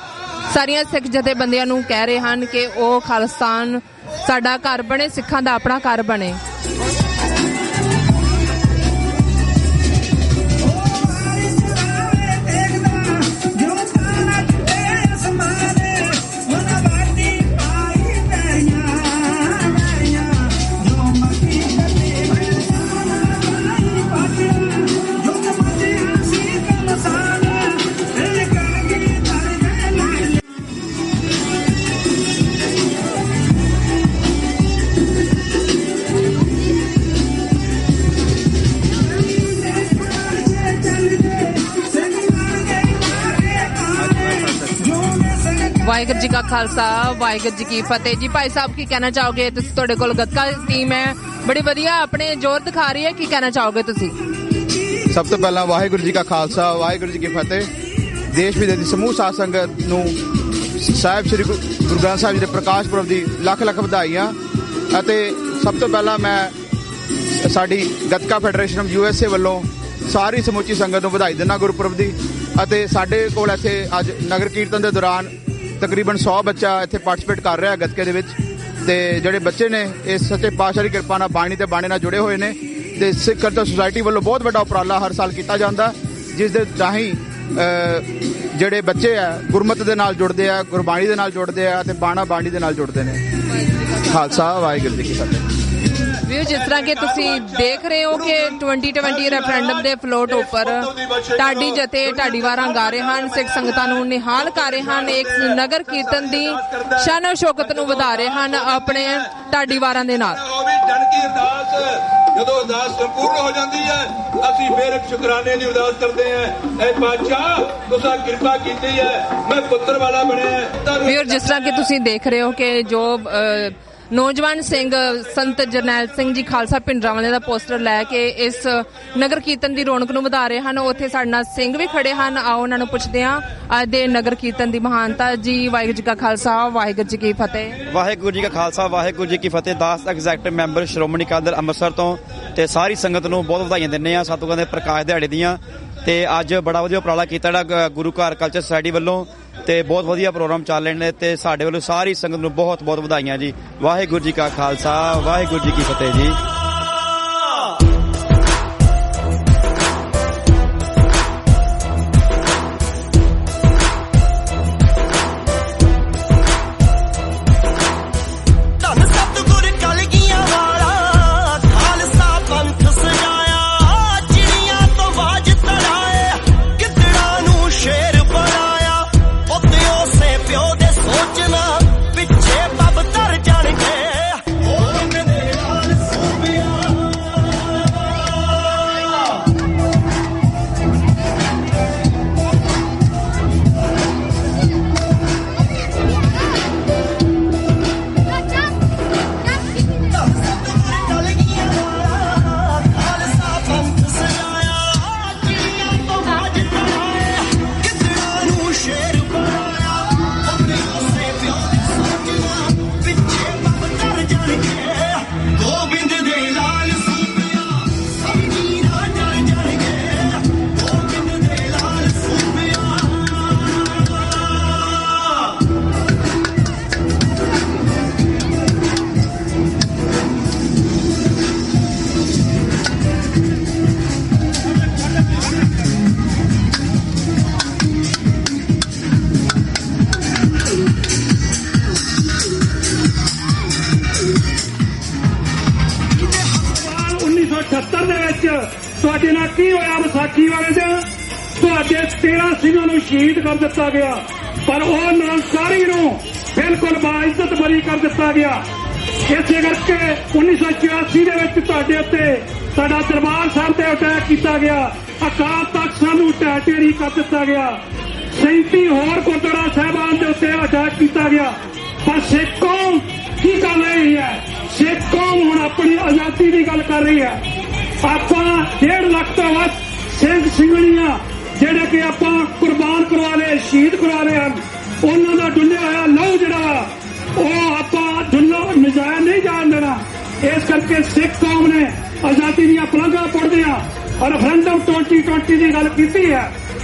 ਸਾਰੀਆਂ ਸਿੱਖ ਜਥੇਬੰਦੀਆਂ ਨੂੰ ਕਹਿ ਰਹੇ ਹਨ ਕਿ ਉਹ ਖਾਲਿਸਤਾਨ ਸਾਡਾ ਘਰ ਬਣੇ, ਸਿੱਖਾਂ ਦਾ ਆਪਣਾ ਘਰ ਬਣੇ। ਵਾਹਿਗੁਰੂ ਜੀ ਕਾ ਖਾਲਸਾ, ਵਾਹਿਗੁਰੂ ਜੀ ਕੀ ਫਤਿਹ। ਜੀ ਭਾਈ ਸਾਹਿਬ ਕੀ ਕਹਿਣਾ ਚਾਹੋਗੇ? ਤੁਸੀਂ, ਤੁਹਾਡੇ ਕੋਲ ਗੱਤਕਾ ਟੀਮ ਹੈ, ਬੜੀ ਵਧੀਆ ਆਪਣੇ ਜ਼ੋਰ ਦਿਖਾ ਰਹੀ ਹੈ, ਕੀ ਕਹਿਣਾ ਚਾਹੋਗੇ ਤੁਸੀਂ? ਸਭ ਤੋਂ ਪਹਿਲਾਂ ਵਾਹਿਗੁਰੂ ਜੀ ਕਾ ਖਾਲਸਾ, ਵਾਹਿਗੁਰੂ ਜੀ ਕੀ ਫਤਿਹ। ਦੇਸ਼ ਵਿਦੇਸ਼ ਦੀ ਸਮੂਹ ਸਾਧ ਸੰਗਤ ਨੂੰ ਸਾਹਿਬ ਸ੍ਰੀ ਗੁਰੂ ਗ੍ਰੰਥ ਸਾਹਿਬ ਜੀ ਦੇ ਪ੍ਰਕਾਸ਼ ਪੁਰਬ ਦੀ ਲੱਖ ਲੱਖ ਵਧਾਈਆਂ। ਅਤੇ ਸਭ ਤੋਂ ਪਹਿਲਾਂ ਮੈਂ ਸਾਡੀ ਗੱਤਕਾ ਫੈਡਰੇਸ਼ਨ USA ਵੱਲੋਂ ਸਾਰੀ ਸਮੁੱਚੀ ਸੰਗਤ ਨੂੰ ਵਧਾਈ ਦਿੰਦਾ ਗੁਰਪੁਰਬ ਦੀ। ਅਤੇ ਸਾਡੇ ਕੋਲ ਇੱਥੇ ਅੱਜ ਨਗਰ ਕੀਰਤਨ ਦੇ ਦੌਰਾਨ ਤਕਰੀਬਨ 100 ਬੱਚਾ ਇੱਥੇ ਪਾਰਟਿਸਿਪੇਟ ਕਰ ਰਿਹਾ ਗੱਤਕੇ ਦੇ ਵਿੱਚ। ਤੇ ਜਿਹੜੇ ਬੱਚੇ ਨੇ ਇਸ ਸੱਚੇ ਪਾਤਸ਼ਾਹ ਦੀ ਕਿਰਪਾ ਨਾਲ ਬਾਣੀ ਤੇ ਬਾਣੇ ਨਾਲ ਜੁੜੇ ਹੋਏ ਨੇ। ਤੇ ਸਿੱਖ ਕਲਚਰ ਸੁਸਾਇਟੀ ਵੱਲੋਂ ਬਹੁਤ ਵੱਡਾ ਉਪਰਾਲਾ ਹਰ ਸਾਲ ਕੀਤਾ ਜਾਂਦਾ, ਜਿਸ ਦੇ ਰਾਹੀਂ ਜਿਹੜੇ ਬੱਚੇ ਆ ਗੁਰਮਤਿ ਦੇ ਨਾਲ ਜੁੜਦੇ ਆ, ਗੁਰਬਾਣੀ ਦੇ ਨਾਲ ਜੁੜਦੇ ਆ ਤੇ ਬਾਣਾ ਬਾਣੀ ਦੇ ਨਾਲ ਜੁੜਦੇ ਨੇ। ਖਾਲਸਾ, ਵਾਹਿਗੁਰੂ ਜੀ ਕੀ ਫਤਿਹ। ਵੀਰ ਜਿਸ ਤਰ੍ਹਾਂ ਕਿ ਤੁਸੀਂ ਦੇਖ ਰਹੇ ਹੋ ਕਿ 2020 ਰੈਫਰੈਂਡਮ ਦੇ ਫਲੋਟ ਉੱਪਰ ਢਾਡੀ ਜਥੇ ਢਾਡੀਵਾਰਾਂ ਗਾ ਰਹੇ ਹਨ, ਸਿੱਖ ਸੰਗਤਾਂ ਨੂੰ ਨਿਹਾਲ ਕਰ ਰਹੇ ਹਨ, ਇੱਕ ਨਗਰ ਕੀਰਤਨ ਦੀ ਸ਼ਾਨ ਸ਼ੌਕਤ ਨੂੰ ਵਧਾ ਰਹੇ ਹਨ ਆਪਣੇ ਢਾਡੀਵਾਰਾਂ ਦੇ ਨਾਲ। ਜਦੋਂ ਅਰਦਾਸ ਸੰਪੂਰਨ ਹੋ ਜਾਂਦੀ ਹੈ, ਅਸੀਂ ਫਿਰ ਇੱਕ ਸ਼ੁਕਰਾਨੇ ਦੀ ਅਰਦਾਸ ਕਰਦੇ ਹਾਂ। ਇਹ ਬਾਦਸ਼ਾਹ ਤੁਸੀਂ ਕਿਰਪਾ ਕੀਤੀ ਹੈ, ਮੈਂ ਪੁੱਤਰ ਵਾਲਾ ਬਣਿਆ। ਵੀਰ ਜਿਸ ਤਰ੍ਹਾਂ ਕਿ ਤੁਸੀਂ ਦੇਖ ਰਹੇ ਹੋ ਕਿ ਜੋ ਨੌਜਵਾਨ ਸਿੰਘ ਸੰਤ ਜਰਨੈਲ ਸਿੰਘ ਜੀ ਖਾਲਸਾ ਭਿੰਡਰਾਂਵਾਲੇ ਦਾ ਪੋਸਟਰ ਲੈ ਕੇ ਇਸ ਨਗਰ ਕੀਰਤਨ ਦੀ ਰੌਣਕ ਨੂੰ ਵਧਾ ਰਹੇ ਹਨ। ਉੱਥੇ ਸਾਡੇ ਨਾਲ ਸਿੰਘ ਵੀ ਖੜੇ ਹਨ, ਆਓ ਉਹਨਾਂ ਨੂੰ ਪੁੱਛਦੇ ਹਾਂ ਅੱਜ ਦੇ ਨਗਰ ਕੀਰਤਨ ਦੀ ਮਹਾਨਤਾ। ਜੀ ਵਾਹਿਗੁਰੂ ਜੀ ਕਾ ਖਾਲਸਾ, ਵਾਹਿਗੁਰੂ ਜੀ ਕੀ ਫਤਿਹ। ਵਾਹਿਗੁਰੂ ਜੀ ਕਾ ਖਾਲਸਾ, ਵਾਹਿਗੁਰੂ ਜੀ ਕੀ ਫਤਿਹ। ਦਾਸ ਐਗਜ਼ੈਕਟਿਵ ਮੈਂਬਰ ਸ਼੍ਰੋਮਣੀ ਅਕਾਲੀ ਦਲ ਅੰਮ੍ਰਿਤਸਰ ਤੋਂ ਤੇ ਸਾਰੀ ਸੰਗਤ ਨੂੰ ਬਹੁਤ ਵਧਾਈਆਂ ਦਿੰਦੇ ਆ ਸਤਿਗੁਰਾਂ ਦੇ ਪ੍ਰਕਾਸ਼ ਦਿਹਾੜੇ ਦੀਆਂ। ਤੇ ਅੱਜ ਬੜਾ ਵਧੀਆ ਉਪਰਾਲਾ ਕੀਤਾ ਜਿਹੜਾ ਗੁਰੂ ਘਰ ਕਲਚਰ ਸੁਸਾਇਟੀ ਵੱਲੋਂ, ਤੇ ਬਹੁਤ ਵਧੀਆ ਪ੍ਰੋਗਰਾਮ ਚੱਲ ਰਹੇ ਨੇ ਤੇ ਸਾਡੇ ਵੱਲੋਂ ਸਾਰੀ ਸੰਗਤ ਨੂੰ ਬਹੁਤ ਬਹੁਤ ਵਧਾਈਆਂ ਜੀ। ਵਾਹਿਗੁਰੂ ਜੀ ਕਾ ਖਾਲਸਾ, ਵਾਹਿਗੁਰੂ ਜੀ ਕੀ ਫਤਿਹ ਜੀ। ਪਿੱਛੇ ਪੱਬ ਧਰ ਜਾਣਗੇ। ਹੋਇਆ ਵਿਸਾਖੀ ਵਾਲੇ ਦਿਨ ਤੁਹਾਡੇ 13 ਸਿੰਘਾਂ ਨੂੰ ਸ਼ਹੀਦ ਕਰ ਦਿੱਤਾ ਗਿਆ, ਪਰ ਉਹ ਨਿਰੰਕਾਰੀ ਨੂੰ ਬਿਲਕੁਲ ਬਾਇਜ਼ਤ ਬਰੀ ਕਰ ਦਿੱਤਾ ਗਿਆ। ਇਸੇ ਕਰਕੇ 1984 ਦੇ ਵਿੱਚ ਤੁਹਾਡੇ ਉੱਤੇ ਸਾਡਾ ਦਰਬਾਰ ਸਾਹਿਬ ਤੇ ਅਟੈਕ ਕੀਤਾ ਗਿਆ, ਅਕਾਲ ਤਖਤ ਸਾਹਿਬ ਨੂੰ ਢਹਿ ਢੇਰੀ ਕਰ ਦਿੱਤਾ ਗਿਆ, 37 ਹੋਰ ਗੁਰਦੁਆਰਾ ਸਾਹਿਬਾਨ ਦੇ ਉੱਤੇ ਅਟੈਕ ਕੀਤਾ ਗਿਆ। ਪਰ ਸਿੱਖ ਕੌਮ ਕੀ ਕਰ ਰਹੀ ਹੈ? ਸਿੱਖ ਕੌਮ ਹੁਣ ਆਪਣੀ ਆਜ਼ਾਦੀ ਦੀ ਗੱਲ ਕਰ ਰਹੀ ਹੈ। ਆਪਾਂ 1.5 ਲੱਖ ਤੋਂ ਵੱਧ ਸਿੰਘ ਸਿੰਘਣੀਆਂ ਜਿਹੜੇ ਕਿ ਆਪਾਂ ਕੁਰਬਾਨ ਕਰਵਾ ਲਏ, ਸ਼ਹੀਦ ਕਰਵਾ ਰਹੇ ਹਨ, ਉਹਨਾਂ ਦਾ ਡੁੱਲਿਆ ਹੋਇਆ ਲਹੂ ਜਿਹੜਾ ਉਹ ਆਪਾਂ ਡੁੱਲੋ ਨਜਾਇਜ਼ ਨਹੀਂ ਜਾਣ ਦੇਣਾ। ਇਸ ਕਰਕੇ ਸਿੱਖ ਕੌਮ ਨੇ ਆਜ਼ਾਦੀ ਦੀਆਂ ਪਲੰਘਾਂ ਪੁੱਟਦਿਆਂ ਰੈਫਰੈਂਡਮ 2020 ਦੀ ਗੱਲ ਕੀਤੀ ਹੈ।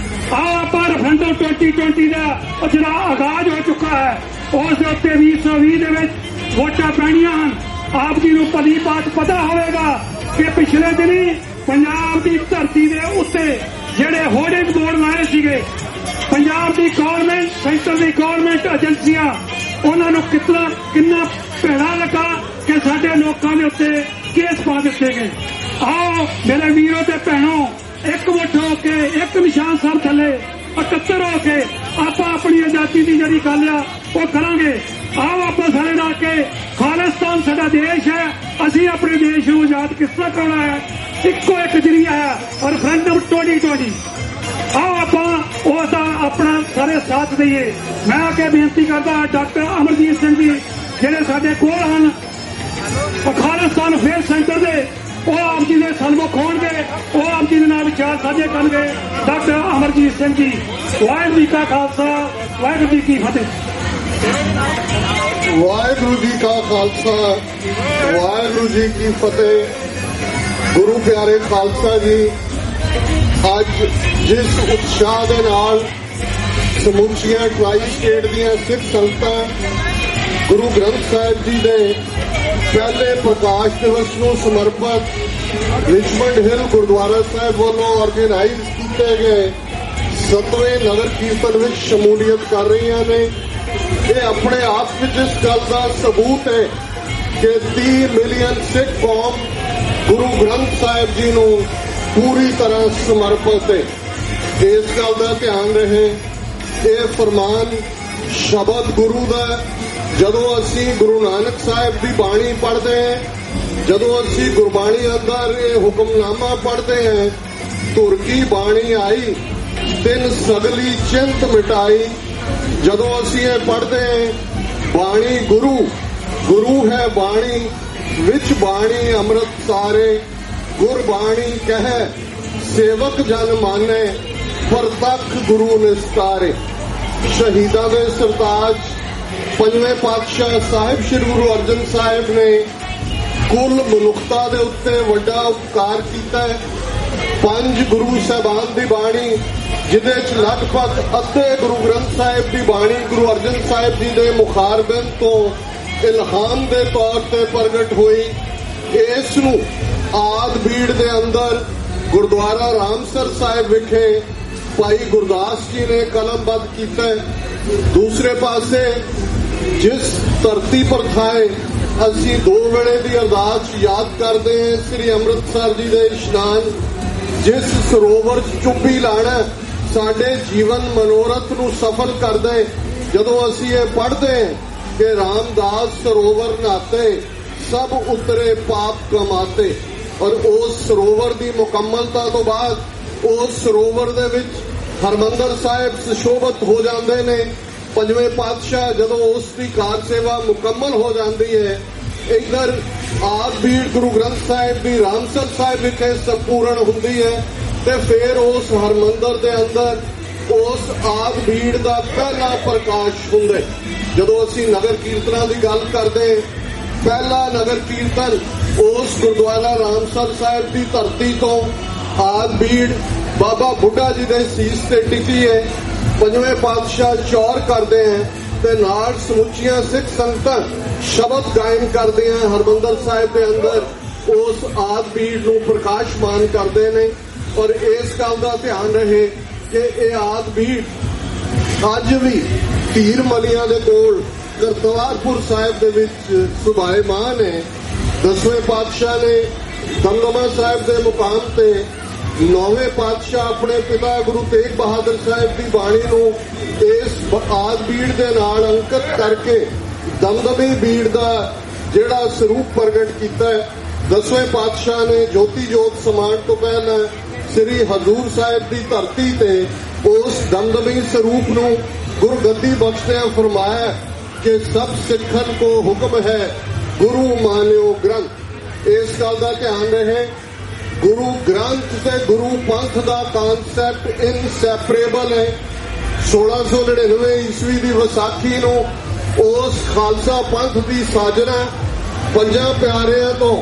ਆਓ ਆਪਾਂ ਰੈਫਰੈਂਡਮ 2020 ਦਾ ਜਿਹੜਾ ਆਗਾਜ਼ ਹੋ ਚੁੱਕਾ ਹੈ, ਉਸ ਦੇ ਉੱਤੇ 2020 ਦੇ ਵਿੱਚ ਵੋਟਾਂ ਪੈਣੀਆਂ ਹਨ। ਆਪ ਜੀ ਨੂੰ ਭਲੀ ਬਾਤ ਪਤਾ ਹੋਵੇਗਾ ਕਿ ਪਿਛਲੇ ਦਿਨੀ ਪੰਜਾਬ ਦੀ ਧਰਤੀ ਦੇ ਉੱਤੇ ਜਿਹੜੇ ਹੋਰਡਿੰਗ ਬੋਰਡ ਲਾਏ ਸੀਗੇ, ਪੰਜਾਬ ਦੀ ਗੌਰਮੈਂਟ, ਸੈਂਟਰ ਦੀ ਗੌਰਮੈਂਟ ਏਜੰਸੀਆਂ, ਉਹਨਾਂ ਨੂੰ ਕਿੰਨਾ ਭੈੜਾ ਲੱਗਾ ਕਿ ਸਾਡੇ ਲੋਕਾਂ ਦੇ ਉੱਤੇ ਕੇਸ ਪਾ ਦਿੱਤੇ ਗਏ। ਆਓ ਮੇਰੇ ਵੀਰੋ ਤੇ ਭੈਣੋ, ਇਕਮੁੱਠ ਹੋ ਕੇ ਇੱਕ ਨਿਸ਼ਾਨ ਸਾਹਿਬ ਥੱਲੇ ਇਕੱਤਰ ਹੋ ਕੇ ਆਪਾਂ ਆਪਣੀ ਆਜ਼ਾਦੀ ਦੀ ਜਿਹੜੀ ਗੱਲ ਆ ਉਹ ਕਰਾਂਗੇ। ਆਓ ਆਪਾਂ ਸਾਰੇ ਰਲ ਕੇ, ਖਾਲਿਸਤਾਨ ਸਾਡਾ ਦੇਸ਼ ਹੈ, ਅਸੀਂ ਆਪਣੇ ਦੇਸ਼ ਨੂੰ ਆਜ਼ਾਦ ਕਿਸ ਤਰ੍ਹਾਂ ਕਰਾਉਣਾ ਹੈ, ਇੱਕੋ ਇੱਕ ਜਰੀਆ ਹੈ ਰੈਫਰੈਂਡਮ 2020। ਆਓ ਆਪਾਂ ਉਹਦਾ ਆਪਣਾ ਸਾਰੇ ਸਾਥ ਦਈਏ। ਮੈਂ ਆ ਕੇ ਬੇਨਤੀ ਕਰਦਾ ਡਾਕਟਰ ਅਮਰਜੀਤ ਸਿੰਘ ਜੀ ਜਿਹੜੇ ਸਾਡੇ ਕੋਲ ਹਨ ਖਾਲਿਸਤਾਨ ਅਫੇਅਰ ਸੈਂਟਰ ਦੇ, ਉਹ ਆਪ ਜੀ ਦੇ ਸਨਮੁਖ ਹੋਣਗੇ, ਉਹ ਆਪ ਜੀ ਦੇ ਨਾਲ ਵਿਚਾਰ ਸਾਂਝੇ ਕਰਨਗੇ। ਡਾਕਟਰ ਅਮਰਜੀਤ ਸਿੰਘ ਜੀ। ਵਾਹਿਗੁਰੂ ਜੀ ਕਾ ਖਾਲਸਾ, ਵਾਹਿਗੁਰੂ ਜੀ ਕੀ ਫਤਿਹ। ਵਾਹਿਗੁਰੂ ਜੀ ਕਾ ਖਾਲਸਾ, ਵਾਹਿਗੁਰੂ ਜੀ ਕੀ ਫਤਿਹ। ਗੁਰੂ ਪਿਆਰੇ ਖਾਲਸਾ ਜੀ, ਅੱਜ ਜਿਸ ਉਤਸ਼ਾਹ ਦੇ ਨਾਲ ਸਮੁੱਚੀਆਂ ਟਰਾਈ ਸਟੇਟ ਦੀਆਂ ਸਿੱਖ ਸੰਗਤਾਂ ਗੁਰੂ ਗ੍ਰੰਥ ਸਾਹਿਬ ਜੀ ਦੇ ਪਹਿਲੇ ਪ੍ਰਕਾਸ਼ ਦਿਵਸ ਨੂੰ ਸਮਰਪਿਤ ਰਿਚਮੰਡ ਹਿੱਲ ਗੁਰਦੁਆਰਾ ਸਾਹਿਬ ਵੱਲੋਂ ਆਰਗੇਨਾਈਜ਼ ਕੀਤੇ ਗਏ 7ਵੇਂ ਨਗਰ ਕੀਰਤਨ ਵਿੱਚ ਸ਼ਮੂਲੀਅਤ ਕਰ ਰਹੀਆਂ ਨੇ, ਇਹ ਆਪਣੇ ਆਪ ਵਿੱਚ ਇਸ ਗੱਲ ਦਾ ਸਬੂਤ ਹੈ ਕਿ 30 ਮਿਲੀਅਨ ਸਿੱਖ ਕੌਮ ਗੁਰੂ ਗ੍ਰੰਥ ਸਾਹਿਬ ਜੀ ਨੂੰ ਪੂਰੀ ਤਰ੍ਹਾਂ ਸਮਰਪਿਤ ਹੈ। ਇਸ ਗੱਲ ਦਾ ਧਿਆਨ ਰਹੇ, ਇਹ ਫਰਮਾਨ ਸ਼ਬਦ ਗੁਰੂ ਦਾ ਜਦੋਂ ਅਸੀਂ ਗੁਰੂ ਨਾਨਕ ਸਾਹਿਬ ਦੀ ਬਾਣੀ ਪੜ੍ਹਦੇ ਹਾਂ, ਜਦੋਂ ਅਸੀਂ ਗੁਰਬਾਣੀ ਅੰਦਰ ਇਹ ਹੁਕਮਨਾਮਾ ਪੜ੍ਹਦੇ ਹਾਂ, ਧੁਰ ਕੀ ਬਾਣੀ ਆਈ ਤਿੰਨ ਸਗਲੀ ਚਿੰਤ ਮਿਟਾਈ, ਜਦੋਂ ਅਸੀਂ ਇਹ ਪੜ੍ਹਦੇ ਹਾਂ ਬਾਣੀ ਗੁਰੂ ਹੈ ਬਾਣੀ ਵਿੱਚ ਬਾਣੀ ਅੰਮ੍ਰਿਤ ਸਾਰੇ, ਗੁਰਬਾਣੀ ਕਹੈ ਸੇਵਕ ਜਨ ਮਾਨੈ ਪ੍ਰਤੱਖ ਗੁਰੂ ਨਿਸਤਾਰੇ। ਸ਼ਹੀਦਾਂ ਦੇ ਸਰਤਾਜ ਪੰਜਵੇਂ ਪਾਤਸ਼ਾਹ ਸਾਹਿਬ ਸ੍ਰੀ ਗੁਰੂ ਅਰਜਨ ਸਾਹਿਬ ਨੇ ਕੁੱਲ ਮਨੁੱਖਤਾ ਦੇ ਉੱਤੇ ਵੱਡਾ ਉਪਕਾਰ ਕੀਤਾ ਹੈ। 5 ਗੁਰੂ ਸਾਹਿਬਾਨ ਦੀ ਬਾਣੀ, ਜਿਹਦੇ ਚ ਲਗਭਗ ਅੱਧੇ ਗੁਰੂ ਗ੍ਰੰਥ ਸਾਹਿਬ ਦੀ ਬਾਣੀ ਗੁਰੂ ਅਰਜਨ ਸਾਹਿਬ ਜੀ ਦੇ ਮੁਖਾਰਬਿੰਦ ਤੋਂ ਇਲਹਾਮ ਦੇ ਤੌਰ ਤੇ ਪ੍ਰਗਟ ਹੋਈ। ਇਸ ਨੂੰ ਆਦ ਬੀੜ ਦੇ ਅੰਦਰ ਗੁਰਦੁਆਰਾ ਰਾਮਸਰ ਸਾਹਿਬ ਵਿਖੇ ਭਾਈ ਗੁਰਦਾਸ ਜੀ ਨੇ ਕਲਮਬੱਧ ਕੀਤਾ ਹੈ। ਦੂਸਰੇ ਪਾਸੇ ਜਿਸ ਧਰਤੀ ਪਰ ਥਾਏ ਅਸੀਂ 2 ਵੇਲੇ ਦੀ ਅਰਦਾਸ ਯਾਦ ਕਰਦੇ ਹਾਂ, ਸ੍ਰੀ ਅੰਮ੍ਰਿਤਸਰ ਜੀ ਦੇ ਇਸ਼ਨਾਨ, ਜਿਸ ਸਰੋਵਰ 'ਚ ਚੁੱਭੀ ਲਾਣਾ ਸਾਡੇ ਜੀਵਨ ਮਨੋਰਥ ਨੂੰ ਸਫਲ ਕਰਦੇ। ਜਦੋਂ ਅਸੀਂ ਇਹ ਪੜ੍ਹਦੇ ਹਾਂ ਕਿ ਰਾਮਦਾਸ ਸਰੋਵਰ ਨਹਾਤੇ ਸਭ ਉਤਰੇ ਪਾਪ ਕਮਾਤੇ, ਔਰ ਉਸ ਸਰੋਵਰ ਦੀ ਮੁਕੰਮਲਤਾ ਤੋਂ ਬਾਅਦ ਉਸ ਸਰੋਵਰ ਦੇ ਵਿੱਚ ਹਰਮੰਦਰ ਸਾਹਿਬ ਸੁਸ਼ੋਭਿਤ ਹੋ ਜਾਂਦੇ ਨੇ। ਪੰਜਵੇਂ ਪਾਤਸ਼ਾਹ ਜਦੋਂ ਉਸ ਦੀ ਕਾਰ ਸੇਵਾ ਮੁਕੰਮਲ ਹੋ ਜਾਂਦੀ ਹੈ, ਇੱਧਰ ਆਦ ਬੀੜ ਗੁਰੂ ਗ੍ਰੰਥ ਸਾਹਿਬ ਦੀ ਰਾਮਸਰ ਸਾਹਿਬ ਵਿਖੇ ਸੰਪੂਰਨ ਹੁੰਦੀ ਹੈ, ਤੇ ਫਿਰ ਉਸ ਹਰਮੰਦਰ ਦੇ ਅੰਦਰ ਉਸ ਆਦ ਬੀੜ ਦਾ ਪਹਿਲਾ ਪ੍ਰਕਾਸ਼ ਹੁੰਦਾ। ਜਦੋਂ ਅਸੀਂ ਨਗਰ ਕੀਰਤਨਾਂ ਦੀ ਗੱਲ ਕਰਦੇ, ਪਹਿਲਾ ਨਗਰ ਕੀਰਤਨ ਉਸ ਗੁਰਦੁਆਰਾ ਰਾਮਸਰ ਸਾਹਿਬ ਦੀ ਧਰਤੀ ਤੋਂ ਆਦ ਬੀੜ ਬਾਬਾ ਬੁੱਢਾ ਜੀ ਦੇ ਸੀਸ ਤੇ ਟਿਕੀ ਹੈ। ਪੰਜਵੇਂ ਪਾਤਸ਼ਾਹ ਚੌਰ ਕਰਦੇ ਹਨ ਤੇ ਨਾਲ ਸਮੁੱਚੀਆਂ ਸਿੱਖ ਸੰਗਤਾਂ ਸ਼ਬਦ ਗਾਇਨ ਕਰਦੀਆਂ ਹਰਮੰਦਰ ਸਾਹਿਬ ਦੇ ਅੰਦਰ ਉਸ ਆਦ ਬੀੜ ਨੂੰ ਪ੍ਰਕਾਸ਼ਮਾਨ ਕਰਦੇ ਨੇ। ਔਰ ਇਸ ਗੱਲ ਦਾ ਧਿਆਨ ਰਹੇ ਕਿ ਇਹ ਆਦ ਬੀੜ ਅੱਜ ਵੀ ਧੀਰ ਮਲੀਆਂ ਦੇ ਕੋਲ ਕਰਤਾਰਪੁਰ ਸਾਹਿਬ ਦੇ ਵਿੱਚ ਸੁਭਾਏਮਾਨ ਹੈ। 10ਵੇਂ ਪਾਤਸ਼ਾਹ ਨੇ ਦਮਦਮਾ ਸਾਹਿਬ ਦੇ ਮੁਕਾਮ ਤੇ ਨੌਵੇਂ ਪਾਤਸ਼ਾਹ ਆਪਣੇ ਪਿਤਾ ਗੁਰੂ ਤੇਗ ਬਹਾਦਰ ਸਾਹਿਬ ਦੀ ਬਾਣੀ ਨੂੰ ਇਸ ਆਦ ਬੀੜ ਦੇ ਨਾਲ ਅੰਕਿਤ ਕਰਕੇ ਦਮਦਮੀ ਬੀੜ ਦਾ ਜਿਹੜਾ ਸਰੂਪ ਪ੍ਰਗਟ ਕੀਤਾ ਹੈ। 10ਵੇਂ ਪਾਤਸ਼ਾਹ ਨੇ ਜੋਤੀ ਜੋਤ ਸਮਾਉਣ ਤੋਂ ਪਹਿਲਾਂ ਸ੍ਰੀ ਹਜ਼ੂਰ ਸਾਹਿਬ ਦੀ ਧਰਤੀ ਤੇ ਉਸ ਦਮਦਮੀ ਸਰੂਪ ਨੂੰ ਗੁਰਗੱਦੀ ਬਖਸ਼ਦਿਆਂ ਫਰਮਾਇਆ ਕਿ ਸਭ ਸਿੱਖਨ ਕੋ ਹੁਕਮ ਹੈ ਗੁਰੂ ਮਾਨਿਓ ਗ੍ਰੰਥ। ਇਸ ਗੱਲ ਦਾ ਧਿਆਨ ਰਹੇ, ਗੁਰੂ ਗ੍ਰੰਥ ਤੇ ਗੁਰੂ ਪੰਥ ਦਾ ਕਾਨਸੈਪਟ ਇਨਸੈਪਰੇਬਲ ਹੈ। 1699 ਈਸਵੀ ਦੀ ਵਿਸਾਖੀ ਨੂੰ ਉਸ ਖਾਲਸਾ ਪੰਥ ਦੀ ਸਾਜਨਾ ਪੰਜਾਂ ਪਿਆਰਿਆਂ ਤੋਂ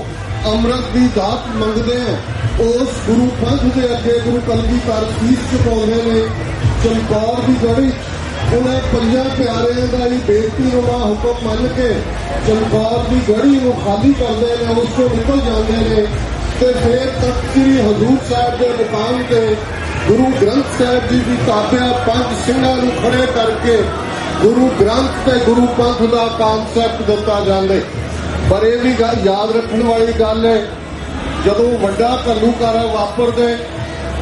ਅੰਮ੍ਰਿਤ ਦੀ ਦਾਤ ਮੰਗਦੇ ਆ। ਉਸ ਗੁਰੂ ਪੰਥ ਦੇ ਅੱਗੇ ਗੁਰੂ ਕਲਗੀਧਰ ਸੀਸ ਝੁਕਾਉਂਦੇ ਨੇ। ਚਮਕੌਰ ਦੀ ਗੜੀ ਉਹਨਾਂ ਪੰਜਾਂ ਪਿਆਰਿਆਂ ਦਾ ਹੀ ਬੇਨਤੀਨੁਮਾ ਹੁਕਮ ਮੰਨ ਕੇ ਚਮਕੌਰ ਦੀ ਗੜੀ ਨੂੰ ਖਾਲੀ ਕਰਦੇ ਨੇ, ਉਸ ਤੋਂ ਨਿਕਲ ਜਾਂਦੇ ਨੇ ਤੇ ਫਿਰ ਤਖਤ ਸ੍ਰੀ ਹਜ਼ੂਰ ਸਾਹਿਬ ਦੇ ਮੁਕਾਮ ਤੇ ਗੁਰੂ ਗ੍ਰੰਥ ਸਾਹਿਬ ਜੀ ਦੀ ਤਾਬਿਆ ਪੰਜ ਸਿੰਘਾਂ ਨੂੰ ਖੜੇ ਕਰਕੇ ਗੁਰੂ ਗ੍ਰੰਥ ਤੇ ਗੁਰੂ ਪੰਥ ਦਾ ਕਾਨਸੈਪਟ ਦਿੱਤਾ ਜਾਂਦਾ। ਪਰ ਇਹ ਵੀ ਗੱਲ ਯਾਦ ਰੱਖਣ ਵਾਲੀ ਗੱਲ ਹੈ, ਜਦੋਂ ਵੱਡਾ ਘੱਲੂਘਾਰਾ ਵਾਪਰਦੇ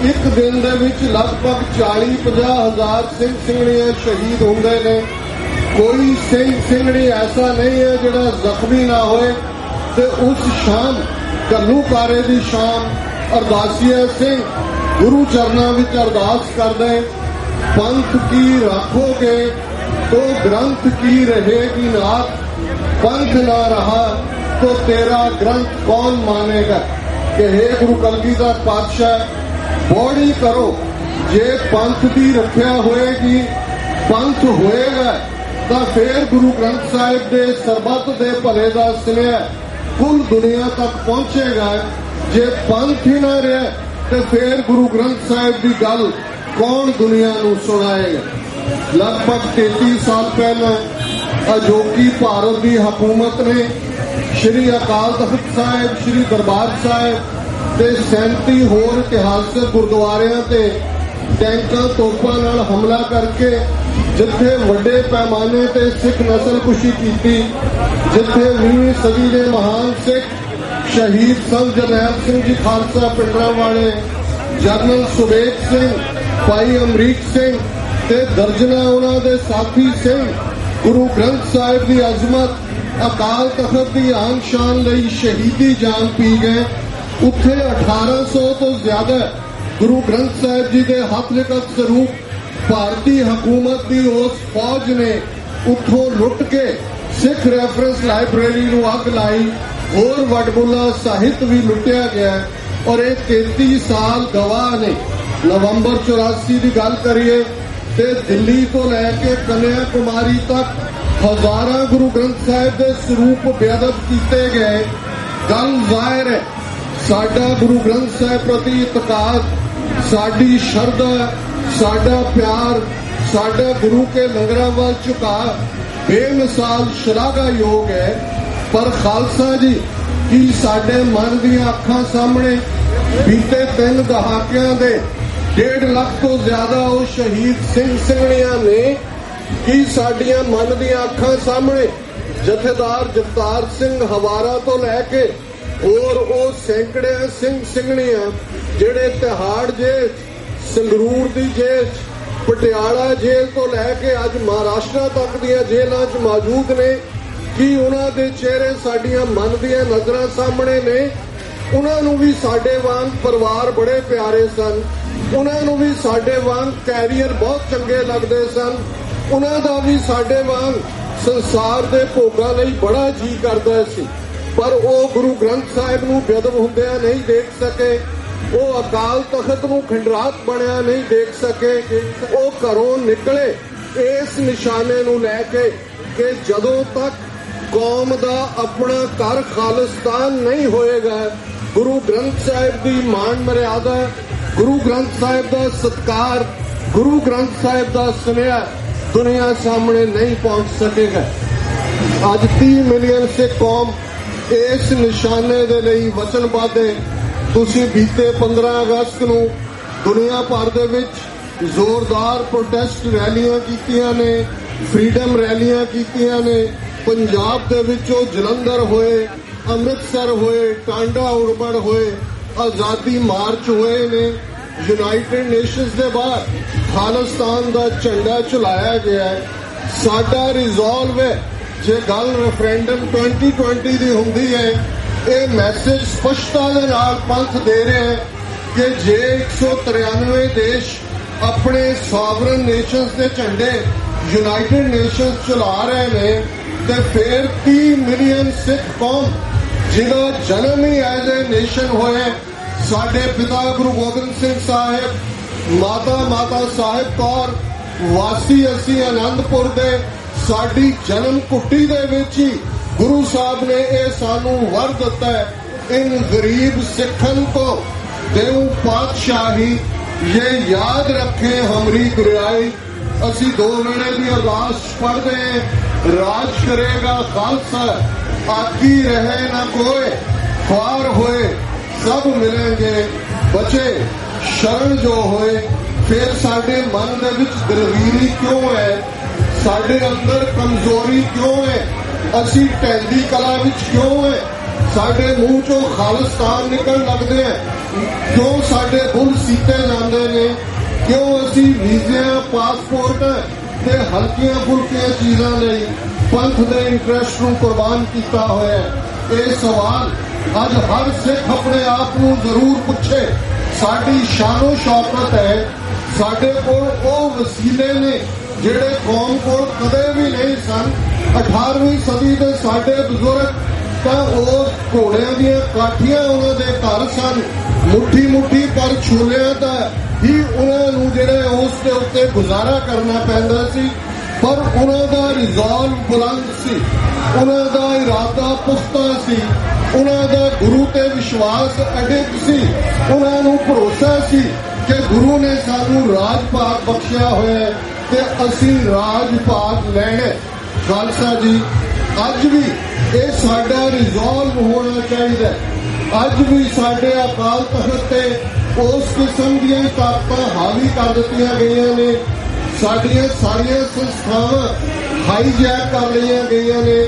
ਇੱਕ ਦਿਨ ਦੇ ਵਿੱਚ ਲਗਭਗ 40-50 ਹਜ਼ਾਰ ਸਿੰਘ ਸਿੰਘਣੀਆਂ ਸ਼ਹੀਦ ਹੁੰਦੇ ਨੇ। ਕੋਈ ਸਿੰਘ ਸਿੰਘਣੀ ਐਸਾ ਨਹੀਂ ਹੈ ਜਿਹੜਾ ਜ਼ਖਮੀ ਨਾ ਹੋਏ। ਤੇ ਉਸ ਸ਼ਾਮ ਘੱਲੂਘਾਰੇ ਦੀ ਸ਼ਾਮ ਅਰਦਾਸੀਆ ਸਿੰਘ ਗੁਰੂ ਚਰਨਾਂ ਵਿੱਚ ਅਰਦਾਸ ਕਰਦੇ, ਪੰਥ ਕੀ ਰੱਖੋਗੇ ਤੋ ਗ੍ਰੰਥ ਕੀ ਰਹੇਗੀ ਨਾਥ, पंथ ना रहा तो तेरा ग्रंथ कौन मानेगा। कि हे गुरु कलगीधर पातशाह बौड़ी करो, जे पंथ की रखिया होएगी पंथ होएगा तो फिर गुरु ग्रंथ साहिब दे सरबत दे भले दा सुनिया कुल दुनिया तक पहुंचेगा। जे पंथ ही ना रहा तो फिर गुरु ग्रंथ साहिब की गल कौन दुनिया नू सुनाएगा। लगभग 33 साल पहले अजोगी भारत की हुकूमत ने श्री अकाल तख्त साहिब, श्री दरबार साहिब ते 37 होर इतिहासक गुरुद्वारियां ते टैंकां तोपां नाल हमला करके जिथे वड्डे पैमाने ते सिख नस्लकुशी की, जिथे 20वीं सदी के महान सिख शहीद संत जरनैल सिंह जी खालसा पिंडरांवाले, जनरल सुबेग सिंह, भाई अमरीक सिंह ते दर्जना उन्हां दे साथी सिंह गुरु ग्रंथ साहिब की अजमत अकाल तख्त की आन शान लई शहीदी जान पी गए। उत्थे 1800 तो ज्यादा गुरु ग्रंथ साहिब जी के हथ लिखत स्वरूप भारतीय हुकूमत की उस फौज ने उथों लुट के सिख रेफरेंस लाइब्रेरी नूं अग लाई। होर वडमुला साहित्य भी लुटिया गया और ये 33 साल गवाह ने। नवंबर 84 की गल करिए ते दिल्ली तो लैके कन्याकुमारी तक हजारां गुरु ग्रंथ साहिब के स्वरूप बेअदब किए गए। गल जाहिर है साडा गुरु ग्रंथ साहिब प्रति इतकाद, साडी शरधा, साडा प्यार, साडा गुरु के लंगरां वल झुकाव बेमिसाल शलाघायोग है। पर खालसा जी की साडे मन दी अखां सामने बीते 3 दहाकियां दे 1.5 लाख तो ज्यादा वो शहीद सिंह ਸਿੰਘਣੀਆਂ ने की साडियां मन दी अखां सामने जथेदार जगतार सिंह हवारा तो लैके और वो सैकड़े सिंह ਸਿੰਘਣੀਆਂ ਜਿਹੜੇ तिहाड़ जेल, संगरूर दी जेल, पटियाला जेल तो लैके अज महाराष्ट्र तक दियां जेलों च मौजूद ने। कि उन्हां दे चेहरे साडियां मन दियां नजरां सामने ने। उन्हां नूं भी साडे वांग परिवार बड़े प्यारे सन, उन्हां नूं भी साडे वांग कैरियर बहुत चंगे लगदे सन, उन्हां दा भी साडे वांग संसार दे भोगां लई बड़ा जी करदा सी। पर वो गुरु ग्रंथ साहिब नूं बेअदब हुंदिआं नहीं देख सके, वो अकाल तख्त नूं खंडरात बणिआ नहीं देख सके। वो घरों निकले इस निशाने नूं लैके कि जदों तक कौम दा अपना घर खालिस्तान नहीं होएगा, गुरु ग्रंथ साहिब की मान मर्यादा, गुरु ग्रंथ साहिब का सत्कार, गुरु ग्रंथ साहिब का सुनिया दुनिया सामने नहीं पहुंच सकेगा। अज 30 मिलियन से कौम इस निशाने दे लई वचनबद्ध है। तुसीं बीते 15 अगस्त नूं दुनिया भर दे विच जोरदार प्रोटेस्ट रैलियां कीतियां ने, फ्रीडम रैलियां कीतियां ने। पंजाब दे विचों जलंधर होए, अमृतसर होए, टांडा उड़बड़ होए, ਆਜ਼ਾਦੀ ਮਾਰਚ ਹੋਏ ਨੇ, ਯੂਨਾਈਟਿਡ ਨੇਸ਼ਨਸ ਦੇ ਬਾਹਰ ਖਾਲਿਸਤਾਨ ਦਾ ਝੰਡਾ ਝੁਲਾਇਆ ਗਿਆ ਹੈ। ਸਾਡਾ ਰਿਜ਼ੋਲਵ ਹੈ, ਜੇ ਗੱਲ ਰੈਫਰੈਂਡਮ 2020 ਦੀ ਹੁੰਦੀ ਹੈ, ਇਹ ਮੈਸੇਜ ਸਪਸ਼ਟਤਾ ਦੇ ਨਾਲ ਪੰਥ ਦੇ ਰਿਹਾ ਹੈ ਕਿ ਜੇ 193 ਦੇਸ਼ ਆਪਣੇ ਸੋਵਰਨ ਨੇਸ਼ਨਸ ਦੇ ਝੰਡੇ ਯੂਨਾਈਟਿਡ ਨੇਸ਼ਨਸ ਚਲਾ ਰਹੇ ਨੇ, ਤੇ ਫਿਰ 30 ਮਿਲੀਅਨ ਸਿੱਖ ਕੌਮ ਜਿਹਦਾ ਜਨਮ ਹੀ ਐਜ਼ ਏ ਨੇਸ਼ਨ ਹੋਇਆ, ਸਾਡੇ ਪਿਤਾ ਗੁਰੂ ਗੋਬਿੰਦ ਸਿੰਘ ਸਾਹਿਬ, ਮਾਤਾ ਸਾਹਿਬ ਕੌਰ, ਵਾਸੀ ਅਸੀਂ ਆਨੰਦਪੁਰ ਦੇ, ਸਾਡੀ ਜਨਮ ਕੁੱਟੀ ਦੇ ਵਿੱਚ ਹੀ ਗੁਰੂ ਸਾਹਿਬ ਨੇ ਇਹ ਸਾਨੂੰ ਵਰ ਦਿੱਤਾ ਹੈ, इन गरीब सिखन को देव पातशाही ये याद रखे हमरी गुरियाई। असी 2 वेले की अरदास पढ़ते हैं, राज करेगा खालसा, आकी रहे न कोई, ख्वार होए सब मिलेंगे, बचे शरण जो होए। फिर साडे मन दे विच दिलगीरी क्यों है, साडे अंदर कमजोरी क्यों है, असी ढैंदी कला विच क्यों है, साडे मुंह चों खालिस्तान निकल लगते हैं, क्यों साडे बुल सीते जाते ने, क्यों असी वीज़ियां पासपोर्ट ते हल्कियां फुल्कियां चीज़ां लई पंथ दे इंटरस्ट नूं कुर्बान कीता होया है। ये सवाल अज हर सिख अपने आप नूं जरूर पुछे। साडी शानो शौकत है, साडे कोल वो वसीले ने जिहड़े कौम कोल कदे भी नहीं सन। 18वीं सदी दे साडे बुजुर्ग ਤਾਂ ਉਹ ਘੋੜਿਆਂ ਦੀਆਂ ਕਾਠੀਆਂ ਉਹਨਾਂ ਦੇ ਘਰ ਸਨ, ਮੁੱਠੀ ਮੁੱਠੀ ਪਰ ਛੋਲਿਆਂ ਦਾ ਹੀ ਉਹਨਾਂ ਨੂੰ ਜਿਹੜੇ ਉਸ ਦੇ ਉੱਤੇ ਗੁਜ਼ਾਰਾ ਕਰਨਾ ਪੈਂਦਾ ਸੀ, ਪਰ ਉਹਨਾਂ ਦਾ ਰਿਜ਼ੋਲਵ ਬੁਲੰਦ ਸੀ, ਉਹਨਾਂ ਦਾ ਇਰਾਦਾ ਪੁਖਤਾ ਸੀ, ਉਹਨਾਂ ਦਾ ਗੁਰੂ ਤੇ ਵਿਸ਼ਵਾਸ ਅਡਿੱਗ ਸੀ, ਉਹਨਾਂ ਨੂੰ ਭਰੋਸਾ ਸੀ ਕਿ ਗੁਰੂ ਨੇ ਸਾਨੂੰ ਰਾਜ ਭਾਗ ਬਖਸ਼ਿਆ ਹੋਇਆ ਤੇ ਅਸੀਂ ਰਾਜ ਭਾਗ ਲੈਣਾ। ਖਾਲਸਾ ਜੀ, ਅੱਜ ਵੀ ਇਹ ਸਾਡਾ ਰਿਜ਼ੋਲਵ ਹੋਣਾ ਚਾਹੀਦਾ। ਅੱਜ ਵੀ ਸਾਡੇ ਅਕਾਲ ਤਖਤ ਤੇ ਉਸ ਕਿਸਮ ਦੀਆਂ ਤਾਕਤਾਂ ਹਾਵੀ ਕਰ ਦਿੱਤੀਆਂ ਗਈਆਂ ਨੇ, ਸਾਡੀਆਂ ਸਾਰੀਆਂ ਸੰਸਥਾਵਾਂ ਹਾਈਜੈਕ ਕਰ ਲਈਆਂ ਗਈਆਂ ਨੇ।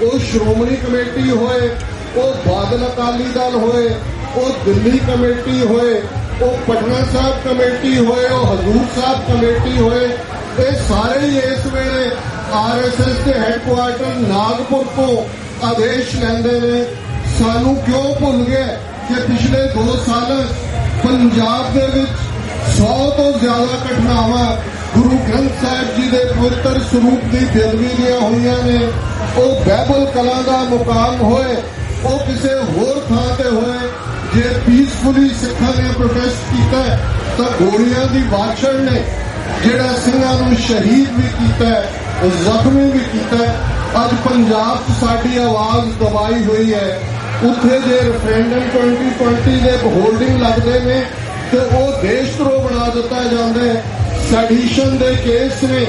ਉਹ ਸ਼੍ਰੋਮਣੀ ਕਮੇਟੀ ਹੋਏ, ਉਹ ਬਾਦਲ ਅਕਾਲੀ ਦਲ ਹੋਏ, ਉਹ ਦਿੱਲੀ ਕਮੇਟੀ ਹੋਏ, ਉਹ ਪਟਨਾ ਸਾਹਿਬ ਕਮੇਟੀ ਹੋਏ, ਉਹ ਹਜ਼ੂਰ ਸਾਹਿਬ ਕਮੇਟੀ ਹੋਏ, ਇਹ ਸਾਰੇ ਹੀ ਇਸ ਵੇਲੇ RSS ਦੇ ਹੈਡਕੁਆਰਟਰ ਨਾਗਪੁਰ ਤੋਂ ਆਦੇਸ਼ ਲੈਂਦੇ ਨੇ। ਸਾਨੂੰ ਕਿਉਂ ਭੁੱਲ ਗਏ ਕਿ ਪਿਛਲੇ 2 ਸਾਲਾਂ ਪੰਜਾਬ ਦੇ ਵਿੱਚ 100 ਤੋਂ ਜ਼ਿਆਦਾ ਘਟਨਾਵਾਂ ਗੁਰੂ ਗ੍ਰੰਥ ਸਾਹਿਬ ਜੀ ਦੇ ਪਵਿੱਤਰ ਸਰੂਪ ਦੀ ਬੇਅਦਬੀ ਦੀਆਂ ਹੋਈਆਂ ਨੇ। ਉਹ ਬਾਈਬਲ ਕਲਾਂ ਦਾ ਮੁਕਾਮ ਹੋਏ, ਉਹ ਕਿਸੇ ਹੋਰ ਥਾਂ ਤੇ ਹੋਏ। ਜੇ ਪੀਸਫੁਲੀ ਸਿੱਖਾਂ ਨੇ ਪ੍ਰੋਟੈਸਟ ਕੀਤਾ ਤਾਂ ਗੋਲੀਆਂ ਦੀ ਬਾਦਸ਼ਾਹ ਨੇ ਜਿਹੜਾ ਸਿੰਘਾਂ ਨੂੰ ਸ਼ਹੀਦ ਵੀ ਕੀਤਾ, ਜ਼ਖਮੀ ਵੀ ਕੀਤਾ। ਅੱਜ ਪੰਜਾਬ 'ਚ ਸਾਡੀ ਆਵਾਜ਼ ਦਬਾਈ ਹੋਈ ਹੈ। ਉੱਥੇ ਜੇ ਰੈਫਰੈਂਡਮ 2020 ਦੇ ਹੋਲਡਿੰਗ ਲੱਗਦੇ ਨੇ ਤੇ ਉਹ ਦੇਸ਼ ਧਰੋਹ ਬਣਾ ਦਿੱਤਾ ਜਾਂਦਾ ਹੈ। ਸੈਡੀਸ਼ਨ ਦੇ ਕੇਸ ਨੇ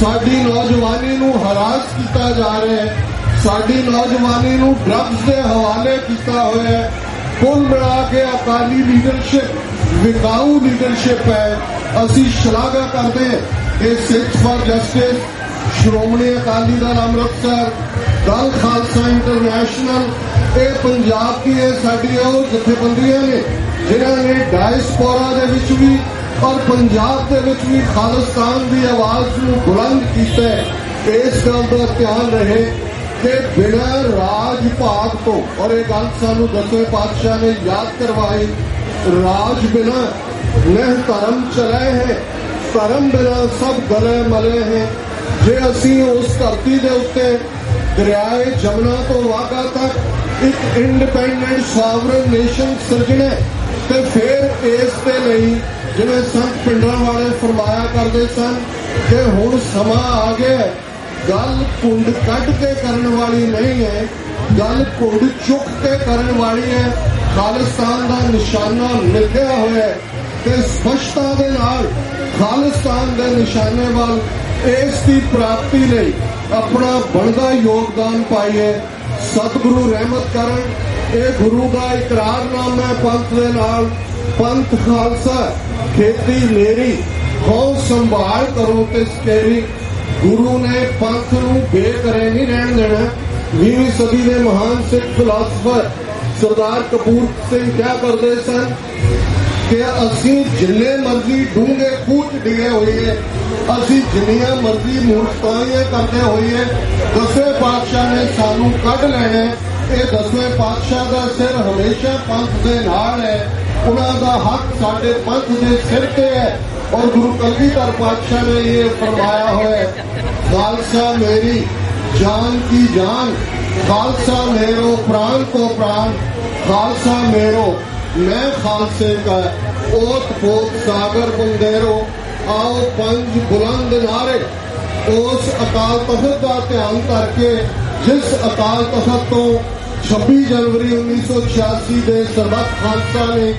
ਸਾਡੀ ਨੌਜਵਾਨੀ ਨੂੰ ਹਰਾਸ ਕੀਤਾ ਜਾ ਰਿਹਾ ਹੈ, ਸਾਡੀ ਨੌਜਵਾਨੀ ਨੂੰ ਡਰੱਗਸ ਦੇ ਹਵਾਲੇ ਕੀਤਾ ਹੋਇਆ ਹੈ। ਕੁੱਲ ਮਿਲਾ ਕੇ ਅਕਾਲੀ ਲੀਡਰਸ਼ਿਪ ਵਿਕਾਊ ਲੀਡਰਸ਼ਿਪ ਹੈ। ਅਸੀਂ ਸ਼ਲਾਘਾ ਕਰਦੇ ਹਾਂ ਇਹ Sikh for justice, Shiromani Akali Dal Amritsar, Dal Khalsa international, ਇਹ ਪੰਜਾਬ ਦੀ ਇਹ ਸਾਡੀਆਂ ਉਹ ਜਥੇਬੰਦੀਆਂ ਨੇ ਜਿਨ੍ਹਾਂ ਨੇ ਡਾਇਸਪੋਰਾ ਦੇ ਵਿੱਚ ਵੀ ਔਰ ਪੰਜਾਬ ਦੇ ਵਿੱਚ ਵੀ ਖਾਲਿਸਤਾਨ ਦੀ ਆਵਾਜ਼ ਨੂੰ ਬੁਲੰਦ ਕੀਤਾ ਹੈ। ਇਸ ਗੱਲ ਦਾ ਧਿਆਨ ਰਹੇ ਕਿ ਬਿਨਾਂ ਰਾਜ ਭਾਗ ਤੋਂ, ਔਰ ਇਹ ਗੱਲ ਸਾਨੂੰ 10ਵੇਂ ਪਾਤਸ਼ਾਹ ਨੇ ਯਾਦ ਕਰਵਾਈ, ਰਾਜ ਬਿਨਾਂ ਨਹਿ ਧਰਮ ਚਲੇ ਹੈ, ਧਰਮ ਬਿਨਾਂ ਸਭ ਗਲੇ ਮਲੇ ਹੈ। ਜੇ ਅਸੀਂ ਉਸ ਧਰਤੀ ਦੇ ਉੱਤੇ ਦਰਿਆਏ ਜਮਨਾ ਤੋਂ ਵਾਘਾ ਤੱਕ ਇੱਕ ਇੰਡੀਪੈਂਡੈਂਟ ਸੋਵਰਨ ਨੇਸ਼ਨ ਸਿਰਜਣਾ ਤੇ ਫਿਰ ਇਸ ਦੇ ਲਈ ਜਿਵੇਂ ਸੰਤ ਪਿੰਡਰਾਂ ਵਾਲੇ ਫਰਮਾਇਆ ਕਰਦੇ ਸਨ ਕਿ ਹੁਣ ਸਮਾਂ ਆ ਗਿਆ, ਗੱਲ ਕੁੰਡ ਕੱਢ ਕੇ ਕਰਨ ਵਾਲੀ ਨਹੀਂ ਹੈ, ਗੱਲ ਕੁੰਡ ਚੁੱਕ ਕੇ ਕਰਨ ਵਾਲੀ ਹੈ। ਖਾਲਿਸਤਾਨ ਦਾ ਨਿਸ਼ਾਨਾ ਲਿਖਿਆ ਹੋਇਆ ਤੇ ਸਪਸ਼ਟਤਾ ਦੇ ਨਾਲ ਖਾਲਿਸਤਾਨ ਦੇ ਨਿਸ਼ਾਨੇ ਵੱਲ ਇਸ ਦੀ ਪ੍ਰਾਪਤੀ ਲਈ ਆਪਣਾ ਬਣਦਾ ਯੋਗਦਾਨ ਪਾਈਏ। ਸਤਿਗੁਰੂ ਰਹਿਮਤ ਕਰਨ। ਇਹ ਗੁਰੂ ਦਾ ਇਕਰਾਰਨਾਮਾ ਪੰਥ ਦੇ ਨਾਲ। ਪੰਥ ਖਾਲਸਾ ਖੇਤੀ ਮੇਰੀ, ਹਉ ਸੰਭਾਲ ਕਰੋ ਤੇ ਸਕੇਰੀ। ਗੁਰੂ ਨੇ ਪੰਥ ਨੂੰ ਬੇਘਰੇ ਨਹੀਂ ਰਹਿਣ ਦੇਣਾ। 20ਵੀਂ ਸਦੀ ਦੇ ਮਹਾਨ ਸਿੱਖ ਫਿਲਾਸਫਰ ਸਰਦਾਰ ਕਪੂਰ ਸਿੰਘ ਕਿਹਾ ਕਰਦੇ ਸਨ ਕਿ ਅਸੀਂ ਜਿੰਨੇ ਮਰਜ਼ੀ ਡੂੰਘੇ ਖੂਹ 'ਚ ਡਿਗੇ ਹੋਈਏ, ਅਸੀਂ ਜਿੰਨੀਆਂ ਮਰਜ਼ੀ ਮੂਰਖਤਾਈਆਂ ਕਰਦੇ ਹੋਈਏ, ਦਸਵੇਂ ਪਾਤਸ਼ਾਹ ਨੇ ਸਾਨੂੰ ਕੱਢ ਲੈਣਾ। ਇਹ ਦਸਵੇਂ ਪਾਤਸ਼ਾਹ ਦਾ ਸਿਰ ਹਮੇਸ਼ਾ ਪੰਥ ਦੇ ਨਾਲ ਹੈ, ਉਹਨਾਂ ਦਾ ਹੱਕ ਸਾਡੇ ਪੰਥ ਦੇ ਸਿਰ ਤੇ ਹੈ। और गुरु कलगीधर पातशाह ने ये फरमाया है, खालसा मेरी जान की जान, खालसा मेरो प्राण को प्राण, खालसा मेरो मैं खालसे का, ओत पोत सागर बंदेरो, आओ पंज बुलंद नारे। उस अकाल तख्त का ध्यान करके जिस अकाल तख्त तो 26 जनवरी 1986 के सरबत खालसा ने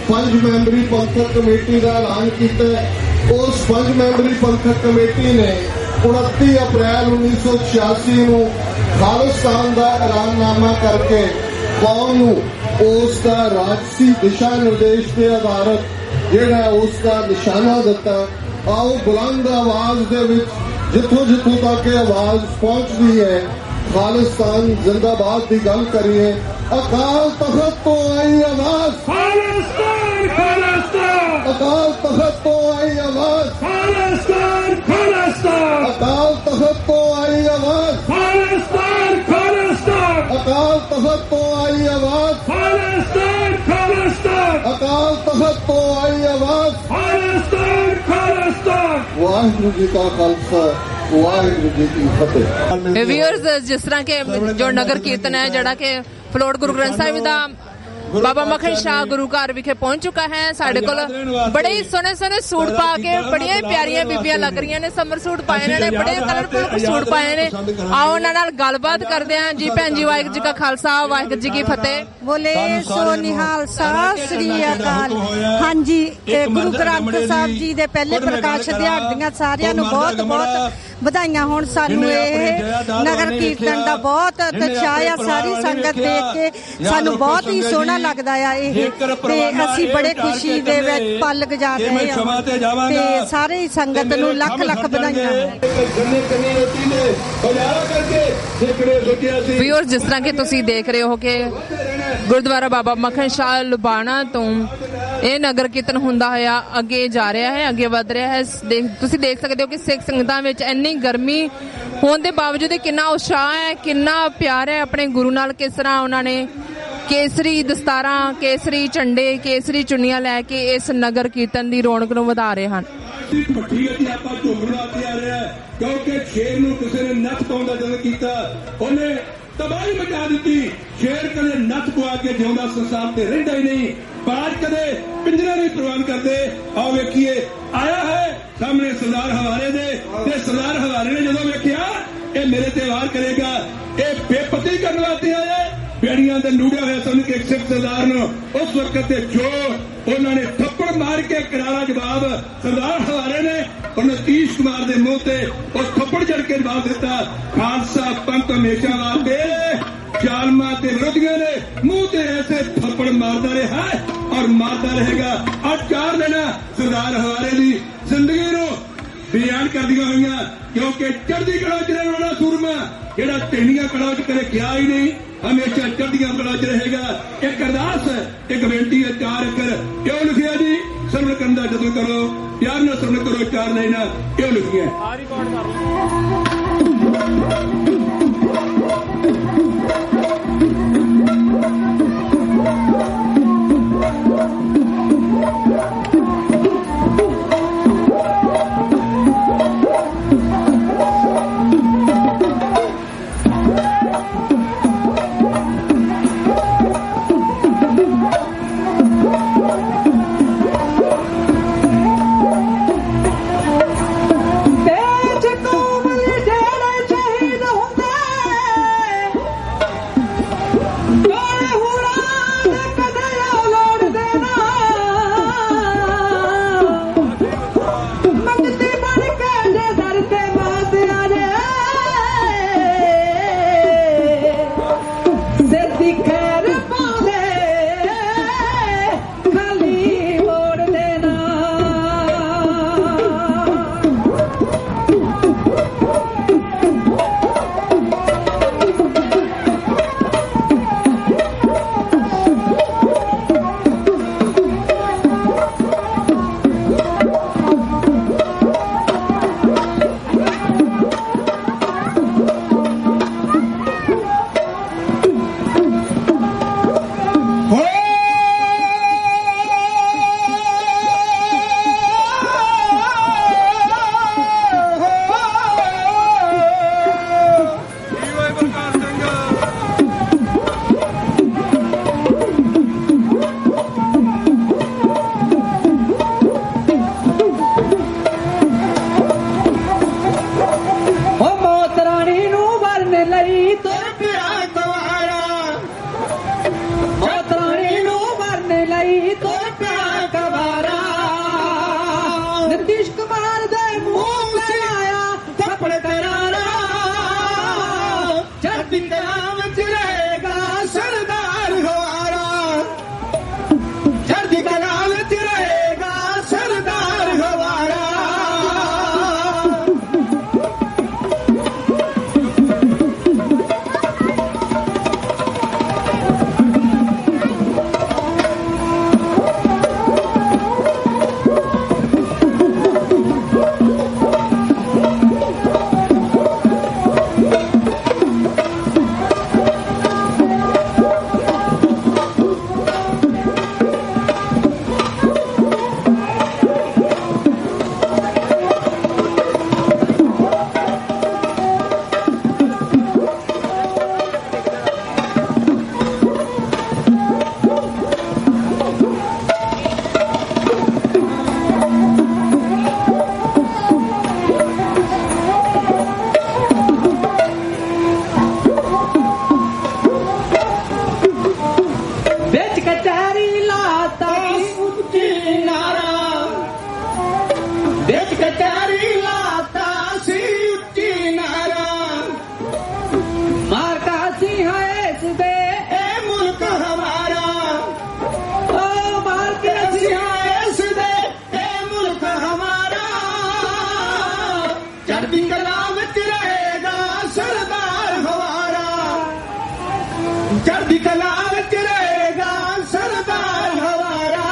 5 ਮੈਂਬਰੀ ਪੰਥਕ ਕਮੇਟੀ ਦਾ ਐਲਾਨ ਕੀਤਾ। ਉਸ 5 ਮੈਂਬਰੀ ਪੰਥਕ ਕਮੇਟੀ ਨੇ 29 ਅਪ੍ਰੈਲ 1986 ਨੂੰ ਖਾਲਿਸਤਾਨ ਦਾ ਐਲਾਨਨਾਮਾ ਕਰਕੇ ਕੌਮ ਨੂੰ ਉਸ ਦਾ ਰਾਜਸੀ ਦਿਸ਼ਾ ਨਿਰਦੇਸ਼ ਤੇ ਆਧਾਰਿਤ ਜਿਹੜਾ ਉਸ ਦਾ ਨਿਸ਼ਾਨਾ ਦਿੱਤਾ। ਆਓ ਬੁਲੰਦ ਆਵਾਜ਼ ਦੇ ਵਿੱਚ ਜਿੱਥੋਂ ਜਿੱਥੋਂ ਤੱਕ ਇਹ ਆਵਾਜ਼ ਪਹੁੰਚਦੀ ਹੈ ਖਾਲਿਸਤਾਨ ਜ਼ਿੰਦਾਬਾਦ ਦੀ ਗੱਲ ਕਰੀਏ। ਅਕਾਲ ਤਖਤ ਤੋਂ ਆਈ ਆਵਾਜ਼ ਖਾਲਿਸਤਾਨ, ਖਾਲਿਸਤਾਨ, ਅਕਾਲ ਤਖਤ ਤੋਂ ਆਈ ਆਵਾਜ਼ ਖਾਲਿਸਤਾਨ, ਖਾਲਿਸਤਾਨ, ਅਕਾਲ ਤਖਤ ਤੋਂ ਆਈ ਆਵਾਜ਼ ਖਾਲਿਸਤਾਨ, ਖਾਲਿਸਤਾਨ, ਅਕਾਲ ਤਖਤ ਤੋਂ ਆਈ ਆਵਾਜ਼ ਖਾਲਿਸਤਾਨ, ਖਾਲਿਸਤਾਨ, ਅਕਾਲ ਤਖਤ ਤੋਂ ਆਈ ਆਵਾਜ਼ ਖਾਲਿਸਤਾਨ, ਖਾਲਿਸਤਾਨ। ਵਾਹਿਗੁਰੂ ਜੀ ਕਾ ਖਾਲਸਾ, ਵਾਹਿਗੁਰੂ ਜੀ ਕੀ ਫਤਿਹ। व्यूअर्स, जिस तरह के जो नगर कीर्तन है जड़ा के ਫਲੋਟ ਗੁਰੂ ਗ੍ਰੰਥ ਸਾਹਿਬ ਦਾ ਬਾਬਾ ਮੱਖਣ ਸ਼ਾਹ ਗੁਰੂ ਘਰ ਵਿਖੇ ਪਹੁੰਚ ਚੁੱਕਾ ਹੈ। ਸਾਡੇ ਕੋਲ ਬੜੇ ਹੀ ਸੋਹਣੇ ਸੋਹਣੇ ਸੂਟ ਪਾ ਕੇ ਬੜੀਆਂ ਹੀ ਪਿਆਰੀਆਂ ਬੀਬੀਆਂ ਲੱਗ ਰਹੀਆਂ ਨੇ। ਸਮਰ ਸੂਟ ਪਾਏ ਨੇ, ਬੜੇ ਕਲਰਫੁਲ ਸੂਟ ਪਾਏ ਨੇ। ਆਓ ਉਹਨਾਂ ਨਾਲ ਗੱਲਬਾਤ ਕਰਦੇ ਹਾਂ। ਜੀ ਭੈਣ ਜੀ, ਵਾਹਿਗੁਰੂ ਜੀ ਕਾ ਖਾਲਸਾ, ਵਾਹਿਗੁਰੂ ਜੀ ਕੀ ਫਤਿਹ। ਬੋਲੇ ਸੋ ਨਿਹਾਲ, ਸਤਿ ਸ੍ਰੀ ਅਕਾਲ। ਹਾਂਜੀ, ਗੁਰੂ ਗ੍ਰੰਥ ਸਾਹਿਬ ਜੀ ਦੇ ਪਹਿਲੇ ਪ੍ਰਕਾਸ਼ ਦਿਹਾੜੇ ਦੀਆਂ ਸਾਰਿਆਂ ਨੂੰ ਬਹੁਤ ਬਹੁਤ ਵਧਾਈਆਂ ਹੋਣ। ਸਾਨੂੰ ਇਹ ਨਗਰ ਕੀਰਤਨ ਦਾ ਬਹੁਤ ਉਤਸ਼ਾਹ ਆ। ਸਾਰੀ ਸੰਗਤ ਦੇਖ ਕੇ ਸਾਨੂੰ ਬਹੁਤ ਹੀ ਸੋਹਣਾ ਲੱਗਦਾ ਆ ਇਹ, ਤੇ ਅਸੀਂ ਬੜੇ ਖੁਸ਼ੀ ਦੇ ਵਿੱਚ ਪਲ ਗੁਜ਼ਾਰ ਰਹੇ ਹਾਂ ਤੇ ਸਾਰੇ ਸੰਗਤ ਨੂੰ ਲੱਖ ਲੱਖ ਵਧਾਈਆਂ। ਵੀਅਰਸ, ਜਿਸ ਤਰ੍ਹਾਂ ਕਿ ਤੁਸੀਂ ਦੇਖ ਰਹੇ ਹੋ ਕਿ ਗੁਰਦੁਆਰਾ ਬਾਬਾ ਮੱਖਣ ਸ਼ਾਹ ਲੁਬਾਣਾ ਤੋਂ ਇਹ ਨਗਰ ਕੀਰਤਨ ਹੁੰਦਾ ਹੋਇਆ ਅੱਗੇ ਜਾ ਰਿਹਾ ਹੈ, ਅੱਗੇ ਵਧ ਰਿਹਾ ਹੈ। ਤੁਸੀਂ ਦੇਖ ਸਕਦੇ ਹੋ ਕਿ ਸਿੱਖ ਸੰਗਤਾਂ ਵਿੱਚ ਇੰਨੀ ਗਰਮੀ ਹੋਣ ਦੇ ਬਾਵਜੂਦ ਕਿੰਨਾ ਉਤਸ਼ਾਹ ਹੈ, ਕਿੰਨਾ ਪਿਆਰ ਹੈ ਆਪਣੇ ਗੁਰੂ ਨਾਲ। ਕਿਸ ਤਰ੍ਹਾਂ ਉਹਨਾਂ ਨੇ ਕੇਸਰੀ ਦਸਤਾਰਾਂ, ਕੇਸਰੀ ਝੰਡੇ, ਕੇਸਰੀ ਚੁੰਨੀਆਂ ਲੈ ਕੇ ਇਸ ਨਗਰ ਕੀਰਤਨ ਦੀ ਰੌਣਕ ਨੂੰ ਵਧਾ ਰਹੇ ਹਨ। ਆਪਾਂ ਝੂਮਣਾ ਆ ਰਿਹਾ ਕਿਉਂਕਿ ਸ਼ੇਰ ਨੂੰ ਕਿਸੇ ਨੇ ਨੱਥ ਪਾਉਣ ਦਾ ਯਤਨ ਕੀਤਾ, ਉਹਨੇ ਤਬਾਹੀ ਮਚਾ ਦਿੱਤੀ। ਸ਼ੇਰ ਕਦੇ ਨੱਥ ਪਵਾ ਕੇ ਜਿਉਂਦਾ ਸੰਸਾਰ ਤੇ ਰਹਿੰਦਾ ਹੀ ਨਹੀਂ। ਬਾਜ ਕਦੇ ਪਿੰਜਰਾ ਨਹੀਂ ਪ੍ਰਵਾਨ ਕਰਦੇ। ਆਓ ਵੇਖੀਏ, ਆਇਆ ਹੈ ਸਾਹਮਣੇ ਸਰਦਾਰ ਹਵਾਰੇ ਦੇ, ਤੇ ਸਰਦਾਰ ਹਵਾਰੇ ਨੇ ਜਦੋਂ ਵੇਖਿਆ ਇਹ ਮੇਰੇ ਤੇ ਵਾਰ ਕਰੇਗਾ, ਇਹ ਬੇਪਤੀ ਕਰਨ ਵਾਸਤੇ ਆਇਆ। ਬੇੜੀਆਂ ਦੇ ਲੂੜਿਆ ਹੋਇਆ ਸਮਝ ਕੇ ਸਿੱਖ ਸਰਦਾਰ ਨੂੰ ਉਸ ਵਕਤ ਤੇ ਜੋ ਉਹਨਾਂ ਨੇ ਥੱਪੜ ਮਾਰ ਕੇ ਕਰਾਰਾ ਜਵਾਬ ਸਰਦਾਰ ਹਵਾਰੇ ਨੇ ਉਹਨੇ ਤੀਸ਼ ਕੁਮਾਰ ਦੇ ਮੂੰਹ ਤੇ ਉਹ ਥੱਪੜ ਜੜ ਕੇ ਜਵਾਬ ਦਿੱਤਾ। ਖਾਲਸਾ ਪੰਥ ਹਮੇਸ਼ਾ ਵਾਸਤੇ ਜ਼ਾਲਮਾਂ ਤੇ ਵਿਰੋਧੀਆਂ ਨੇ ਮੂੰਹ ਤੇ ਐਸੇ ਥੱਪੜ ਮਾਰਦਾ ਰਿਹਾ ਔਰ ਮਾਰਦਾ ਰਹੇਗਾ। ਅੱਜ 4 ਦਿਨ ਸਰਦਾਰ ਹਵਾਰੇ ਦੀ ਜ਼ਿੰਦਗੀ ਨੂੰ ਬਿਆਨ ਕਰਦੀਆਂ ਹੋਈਆਂ, ਕਿਉਂਕਿ ਚੜ੍ਹਦੀ ਕਲਾ ਚ ਰਹਿਣ ਵਾਲਾ ਸੂਰਮਾ ਜਿਹੜਾ ਢੇਣੀਆਂ ਕਲਾ ਚ ਕਦੇ ਗਿਆ ਹੀ ਨਹੀਂ, ਹਮੇਸ਼ਾ ਚੜ੍ਹਦੀਆਂ ਕਲਾ ਚ ਰਹੇਗਾ। ਇੱਕ ਅਰਦਾਸ, ਇੱਕ ਬੇਨਤੀ ਹੈ, 4 ਅੱਖਰ ਕਿਉਂ ਲਿਖਿਆ ਜੀ? ਸਰਵਣ ਕਰਨ ਦਾ ਯਤਨ ਕਰੋ, ਪਿਆਰ ਨਾਲ ਸਰਵਣ ਕਰੋ। 4 ਲਾਈਨਾਂ ਕਿਉਂ ਲਿਖੀਆਂ? तेज कोमल जेड़े शहीद देख कटारी लाता सी उच्ची नारा मारता सी है सुबे ए मुल्क हमारा ओ मारते सी है सुबे ए मुल्क हमारा चढ़ती कला विच रहेगा सरदार हमारा चढ़ती कला विच रहेगा सरदार हमारा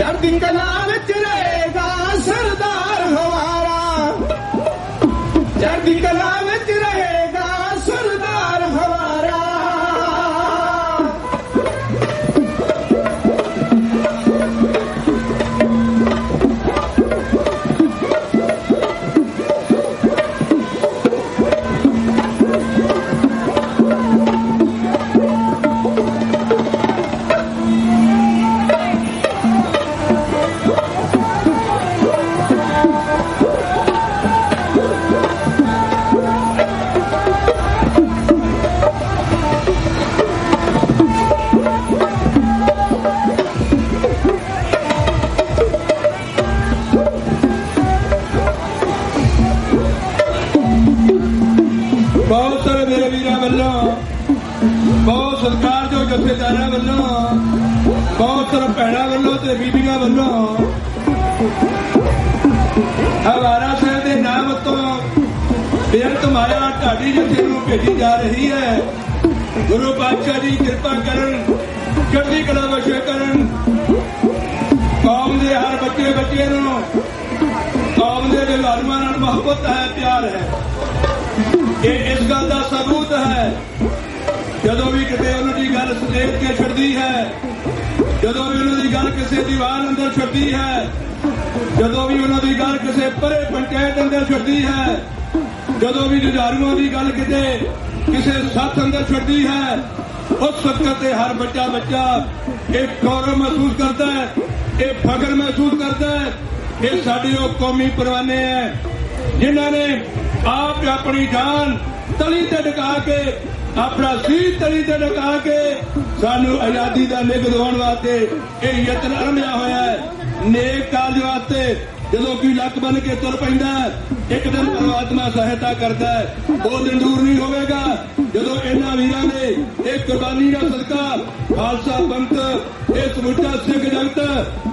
चढ़ती कला विच रहेगा सरदार हमारा चढ़ती कला विच रहेगा सरदार हमारा बहुत सारे मेरे वीर वालों बहुत सरकार जो जथेदारा वालों बहुत सारे भैणों वालों ते बीबियां वालों हवारा साहब के नाम तो बेअंत माया ढाडी जथे नूं भेजी जा रही है। गुरु पातशाह जी कृपा करन चढ़दी कला बख्शे करन कौम के हर बच्चे बच्चे नूं कौम के लालमा नाल मोहब्बत है प्यार है। ये इस गल का सबूत है जदों भी किते उन्हां दी गल स्टेज के छड़दी है जदों भी उन्हां दी गल किसी दीवार अंदर छड़दी है जदों भी उन्हां दी गल किसी परे पंचायत अंदर छड़दी है जदों भी जुझारूआं दी गल किते किसी सत्थ अंदर छड़दी है उस वक्त हर बच्चा बच्चा एक गौरव महसूस करता है एक फख्र महसूस करता है। ये साडे वो कौमी परवाने हैं जिन्हां ने आप अपनी जान तली ते टिका के अपना सीर तली ते टिका के सानू आजादी का निग दिवाउण वास्ते ये यतन अरंभिया होया है। नेक काज वास्ते जदों कोई लक बन के तुर पैंदा एक दिन परमात्मा सहायता करता है। वो दिन दूर नहीं होगा जदों इन्हां वीरां दे एक कुर्बानी का सदका खालसा पंथ ये समूचा सिख जगत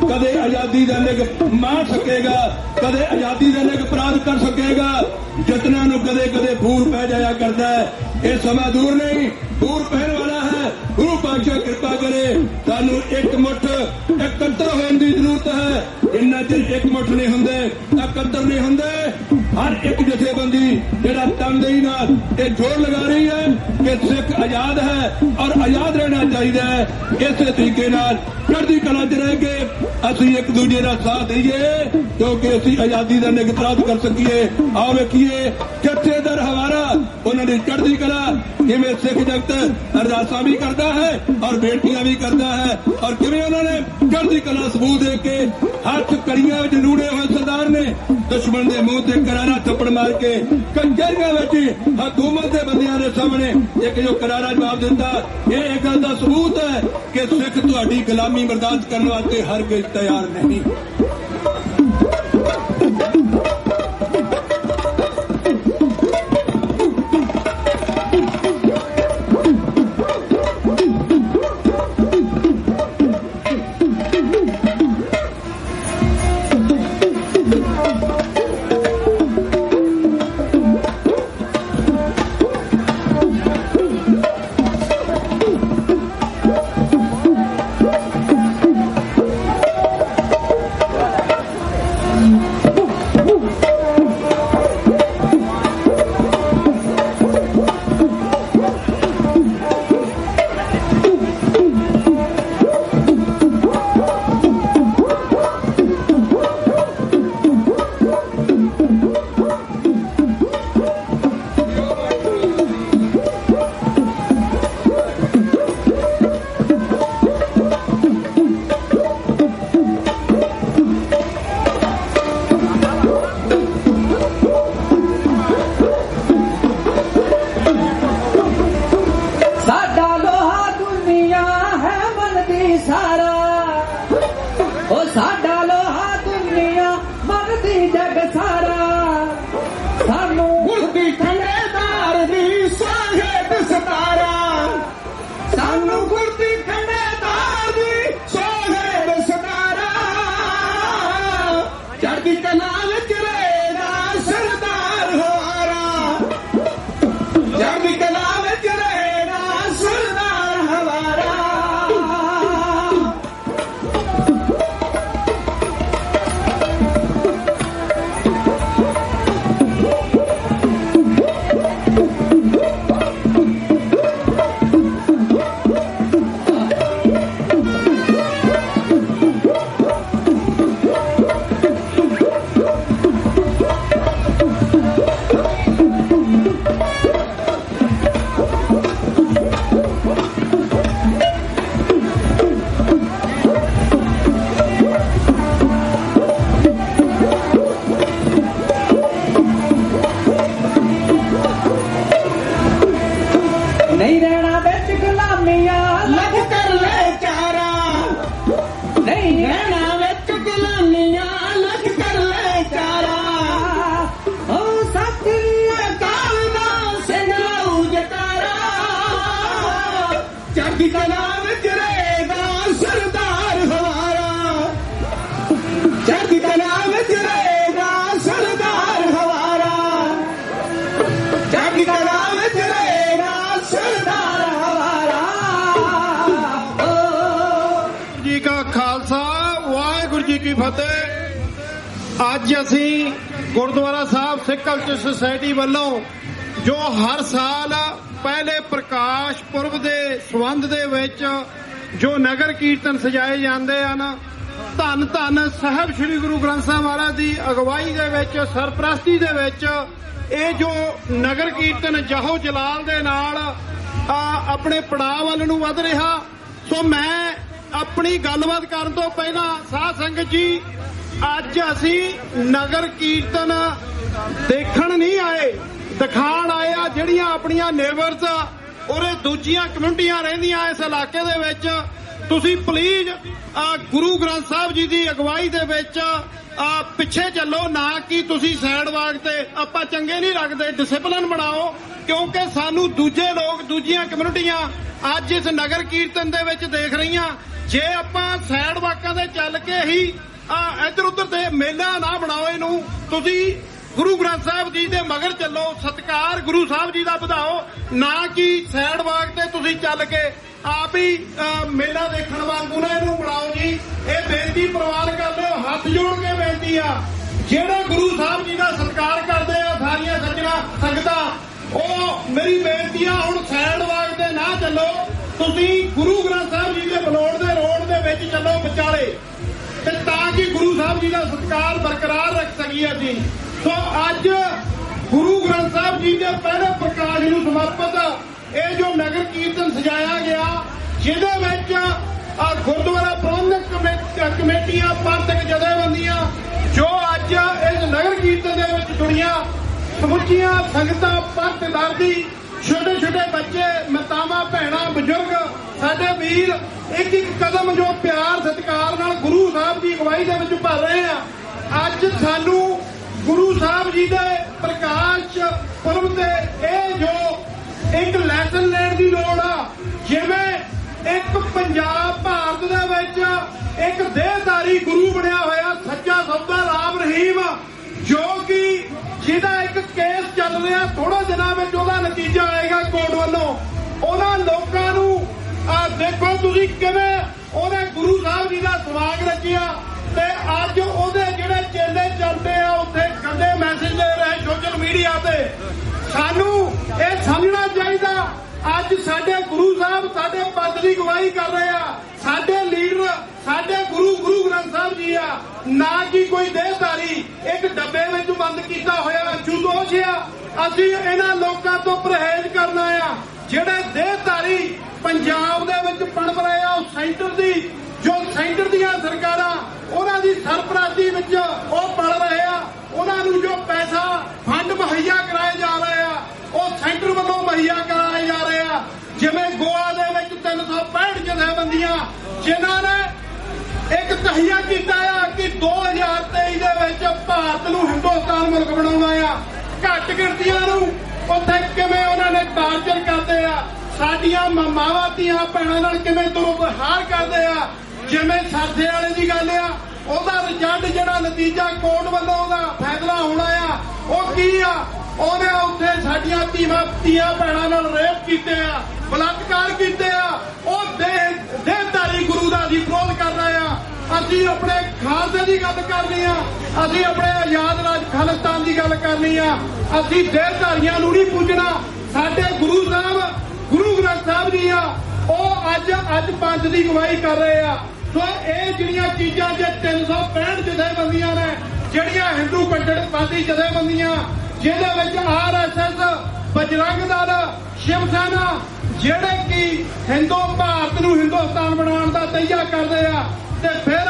कदे आजादी का निग मार सकेगा कदे आजादी का निग प्राप्त कर सकेगा। जतनां नूं कदे कदे भूर पै जाया करता है। ये समा दूर नहीं दूर पैण वाला है। ਗੁਰੂ ਪਾਤਸ਼ਾਹ ਕਿਰਪਾ ਕਰੇ ਸਾਨੂੰ ਇੱਕ ਮੁੱਠ ਇਕੱਤਰ ਹੋਣ ਦੀ ਜ਼ਰੂਰਤ ਹੈ। ਜਿੰਨਾ ਚਿਰ ਇੱਕ ਮੁੱਠ ਨਹੀਂ ਹੁੰਦੇ, ਇਕੱਤਰ ਨਹੀਂ ਹੁੰਦੇ, ਹਰ ਇੱਕ ਜਥੇਬੰਦੀ ਜਿਹੜਾ ਤਨਦੇਹੀ ਨਾਲ ਇਹ ਜੋਰ ਲਗਾ ਰਹੀ ਹੈ ਕਿ ਸਿੱਖ ਆਜ਼ਾਦ ਹੈ ਔਰ ਆਜ਼ਾਦ ਰਹਿਣਾ ਚਾਹੀਦਾ ਹੈ। ਇਸੇ ਤਰੀਕੇ ਨਾਲ ਚੜ੍ਹਦੀ ਕਲਾ 'ਚ ਰਹਿ ਕੇ ਅਸੀਂ ਇੱਕ ਦੂਜੇ ਦਾ ਸਾਥ ਦਈਏ ਕਿਉਂਕਿ ਅਸੀਂ ਆਜ਼ਾਦੀ ਦਾ ਨਿਗਰਾਨ ਕਰ ਸਕੀਏ। ਆਓ ਵੇਖੀਏ ਜਥੇਦਾਰ ਹਵਾਰਾ ਉਹਨਾਂ ਦੀ ਚੜ੍ਹਦੀ ਕਲਾ ਕਿਵੇਂ ਸਿੱਖ ਜਗਤ ਅਰਦਾਸਾਂ ਵੀ ਕਰਦਾ ਹੈ ਔਰ ਬੇਨਤੀਆਂ ਵੀ ਕਰਦਾ ਹੈ ਔਰ ਕਿਵੇਂ ਉਹਨਾਂ ਨੇ ਚੜ੍ਹਦੀ ਕਲਾ ਸਬੂਤ ਦੇ ਕੇ ਹੱਥ ਕੜੀਆਂ ਵਿੱਚ ਨੂੜੇ ਹੋਏ ਸਰਦਾਰ ਨੇ ਦੁਸ਼ਮਣ ਦੇ ਮੂੰਹ ਤੇ ਕਰਾਰਾ ਥੱਪੜ ਮਾਰ ਕੇ ਕੰਜਰੀਆਂ ਵਿੱਚ ਹਕੂਮਤ ਦੇ ਬੰਦਿਆਂ ਦੇ ਸਾਹਮਣੇ ਇੱਕ ਜੋ ਕਰਾਰਾ ਜਵਾਬ ਦਿੱਤਾ। ਇਹ ਗੱਲ ਦਾ ਸਬੂਤ ਹੈ ਕਿ ਸਿੱਖ ਤੁਹਾਡੀ ਗੁਲਾਮੀ ਬਰਦਾਸ਼ਤ ਕਰਨ ਵਾਸਤੇ ਹਰਗਿਜ਼ ਤਿਆਰ ਨਹੀਂ। ਅੱਜ ਅਸੀਂ ਗੁਰਦੁਆਰਾ ਸਾਹਿਬ ਸਿੱਖ ਕਲਚਰ ਸੁਸਾਇਟੀ ਵੱਲੋਂ ਜੋ ਹਰ ਸਾਲ ਪਹਿਲੇ ਪ੍ਰਕਾਸ਼ ਪੁਰਬ ਦੇ ਸੰਬੰਧ ਦੇ ਵਿੱਚ ਜੋ ਨਗਰ ਕੀਰਤਨ ਸਜਾਏ ਜਾਂਦੇ ਹਨ, ਧੰਨ ਧੰਨ ਸਾਹਿਬ ਸ੍ਰੀ ਗੁਰੂ ਗ੍ਰੰਥ ਸਾਹਿਬ ਮਹਾਰਾਜ ਦੀ ਅਗਵਾਈ ਦੇ ਵਿੱਚ ਸਰਪ੍ਰਸਤੀ ਦੇ ਵਿੱਚ ਇਹ ਜੋ ਨਗਰ ਕੀਰਤਨ ਜਾਹੋ ਜਲਾਲ ਦੇ ਨਾਲ ਆਪਣੇ ਪੜਾਅ ਵੱਲ ਨੂੰ ਵੱਧ ਰਿਹਾ। ਸੋ ਮੈਂ ਆਪਣੀ ਗੱਲਬਾਤ ਕਰਨ ਤੋਂ ਪਹਿਲਾਂ ਸਾਧ ਸੰਗਤ ਜੀ, ਅੱਜ ਅਸੀਂ ਨਗਰ ਕੀਰਤਨ ਦੇਖਣ ਨਹੀਂ ਆਏ, ਦਿਖਾਣ ਆਏ ਆ ਜਿਹੜੀਆਂ ਆਪਣੀਆਂ ਨੇਬਰਸ ਔਰੇ ਦੂਜੀਆਂ ਕਮਿਊਨਿਟੀਆਂ ਰਹਿੰਦੀਆਂ ਇਸ ਇਲਾਕੇ ਦੇ ਵਿੱਚ। ਤੁਸੀਂ ਪਲੀਜ਼ ਗੁਰੂ ਗ੍ਰੰਥ ਸਾਹਿਬ ਜੀ ਦੀ ਅਗਵਾਈ ਦੇ ਵਿੱਚ ਪਿੱਛੇ ਚੱਲੋ, ਨਾ ਕਿ ਤੁਸੀਂ ਸਾਈਡ ਵਾਕ ਤੇ ਆਪਾਂ ਚੰਗੇ ਨਹੀਂ ਲੱਗਦੇ। ਡਿਸਪਲਿਨ ਬਣਾਓ, ਕਿਉਂਕਿ ਸਾਨੂੰ ਦੂਜੇ ਲੋਕ, ਦੂਜੀਆਂ ਕਮਿਊਨਿਟੀਆਂ ਅੱਜ ਇਸ ਨਗਰ ਕੀਰਤਨ ਦੇ ਵਿੱਚ ਦੇਖ ਰਹੀਆਂ। ਜੇ ਆਪਾਂ ਸਾਈਡ ਵਾਕਾਂ ਦੇ ਚੱਲ ਕੇ ਹੀ ਇੱਧਰ ਉੱਧਰ ਤੇ ਮੇਲਾ ਨਾ ਬਣਾਓ, ਇਹਨੂੰ ਤੁਸੀਂ ਗੁਰੂ ਗ੍ਰੰਥ ਸਾਹਿਬ ਜੀ ਦੇ ਮਗਰ ਚੱਲੋ, ਸਤਿਕਾਰ ਗੁਰੂ ਸਾਹਿਬ ਜੀ ਦਾ ਵਧਾਓ, ਨਾ ਕਿ ਸੈਡ ਵਾਕ ਤੇ ਤੁਸੀਂ ਚੱਲ ਕੇ ਆਪ ਹੀ ਮੇਲਾ ਦੇਖਣ ਵਾਂਗੂ ਨਾ ਇਹਨੂੰ ਬਣਾਓ ਜੀ। ਇਹ ਬੇਨਤੀ ਪ੍ਰਵਾਨ ਕਰ ਲਿਓ, ਹੱਥ ਜੋੜ ਕੇ ਬੇਨਤੀ ਆ, ਜਿਹੜੇ ਗੁਰੂ ਸਾਹਿਬ ਜੀ ਦਾ ਸਤਿਕਾਰ ਕਰਦੇ ਆ ਸਾਰੀਆਂ ਸੱਜਣਾ ਸੰਗਤਾਂ, ਉਹ ਮੇਰੀ ਬੇਨਤੀ ਆ ਹੁਣ ਸੈਡ ਵਾਕ ਤੇ ਨਾ ਚੱਲੋ, ਤੁਸੀਂ ਗੁਰੂ ਗ੍ਰੰਥ ਸਾਹਿਬ ਜੀ ਦੇ ਬਲੋੜ ਦੇ ਰੋਡ ਦੇ ਵਿੱਚ ਚੱਲੋ ਵਿਚਾਲੇ, ਤੇ ਤਾਂ ਕਿ ਗੁਰੂ ਸਾਹਿਬ ਜੀ ਦਾ ਸਤਿਕਾਰ ਬਰਕਰਾਰ ਰੱਖ ਸਕੀਏ ਅਸੀਂ। ਸੋ ਅੱਜ ਗੁਰੂ ਗ੍ਰੰਥ ਸਾਹਿਬ ਜੀ ਦੇ ਪਹਿਲੇ ਪ੍ਰਕਾਸ਼ ਨੂੰ ਸਮਰਪਿਤ ਇਹ ਜੋ ਨਗਰ ਕੀਰਤਨ ਸਜਾਇਆ ਗਿਆ, ਜਿਹਦੇ ਵਿੱਚ ਗੁਰਦੁਆਰਾ ਪ੍ਰਬੰਧਕ ਕਮੇਟੀਆਂ, ਪੰਥਕ ਜਥੇਬੰਦੀਆਂ ਜੋ ਅੱਜ ਇਸ ਨਗਰ ਕੀਰਤਨ ਦੇ ਵਿੱਚ ਜੁੜੀਆਂ, ਸਮੁੱਚੀਆਂ ਸੰਗਤਾਂ, ਪੰਥ ਦਰਦੀ, ਛੋਟੇ ਛੋਟੇ ਬੱਚੇ, ਮਾਤਾਵਾਂ, ਭੈਣਾਂ, ਬਜ਼ੁਰਗ, ਸਾਡੇ ਵੀਰ ਇੱਕ ਇੱਕ ਕਦਮ ਜੋ ਪਿਆਰ ਸਤਿਕਾਰ ਨਾਲ ਗੁਰੂ ਸਾਹਿਬ ਦੀ ਅਗਵਾਈ ਦੇ ਵਿੱਚ ਭਰ ਰਹੇ ਆ। ਅੱਜ ਸਾਨੂੰ ਗੁਰੂ ਸਾਹਿਬ ਜੀ ਦੇ ਪ੍ਰਕਾਸ਼ ਪੁਰਬ ਤੇ ਇਹ ਜੋ ਇੱਕ ਲੈਸਨ ਲੈਣ ਦੀ ਲੋੜ ਆ, ਜਿਵੇਂ ਇੱਕ ਪੰਜਾਬ ਭਾਰਤ ਦੇ ਵਿੱਚ ਇੱਕ ਦੇਹਧਾਰੀ ਗੁਰੂ ਬਣਿਆ ਹੋਇਆ ਸੱਚਾ ਸੌਦਾ ਰਾਮ ਰਹੀਮ, ਜੋ ਕਿ ਜਿਹਦਾ ਇੱਕ ਕੇਸ ਚੱਲ ਰਿਹਾ, ਥੋੜੇ ਦਿਨਾਂ ਵਿੱਚ ਉਹਦਾ ਨਤੀਜਾ ਆਏਗਾ ਕੋਰਟ ਵੱਲੋਂ। ਉਹਨਾਂ ਲੋਕਾਂ ਨੂੰ ਦੇਖੋ ਤੁਸੀਂ ਕਿਵੇਂ ਉਹਨੇ ਗੁਰੂ ਸਾਹਿਬ ਜੀ ਦਾ ਸਵਾਗ ਰਚਿਆ, ਤੇ ਅੱਜ ਉਹਦੇ ਜਿਹੜੇ ਚੇਲੇ ਚੱਲਦੇ ਆ ਉੱਥੇ ਗੰਦੇ ਮੈਸੇਜ ਦੇ ਰਹੇ ਸੋਸ਼ਲ ਮੀਡੀਆ ਤੇ। ਸਾਨੂੰ ਇਹ ਸਮਝਣਾ ਚਾਹੀਦਾ, ਅੱਜ ਸਾਡੇ ਗੁਰੂ ਸਾਹਿਬ ਸਾਡੇ ਪੰਥ ਦੀ ਅਗਵਾਈ ਕਰ ਰਹੇ ਆ, ਸਾਡੇ ਲੀਡਰ ਸਾਡੇ ਗੁਰੂ ਗ੍ਰੰਥ ਸਾਹਿਬ ਜੀ ਆ, ਨਾ ਕਿ ਕੋਈ ਦੇਹਧਾਰੀ ਇੱਕ ਡੱਬੇ ਵਿੱਚ ਬੰਦ ਕੀਤਾ ਹੋਇਆ ਅਸ਼ੂਦੋਸ਼ ਆ। ਅਸੀਂ ਇਹਨਾਂ ਲੋਕਾਂ ਤੋਂ ਪਰਹੇਜ਼ ਕਰਨਾ ਆ, ਜਿਹੜੇ ਦੇਹਧਾਰੀ ਪੰਜਾਬ ਦੇ ਵਿੱਚ ਪਣਪ ਰਹੇ ਆ, ਉਹ ਸੈਂਟਰ ਦੀਆਂ ਸਰਕਾਰਾਂ ਉਹਨਾਂ ਦੀ ਸਰਪ੍ਰਸਤੀ ਵਿੱਚ ਉਹ ਪਲ ਰਹੇ ਆ, ਉਹਨਾਂ ਨੂੰ ਜੋ ਪੈਸਾ ਫੰਡ ਮੁਹੱਈਆ ਕਰਾਏ ਜਾ ਰਹੇ ਆ ਉਹ ਸੈਂਟਰ ਵੱਲੋਂ ਮੁਹੱਈਆ ਕਰਾਏ ਜਾ ਰਹੇ ਆ। ਜਿਵੇਂ ਗੋਆ ਦੇ ਵਿੱਚ 365 ਜਥੇਬੰਦੀਆਂ ਜਿਨ੍ਹਾਂ ਨੇ ਇੱਕ ਤਹੀਆ ਕੀਤਾ ਆ ਕਿ 2023 ਦੇ ਵਿੱਚ ਭਾਰਤ ਨੂੰ ਹਿੰਦੁਸਤਾਨ ਮੁਲਕ ਬਣਾਉਣਾ ਆ, ਘੱਟ ਗਿਣਤੀਆਂ ਨੂੰ ਉੱਥੇ ਕਿਵੇਂ ਉਹਨਾਂ ਨੇ ਟਾਰਚਰ ਕਰਦੇ ਆ, ਸਾਡੀਆਂ ਮਾਵਾਂ ਧੀਆਂ ਭੈਣਾਂ ਨਾਲ ਕਿਵੇਂ ਦੁਰਵਿਵਹਾਰ ਕਰਦੇ ਆ। ਜਿਵੇਂ ਸਰਦੇ ਵਾਲੇ ਦੀ ਗੱਲ ਆ, ਉਹਦਾ ਰਿਜ਼ਲਟ ਜਿਹੜਾ ਨਤੀਜਾ ਕੋਰਟ ਵੱਲੋਂ ਉਹਦਾ ਫੈਸਲਾ ਹੋਣਾ ਆ, ਉਹ ਕੀ ਆ, ਉਹਨੇ ਉੱਥੇ ਸਾਡੀਆਂ ਧੀਆਂ ਭੈਣਾਂ ਨਾਲ ਰੇਪ ਕੀਤੇ ਆ, ਬਲਾਤਕਾਰ ਕੀਤੇ ਆ। ਉਹ ਦੇਹਧਾਰੀ ਗੁਰੂ ਦਾ ਅਸੀਂ ਵਿਰੋਧ ਕਰਨਾ ਆ। ਅਸੀਂ ਆਪਣੇ ਖਾਲਸੇ ਦੀ ਗੱਲ ਕਰਨੀ ਆ, ਅਸੀਂ ਆਪਣੇ ਆਜ਼ਾਦ ਰਾਜ ਖਾਲਿਸਤਾਨ ਦੀ ਗੱਲ ਕਰਨੀ ਆ। ਅਸੀਂ ਦੇਹਧਾਰੀਆਂ ਨੂੰ ਨਹੀਂ ਪੁੱਜਣਾ। ਸਾਡੇ ਗੁਰੂ ਸਾਹਿਬ ਗੁਰੂ ਗ੍ਰੰਥ ਸਾਹਿਬ ਜੀ ਆ, ਉਹ ਅੱਜ ਪੰਥ ਦੀ ਅਗਵਾਈ ਕਰ ਰਹੇ ਆ। ਸੋ ਇਹ ਜਿਹੜੀਆਂ ਚੀਜ਼ਾਂ ਜੇ 365 ਜਥੇਬੰਦੀਆਂ ਨੇ, ਜਿਹੜੀਆਂ ਹਿੰਦੂ ਕੱਟੜਪੰਥੀ ਜਥੇਬੰਦੀਆਂ, ਜਿਹਦੇ ਵਿੱਚ RSS, ਬਜਰੰਗ ਦਲ, ਸ਼ਿਵ ਸੈਨਾ, ਜਿਹੜੇ ਕਿ ਭਾਰਤ ਨੂੰ ਹਿੰਦੁਸਤਾਨ ਬਣਾਉਣ ਦਾ ਤਈਆ ਕਰਦੇ ਆ, ਤੇ ਫਿਰ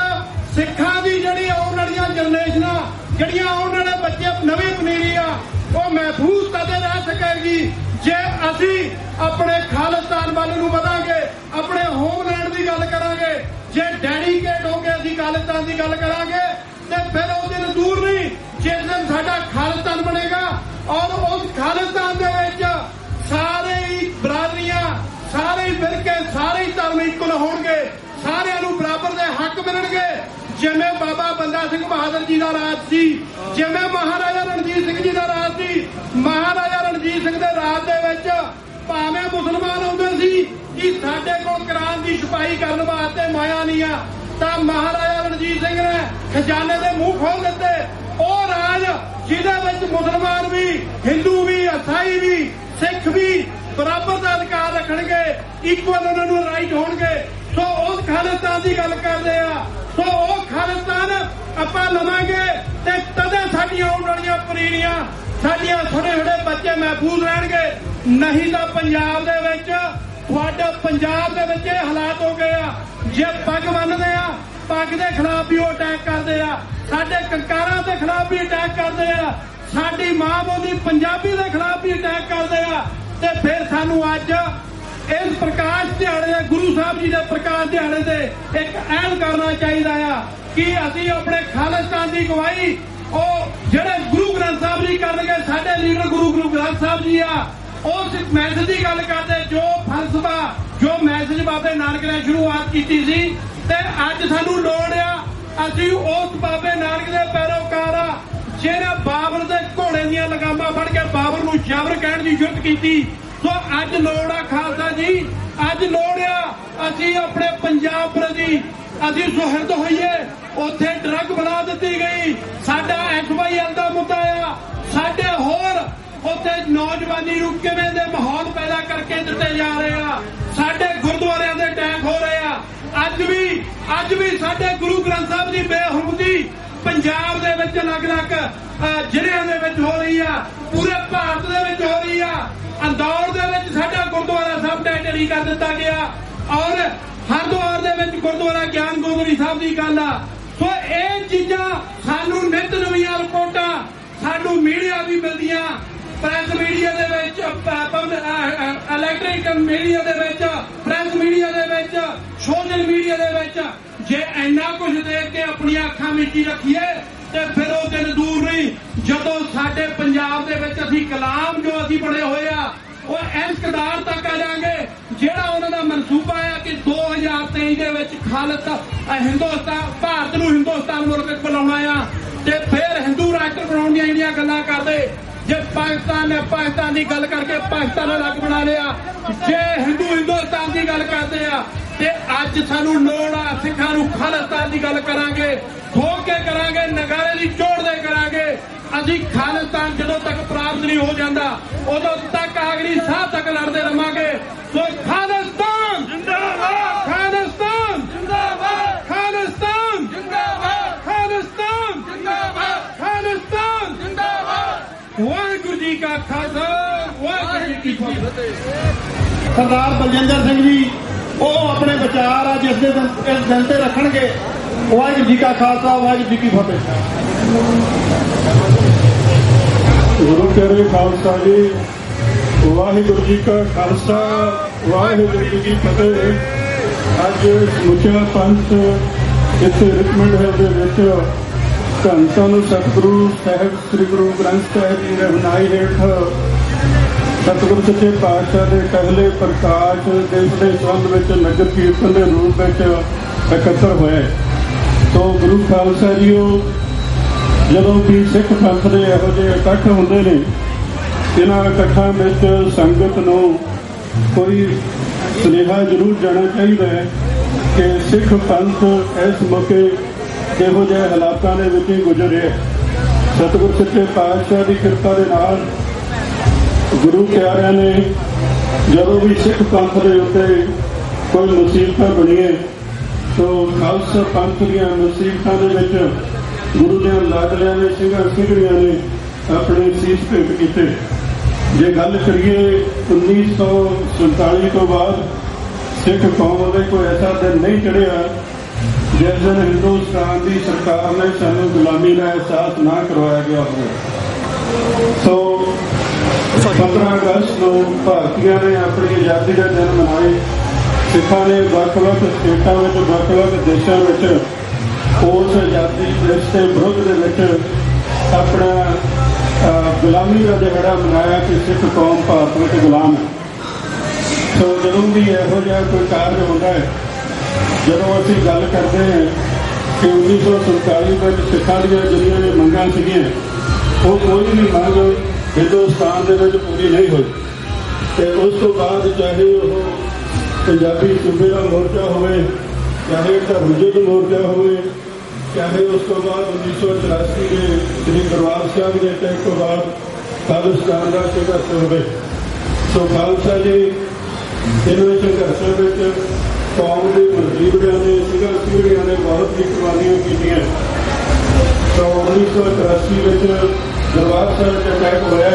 ਸਿੱਖਾਂ ਦੀ ਜਿਹੜੀ ਆਉਣ ਵਾਲੀਆਂ ਜਨਰੇਸ਼ਨਾਂ, ਜਿਹੜੀਆਂ ਆਉਣ ਵਾਲੇ ਬੱਚੇ, ਨਵੀਂ ਪਨੀਰੀ ਆ, ਉਹ ਮਹਿਫੂਜ਼ ਕਦੇ ਰਹਿ ਸਕੇਗੀ ਜੇ ਅਸੀਂ ਆਪਣੇ ਖਾਲਿਸਤਾਨ ਵੱਲ ਨੂੰ ਵਧਾਂਗੇ, ਆਪਣੇ ਹੋਮਲੈਂਡ ਦੀ ਗੱਲ ਕਰਾਂਗੇ, ਜੇ ਡੈਡੀਕੇਟ ਹੋ ਕੇ ਅਸੀਂ ਖਾਲਿਸਤਾਨ ਦੀ ਗੱਲ ਕਰਾਂਗੇ, ਤੇ ਫਿਰ ਉਹ ਦਿਨ ਦੂਰ ਨਹੀਂ ਜਿਸ ਦਿਨ ਸਾਡਾ ਖਾਲਿਸਤਾਨ ਬਣੇਗਾ, ਔਰ ਉਸ ਖਾਲਿਸਤਾਨ ਦੇ ਵਿੱਚ ਸਾਰੇ ਹੀ ਬਰਾਦਰੀਆਂ, ਸਾਰੇ ਹੀ ਫਿਰਕੇ, ਸਾਰੇ ਹੀ ਧਰਮ ਇਕੁਲ ਹੋਣਗੇ, ਸਾਰਿਆਂ ਨੂੰ ਬਰਾਬਰ ਦੇ ਹੱਕ ਮਿਲਣਗੇ। ਜਿਵੇਂ ਬਾਬਾ ਬੰਦਾ ਸਿੰਘ ਬਹਾਦਰ ਜੀ ਦਾ ਰਾਜ ਸੀ, ਜਿਵੇਂ ਮਹਾਰਾਜਾ ਰਣਜੀਤ ਸਿੰਘ ਜੀ ਦਾ ਰਾਜ ਸੀ, ਮਹਾਰਾਜਾ ਰਣਜੀਤ ਸਿੰਘ ਦੇ ਰਾਜ ਦੇ ਵਿੱਚ ਭਾਵੇਂ ਮੁਸਲਮਾਨ ਆਉਂਦੇ ਸੀ ਕਿ ਸਾਡੇ ਕੋਲ ਕੁਰਾਨ ਦੀ ਛਪਾਈ ਕਰਨ ਵਾਸਤੇ ਮਾਇਆ ਨਹੀਂ ਆ, ਤਾਂ ਮਹਾਰਾਜਾ ਰਣਜੀਤ ਸਿੰਘ ਨੇ ਖਜ਼ਾਨੇ ਦੇ ਮੂੰਹ ਖੋਲ ਦਿੱਤੇ। ਉਹ ਰਾਜ ਜਿਹਦੇ ਵਿੱਚ ਮੁਸਲਮਾਨ ਵੀ, ਹਿੰਦੂ ਵੀ, ਈਸਾਈ ਵੀ, ਸਿੱਖ ਵੀ ਬਰਾਬਰ ਦਾ ਅਧਿਕਾਰ ਰੱਖਣਗੇ, ਇਕੁਅਲ ਉਹਨਾਂ ਨੂੰ ਰਾਈਟ ਹੋਣਗੇ। ਸੋ ਉਸ ਖਾਲਿਸਤਾਨ ਦੀ ਗੱਲ ਕਰਦੇ ਆ। ਸੋ ਉਹ ਖਾਲਿਸਤਾਨ ਆਪਾਂ ਲਵਾਂਗੇ ਤੇ ਤਦੇ ਸਾਡੀਆਂ ਆਉਣ ਵਾਲੀਆਂ ਪਨੀਰੀਆਂ, ਸਾਡੀਆਂ ਛੋਟੇ ਛੋਟੇ ਬੱਚੇ ਮਹਿਫੂਜ਼ ਰਹਿਣਗੇ। ਨਹੀਂ ਤਾਂ ਪੰਜਾਬ ਦੇ ਵਿੱਚ, ਤੁਹਾਡੇ ਪੰਜਾਬ ਦੇ ਵਿੱਚ ਇਹ ਹਾਲਾਤ ਹੋ ਗਏ ਆ, ਜੇ ਪੱਗ ਬੰਨ੍ਹਦੇ ਆ, ਪੱਗ ਦੇ ਖਿਲਾਫ ਵੀ ਉਹ ਅਟੈਕ ਕਰਦੇ ਆ, ਸਾਡੇ ਕੰਕਾਰਾਂ ਦੇ ਖਿਲਾਫ ਵੀ ਅਟੈਕ ਕਰਦੇ ਆ, ਸਾਡੀ ਮਾਂ ਬੋਲੀ ਪੰਜਾਬੀ ਦੇ ਖਿਲਾਫ ਵੀ ਅਟੈਕ ਕਰਦੇ ਆ। ਤੇ ਫਿਰ ਸਾਨੂੰ ਅੱਜ ਇਸ ਪ੍ਰਕਾਸ਼ ਦਿਹਾੜੇ, ਗੁਰੂ ਸਾਹਿਬ ਜੀ ਦੇ ਪ੍ਰਕਾਸ਼ ਦਿਹਾੜੇ ਤੇ ਇੱਕ ਐਲਾਨ ਕਰਨਾ ਚਾਹੀਦਾ ਆ ਕਿ ਅਸੀਂ ਆਪਣੇ ਖਾਲਿਸਤਾਨ ਦੀ ਅਗਵਾਈ ਉਹ ਜਿਹੜੇ ਗੁਰੂ ਗ੍ਰੰਥ ਸਾਹਿਬ ਜੀ ਕਰਨਗੇ, ਸਾਡੇ ਲੀਡਰ ਗੁਰੂ ਗ੍ਰੰਥ ਸਾਹਿਬ ਜੀ ਆ, ਉਸ ਮੈਸੇਜ ਦੀ ਗੱਲ ਕਰਦੇ, ਜੋ ਫਲਸਫਾ, ਜੋ ਮੈਸੇਜ ਬਾਬੇ ਨਾਨਕ ਨੇ ਸ਼ੁਰੂਆਤ ਕੀਤੀ ਸੀ, ਤੇ ਅੱਜ ਸਾਨੂੰ ਲੋੜ ਆ ਅਸੀਂ ਉਸ ਬਾਬੇ ਨਾਨਕ ਦੇ ਪੈਰੋਕਾਰ ਆ ਜਿਹਨੇ ਬਾਬਰ ਦੇ ਘੋੜੇ ਦੀਆਂ ਲਗਾਮਾਂ ਫੜ ਕੇ ਬਾਬਰ ਨੂੰ ਸ਼ਾਬਰ ਕਹਿਣ ਦੀ ਜੁਰਤ ਕੀਤੀ। ਸੋ ਅੱਜ ਲੋੜ ਆ ਖਾਲਸਾ ਜੀ, ਅੱਜ ਲੋੜ ਆ ਅਸੀਂ ਆਪਣੇ ਪੰਜਾਬ ਪ੍ਰਤੀ ਅਸੀਂ ਸੁਹਿਰਦ ਹੋਈਏ। ਉੱਥੇ ਡਰੱਗ ਬਣਾ ਦਿੱਤੀ ਗਈ, ਸਾਡਾ SYL ਦਾ ਮੁੱਦਾ ਆ, ਸਾਡੇ ਹੋਰ ਉੱਥੇ ਨੌਜਵਾਨੀ ਨੂੰ ਕਿਵੇਂ ਦੇ ਮਾਹੌਲ ਪੈਦਾ ਕਰਕੇ ਦਿੱਤੇ ਜਾ ਰਹੇ ਆ, ਸਾਡੇ ਗੁਰਦੁਆਰਿਆਂ ਦੇ ਅਟੈਕ ਹੋ ਰਹੇ ਆ। ਅੱਜ ਵੀ ਸਾਡੇ ਗੁਰੂ ਗ੍ਰੰਥ ਸਾਹਿਬ ਦੀ ਬੇਹੁਰਮਤੀ ਪੰਜਾਬ ਦੇ ਵਿੱਚ ਅਲੱਗ-ਅਲੱਗ ਜ਼ਿਲ੍ਹਿਆਂ ਦੇ ਵਿੱਚ ਹੋ ਰਹੀ ਆ, ਪੂਰੇ ਭਾਰਤ ਦੇ ਵਿੱਚ ਹੋ ਰਹੀ ਆ। ਅੰਦੌਰ ਦੇ ਵਿੱਚ ਸਾਡਾ ਗੁਰਦੁਆਰਾ ਸਾਹਿਬ ਢਹਿ ਕਰ ਦਿੱਤਾ ਗਿਆ ਔਰ ਹਰਿਦੁਆਰ ਦੇ ਵਿੱਚ ਗੁਰਦੁਆਰਾ ਗਿਆਨ ਗੋਬਿੰਦ ਸਾਹਿਬ ਦੀ ਗੱਲ ਆ। ਸੋ ਇਹ ਚੀਜ਼ਾਂ ਸਾਨੂੰ ਨਿਤ ਨਵੀਆਂ ਰਿਪੋਰਟਾਂ ਸਾਨੂੰ ਮੀਡੀਆ ਵੀ ਮਿਲਦੀਆਂ, ਪ੍ਰੈਸ ਮੀਡੀਆ ਦੇ ਵਿੱਚ, ਇਲੈਕਟ੍ਰਿਕ ਮੀਡੀਆ ਦੇ ਵਿੱਚ, ਪ੍ਰੈਸ ਮੀਡੀਆ ਦੇ ਵਿੱਚ, ਸੋਸ਼ਲ ਮੀਡੀਆ ਦੇ ਵਿੱਚ। ਜੇ ਇੰਨਾ ਕੁਝ ਦੇਖ ਕੇ ਆਪਣੀਆਂ ਅੱਖਾਂ ਮੀਚੀ ਰੱਖੀਏ ਤੇ ਫਿਰ ਉਹ ਦਿਨ ਦੂਰ ਨਹੀਂ ਜਦੋਂ ਸਾਡੇ ਪੰਜਾਬ ਦੇ ਵਿੱਚ ਅਸੀਂ ਗੁਲਾਮ ਜੋ ਅਸੀਂ ਬਣੇ ਹੋਏ ਆ ਉਹ ਇਸਕਦਾਰ ਤੱਕ ਆ ਜਾਣਗੇ। ਜਿਹੜਾ ਉਹਨਾਂ ਦਾ ਮਨਸੂਬਾ ਆ ਕਿ 2023 ਦੇ ਵਿੱਚ ਹਿੰਦੁਸਤਾਨ ਭਾਰਤ ਨੂੰ ਹਿੰਦੁਸਤਾਨ ਮੁਲਕ ਬਣਾਉਣਾ ਆ ਤੇ ਫਿਰ ਹਿੰਦੂ ਰਾਸ਼ਟਰ ਬਣਾਉਣ ਦੀਆਂ ਜਿਹੜੀਆਂ ਗੱਲਾਂ ਕਰਦੇ। ਜੇ ਪਾਕਿਸਤਾਨ ਨੇ ਪਾਕਿਸਤਾਨ ਦੀ ਗੱਲ ਕਰਕੇ ਪਾਕਿਸਤਾਨ ਅਲੱਗ ਬਣਾ ਲਿਆ, ਜੇ ਹਿੰਦੁਸਤਾਨ ਦੀ ਗੱਲ ਕਰਦੇ ਆ ਤੇ ਅੱਜ ਸਾਨੂੰ ਲੋੜ ਆ ਸਿੱਖਾਂ ਨੂੰ ਖਾਲਿਸਤਾਨ ਦੀ ਗੱਲ ਕਰਾਂਗੇ, ਠੋਕ ਕੇ ਕਰਾਂਗੇ, ਨਗਾਰੇ ਦੀ ਚੋੜ ਦੇ ਕਰਾਂਗੇ। ਅਸੀਂ ਖਾਲਿਸਤਾਨ ਜਦੋਂ ਤੱਕ ਪ੍ਰਾਪਤ ਨਹੀਂ ਹੋ ਜਾਂਦਾ ਉਦੋਂ ਤੱਕ ਆਖਰੀ ਸਾਹ ਤੱਕ ਲੜਦੇ ਰਵਾਂਗੇ। ਸੋ ਖਾਲਿਸਤਾਨ ਜਿੰਦਾਬਾਦ, ਖਾਲਿਸਤਾਨ ਜਿੰਦਾਬਾਦ, ਖਾਲਿਸਤਾਨ ਜਿੰਦਾਬਾਦ, ਖਾਲਿਸਤਾਨ ਜਿੰਦਾਬਾਦ, ਖਾਲਿਸਤਾਨ ਜਿੰਦਾਬਾਦ। ਵਾਹਿਗੁਰੂ ਜੀ ਕਾ ਖਾਲਸਾ, ਵਾਹਿਗੁਰੂ ਜੀ ਕੀ ਫਤਿਹ। ਸਰਦਾਰ ਬਲਜਿੰਦਰ ਸਿੰਘ ਜੀ ਉਹ ਆਪਣੇ ਵਿਚਾਰ ਆ ਜਿਸ ਦੇ ਇਸ ਦਿਨ ਤੇ ਰੱਖਣਗੇ। ਵਾਹਿਗੁਰੂ ਜੀ ਕਾ ਖਾਲਸਾ, ਵਾਹਿਗੁਰੂ ਜੀ ਕੀ ਫਤਿਹ। ਗੁਰੂ ਪਿਆਰੇ ਖਾਲਸਾ ਜੀ, ਵਾਹਿਗੁਰੂ ਜੀ ਕਾ ਖਾਲਸਾ, ਵਾਹਿਗੁਰੂ ਜੀ ਕੀ ਫਤਿਹ। ਅੱਜ ਸਮੁੱਚਾ ਪੰਥ ਇੱਥੇ ਰਿਚਮੰਡ ਹਿੱਲ ਦੇ ਵਿੱਚ ਧੰਨ ਧੰਨ ਸਤਿਗੁਰੂ ਸਾਹਿਬ ਸ੍ਰੀ ਗੁਰੂ ਗ੍ਰੰਥ ਸਾਹਿਬ ਜੀ ਦੇ ਰਹਿਨੁਮਾਈ ਹੇਠ ਸਤਿਗੁਰੂ ਸੱਚੇ ਪਾਤਸ਼ਾਹ ਦੇ ਪਹਿਲੇ ਪ੍ਰਕਾਸ਼ ਦਿਵਸ ਦੇ ਸੰਬੰਧ ਵਿੱਚ ਨਗਰ ਕੀਰਤਨ ਦੇ ਰੂਪ ਵਿੱਚ ਇਕੱਤਰ ਹੋਏ। ਸੋ ਗੁਰੂ ਖਾਲਸਾ ਜੀਓ, ਜਦੋਂ ਵੀ ਸਿੱਖ ਪੰਥ ਦੇ ਇਹੋ ਜਿਹੇ ਇਕੱਠ ਹੁੰਦੇ ਨੇ, ਇਹਨਾਂ ਇਕੱਠਾਂ ਵਿੱਚ ਸੰਗਤ ਨੂੰ ਕੋਈ ਸੁਨੇਹਾ ਜ਼ਰੂਰ ਜਾਣਾ ਚਾਹੀਦਾ ਹੈ ਕਿ ਸਿੱਖ ਪੰਥ ਇਸ ਮੌਕੇ ਇਹੋ ਜਿਹੇ ਹਾਲਾਤਾਂ ਦੇ ਵਿੱਚ ਹੀ ਗੁਜ਼ਰ ਰਿਹਾ। ਸਤਿਗੁਰੂ ਸੱਚੇ ਪਾਤਸ਼ਾਹ ਦੀ ਕਿਰਪਾ ਦੇ ਨਾਲ ਗੁਰੂ ਪਿਆਰਿਆਂ ਨੇ ਜਦੋਂ ਵੀ ਸਿੱਖ ਪੰਥ ਦੇ ਉੱਤੇ ਕੋਈ ਮੁਸੀਬਤਾਂ ਬਣੀਆਂ ਤਾਂ ਖਾਲਸਾ ਪੰਥ ਦੀਆਂ ਮੁਸੀਬਤਾਂ ਦੇ ਵਿੱਚ ਗੁਰੂ ਦੇ ਲਾਡਲਿਆਂ ਨੇ ਸਿੰਘਾਂ ਸਿੰਘਣੀਆਂ ਨੇ ਆਪਣੇ ਸੀਸ ਭੇਟ ਕੀਤੇ। ਜੇ ਗੱਲ ਕਰੀਏ 1947 ਤੋਂ ਬਾਅਦ ਸਿੱਖ ਕੌਮ ਦੇ ਕੋਈ ਐਸਾ ਦਿਨ ਨਹੀਂ ਚੜ੍ਹਿਆ ਜਿਸ ਦਿਨ ਹਿੰਦੁਸਤਾਨ ਦੀ ਸਰਕਾਰ ਨੇ ਸਾਨੂੰ ਗੁਲਾਮੀ ਦਾ ਅਹਿਸਾਸ ਨਾ ਕਰਵਾਇਆ ਗਿਆ ਹੋਵੇ। ਸੋ 15 ਅਗਸਤ ਨੂੰ ਭਾਰਤੀਆਂ ਨੇ ਆਪਣੀ ਆਜ਼ਾਦੀ ਦਾ ਦਿਨ ਮਨਾਏ। ਸਿੱਖਾਂ ਨੇ ਵੱਖ-ਵੱਖ ਸਟੇਟਾਂ ਵਿੱਚ, ਵੱਖ-ਵੱਖ ਦੇਸ਼ਾਂ ਵਿੱਚ ਉਸ ਆਜ਼ਾਦੀ ਦਿਵਸ ਦੇ ਵਿਰੁੱਧ ਦੇ ਵਿੱਚ ਆਪਣਾ ਗੁਲਾਮੀ ਦਾ ਦਿਹਾੜਾ ਮਨਾਇਆ ਕਿ ਸਿੱਖ ਕੌਮ ਭਾਰਤ ਵਿੱਚ ਗੁਲਾਮ ਹੈ। ਸੋ ਜਦੋਂ ਵੀ ਇਹੋ ਜਿਹਾ ਕੋਈ ਕਾਰਜ ਹੁੰਦਾ ਹੈ, ਜਦੋਂ ਅਸੀਂ ਗੱਲ ਕਰਦੇ ਹਾਂ ਕਿ 1947 ਵਿੱਚ ਸਿੱਖਾਂ ਦੀਆਂ ਜਿਹੜੀਆਂ ਨੇ ਮੰਗਾਂ ਸੀਗੀਆਂ ਉਹ ਕੋਈ ਵੀ ਮੰਗ ਹਿੰਦੁਸਤਾਨ ਦੇ ਵਿੱਚ ਪੂਰੀ ਨਹੀਂ ਹੋਈ ਤੇ ਉਸ ਤੋਂ ਬਾਅਦ ਚਾਹੇ ਉਹ ਪੰਜਾਬੀ ਸੂਬੇ ਦਾ ਮੋਰਚਾ ਹੋਵੇ, ਚਾਹੇ ਤਹਜੁਦ ਮੋਰਚਾ ਹੋਵੇ, ਚਾਹੇ ਉਸ ਤੋਂ ਬਾਅਦ 1984 ਦੇ ਸ੍ਰੀ ਦਰਬਾਰ ਸਾਹਿਬ ਦੇ ਅਟੈਕ ਤੋਂ ਬਾਅਦ ਖਾਲਿਸਤਾਨ ਦਾ ਸੰਘਰਸ਼ ਹੋਵੇ। ਸੋ ਖਾਲਸਾ ਜੀ ਇਹਨਾਂ ਸੰਘਰਸ਼ਾਂ ਵਿੱਚ ਕੌਮ ਦੇ ਮਜ਼ਦੂਰਾਂ ਨੇ, ਸਿੰਘਾਂ ਸਿੰਘਣੀਆਂ ਨੇ ਬਹੁਤ ਹੀ ਕੁਰਬਾਨੀਆਂ ਕੀਤੀਆਂ। ਸੋ 1984 ਵਿੱਚ ਦਰਬਾਰ ਸਾਹਿਬ ਤੇ ਅਟੈਕ ਹੋਇਆ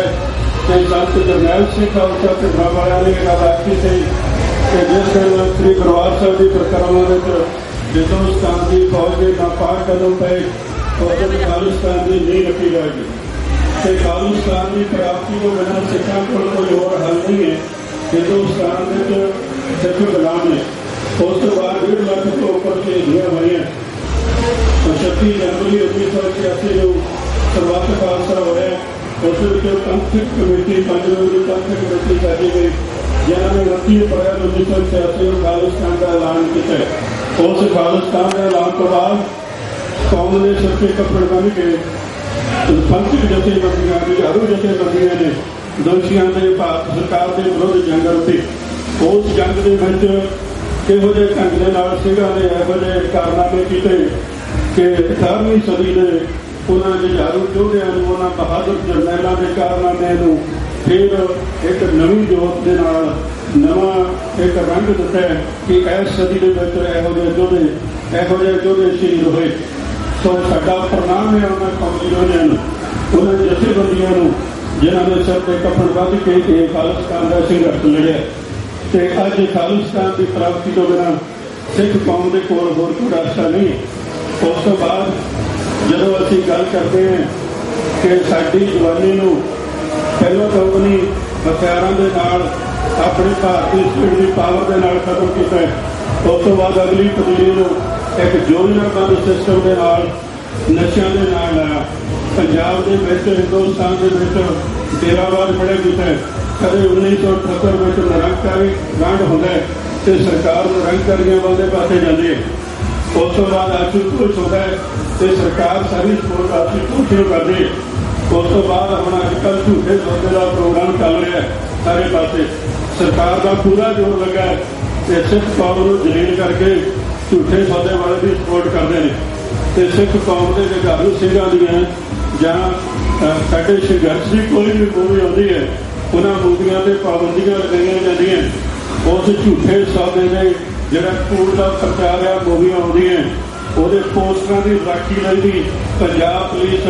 ਤੇ ਸੰਤ ਜਰਨੈਲ ਸਿੰਘ ਖਾਲਸਾ ਤੇ ਵਾਲਿਆਂ ਨੇ ਇਹ ਗੱਲ ਆਖੀ ਸੀ ਕਿ ਜਿਸ ਦਿਨ ਸ੍ਰੀ ਦਰਬਾਰ ਸਾਹਿਬ ਦੀ ਪ੍ਰਕਰਮਾਂ ਵਿੱਚ ਹਿੰਦੁਸਤਾਨ ਦੀ ਫੌਜ ਦੇ ਨਾਪਾਕ ਕਦਮ ਪਏ ਉਸ ਦਿਨ ਖਾਲਿਸਤਾਨ ਦੀ ਨੀਂਹ ਰੱਖੀ ਜਾਏਗੀ ਤੇ ਖਾਲਿਸਤਾਨ ਦੀ ਪ੍ਰਾਪਤੀ ਤੋਂ ਬਿਨਾਂ ਸਿੱਖਾਂ ਕੋਲ ਕੋਈ ਹੋਰ ਹੱਲ ਨਹੀਂ ਹੈ। ਹਿੰਦੁਸਤਾਨ ਵਿੱਚ ਸਿੱਖ ਗੁਲਾਮ ਨੇ। ਉਸ ਤੋਂ ਬਾਅਦ 1.5 ਲੱਖ ਤੋਂ ਉੱਪਰ ਸ਼ਹੀਦੀਆਂ ਹੋਈਆਂ। 26 ਜਨਵਰੀ 1986 ਨੂੰ ਸਰਬੱਤ ਖਾਲਸਾ ਹੋਇਆ। ਉਸ ਵਿੱਚ ਪੰਥਕ ਕਮੇਟੀ, 5 ਮੈਂਬਰੀ ਪੰਥਕ ਕਮੇਟੀ ਸਾਡੀ ਗਈ ਜਿਨ੍ਹਾਂ ਨੇ 29 ਅਪ੍ਰੈਲ 1986 ਨੂੰ ਖਾਲਿਸਤਾਨ ਦਾ ਐਲਾਨ ਕੀਤਾ। ਉਸ ਖਾਲਿਸਤਾਨ ਦੇ ਐਲਾਨ ਤੋਂ ਬਾਅਦ ਕੌਮ ਨੇ ਸਿਰ ਤੇ ਕੱਪੜੇ ਬੰਨ੍ਹ ਕੇ ਪੰਥਕ ਜਥੇਬੰਦੀਆਂ ਜੁਝਾਰੂ ਜਥੇਬੰਦੀਆਂ ਨੇ ਦੋਸ਼ੀਆਂ ਦੇ ਭਾਰਤ ਸਰਕਾਰ ਦੇ ਵਿਰੁੱਧ ਜੰਗ ਉੱਤੇ ਉਸ ਜੰਗ ਦੇ ਵਿੱਚ ਕਿਹੋ ਜਿਹੇ ਢੰਗ ਦੇ ਨਾਲ ਸਿੰਘਾਂ ਨੇ ਇਹੋ ਜਿਹੇ ਕਾਰਨਾਮੇ ਕੀਤੇ ਕਿ 18ਵੀਂ ਸਦੀ ਦੇ ਉਹਨਾਂ ਜੁਝਾਰੂ ਯੋਧਿਆਂ ਨੂੰ, ਉਹਨਾਂ ਬਹਾਦਰ ਜਰਨੈਲਾਂ ਦੇ ਕਾਰਨਾਮਿਆਂ ਨੂੰ ਫਿਰ ਇੱਕ ਨਵੀਂ ਜੋਤ ਦੇ ਨਾਲ ਨਵਾਂ ਇੱਕ ਰੰਗ ਦਿੱਤਾ ਕਿ ਇਸ ਸਦੀ ਦੇ ਵਿੱਚ ਇਹੋ ਜਿਹੇ ਯੋਧੇ ਸ਼ਹੀਦ ਹੋਏ। ਸੋ ਸਾਡਾ ਪ੍ਰਣਾਮ ਹੈ ਉਹਨਾਂ ਕੌਮੀ ਯੋਧਿਆਂ ਨੂੰ, ਉਹਨਾਂ ਜਥੇਬੰਦੀਆਂ ਨੂੰ ਜਿਨ੍ਹਾਂ ਨੇ ਸਿਰ ਤੇ ਕੱਪੜ ਵੱਧ ਕੇ ਖਾਲਿਸਤਾਨ ਦਾ ਸੰਘਰਸ਼ ਲੜਿਆ। ਤੇ ਅੱਜ ਖਾਲਿਸਤਾਨ ਦੀ ਪ੍ਰਾਪਤੀ ਤੋਂ ਬਿਨਾਂ ਸਿੱਖ ਕੌਮ ਦੇ ਕੋਲ ਹੋਰ ਕੋਈ ਰਸਤਾ ਨਹੀਂ। ਉਸ ਤੋਂ ਬਾਅਦ ਜਦੋਂ ਅਸੀਂ ਗੱਲ ਕਰਦੇ ਹਾਂ ਕਿ ਸਾਡੀ ਜਵਾਨੀ ਨੂੰ ਪਹਿਲਾਂ ਤਾਂ ਆਪਣੀ ਹਥਿਆਰਾਂ ਦੇ ਨਾਲ ਆਪਣੀ ਭਾਰਤੀ ਸਟੇਟ ਦੀ ਪਾਵਰ ਦੇ ਨਾਲ ਖਤਮ ਕੀਤਾ, ਉਸ ਤੋਂ ਬਾਅਦ ਅਗਲੀ ਪੀੜ੍ਹੀ ਨੂੰ ਇੱਕ ਯੋਜਨਾਬੱਧ ਸਿਸਟਮ ਦੇ ਨਾਲ ਨਸ਼ਿਆਂ ਦੇ ਨਾਲ ਲਾਇਆ। ਪੰਜਾਬ ਦੇ ਵਿੱਚ, ਹਿੰਦੁਸਤਾਨ ਦੇ ਵਿੱਚ ਡੇਰਾਵਾਦ ਬੜੇ ਕੀਤਾ। ਕਦੇ 1978 ਵਿੱਚ ਨਿਰੰਕਾਰੀ ਗੰਢ ਹੁੰਦਾ ਤੇ ਸਰਕਾਰ ਨਿਰੰਕਾਰੀਆਂ ਵੱਲ ਦੇ ਪਾਸੇ ਜਾਂਦੀ ਹੈ। ਉਸ ਤੋਂ ਬਾਅਦ ਆਸ਼ੂਤੋਸ਼ ਹੁੰਦਾ ਤੇ ਸਰਕਾਰ ਸਾਰੀ ਸਪੋਰਟ ਆਸ਼ੂਤੋਸ਼ ਸ਼ੁਰੂ ਕਰਦੀ ਹੈ। ਉਸ ਤੋਂ ਬਾਅਦ ਹੁਣ ਅੱਜ ਕੱਲ੍ਹ ਝੂਠੇ ਸੌਦੇ ਦਾ ਪ੍ਰੋਗਰਾਮ ਚੱਲ ਰਿਹਾ ਸਾਰੇ ਪਾਸੇ। ਸਰਕਾਰ ਦਾ ਪੂਰਾ ਜ਼ੋਰ ਲੱਗਾ ਤੇ ਸਿੱਖ ਕੌਮ ਨੂੰ ਜਲੀਲ ਕਰਕੇ ਝੂਠੇ ਸੌਦੇ ਵਾਲੇ ਦੀ ਸਪੋਰਟ ਕਰਦੇ ਨੇ। ਤੇ ਸਿੱਖ ਕੌਮ ਦੇ ਜੁਝਾਰੂ ਸਿੰਘਾਂ ਦੀਆਂ ਜਾਂ ਸਾਡੇ ਸੰਘਰਸ਼ ਦੀ ਕੋਈ ਵੀ ਮੂਵੀ ਆਉਂਦੀ ਹੈ, ਉਹਨਾਂ ਮੂਵੀਆਂ ਤੇ ਪਾਬੰਦੀਆਂ ਲਗਾਈਆਂ ਜਾਂਦੀਆਂ। ਉਸ ਝੂਠੇ ਸੌਦੇ ਦੇ ਜਿਹੜਾ ਕੂੜ ਦਾ ਪ੍ਰਚਾਰ ਆ, ਮੂਵੀਆਂ ਆਉਂਦੀਆਂ, ਉਹਦੇ ਪੋਸਟਰਾਂ ਦੀ ਰਾਖੀ ਲਈ ਪੰਜਾਬ ਪੁਲਿਸ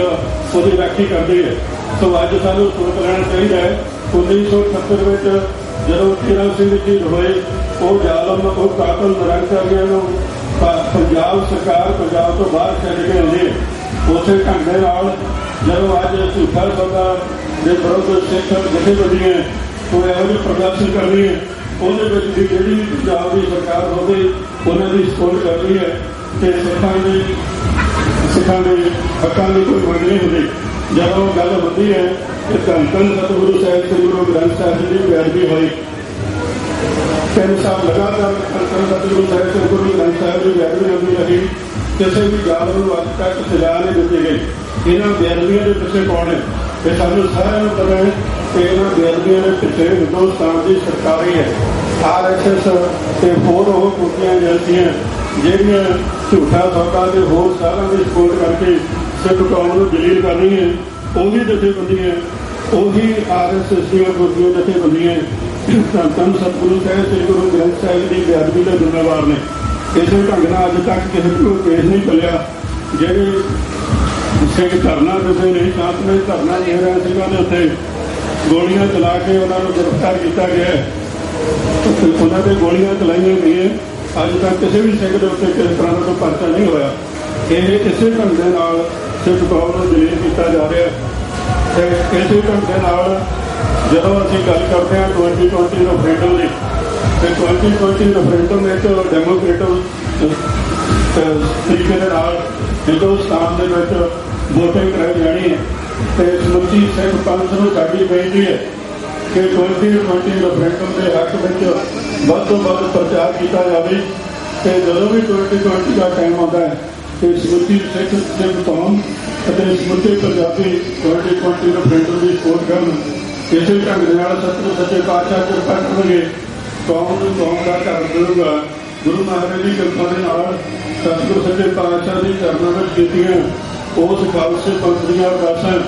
ਉਹਦੀ ਰਾਖੀ ਕਰਦੀ ਹੈ। ਸੋ ਅੱਜ ਸਾਨੂੰ ਸੋਚ ਲੈਣਾ ਚਾਹੀਦਾ ਹੈ 1978 ਵਿੱਚ ਜਦੋਂ ਤੇਰਾ ਸਿੰਘ ਜੀ ਹੋਏ, ਉਹ ਜ਼ਾਲਮ, ਉਹ ਕਾਤਲ ਨਿਰੰਕਾਰੀਆਂ ਨੂੰ ਪੰਜਾਬ ਸਰਕਾਰ ਪੰਜਾਬ ਤੋਂ ਬਾਹਰ ਛੱਡ ਕੇ ਆਉਂਦੀ ਹੈ। ਉਸੇ ਢੰਗ ਦੇ ਨਾਲ ਜਦੋਂ ਅੱਜ ਝੂਠਾ ਸੌਦਾ ਦੇ ਵਿਰੁੱਧ ਸਿੱਖ ਜਥੇਬੰਦੀਆਂ ਉਹ ਇਹੋ ਜਿਹੇ ਪ੍ਰਦਰਸ਼ਨ ਕਰਨੀ ਹੈ, ਉਹਦੇ ਵਿੱਚ ਵੀ ਜਿਹੜੀ ਵੀ ਪੰਜਾਬ ਦੀ ਸਰਕਾਰ ਹੋਵੇ ਉਹਨਾਂ ਦੀ ਸਪੋਰਟ ਕਰਨੀ ਹੈ ਤੇ ਸਿੱਖਾਂ ਦੇ ਹੱਕਾਂ ਦੀ ਕੋਈ ਮੰਗ ਨਹੀਂ ਹੁੰਦੀ। ਜਦੋਂ ਗੱਲ ਹੁੰਦੀ ਹੈ ਕਿ ਧੰਨ ਧੰਨ ਸਤਿਗੁਰੂ ਸਾਹਿਬ ਸ੍ਰੀ ਗੁਰੂ ਗ੍ਰੰਥ ਸਾਹਿਬ ਜੀ ਦੀ ਬੇਅਦਬੀ ਹੋਈ, 3 ਸਾਲ ਲਗਾਤਾਰ ਧੰਨ ਧੰਨ ਸਤਿਗੁਰੂ ਸਾਹਿਬ ਸ੍ਰੀ ਗੁਰੂ ਗ੍ਰੰਥ ਸਾਹਿਬ ਦੀ ਬੇਅਦਬੀ ਹੁੰਦੀ ਰਹੀ, ਕਿਸੇ ਵੀ ਜ਼ਾਲਮ ਨੂੰ ਅੱਜ ਤੱਕ ਸਜ਼ਾ ਨਹੀਂ ਦਿੱਤੀ ਗਈ। ਇਹਨਾਂ ਬੇਅਦਬੀਆਂ ਦੇ ਪਿੱਛੇ ਕੌਣ ਹੈ? ਇਹ ਸਾਨੂੰ ਸਾਰਿਆਂ ਨੂੰ ਪਤਾ ਹੈ ਕਿ ਇਹਨਾਂ ਬੇਅਦਬੀਆਂ ਦੇ ਪਿੱਛੇ ਹਿੰਦੁਸਤਾਨ ਦੀ ਸਰਕਾਰ ਹੀ ਹੈ। RSS ਤੇ ਹੋਰ ਉਹ ਕੁੱਤੀਆਂ ਏਜੰਸੀਆਂ ਜਿਹੜੀਆਂ ਝੂਠਾ ਸੌਦਾ ਦੇ ਹੋਰ ਸਾਰਿਆਂ ਦੀ ਸਪੋਰਟ ਕਰਕੇ ਸਿੱਖ ਕੌਮ ਨੂੰ ਜਲੀਲ ਕਰ ਰਹੀਆਂ, ਉਹੀ ਜਥੇਬੰਦੀਆਂ, ਉਹੀ RSS ਦੀਆਂ ਕੁੱਤੀਆਂ ਜਥੇਬੰਦੀਆਂ ਧੰਨ ਸਤਿਗੁਰੂ ਸਾਹਿਬ ਸ੍ਰੀ ਗੁਰੂ ਗ੍ਰੰਥ ਸਾਹਿਬ ਦੀ ਬੇਅਦਬੀ ਦੇ ਜ਼ਿੰਮੇਵਾਰ ਨੇ। ਇਸੇ ਢੰਗ ਨਾਲ ਅੱਜ ਤੱਕ ਕਿਸੇ ਨੂੰ ਕੇਸ ਨਹੀਂ ਚੱਲਿਆ। ਜਿਹੜੇ ਸਿੱਖ ਧਰਨਾ ਦਿੰਦੇ ਨੇ, ਸ਼ਾਂਤਮਈ ਧਰਨਾ ਦੇ ਰਹੇ ਸਿੰਘਾਂ ਦੇ ਉੱਤੇ ਗੋਲੀਆਂ ਚਲਾ ਕੇ ਉਹਨਾਂ ਨੂੰ ਗ੍ਰਿਫਤਾਰ ਕੀਤਾ ਗਿਆ, ਉਹਨਾਂ ਦੇ ਗੋਲੀਆਂ ਚਲਾਈਆਂ ਗਈਆਂ। ਅੱਜ ਤੱਕ ਕਿਸੇ ਵੀ ਸਿੱਖ ਦੇ ਉੱਤੇ ਕਿਸੇ ਤਰ੍ਹਾਂ ਦਾ ਕੋਈ ਪਰਚਾ ਨਹੀਂ ਹੋਇਆ। ਇਹ ਇਸੇ ਢੰਗ ਦੇ ਨਾਲ ਸਿੱਖ ਕੌਮ ਨੂੰ ਜਲੀਲ ਕੀਤਾ ਜਾ ਰਿਹਾ ਤੇ ਇਸੇ ਢੰਗ ਦੇ ਨਾਲ ਜਦੋਂ ਅਸੀਂ ਗੱਲ ਕਰਦੇ ਹਾਂ 2020 ਰੈਫਰੈਂਡਮ ਦੀ, ਤੇ 2020 ਰੈਫਰੈਂਡਮ ਇੱਕ ਡੈਮੋਕ੍ਰੇਟਿਕ ਤਰੀਕੇ ਦੇ ਨਾਲ ਹਿੰਦੁਸਤਾਨ ਦੇ ਵਿੱਚ ਵੋਟਿੰਗ ਕਰਾਈ ਜਾਣੀ ਹੈ ਤੇ ਸਮੁੱਚੀ ਸਿੱਖ ਪੰਥ ਨੂੰ ਸਾਡੀ ਬੇਨਤੀ ਹੈ ਕਿ 2020 ਰੈਫਰੈਂਡਮ ਦੇ ਹੱਕ ਵਿੱਚ ਵੱਧ ਤੋਂ ਵੱਧ ਪ੍ਰਚਾਰ ਕੀਤਾ ਜਾਵੇ ਤੇ ਜਦੋਂ ਵੀ 2020 ਦਾ ਟਾਈਮ ਆਉਂਦਾ ਹੈ ਤੇ ਸਮੁੱਚੀ ਸਿੱਖ ਕੌਮ ਅਤੇ ਸਮੁੱਚੇ ਪੰਜਾਬੀ 2020 ਰੈਫਰੈਂਡਮ ਦੀ ਸਪੋਰਟ ਕਰਨ। ਇਸੇ ਢੰਗ ਦੇ ਨਾਲ ਸਤਿਗੁਰੂ ਸੱਚੇ ਪਾਤਸ਼ਾਹ ਕਿਰਪਾ ਕਰਨਗੇ, ਕੌਮ ਨੂੰ ਕੌਮ ਦਾ ਘਰ ਮਿਲੂਗਾ। ਗੁਰੂ ਮਹਾਰਾਜ ਦੀ ਕਿਰਪਾ ਦੇ ਨਾਲ ਸਤਿਗੁਰੂ ਸੱਚੇ ਪਾਤਸ਼ਾਹ ਦੀ ਚਰਨਾਂ ਵਿੱਚ ਕੀਤੀਆਂ ਉਸ ਖਾਲਸੇ ਪੰਥ ਦੀਆਂ ਅਰਦਾਸਾਂ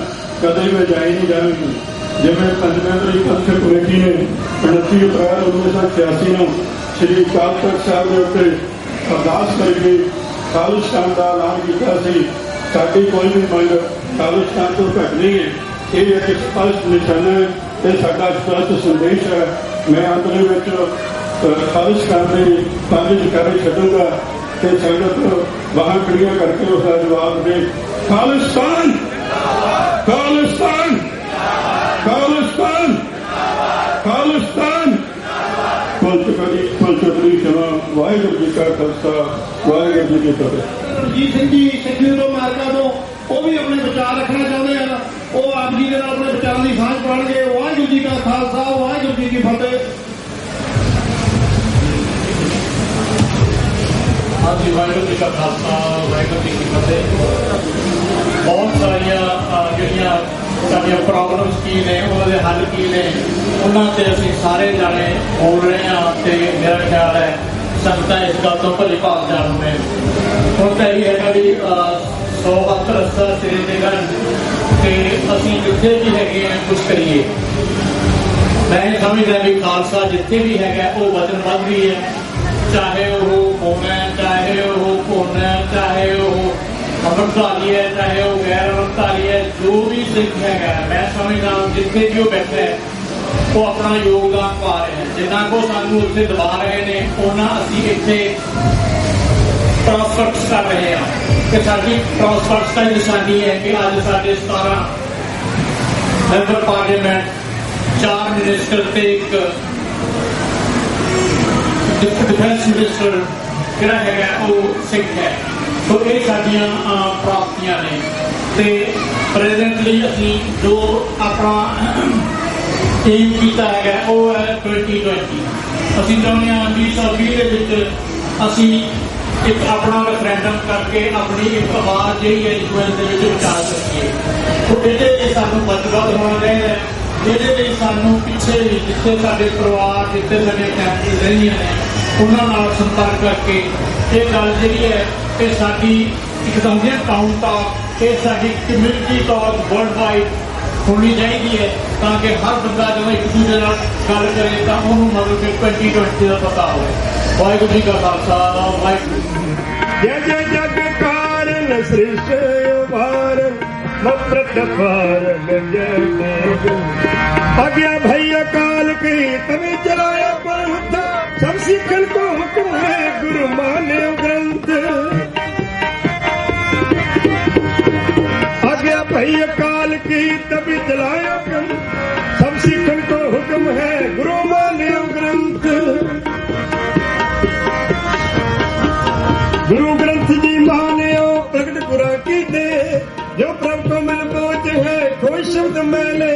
ਕਦੇ ਵੀ ਜਾਈ ਨਹੀਂ ਜਾਣਗੀਆਂ। ਜਿਵੇਂ ਪੰਜਵੀਂ ਪੰਥਕ ਕਮੇਟੀ ਨੇ 29 ਅਪ੍ਰੈਲ 1986 ਨੂੰ ਸ੍ਰੀ ਅਕਾਲ ਤਖ਼ਤ ਸਾਹਿਬ ਦੇ ਉੱਤੇ ਅਰਦਾਸ ਕਰਕੇ ਖਾਲਿਸਤਾਨ ਦਾ ਐਲਾਨ ਕੀਤਾ ਸੀ। ਸਾਡੀ ਕੋਈ ਵੀ ਮੰਗ ਖਾਲਿਸਤਾਨ ਤੋਂ ਘੱਟ ਨਹੀਂ ਹੈ। ਇਹ ਇੱਕ ਸਪਸ਼ਟ ਨਿਸ਼ਾਨਾ ਹੈ ਤੇ ਸਾਡਾ ਸਪਸ਼ਟ ਸੰਦੇਸ਼ ਹੈ। ਮੈਂ ਅੰਤ ਦੇ ਵਿੱਚ ਖਾਲਿਸਤਾਨ ਦੇ 5 ਜਕਾਰੇ ਛੱਡੂਗਾ ਤੇ ਸੰਗਤ ਬਾਹਾਂ ਖੜੀਆਂ ਕਰਕੇ ਉਸ ਦਾ ਜਵਾਬ ਦੇ ਖਾਲਿਸਤਾਨ ਖਾਲਿਸਤਾਨ ਖਾਲਿਸਤਾਨ ਖਾਲਿਸਤਾਨ। ਕੁਲਚਕਰੀ ਸ਼ਮਾ। ਵਾਹਿਗੁਰੂ ਜੀ ਕਾ ਖਾਲਸਾ, ਵਾਹਿਗੁਰੂ ਜੀ ਕੀ ਫਤਿਹ। ਰਣਜੀਤ ਸਿੰਘ ਜੀ ਸਿੱਖੀ ਮਾਰਕਾ ਤੋਂ ਉਹ ਵੀ ਆਪਣੇ ਵਿਚਾਰ ਰੱਖਣਾ ਚਾਹੁੰਦੇ ਹਨ, ਉਹ ਆਪ ਜੀ ਦੇ ਨਾਲ ਆਪਣੇ ਵਿਚਾਰਾਂ ਦੀ ਸਾਂਝ ਪਾਉਣਗੇ। ਵਾਹਿਗੁਰੂ ਜੀ ਕਾ ਖਾਲਸਾ, ਵਾਹਿਗੁਰੂ ਜੀ ਕੀ ਫਤਿਹ। ਹਾਂਜੀ, ਵਾਹਿਗੁਰੂ ਜੀ ਕਾ ਖਾਲਸਾ, ਵਾਹਿਗੁਰੂ ਜੀ ਕੀ ਫਤਿਹ। ਬਹੁਤ ਸਾਰੀਆਂ ਜਿਹੜੀਆਂ ਸਾਡੀਆਂ ਪ੍ਰੋਬਲਮਸ ਕੀ ਨੇ, ਉਹਨਾਂ ਦੇ ਹੱਲ ਕੀ ਨੇ, ਉਹਨਾਂ ਤੇ ਅਸੀਂ ਸਾਰੇ ਜਾਣੇ ਬੋਲ ਰਹੇ ਹਾਂ ਤੇ ਮੇਰਾ ਖਿਆਲ ਹੈ ਸੰਗਤਾਂ ਇਸ ਗੱਲ ਤੋਂ ਭਲੀ ਭਾਲ ਜਾਣੂਗੇ। ਹੁਣ ਤਾਂ ਇਹ ਹੈਗਾ ਵੀ 100 ਵਕਤ ਰਸਤਾ ਸਿਰੇ ਤੇ ਗਣ ਤੇ ਅਸੀਂ ਜਿੱਥੇ ਵੀ ਹੈਗੇ ਹਾਂ ਕੁਛ ਕਰੀਏ। ਮੈਂ ਸਮਝਦਾ ਵੀ ਖਾਲਸਾ ਜਿੱਥੇ ਵੀ ਹੈਗਾ ਉਹ ਵਚਨ ਵੱਧ ਰਹੀ ਹੈ, ਚਾਹੇ ਉਹ ਮੋਨ ਹੈ, ਚਾਹੇ ਉਹ ਪੁੰਨ ਹੈ, ਚਾਹੇ ਉਹ ਅੰਮ੍ਰਿਤਧਾਰੀ ਹੈ, ਚਾਹੇ ਉਹ ਗੈਰ ਅੰਮ੍ਰਿਤਧਾਰੀ ਹੈ, ਜੋ ਵੀ ਸਿੱਖ ਹੈਗਾ ਮੈਂ ਸਮਝਦਾ ਜਿੱਥੇ ਵੀ ਉਹ ਬੈਠਾ ਹੈ ਉਹ ਆਪਣਾ ਯੋਗਦਾਨ ਪਾ ਰਹੇ ਹਨ। ਜਿੰਨਾ ਕੋ ਸਾਨੂੰ ਉੱਥੇ ਦਬਾ ਰਹੇ ਨੇ ਉਹਨਾਂ ਅਸੀਂ ਇੱਥੇ ਪ੍ਰੋਸਪੈਕਟ ਕਰ ਰਹੇ ਹਾਂ ਕਿ ਸਾਡੀ ਪ੍ਰੋਸਪੈਕਟ ਦੀ ਨਿਸ਼ਾਨੀ ਹੈ ਕਿ ਅੱਜ ਸਾਡੇ 17 ਮੈਂਬਰ ਪਾਰਲੀਮੈਂਟ, 4 ਮਿਨਿਸਟਰ ਤੇ ਇੱਕ ਡਿਫੈਂਸ ਮਿਨਿਸਟਰ ਜਿਹੜਾ ਹੈਗਾ ਉਹ ਸਿੱਖ ਹੈ। ਸੋ ਇਹ ਸਾਡੀਆਂ ਪ੍ਰਾਪਤੀਆਂ ਨੇ ਤੇ ਪ੍ਰੈਜ਼ੈਂਟਲੀ ਅਸੀਂ ਜੋ ਆਪਣਾ ਏਮ ਕੀਤਾ ਹੈਗਾ ਉਹ ਹੈ 2020। ਅਸੀਂ ਚਾਹੁੰਦੇ ਹਾਂ 2020 ਦੇ ਵਿੱਚ ਅਸੀਂ ਇੱਕ ਆਪਣਾ ਰੈਫਰੈਂਡਮ ਕਰਕੇ ਆਪਣੀ ਇੱਕ ਆਵਾਜ਼ ਜਿਹੜੀ ਹੈ ਯੂਐਨ ਦੇ ਵਿੱਚ ਪਹੁੰਚਾ ਸਕੀਏ। ਸੋ ਇਹਦੇ ਲਈ ਸਾਨੂੰ ਮਜ਼ਬੂਤ ਹੋਣਾ ਚਾਹੀਦਾ ਹੈ। ਇਹਦੇ ਲਈ ਸਾਨੂੰ ਪਿੱਛੇ ਜਿੱਥੇ ਸਾਡੇ ਪਰਿਵਾਰ, ਜਿੱਥੇ ਸਾਡੇ ਫੈਮਿਲੀ ਰਹਿੰਦੀਆਂ ਨੇ ਉਹਨਾਂ ਨਾਲ ਸੰਪਰਕ ਕਰਕੇ ਇਹ ਗੱਲ ਜਿਹੜੀ ਹੈ ਇਹ ਸਾਡੀ ਇੱਕ ਤਾਂ ਹੁੰਦੀ ਹੈ ਟਾਊਨ ਟਾਕ, ਇਹ ਸਾਡੀ ਕਮਿਊਨਿਟੀ ਟਾਕ ਵਰਲਡ ਵਾਈਡ ਹੋਣੀ ਚਾਹੀਦੀ ਹੈ ਤਾਂ ਕਿ ਹਰ ਬੰਦਾ ਜਦੋਂ ਇੱਕ ਦੂਜੇ ਨਾਲ ਗੱਲ ਕਰੇ ਤਾਂ ਉਹਨੂੰ ਮਤਲਬ ਕਿ 2020 ਦਾ ਪਤਾ ਹੋਵੇ। ਵਾਹਿਗੁਰੂ ਜੀ ਕਾ ਖਾਲਸਾ, ਵਾਹਿਗੁਰੂ। ਜੈ ਜੈ ਜਗ ਕਾਰਨ ਸ੍ਰਿਸ਼ਟ ਉਭਾਰਨ ਮਪ੍ਰਤ ਪਾਰਨ ਜੈ ਦੇਵ ਆਗਿਆ ਭਈ ਅਕਾਲ ਕੀ ਤਵੇ ਚਲਾਇਆ ਪਰਮਤ ਸਭ ਸਿੱਖਣ ਕੋ ਹੁਕਮ ਹੈ ਗੁਰੂ ਮਾਨਿਓ ਗ੍ਰੰਥ आज्ञा भई अकाल की तभी चलायो ग्रंथ सब सीखन को हुक्म है गुरु मान्यो ग्रंथ। गुरु ग्रंथ जी मान्यो प्रगट गुरा की दे जो प्रभु को मिल बोझ है कोई शब्द मैले।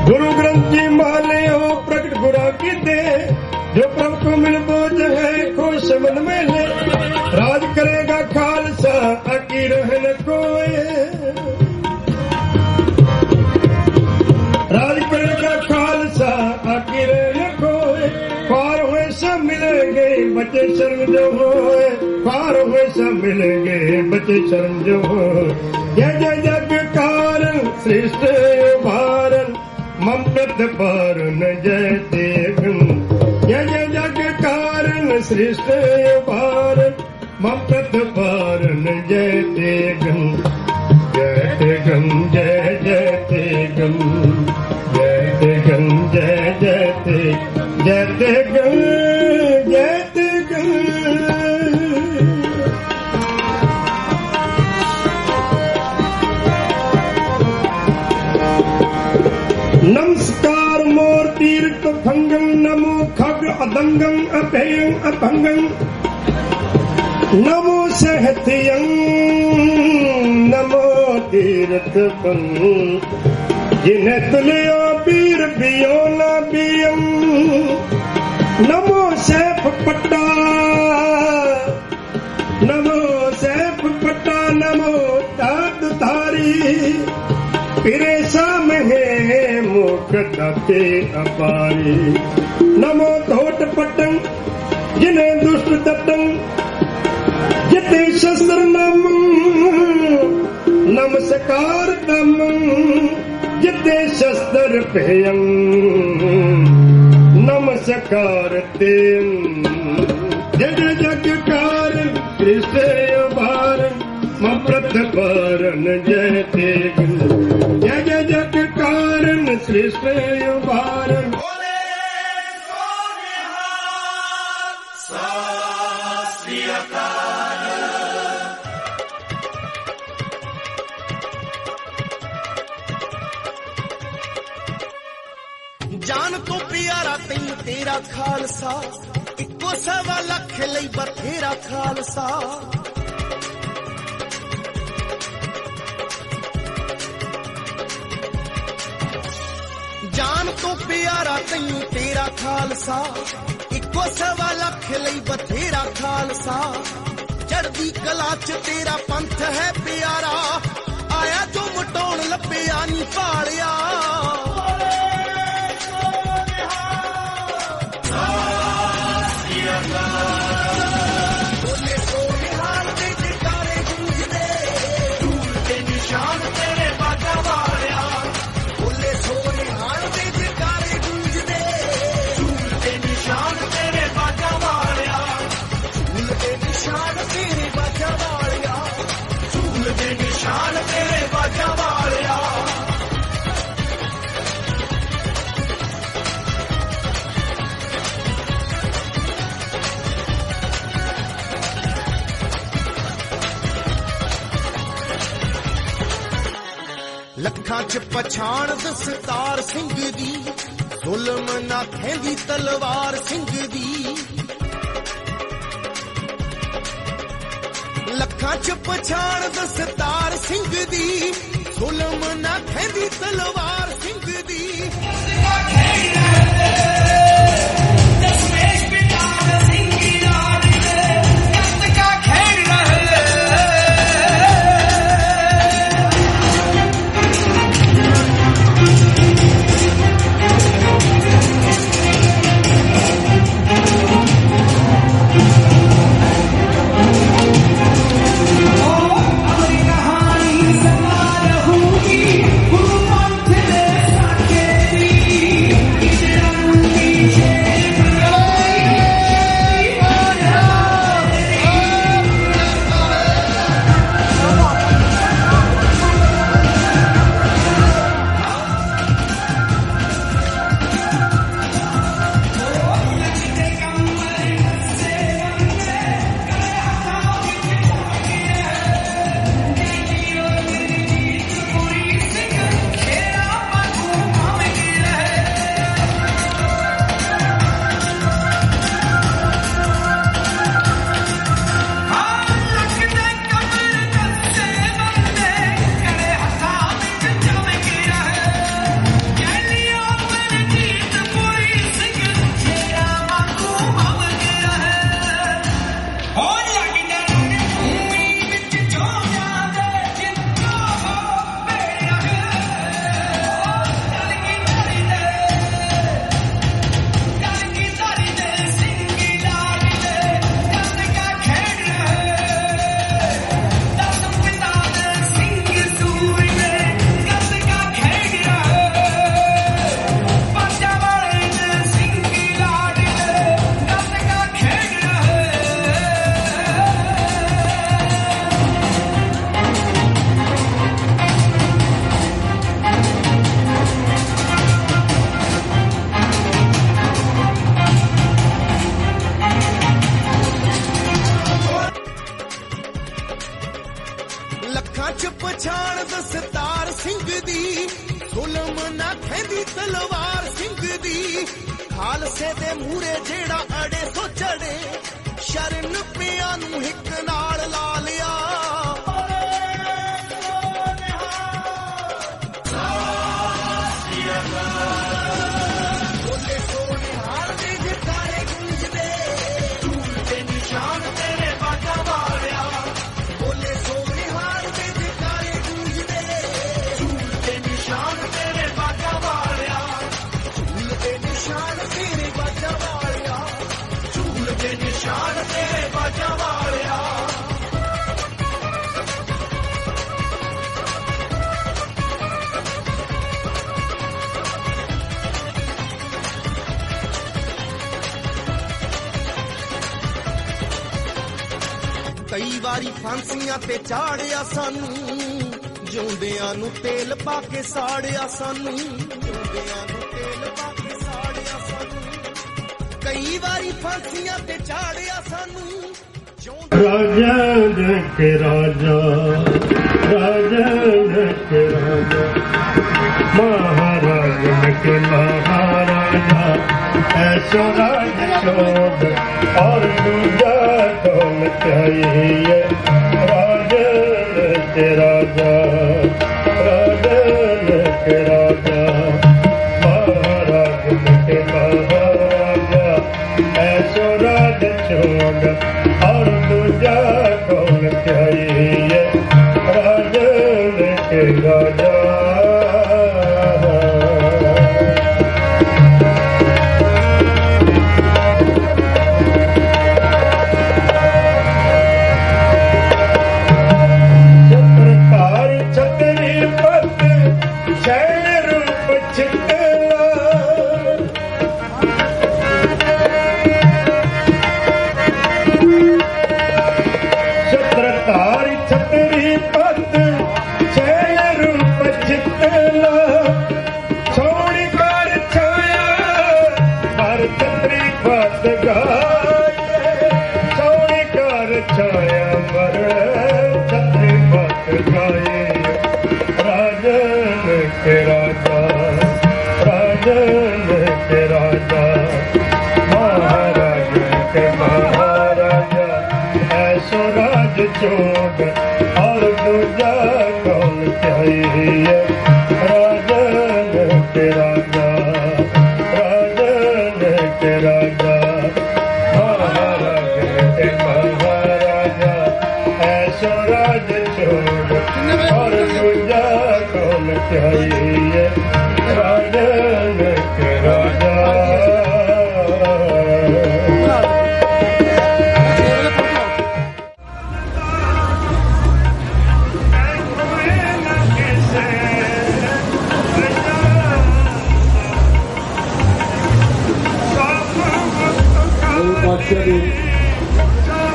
गुरु ग्रंथ जी मान्यो प्रगट गुरा की दे जो प्रभु को मिल बोझ है कोई शब्द मैले। राज करेगा खालसा आकी रहन कोय, राज करेगा खालसा आकी रहन कोय। पार हुए सब मिलेंगे बच्चे शर्म जो होए, पार हुए सब मिलेंगे बच्चे शर्म जो होए। जय जय जग कारण श्रेष्ठ भारन ममप्रत पारन जय देवन। जय जय जग कारण श्रेष्ठ भारन ममप्रत पारन जय तेगम जय तेगम जय जय तेगम जय तेगम जय जय ते जय तेगम जय तेगम। नमस्कार मोर तीर्थ भंगम नमो खग अदंगम अभयं अभंगम नमो सहत्यं नमो तीर्थ पन जिन्हें तुलियो पीर पियो न पियम। नमो सैफ पट्टा नमो सैफ पट्टा नमो दाद धारी फिरे साम है मुख दाते अपारी। नमो धोट पटंग जिन्हें दुष्ट दटंग जिते शस्त्र नम नमस्कार तम जिते शस्त्र पेयं नमस्कार तें। जय जग कारण कृष्ण भारन ममप्रत पारन जय तेगन। जय जय जग कारण श्रेष्ठ भारन जान तो प्यारा तैनू तेरा खालसा इको सवा लख लई बथेरा खालसा। जान तो प्यारा तैनू तेरा खालसा इको सवा लख लई बथेरा खालसा। ਚੜਦੀ ਕਲਾ ਚ ਤੇਰਾ ਪੰਥ ਹੈ ਪਿਆਰਾ ਆਇਆ ਜੋ ਮਟਾਉਣ ਲੱਭਿਆ ਨੀ ਭਾਲਿਆ ਲੱਖਾਂ ਚ ਪਛਾਣ ਦਸਤਾਰ ਸਿੰਘ ਦੀ ਜ਼ੁਲਮ ਨਾ ਖੈਂਦੀ ਤਲਵਾਰ ਸਿੰਘ ਦੀ ਲੱਖਾਂ ਚ ਪਛਾਣ ਦਸਤਾਰ ਸਿੰਘ ਦੀ ਜ਼ੁਲਮ ਨਾ ਖੈਂਦੀ ਤਲਵਾਰ ਸਿੰਘ ਦੀ ਲੱਖਾਂ ਚ ਪਛਾਣ ਦਸਤਾਰ ਸਿੰਘ ਦੀ ਜ਼ੁਲਮ ਨਾ ਖੈਂਦੀ ਤਲਵਾਰ ਸਿੰਘ ਦੀ ਖਾਲਸੇ ਦੇ ਮੂਹਰੇ ਜਿਹੜਾ ਅੜੇ ਸੋ ਚੜੇ ਸ਼ਰਨ ਪਿਆ ਨੂੰ ਹਿੱਕ ਨਾਲ ਲਾ ਲਿਆ ਕਈ ਵਾਰੀ ਫਾਂਸੀਆਂ ਤੇ ਚਾੜਿਆ ਸਾਨੂੰ ਜਿਉਂਦਿਆਂ ਨੂੰ ਤੇਲ ਪਾ ਕੇ ਸਾੜਿਆ ਸਾਨੂੰ ਜਿਉਂਦਿਆਂ ਨੂੰ ਤੇਲ ਪਾ ਕੇ ਸਾੜਿਆ ਸਾਨੂੰ ਕਈ ਵਾਰੀ ਫਾਂਸੀਆਂ ਤੇ ਚਾੜਿਆ ਸਾਨੂੰ ਰਾਜਾ ਕੇ ਰਾਜਾ ਰਾਜਾ ਕੇ ਰਾਜਾ ਮਹਾਰਾਜ ਕੇ ਮਹਾਰਾਜਾ ऐसो राज शोभ और दूजा कौन चाहिए राजन के राजा राजन के राजा महाराजन के महाराजा ऐसो राज शोभ और दूजा राजा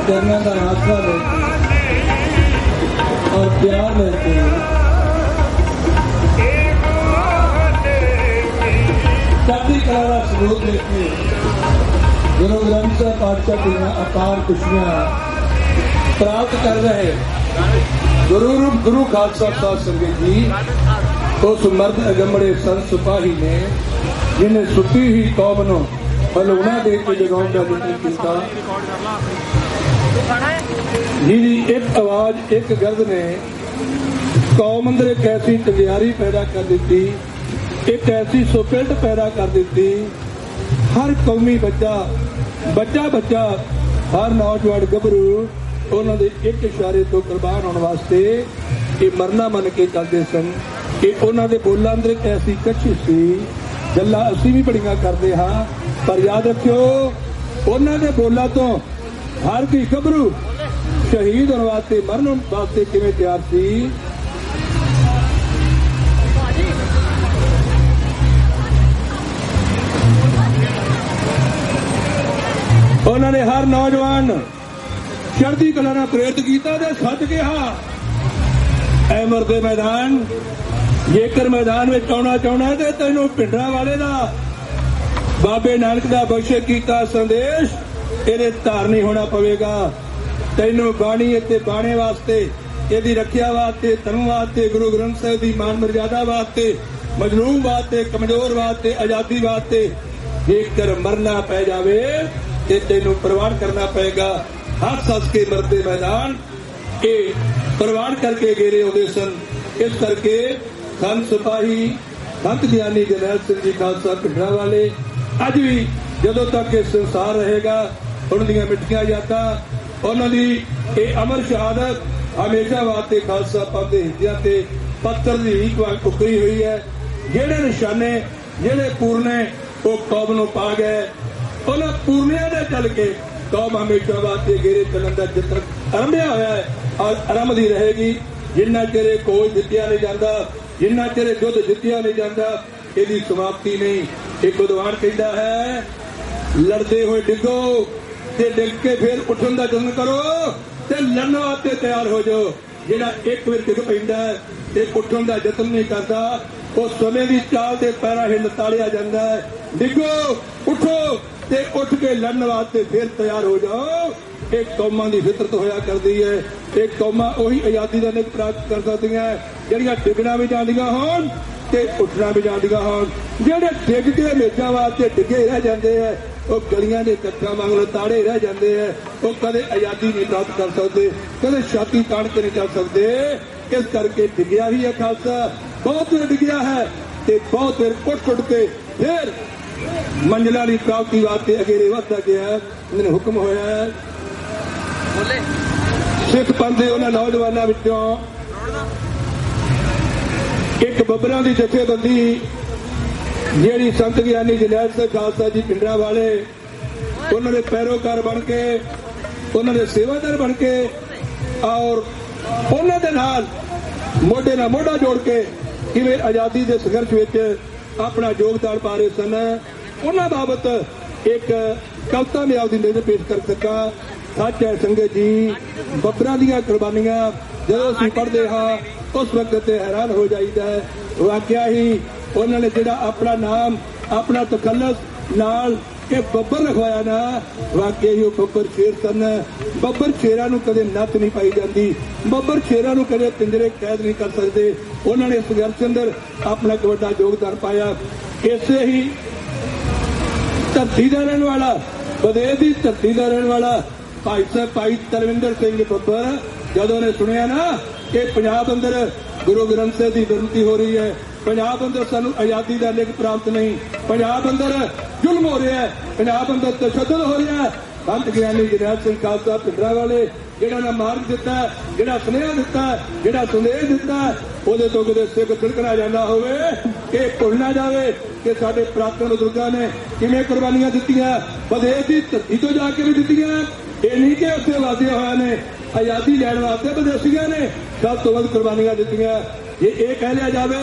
करना का आस्था लेते और प्यार लेते चढ़ती कला का सबूत लेते गुरु ग्रंथ साहब पातशाह की अपार खुशियां प्राप्त कर रहे गुरु खालसा साध संगत जी उस मर्द अगंबड़े संत सिपाही ने जिन्हें सुती हुई कौम नूं हलूना दे के जगाउण दा यतन कीता जिहदी एक आवाज एक गर्द ने कौम अंदर एक ऐसी तैयारी पैदा कर दी, एक ऐसी सुपिल्ट पैदा कर दी। हर कौमी बच्चा हर नौजवान गभरू उन्होंने एक इशारे तो कुर्बान होने वास्ते ये मरना मन के चलते सन। कि उन्होंने बोलों अंदर एक ऐसी कशिश सी, गल्लां असीं भी बड़ियां करते हाँ, पर याद रखियो उन्होंने बोलों तो हर कोई गभरू शहीद होने वास्ते मरन वास्ते किवें तैयार सी। उन्होंने हर नौजवान चढ़ती कला नाल प्रेरित किया ते सच कहा ऐ मरदे मैदान जेकर मैदान में आउणा चाहुंदा ते तैनूं पिंडरां वाले दा बाबे नानक दा बख्शे कीता संदेश इहदे धारनी होना पवेगा। तैनूं बाणी ते बाणे वास्ते इहदी रखिया वास्ते धर्म वास्ते गुरु ग्रंथ साहिब दी मान मर्यादा वास्ते मजलूम वास्ते कमजोर वास्ते आजादी वास्ते जेकर मरना पै जावे ते तैनूं प्रवान करना पएगा। हस हस के मरदे मैदान ये प्रवान करके गेरे होते सन। इस करके संत सिपाही संत ज्ञानी जरनैल सिंह जी खालसा पिंडरां वाले अज भी जदों तक ये संसार रहेगा उन्हां मिठियां यादां उन्हां दी ये अमर शहादत हमेशा वास्ते खालसा पंथ दे हिरदियां ते पत्थर दी रीख वांग उकरी हुई है। जेड़े निशाने जेड़े पूरने वो कौम नूं पा गए, उन्हां पूर्णियां दे चल के कौम हमेशा वास्ते घेरे चलन का चित्र आरंभिया होया है और आरंभदी रहेगी। जिन्ना चिर कोई जित्तिया नहीं जाता, जिन्ना चिर युद्ध जित्तिया नहीं जाता, इसकी समाप्ति नहीं। एक विद्वान कहता है लड़ते हुए डिगो ते डिग के फिर उठन का जतन करो ते लड़न वास्ते तैयार हो जाओ। जिहड़ा एक बार डिग पैंदा है ते उठन का जतन नहीं करता वो समय की चाल से पैरा हिल ताड़िया जाता है। डिगो उठो ते उठ के लड़न वास्ते फिर तैयार हो जाओ। एक कौमां की फितरत होया करती है। एक कौमां उही आजादी का निक प्राप्त कर सकदियां जिहड़ियां डिगना भी जांदियां होण ते उठना भी जांदियां होण। जिहड़े डिग के मेजां वास्ते डिगे रह जाते हैं वो गलियां के कट्ठां वांग ताड़े रह जाते हैं। वो कदे आजादी नहीं प्राप्त कर सकते, कदे छाती ताण के नहीं चल सकते। इस करके डिगया ही है खालसा, बहुत देर डिगया है ते बहुत देर उठ के फिर मंजिला की प्राप्ति वास्ते अगेरे वधदा गया। इन्हें हुक्म होया है सिख पंथ के उन्होंने नौजवानों विचों ਇੱਕ ਬੱਬਰਾਂ ਦੀ ਜਥੇਬੰਦੀ ਜਿਹੜੀ ਸੰਤ ਗਿਆਨੀ ਜਰਨੈਲ ਸਿੰਘ ਖਾਲਸਾ ਜੀ ਪਿੰਡਰਾਂ ਵਾਲੇ ਉਹਨਾਂ ਦੇ ਪੈਰੋਕਾਰ ਬਣ ਕੇ ਉਹਨਾਂ ਦੇ ਸੇਵਾਦਾਰ ਬਣ ਕੇ ਔਰ ਉਹਨਾਂ ਦੇ ਨਾਲ ਮੋਢੇ ਨਾਲ ਮੋਢਾ ਜੋੜ ਕੇ ਕਿਵੇਂ ਆਜ਼ਾਦੀ ਦੇ ਸੰਘਰਸ਼ ਵਿੱਚ ਆਪਣਾ ਯੋਗਦਾਨ ਪਾ ਰਹੇ ਸਨ ਉਹਨਾਂ ਬਾਬਤ ਇੱਕ ਕਵਿਤਾ ਮੈਂ ਆਪਦੀ ਨਜ਼ਰ ਪੇਸ਼ ਕਰ ਸਕਾਂ। ਸੱਚ ਹੈ ਸੰਗਤ ਜੀ, ਬੱਬਰਾਂ ਦੀਆਂ ਕੁਰਬਾਨੀਆਂ ਜਦੋਂ ਅਸੀਂ ਪੜ੍ਹਦੇ ਹਾਂ ਉਸ ਵਕਤ ਤੇ ਹੈਰਾਨ ਹੋ ਜਾਈਦਾ ਹੈ। ਵਾਕਿਆ ਹੀ ਉਹਨਾਂ ਨੇ ਜਿਹੜਾ ਆਪਣਾ ਨਾਮ ਆਪਣਾ ਤਖੱਲਸ ਨਾਲ ਕਿ ਬੱਬਰ ਰਖਵਾਇਆ ਨਾ, ਵਾਕਿਆ ਹੀ ਉਹ ਬੱਬਰ ਸ਼ੇਰ ਸਨ। ਬੱਬਰ ਸ਼ੇਰਾਂ ਨੂੰ ਕਦੇ ਨੱਥ ਨਹੀਂ ਪਾਈ ਜਾਂਦੀ, ਬੱਬਰ ਸ਼ੇਰਾਂ ਨੂੰ ਕਦੇ ਪਿੰਜਰੇ ਕੈਦ ਨਹੀਂ ਕਰ ਸਕਦੇ। ਉਹਨਾਂ ਨੇ ਸੰਘਰਸ਼ ਅੰਦਰ ਆਪਣਾ ਇੱਕ ਵੱਡਾ ਯੋਗਦਾਨ ਪਾਇਆ। ਇਸੇ ਹੀ ਧਰਤੀ ਦਾ ਰਹਿਣ ਵਾਲਾ, ਵਿਦੇਸ਼ ਦੀ ਧਰਤੀ ਦਾ ਰਹਿਣ ਵਾਲਾ ਭਾਈ ਤਰਵਿੰਦਰ ਸਿੰਘ ਬੱਬਰ ਜਦੋਂ ਨੇ ਸੁਣਿਆ ਨਾ ਕਿ ਪੰਜਾਬ ਅੰਦਰ ਗੁਰੂ ਗ੍ਰੰਥ ਸਾਹਿਬ ਦੀ ਬੇਨਤੀ ਹੋ ਰਹੀ ਹੈ, ਪੰਜਾਬ ਅੰਦਰ ਸਾਨੂੰ ਆਜ਼ਾਦੀ ਦਾ ਲਿਖ ਪ੍ਰਾਪਤ ਨਹੀਂ, ਪੰਜਾਬ ਅੰਦਰ ਜ਼ੁਲਮ ਹੋ ਰਿਹਾ ਹੈ, ਪੰਜਾਬ ਅੰਦਰ ਤਸ਼ੱਦਦ ਹੋ ਰਿਹਾ ਹੈ, ਸੰਤ ਗਿਆਨੀ ਜਰਨੈਲ ਸਿੰਘ ਖਾਲਸਾ ਪਿੰਡਰਾਂ ਵਾਲੇ ਜਿਹੜਾ ਨਾ ਮਾਰਗ ਦਿੱਤਾ, ਜਿਹੜਾ ਸੁਨੇਹਾ ਦਿੱਤਾ, ਜਿਹੜਾ ਸੰਦੇਸ਼ ਦਿੱਤਾ, ਉਹਦੇ ਤੋਂ ਕਿਤੇ ਸਿੱਖ ਤਿਲਕਣਾ ਜਾਂਦਾ ਹੋਵੇ ਕਿ ਭੁੱਲ ਨਾ ਜਾਵੇ ਕਿ ਸਾਡੇ ਪ੍ਰਾਤਨ ਬਜ਼ੁਰਗਾਂ ਨੇ ਕਿਵੇਂ ਕੁਰਬਾਨੀਆਂ ਦਿੱਤੀਆਂ, ਵਿਦੇਸ਼ ਦੀ ਧਰਤੀ ਤੋਂ ਜਾ ਕੇ ਵੀ ਦਿੱਤੀਆਂ। ਇਹ ਨਹੀਂ ਕਿ ਉੱਥੇ ਵਾਸੀਆਂ ਹੋਇਆ ਨੇ, ਆਜ਼ਾਦੀ ਲੈਣ ਵਾਸਤੇ ਵਿਦੇਸ਼ੀਆਂ ਨੇ ਸਭ ਤੋਂ ਵੱਧ ਕੁਰਬਾਨੀਆਂ ਦਿੱਤੀਆਂ। ਜੇ ਇਹ ਕਹਿ ਲਿਆ ਜਾਵੇ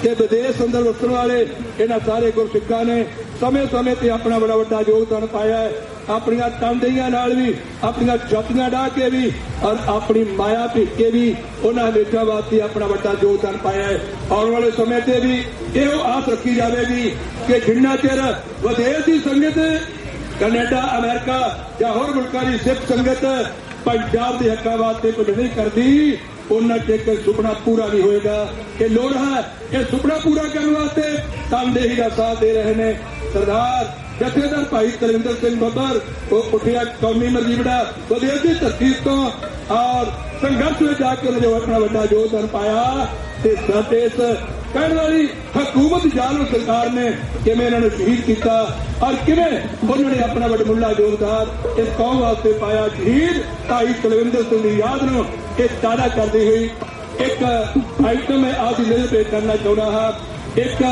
ਕਿ ਵਿਦੇਸ਼ ਅੰਦਰ ਵਸਣ ਵਾਲੇ ਇਹਨਾਂ ਸਾਰੇ ਗੁਰਸਿੱਖਾਂ ਨੇ ਸਮੇਂ-ਸਮੇਂ ਤੇ ਆਪਣਾ ਬੜਾ ਵੱਡਾ ਯੋਗਦਾਨ ਪਾਇਆ ਹੈ, ਆਪਣੀਆਂ ਤਨਦੇਹੀਆਂ ਨਾਲ ਵੀ, ਆਪਣੀਆਂ ਛਾਤੀਆਂ ਡਾਹ ਕੇ ਵੀ ਔਰ ਆਪਣੀ ਮਾਇਆ ਭੇਜ ਕੇ ਵੀ ਉਹਨਾਂ ਹਮੇਸ਼ਾ ਵਾਸਤੇ ਆਪਣਾ ਵੱਡਾ ਯੋਗਦਾਨ ਪਾਇਆ ਹੈ। ਆਉਣ ਵਾਲੇ ਸਮੇਂ ਤੇ ਵੀ ਇਹੋ ਆਸ ਰੱਖੀ ਜਾਵੇਗੀ ਕਿ ਜਿੰਨਾ ਚਿਰ ਵਿਦੇਸ਼ ਦੀ ਸੰਗਤ, ਕੈਨੇਡਾ, ਅਮਰੀਕਾ ਜਾਂ ਹੋਰ ਮੁਲਕਾਂ ਦੀ ਸਿੱਖ ਸੰਗਤ ਪੰਜਾਬ ਦੇ ਹੱਕਾਂ ਵਾਸਤੇ ਕੁਝ ਨਹੀਂ ਕਰਦੀ, ਉਹਨਾਂ ਚਿਰ ਸੁਪਨਾ ਪੂਰਾ ਨਹੀਂ ਹੋਏਗਾ। ਇਹ ਲੋੜ ਹੈ ਇਹ ਸੁਪਨਾ ਪੂਰਾ ਕਰਨ ਵਾਸਤੇ ਤਨਦੇਹੀ ਦਾ ਸਾਥ ਦੇ ਰਹੇ ਨੇ ਸਰਦਾਰ ਜਥੇਦਾਰ ਭਾਈ ਤਰਵਿੰਦਰ ਸਿੰਘ ਬੱਬਰ। ਉਹ ਉੱਠਿਆ ਕੌਮੀ ਮਰਜ਼ੀਬੜਾ ਵਿਦੇਸ਼ ਦੀ ਧਰਤੀ ਤੋਂ ਔਰ ਸੰਘਰਸ਼ ਵਿੱਚ ਜਾ ਕੇ ਉਹਨੇ ਜੋ ਆਪਣਾ ਵੱਡਾ ਯੋਗਦਾਨ ਪਾਇਆ ਤੇ ਸਾਡੇ ਇਸ ਕਹਿਣ ਵਾਲੀ ਹਕੂਮਤ ਜ਼ਾਲਮ ਸਰਕਾਰ ਨੇ ਕਿਵੇਂ ਇਹਨਾਂ ਨੂੰ ਸ਼ਹੀਦ ਕੀਤਾ ਔਰ ਕਿਵੇਂ ਉਹਨਾਂ ਨੇ ਆਪਣਾ ਵੱਡਮੁੱਲਾ ਯੋਗਦਾਨ ਇਸ ਕੌਮ ਵਾਸਤੇ ਪਾਇਆ। ਸ਼ਹੀਦ ਭਾਈ ਤਰਵਿੰਦਰ ਸਿੰਘ ਦੀ ਯਾਦ ਨੂੰ ਇਹ ਤਾਜ਼ਾ ਕਰਦੀ ਹੋਈ ਇੱਕ ਆਈਟਮ ਮੈਂ ਆਪ ਦੀ ਨਜ਼ਰ ਪੇਸ਼ ਕਰਨਾ ਚਾਹੁੰਦਾ ਹਾਂ, ਇੱਕ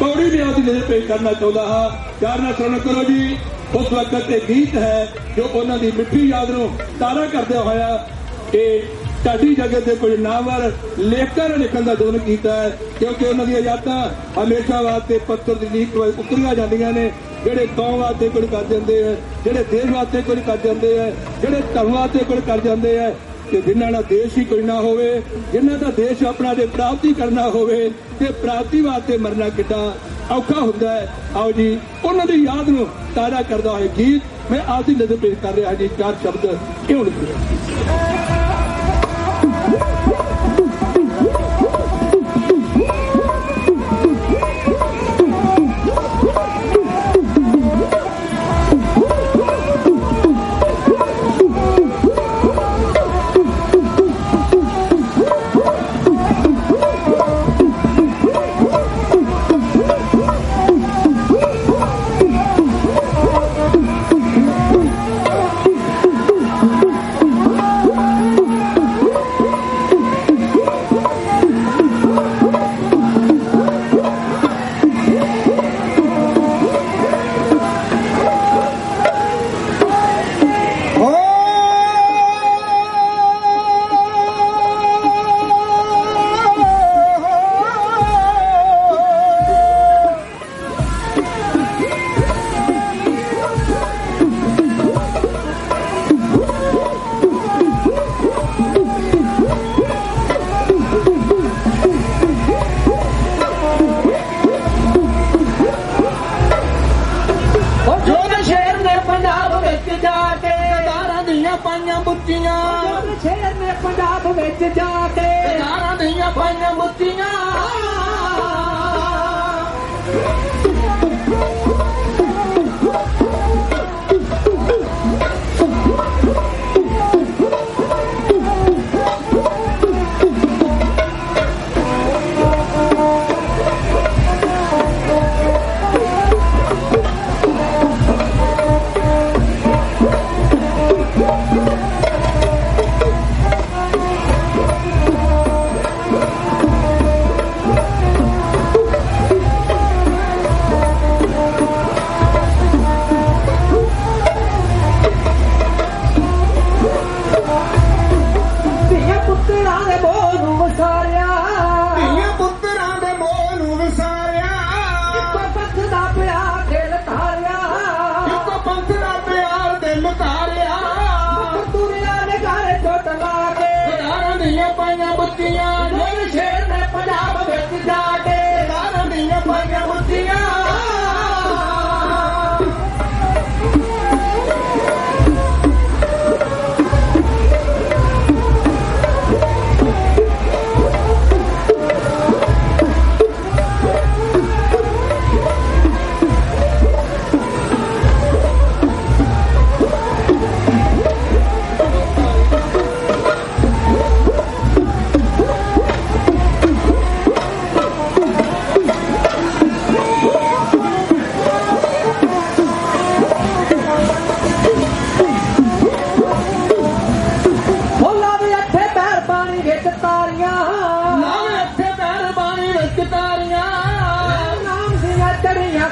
ਪੌੜੀ ਮੈਂ ਆਪ ਦੀ ਨਜ਼ਰ ਪੇਸ਼ ਕਰਨਾ ਚਾਹੁੰਦਾ ਹਾਂ। ਪਿਆਰ ਨਾਲ ਸੁਣ ਕਰੋ ਜੀ। ਉਸ ਵਕਤ ਇਹ ਗੀਤ ਹੈ ਜੋ ਉਹਨਾਂ ਦੀ ਮਿੱਠੀ ਯਾਦ ਨੂੰ ਤਾਜ਼ਾ ਕਰਦਿਆਂ ਹੋਇਆ ਕਿ ਸਾਡੀ ਜਗਤ ਦੇ ਕੁਝ ਨਾਮਵਰ ਲੇਖਕਾਂ ਨੇ ਲਿਖਣ ਦਾ ਯਤਨ ਕੀਤਾ ਹੈ, ਕਿਉਂਕਿ ਉਹਨਾਂ ਦੀਆਂ ਯਾਦਾਂ ਹਮੇਸ਼ਾ ਵਾਸਤੇ ਪੱਥਰ ਦੀ ਲੀਕ ਉਤਰੀਆਂ ਜਾਂਦੀਆਂ ਨੇ। ਜਿਹੜੇ ਕੌਮ ਵਾਸਤੇ ਕੁਝ ਕਰ ਜਾਂਦੇ ਹੈ, ਜਿਹੜੇ ਦੇਸ਼ ਵਾਸਤੇ ਕੁਝ ਕਰ ਜਾਂਦੇ ਹੈ, ਜਿਹੜੇ ਧਰਮ ਵਾਸਤੇ ਕੁਝ ਕਰ ਜਾਂਦੇ ਹੈ, ਕਿ ਜਿਨ੍ਹਾਂ ਦਾ ਦੇਸ਼ ਹੀ ਕੋਈ ਨਾ ਹੋਵੇ, ਜਿਨ੍ਹਾਂ ਦਾ ਦੇਸ਼ ਆਪਣਾ ਜੇ ਪ੍ਰਾਪਤੀ ਕਰਨਾ ਹੋਵੇ ਤੇ ਪ੍ਰਾਪਤੀ ਵਾਸਤੇ ਮਰਨਾ ਕਿੱਡਾ ਔਖਾ ਹੁੰਦਾ ਹੈ। ਆਓ ਜੀ ਉਹਨਾਂ ਦੀ ਯਾਦ ਨੂੰ ਤਾਜ਼ਾ ਕਰਦਾ ਹੋਇਆ ਗੀਤ ਮੈਂ ਆਪ ਦੀ ਨਜ਼ਰ ਪੇਸ਼ ਕਰ ਰਿਹਾ ਜੀ। ਚਾਰ ਸ਼ਬਦ ਕਿਉਂ ਲਿਖੇ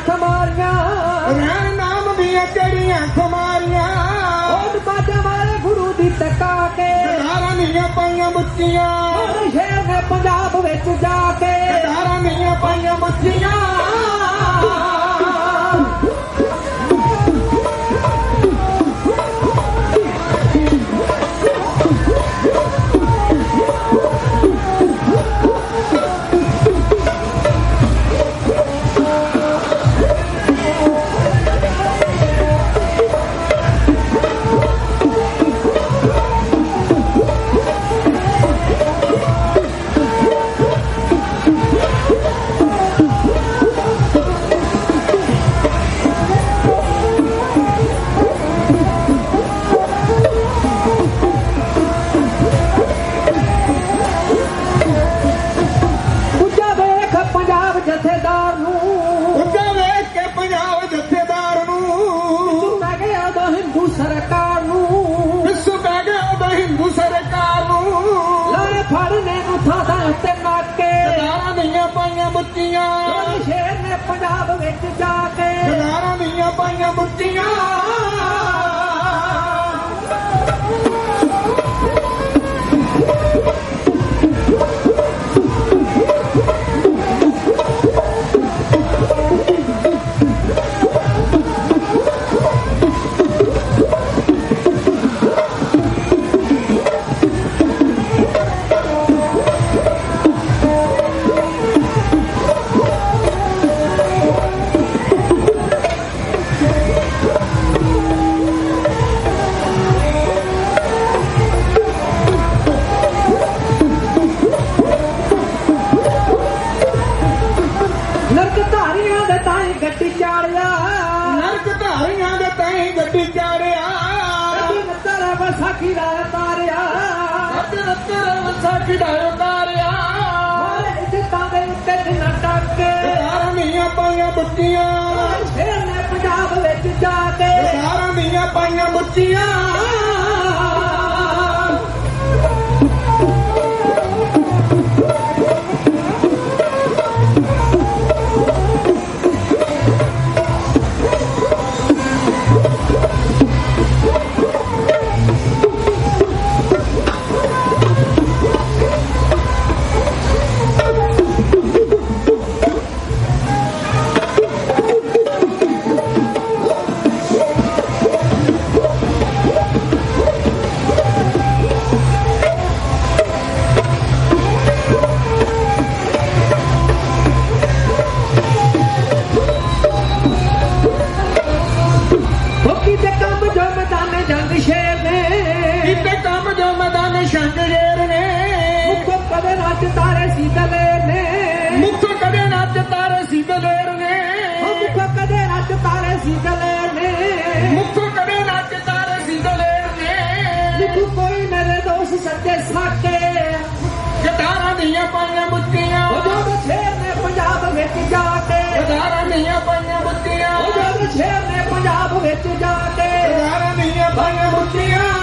ਖਮਾਰੀਆਂ ਰਹਿਣ ਨਾਮ ਦੀਆਂ ਕਿਹੜੀਆਂ ਖੁਮਾਰੀਆਂ ਉਹ ਬਾਜਾ ਵਾਲੇ ਗੁਰੂ ਦੀ ਟਕਾ ਕੇ ਧਾਰਾਂ ਦੀਆਂ ਪਾਈਆਂ ਮੁੱਚੀਆਂ ਸ਼ੇਰ ਨੇ ਪੰਜਾਬ ਵਿੱਚ ਜਾ ਕੇ ਧਾਰਾਂ ਦੀਆਂ ਪਾਈਆਂ ਮੁੱਚੀਆਂ ਸ਼ੇਰ ਨੇ ਪੰਜਾਬ ਵਿੱਚ ਜਾ ਕੇ ਧਾਰਾਂ ਦੀਆਂ ਪਾਈਆਂ ਮੁੱਚੀਆਂ ਵਿਸਾਖੀ ਦਾ ਉਤਾਰਿਆ ਇੱਜ਼ਤਾਂ ਦੇ ਉੱਤੇ ਦਿਨਾਂ ਟੱਕੇ ਧਾਰਾਂ ਦੀਆਂ ਪਾਈਆਂ ਮੁੱਚੀਆਂ ਸ਼ੇਰ ਨੇ ਪੰਜਾਬ ਵਿੱਚ ਜਾ ਕੇ ਧਾਰਾਂ ਦੀਆਂ ਪਾਈਆਂ ਮੁੱਚੀਆਂ ਤਾਰੇ ਸੀ ਦਲੇਰ ਨੇ ਮੁੱਖ ਕਦੇ ਨੱਚ ਤਾਰੇ ਸੀ ਦਲੇਰ ਨੇ ਮੁੱਖ ਕਦੇ ਨੱਚ ਤਾਰੇ ਸੀ ਦਲੇਰ ਨੇ ਮੁੱਖ ਕਦੇ ਨੱਚ ਤਾਰੇ ਸੀ ਦਲੇਰ ਨੇ ਲਿਖੂ ਕੋਈ ਮੇਰੇ ਦੋਸਤ ਸੱਚੇ ਸਾਕੇ ਧਾਰਾਂ ਦੀਆਂ ਪਾਈਆਂ ਮੁੱਚੀਆਂ ਜਦੋਂ ਸ਼ੇਰ ਨੇ ਪੰਜਾਬ ਵਿੱਚ ਜਾ ਕੇ ਧਾਰਾਂ ਦੀਆਂ ਪਾਈਆਂ ਮੁੱਚੀਆਂ ਜਦੋਂ ਸ਼ੇਰ ਨੇ ਪੰਜਾਬ ਵਿੱਚ ਜਾ ਕੇ ਧਾਰਾਂ ਦੀਆਂ ਪਾਈਆਂ ਮੁੱਚੀਆਂ